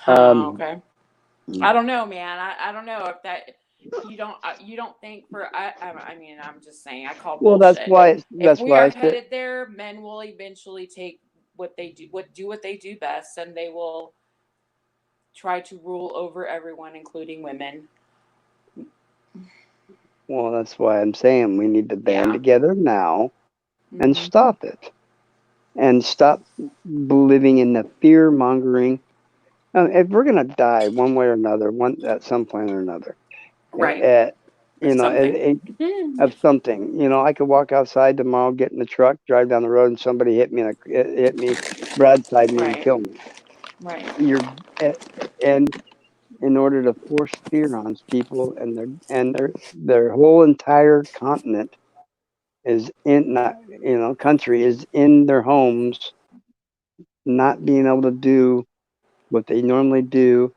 Oh, um, okay. I don't know, man. I don't know if that you don't think for I mean I'm just saying I call well, bullshit. If that's we why are I said. headed there, men will eventually take what they do best, and they will try to rule over everyone, including women. Well, that's why I'm saying we need to band Yeah. together now and Hmm. stop it, and stop living in the fear mongering. If we're gonna die one way or another, one at some point or another, Right. uh, Or you know, something. Hmm. of something. I could walk outside tomorrow, get in the truck, drive down the road, and somebody hit me, broadside me, and Right. kill me. Right. You're uh, and in order to force fear on people, and their whole entire continent is in not country is in their homes, not being able to do what they normally do,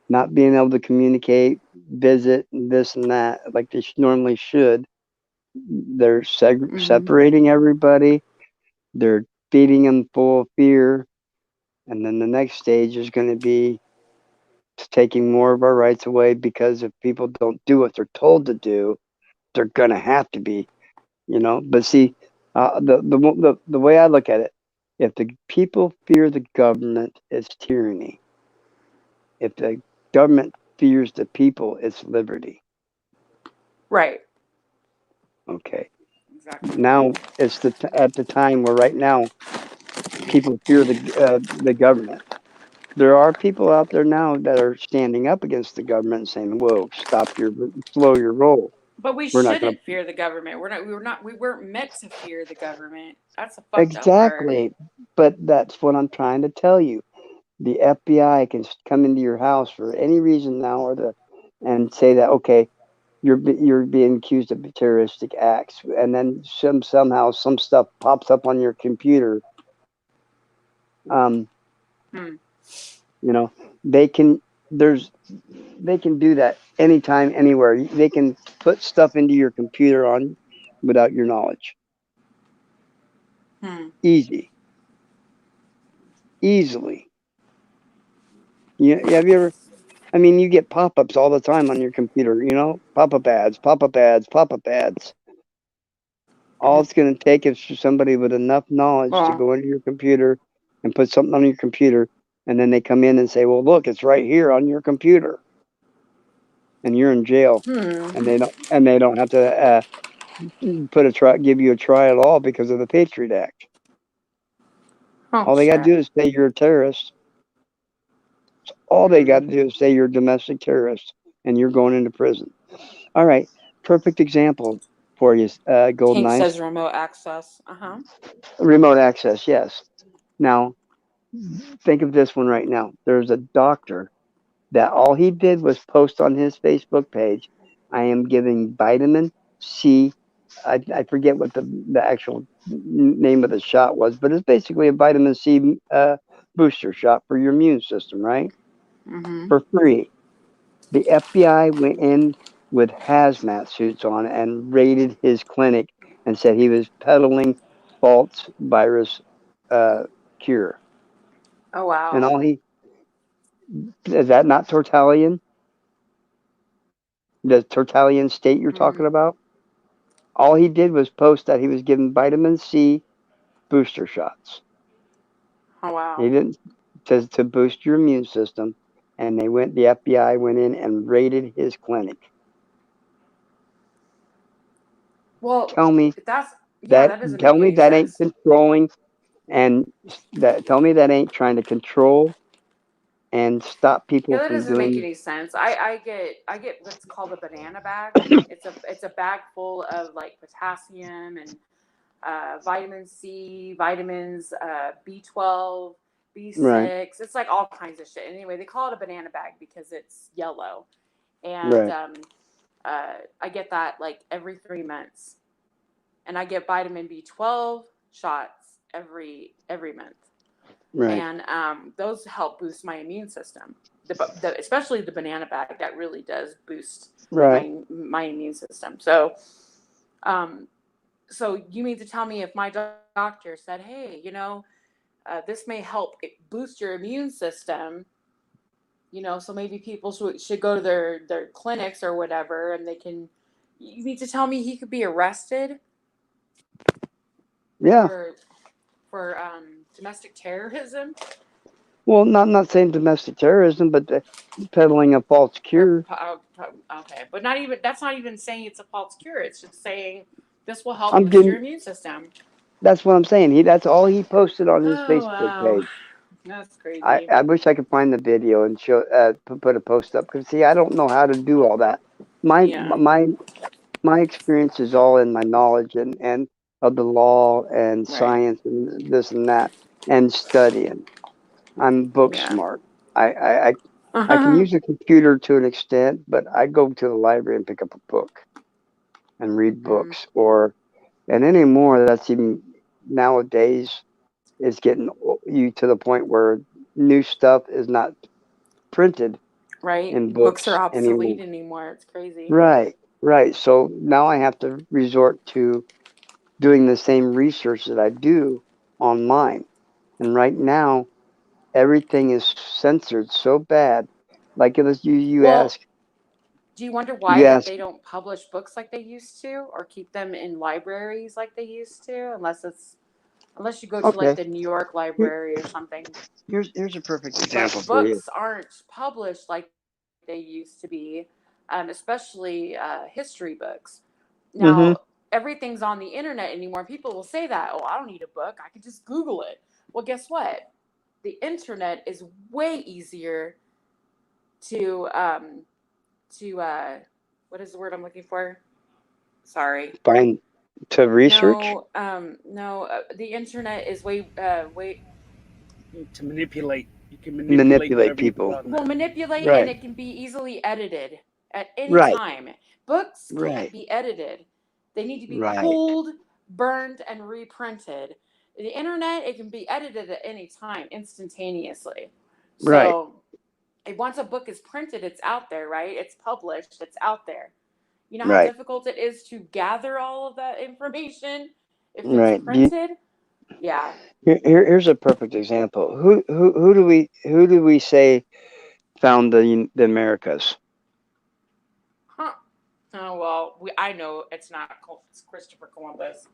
not being able to communicate, visit, this and that like they normally should. They're Hmm. separating everybody. They're feeding them full of fear, and then the next stage is going to be taking more of our rights away, because if people don't do what they're told to do, they're going to have to be. But see, the way I look at it, if the people fear the government, it's tyranny. If the government fears the people, it's liberty. Right. Okay. Exactly. Now it's at the time where right now people fear the government. There are people out there now that are standing up against the government and saying, "Whoa, slow your roll. But we We're not going shouldn't fear the government. We weren't meant to fear the government. That's the to." fucked up part. Exactly. But that's what I'm trying to tell you. The FBI can come into your house for any reason now, and say that, okay, you're being accused of terroristic acts, and then somehow some stuff pops up on your computer. Um, Hmm. you know, they can there's they can do that anytime, anywhere. They can put stuff into your computer on without your knowledge. Hmm. Easy, easily. Have you ever? I mean, you get pop-ups all the time on your computer. Pop-up ads, pop-up ads, pop-up ads. All Hmm. it's going to take is for somebody with enough knowledge to Well. go into your computer and put something on your computer, and then they come in and say, "Well, look, it's right here on your computer," and you're in jail, Hmm. and they don't have to give you a try at all because of the Patriot Act. Oh All they got to shit. do is say you're a terrorist. All they got Hmm. to do is say you're a domestic terrorist, and you're going into prison. All right, perfect example for you, Golden Hank Eyes. says remote access. Uh huh. Remote access, yes. Now, think of this one right now. There's a doctor that all he did was post on his Facebook page, "I am giving vitamin C." I forget what the actual name of the shot was, but it's basically a vitamin C booster shot for your immune system, right? Hmm. For free. The FBI went in with hazmat suits on and raided his clinic and said he was peddling false virus uh, cure. Oh And wow. all he is that not Tortalian? The Tortalian state you're Hmm. talking about? All he did was post that he was given vitamin C booster shots. Oh He wow. didn't to boost your immune system, and the FBI went in and raided his clinic. Well, Tell me that's yeah. that That doesn't tell make me any that ain't sense. controlling. And tell me that ain't trying to control and stop Yeah, people that from doesn't make doing. any sense. I get what's called a banana bag. It's a bag full of like potassium and vitamin C, vitamins, B12, Right, B6. It's like all kinds of shit. Anyway, they call it a banana bag because it's yellow. And right, I get that like every 3 months. And I get vitamin B12 shots every month. right, And those help boost my immune system. Especially the banana bag, that really does boost right. my immune system. So, um, so you mean to tell me if my doctor said, "Hey, this may help boost your immune system," so maybe people should go to their clinics or whatever, and they can. You mean to tell me he could be arrested Yeah. for domestic terrorism? Well, not saying domestic terrorism, but peddling a false Or cure. okay, but not even that's not even saying it's a false cure. It's just saying this will help I'm boost your getting. immune system. That's what I'm saying. That's all he posted on his Oh Facebook wow, page. that's I, crazy. I wish I could find the video and show put a post up because see I don't know how to do all that. My Yeah, my my experience is all in my knowledge and of the law and right. science and this and that and studying. I'm book Yeah. smart. I can use a computer to an extent, but I go to the library and pick up a book and read Mm, books. And anymore, that's even nowadays is getting you to the point where new stuff is not printed right. in Books are books anymore. obsolete anymore. It's crazy. Right, right. So now I have to resort to doing the same research that I do online. And right now, everything is censored so bad. Like it was you Well, ask, do you wonder why you that ask, they don't publish books like they used to, or keep them in libraries like they used to, unless you go to like okay, the New York here, Library or something. here's a perfect example But for you. books aren't published like they used to be, especially history books. Mm-hmm. Now, everything's on the internet anymore. People will say that, oh, I don't need a book. I can just Google it. Well, guess what? The internet is way easier to, what is the word I'm looking for? Sorry. Find to research. No, the internet is way To manipulate. You can manipulate Manipulate whatever you put people. on will there. manipulate, and Right, it can be easily edited at any right, time. Books can't right, be edited. They need to be right, pulled, burned, and reprinted. The internet, it can be edited at any time instantaneously. right, So once a book is printed, it's out there, right? It's published, it's out there. You know how right, difficult it is to gather all of that information if it's right. printed? Yeah. Here's a perfect example. Who do we say found the Americas? Huh. Oh well, I know it's not Christopher Columbus,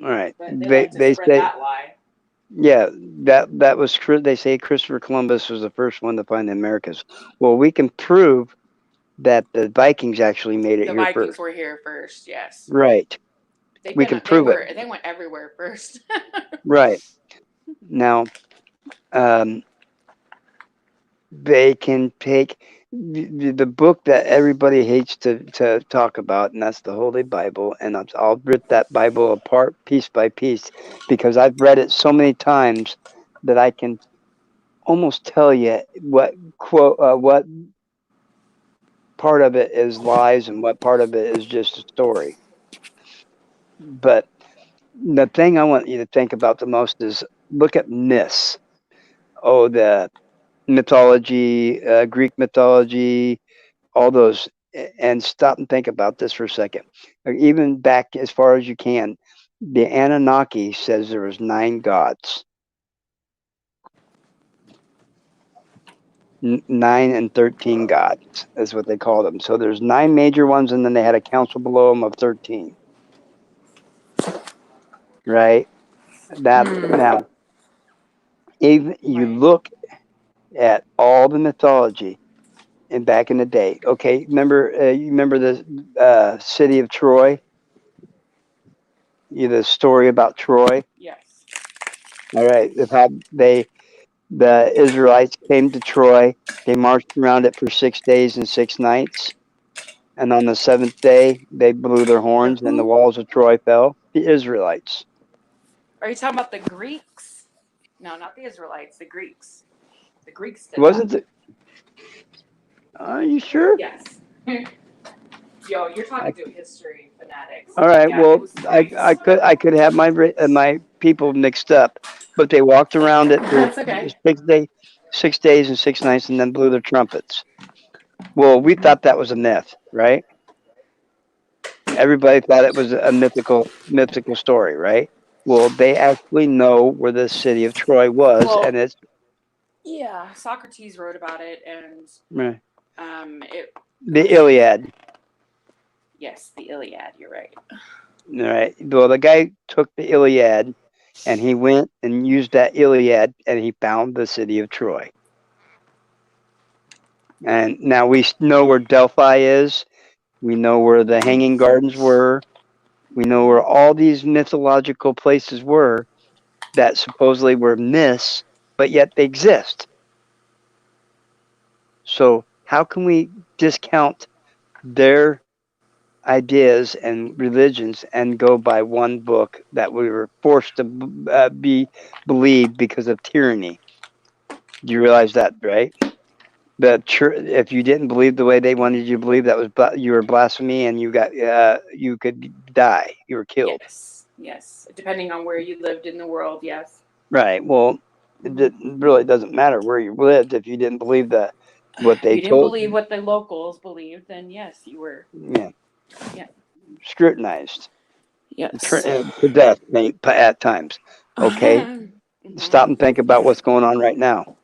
All right. but they like to They spread say that lie. yeah, that was they say Christopher Columbus was the first one to find the Americas. Well, we can prove that the Vikings actually made it The here Vikings first. were here first. Yes, Right. We can prove it. they went everywhere first. Right. Now, um, they can take the book that everybody hates to talk about, and that's the Holy Bible. And I'll rip that Bible apart piece by piece because I've read it so many times that I can almost tell you what part of it is lies and what part of it is just a story. But the thing I want you to think about the most is look at myths. Oh, the mythology, Greek mythology, all those, and stop and think about this for a second. Even back as far as you can, the Anunnaki says there was 9 gods, 9 and 13 gods is what they call them. So there's 9 major ones, and then they had a council below them of 13. Right? That Mm, now, even you right. look at all the mythology and back in the day. Okay, you remember the city of Troy? The story about Troy. Yes. All right. The Israelites came to Troy. They marched around it for 6 days and 6 nights. And on the seventh day, they blew their The horns, and the who? walls of Troy fell. The Israelites. Are you talking about the Greeks? No, not the Israelites. The Greeks. The Greeks It did that. wasn't. Are you sure? Yes. Yo, you're I, talking to a history fanatics. all right. Yeah, it Well, was the Greeks. I could have my people mixed up, but they walked around it for That's okay. 6 days and 6 nights, and then blew their trumpets. Well, we thought that was a myth, right? Everybody thought it was a mythical story, right? Well, they actually know where the city of Troy was, Well, and it's yeah, Socrates wrote about it, and it the was Iliad. yes, the Iliad. You're right. All right. Well, the guy took the Iliad, and he went and used that Iliad, and he found the city of Troy. And now we know where Delphi is. We know where the Hanging Gardens were. We know where all these mythological places were that supposedly were myths, but yet they exist. So how can we discount their ideas and religions and go by one book that we were forced to be believed because of tyranny? Do you realize that, right? The church, if you didn't believe the way they wanted you to believe, that was you were blasphemy, and you could die. You were killed. Yes, yes. Depending on where you lived in the world, yes. Right. Well, it really doesn't matter where you lived if you didn't believe what If they you didn't told. believe what the locals believed, then yes, you were. Yeah. Yeah. Scrutinized Yes. to death at times. Okay. Stop and think about what's going on right now.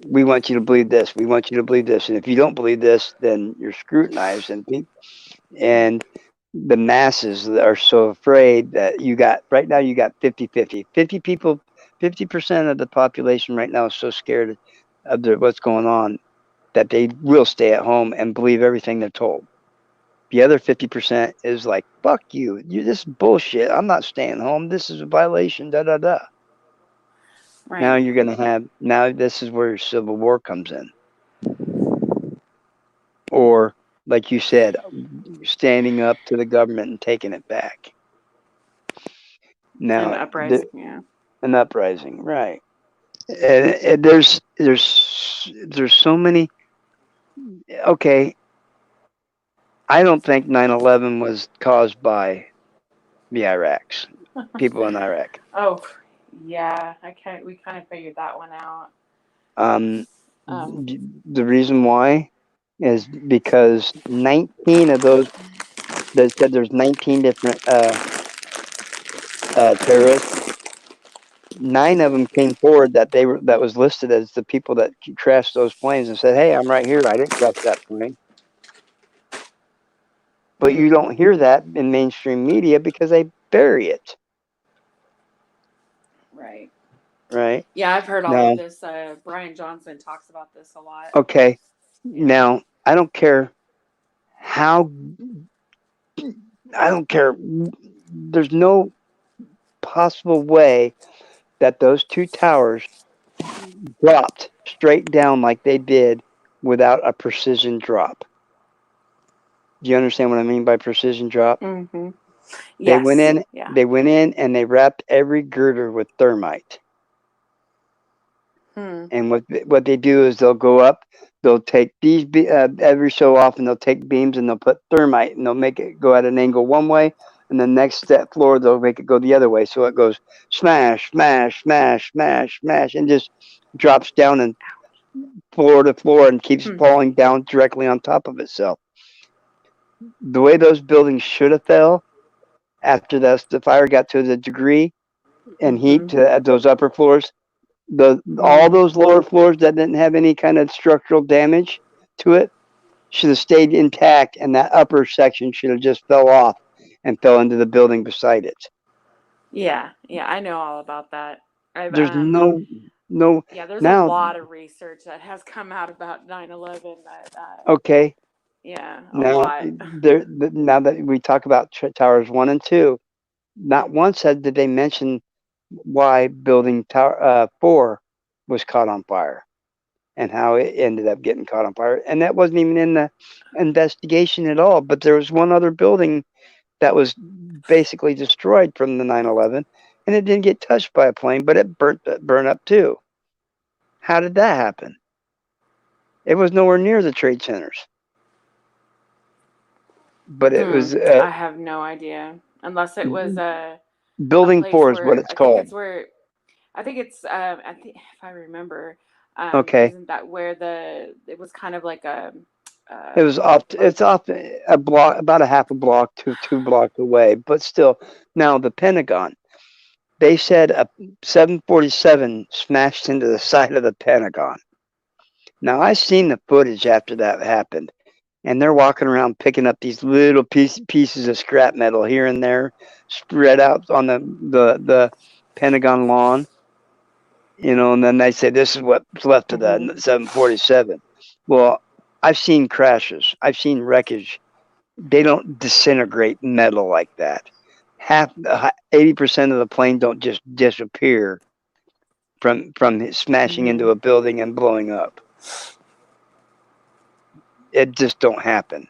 We want you to believe this. We want you to believe this. And if you don't believe this, then you're scrutinized. And the masses are so afraid that right now you got 50-50. 50 people, 50% of the population right now is so scared of what's going on that they will stay at home and believe everything they're told. The other 50% is like, fuck you. This is bullshit. I'm not staying home. This is a violation. Da da da. Now Right. you're going to have, now this is where civil war comes in. Or, like you said, standing up to the government and taking it back. An Now, uprising, yeah. an uprising, right? And there's so many. Okay, I don't think 9/11 was caused by the Iraqs, people in Iraq. Oh, yeah. We kind of figured that one out. Um, Um, the reason why is because 19 of those, they said there's 19 different terrorists. 9 of them came forward that was listed as the people that crashed those planes and said, "Hey, I'm right here. I didn't crash that plane." But you don't hear that in mainstream media because they bury it, right. right? Yeah, I've heard all of Now, this. Brian Johnson talks about this a lot. okay, Yeah. now I don't care how, I don't care. There's no possible way that those 2 towers dropped straight down like they did without a precision drop. Do you understand what I mean by precision drop? Mm-hmm. They went Yes. in, Yeah. they went in and they wrapped every girder with thermite. Hmm. And what they do is they'll go up, they'll take these every so often they'll take beams and they'll put thermite and they'll make it go at an angle one way, and the next step floor they'll make it go the other way, so it goes smash, smash, smash, smash, smash, and just drops down and floor to floor and keeps falling down directly on top of itself. The way those buildings should have fell after the fire got to the degree and heat to those upper floors, all those lower floors that didn't have any kind of structural damage to it should have stayed intact, and that upper section should have just fell off and fell into the building beside it. Yeah. Yeah. I know all about that. I've There's no Yeah, there's a now. lot of research that has come out about 9/11. That Okay, yeah, a now lot. now that we talk about towers 1 and 2, not once did they mention why building tower 4 was caught on fire and how it ended up getting caught on fire. And that wasn't even in the investigation at all. But there was one other building that was basically destroyed from the 9/11, and it didn't get touched by a plane, but it burnt up too. How did that happen? It was nowhere near the trade centers, but it was I have no idea. Unless it was a building place 4 is what where it's called. I think it's I think if I remember, Okay, isn't that where it was kind of like it was off. It's off a block, about a half a block to 2 blocks away, but still. Now the Pentagon. They said a 747 smashed into the side of the Pentagon. Now I seen the footage after that happened, and they're walking around picking up these little pieces of scrap metal here and there, spread out on the Pentagon lawn. And then they say this is what's left of the 747. Well, I've seen crashes. I've seen wreckage. They don't disintegrate metal like that. 80% of the plane don't just disappear from smashing into a building and blowing up. It just don't happen.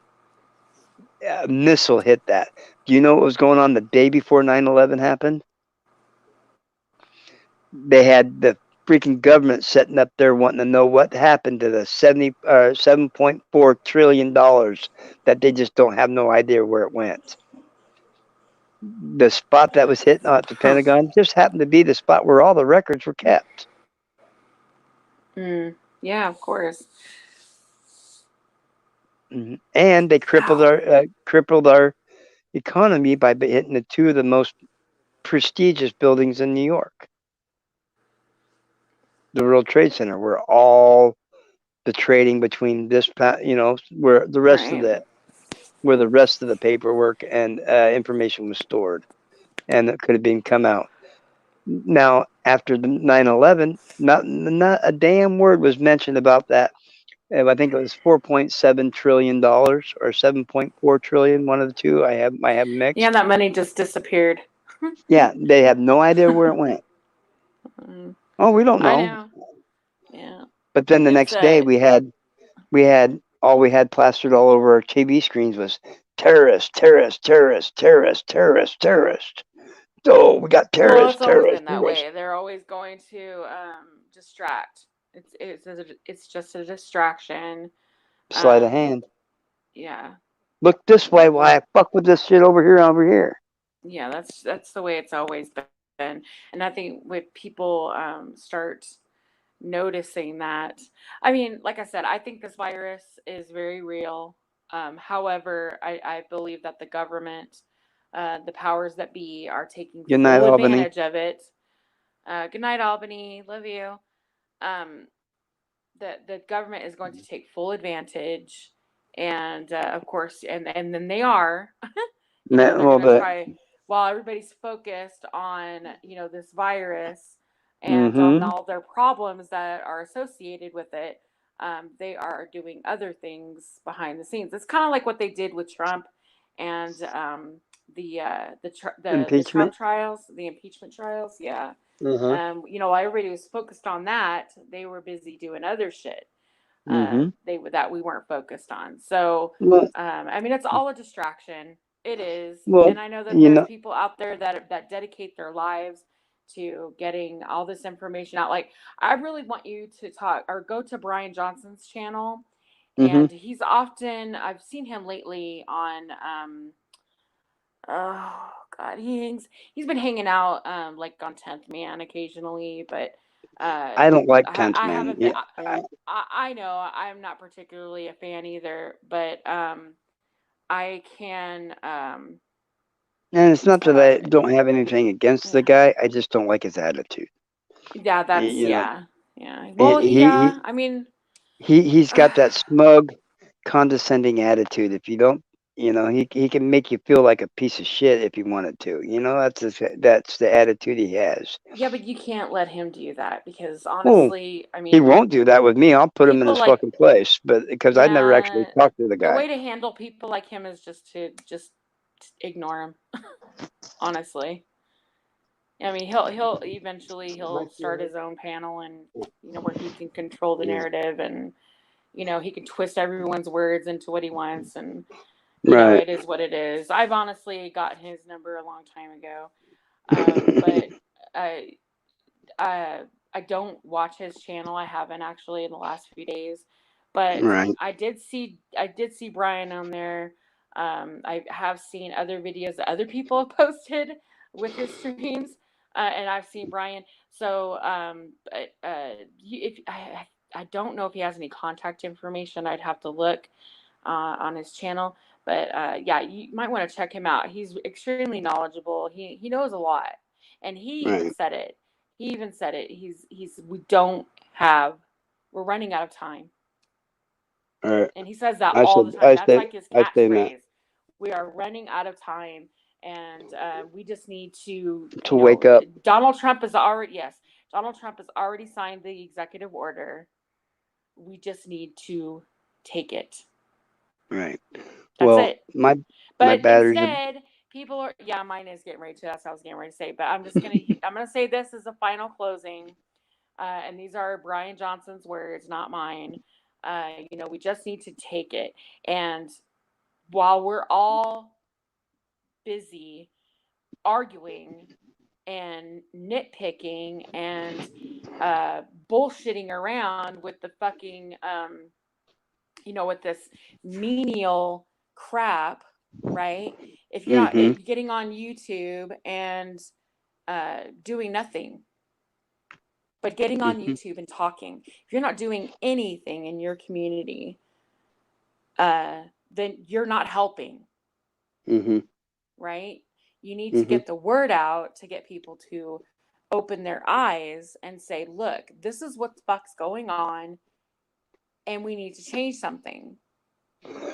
A missile hit that. Do you know what was going on the day before 9/11 happened? They had the freaking government sitting up there wanting to know what happened to the $7.4 trillion that they just don't have no idea where it went. The spot that was hit at the Pentagon just happened to be the spot where all the records were kept. Yeah, of course. And they crippled our economy by hitting the 2 of the most prestigious buildings in New York. The World Trade Center, where all the trading between where the rest of the paperwork and information was stored, and it could have been come out. Now, after the 9/11, not a damn word was mentioned about that. I think it was $4.7 trillion or 7.4 trillion, one of the two. I have mixed. Yeah, that money just disappeared. Yeah, they have no idea where it went. Oh, we don't know. I know. Yeah. But then the next day we had plastered all over our TV screens was terrorist, terrorist, terrorist, terrorist, terrorist, terrorist. Oh, we got terrorists. Well, it's always terrorists, been that terrorists. way. They're always going to distract. It's just a distraction. Sleight of hand. Yeah. Look this way while I fuck with this shit over here. Yeah, that's the way it's always been. And I think when people start noticing that, I mean, like I said, I think this virus is very real. However, I believe that the government, the powers that be, are taking Good night, full Albany. advantage of it. Good night, Albany. Love you. Um, the government is going to take full advantage, and of course, and then they are. They're going to try while everybody's focused on this virus and on all their problems that are associated with it. They are doing other things behind the scenes. It's kind of like what they did with Trump and the Trump trials, the impeachment trials. Yeah. While everybody was focused on that, they were busy doing other shit that we weren't focused on. So, I mean, it's all a distraction. It is, and I know that there's people out there that dedicate their lives to getting all this information out. Like, I really want you to talk or go to Brian Johnson's channel, and he's often I've seen him lately on oh God, he's been hanging out like on 10th Man occasionally, but I don't like 10th I Man. haven't been, I know I'm not particularly a fan either, but I can and it's not that I don't have anything against the guy, I just don't like his attitude. Yeah, that's yeah. Well, yeah, I mean he's got that smug, condescending attitude. If you don't, he can make you feel like a piece of shit if he wanted to. That's the attitude he has. Yeah, but you can't let him do that because honestly, I mean, he won't do that with me. I'll put him in his fucking place, but because I never actually talked to the guy. The way to handle people like him is just to ignore him. Honestly. I mean, he'll eventually he'll start his own panel, and where he can control the narrative, and he can twist everyone's words into what he wants, and Right. it is what it is. I've honestly got his number a long time ago, but I I don't watch his channel. I haven't actually in the last few days, but Right. I did see Brian on there. I have seen other videos that other people have posted with his streams, and I've seen Brian. So, if I don't know if he has any contact information. I'd have to look on his channel. But yeah, you might want to check him out. He's extremely knowledgeable. He knows a lot, and he even Right. said it. He even said it. We don't have. We're running out of time, All right. and he says that I all said. the time. I That's said. like his I say that catchphrase. We are running out of time, and we just need to. to wake up. Donald Trump has already yes. Donald Trump has already signed the executive order. We just need to take it. Right. That's Well, it. my But batteries are. instead, people are yeah, mine is getting ready to. That's what I was getting ready to say. But I'm gonna say this as a final closing, and these are Brian Johnson's words, not mine. We just need to take it. And while we're all busy arguing and nitpicking and bullshitting around with the fucking with this menial crap, right? If you're not Mm-hmm. getting on YouTube and doing nothing, but getting on Mm-hmm. YouTube and talking, if you're not doing anything in your community, then you're not helping, Mm-hmm. right? You need to Mm-hmm. get the word out to get people to open their eyes and say, look, this is what the fuck's going on, and we need to change something.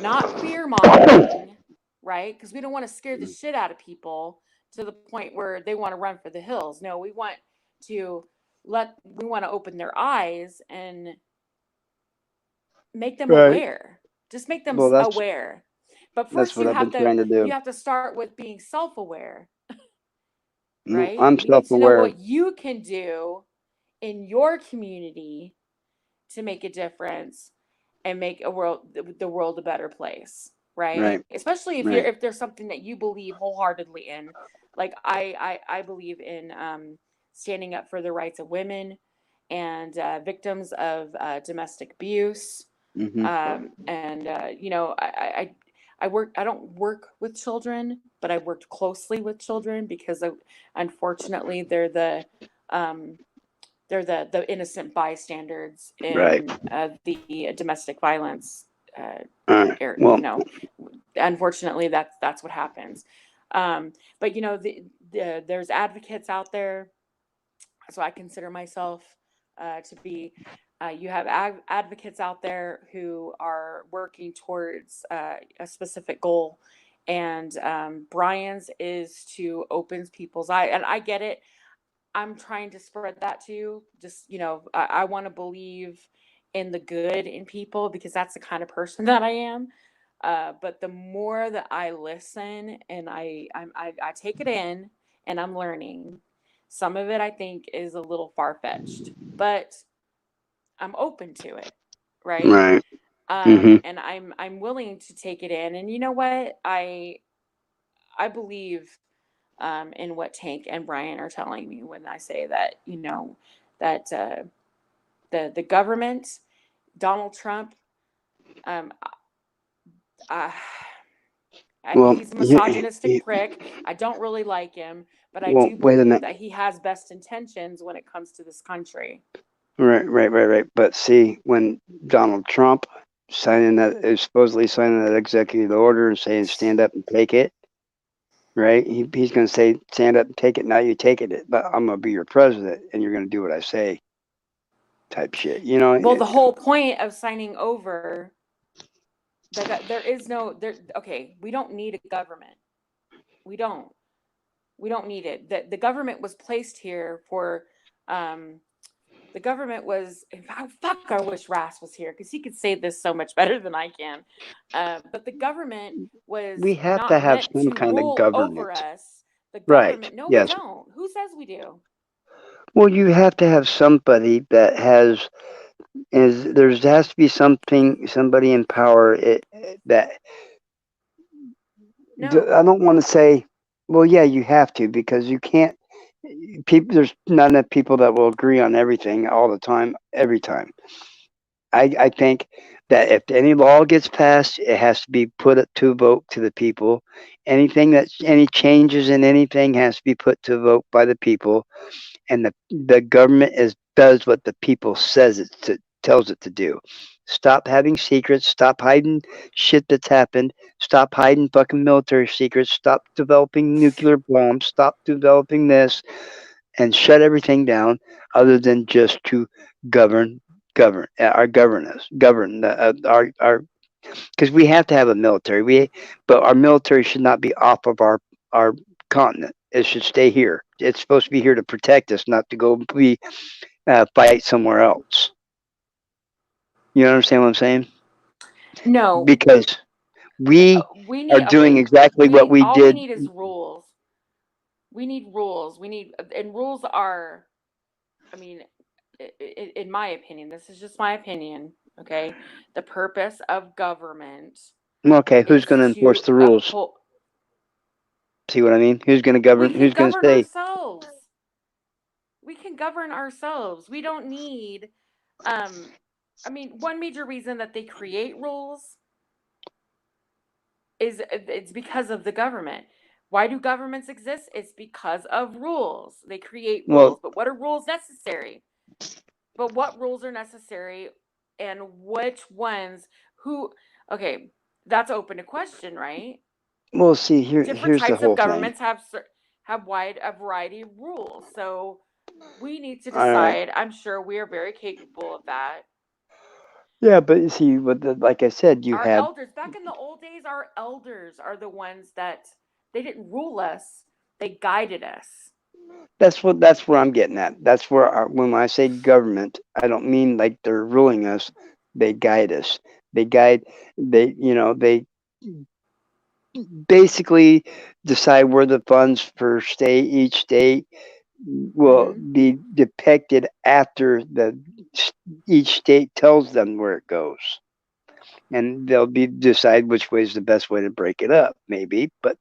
Not fear mongering, right? Because we don't want to scare the shit out of people to the point where they want to run for the hills. No, to we want to open their eyes and make them Right. aware. Just make them Well, aware. But that's first what I've been trying to do. you have to start with being self-aware, No, right? I'm You need to know self-aware. what you can do in your community to make a difference and make the world a better place, right? Right. Especially Right. if there's something that you believe wholeheartedly in. Like I believe in standing up for the rights of women and victims of domestic abuse. Mm-hmm. And I don't work with children, but I worked closely with children because unfortunately um, they're the innocent bystanders Right. in the domestic violence. All right. Well. Unfortunately, that's what happens. But there's advocates out there, so I consider myself to be. You have advocates out there who are working towards a specific goal, and Brian's is to open people's eyes. And I get it. I'm trying to spread that too. Just, I want to believe in the good in people because that's the kind of person that I am. But the more that I listen and I take it in and I'm learning, some of it I think is a little far fetched, but I'm open to it, right? Right. Mm-hmm. And I'm willing to take it in. And you know what? I believe in what Tank and Brian are telling me when I say that, that the government, Donald Trump, um, I, Well. he's a misogynistic prick. I don't really like him, but I Well. do Wait a believe minute. that he has best intentions when it comes to this country. Right. But see, when Donald Trump is supposedly signing that executive order and saying stand up and take it, right? He's going to say stand up and take it. Now you take it, but I'm going to be your president, and you're going to do what I say. Type shit, Well, the whole point of signing over, there is no there. Okay, we don't need a government. We don't. We don't need it. The government was placed here for. The government was. Fuck, I wish Ras was here because he could say this so much better than I can. But the government was We have to not have meant some to kind of rule over government. us. The Right. government, no, we Yes. don't. Who says we do? Well, you have to have somebody that has to be somebody in power that No. I don't want to say, well, yeah, you have to because you can't. People, there's not enough people that will agree on everything all the time, every time. I think that if any law gets passed, it has to be put to vote to the people. Any changes in anything has to be put to vote by the people, and the government does what the people tells it to do. Stop having secrets. Stop hiding shit that's happened. Stop hiding fucking military secrets. Stop developing nuclear bombs. Stop developing this, and shut everything down. Other than just to govern, govern us, govern our because we have to have a military. But our military should not be off of our continent. It should stay here. It's supposed to be here to protect us, not to go fight somewhere else. You understand what I'm saying? No. Because we We are need, doing okay. exactly what we All we did. need is rules. We need rules. And rules are, I mean, in my opinion, this is just my opinion, okay? The purpose of government Okay, who's is going to enforce to the rules? uphold. See what I mean? Who's going to We govern? can Who's going to govern say? ourselves. We can govern ourselves. We don't need, um, I mean, one major reason that they create rules is it's because of the government. Why do governments exist? It's because of rules. They create Well, rules. But what are rules necessary? But what rules are necessary and which ones who okay, that's open to question, right? see. Different Here's the types of whole thing. governments have wide a variety of rules. So we need to All right. decide. I'm sure we are very capable of that. Yeah, but you see, like I said, you Our have. elders, back in the old days, our elders are the ones that they didn't rule us, they guided us. That's where I'm getting at. That's where when I say government, I don't mean like they're ruling us. They guide us. They guide. They basically decide where the funds for each state will Mhm. be depicted after each state tells them where it goes, and they'll be decide which way is the best way to break it up, maybe. But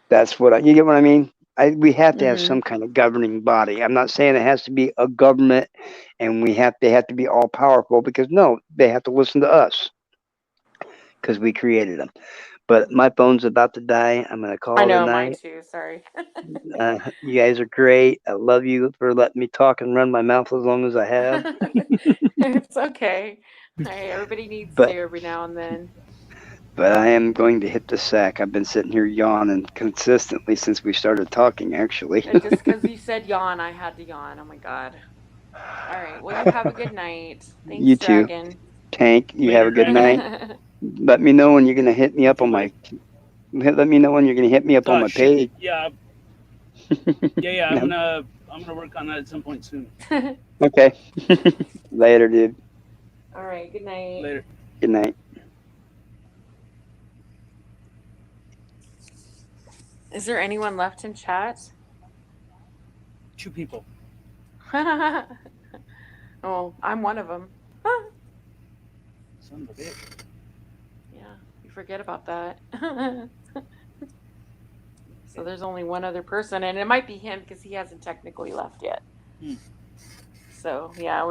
that's you get what I mean. We have to have some Mhm. kind of governing body. I'm not saying it has to be a government, and they have to be all powerful because no, they have to listen to us because we created them. But my phone's about to die. I'm gonna I call it a know, mine night. too. Sorry. You guys are great. I love you for letting me talk and run my mouth as long as I have. It's okay. Hey, everybody needs to But every now and then. I am going to hit the sack. I've been sitting here yawning consistently since we started talking. Actually, And just because you said yawn, I had to yawn. Oh my god. All right. Well, you have a good night. you Thanks, too, Dragon. Tank. You have Later, a good Dragon. night. Let me know when you're gonna hit me You up too, on buddy. my. Let me know when you're gonna hit me up on Oh my shit. page. Yeah. No. I'm gonna work on that at some point soon. Okay. Later, dude. All right. Good night. Later. Good night. Is there anyone left in chat? 2 people. Oh, I'm one of them. Son of a bitch. Yeah, you forget about that. So there's only one other person, and it might be him because he hasn't technically left yet. Hmm. So yeah,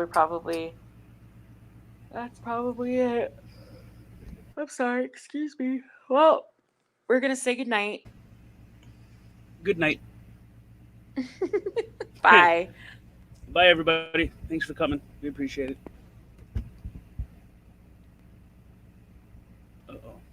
that's probably it. I'm sorry, excuse me. Well, we're gonna say goodnight. Good night. Bye. Bye, everybody. Thanks for coming. We appreciate it. Uh oh.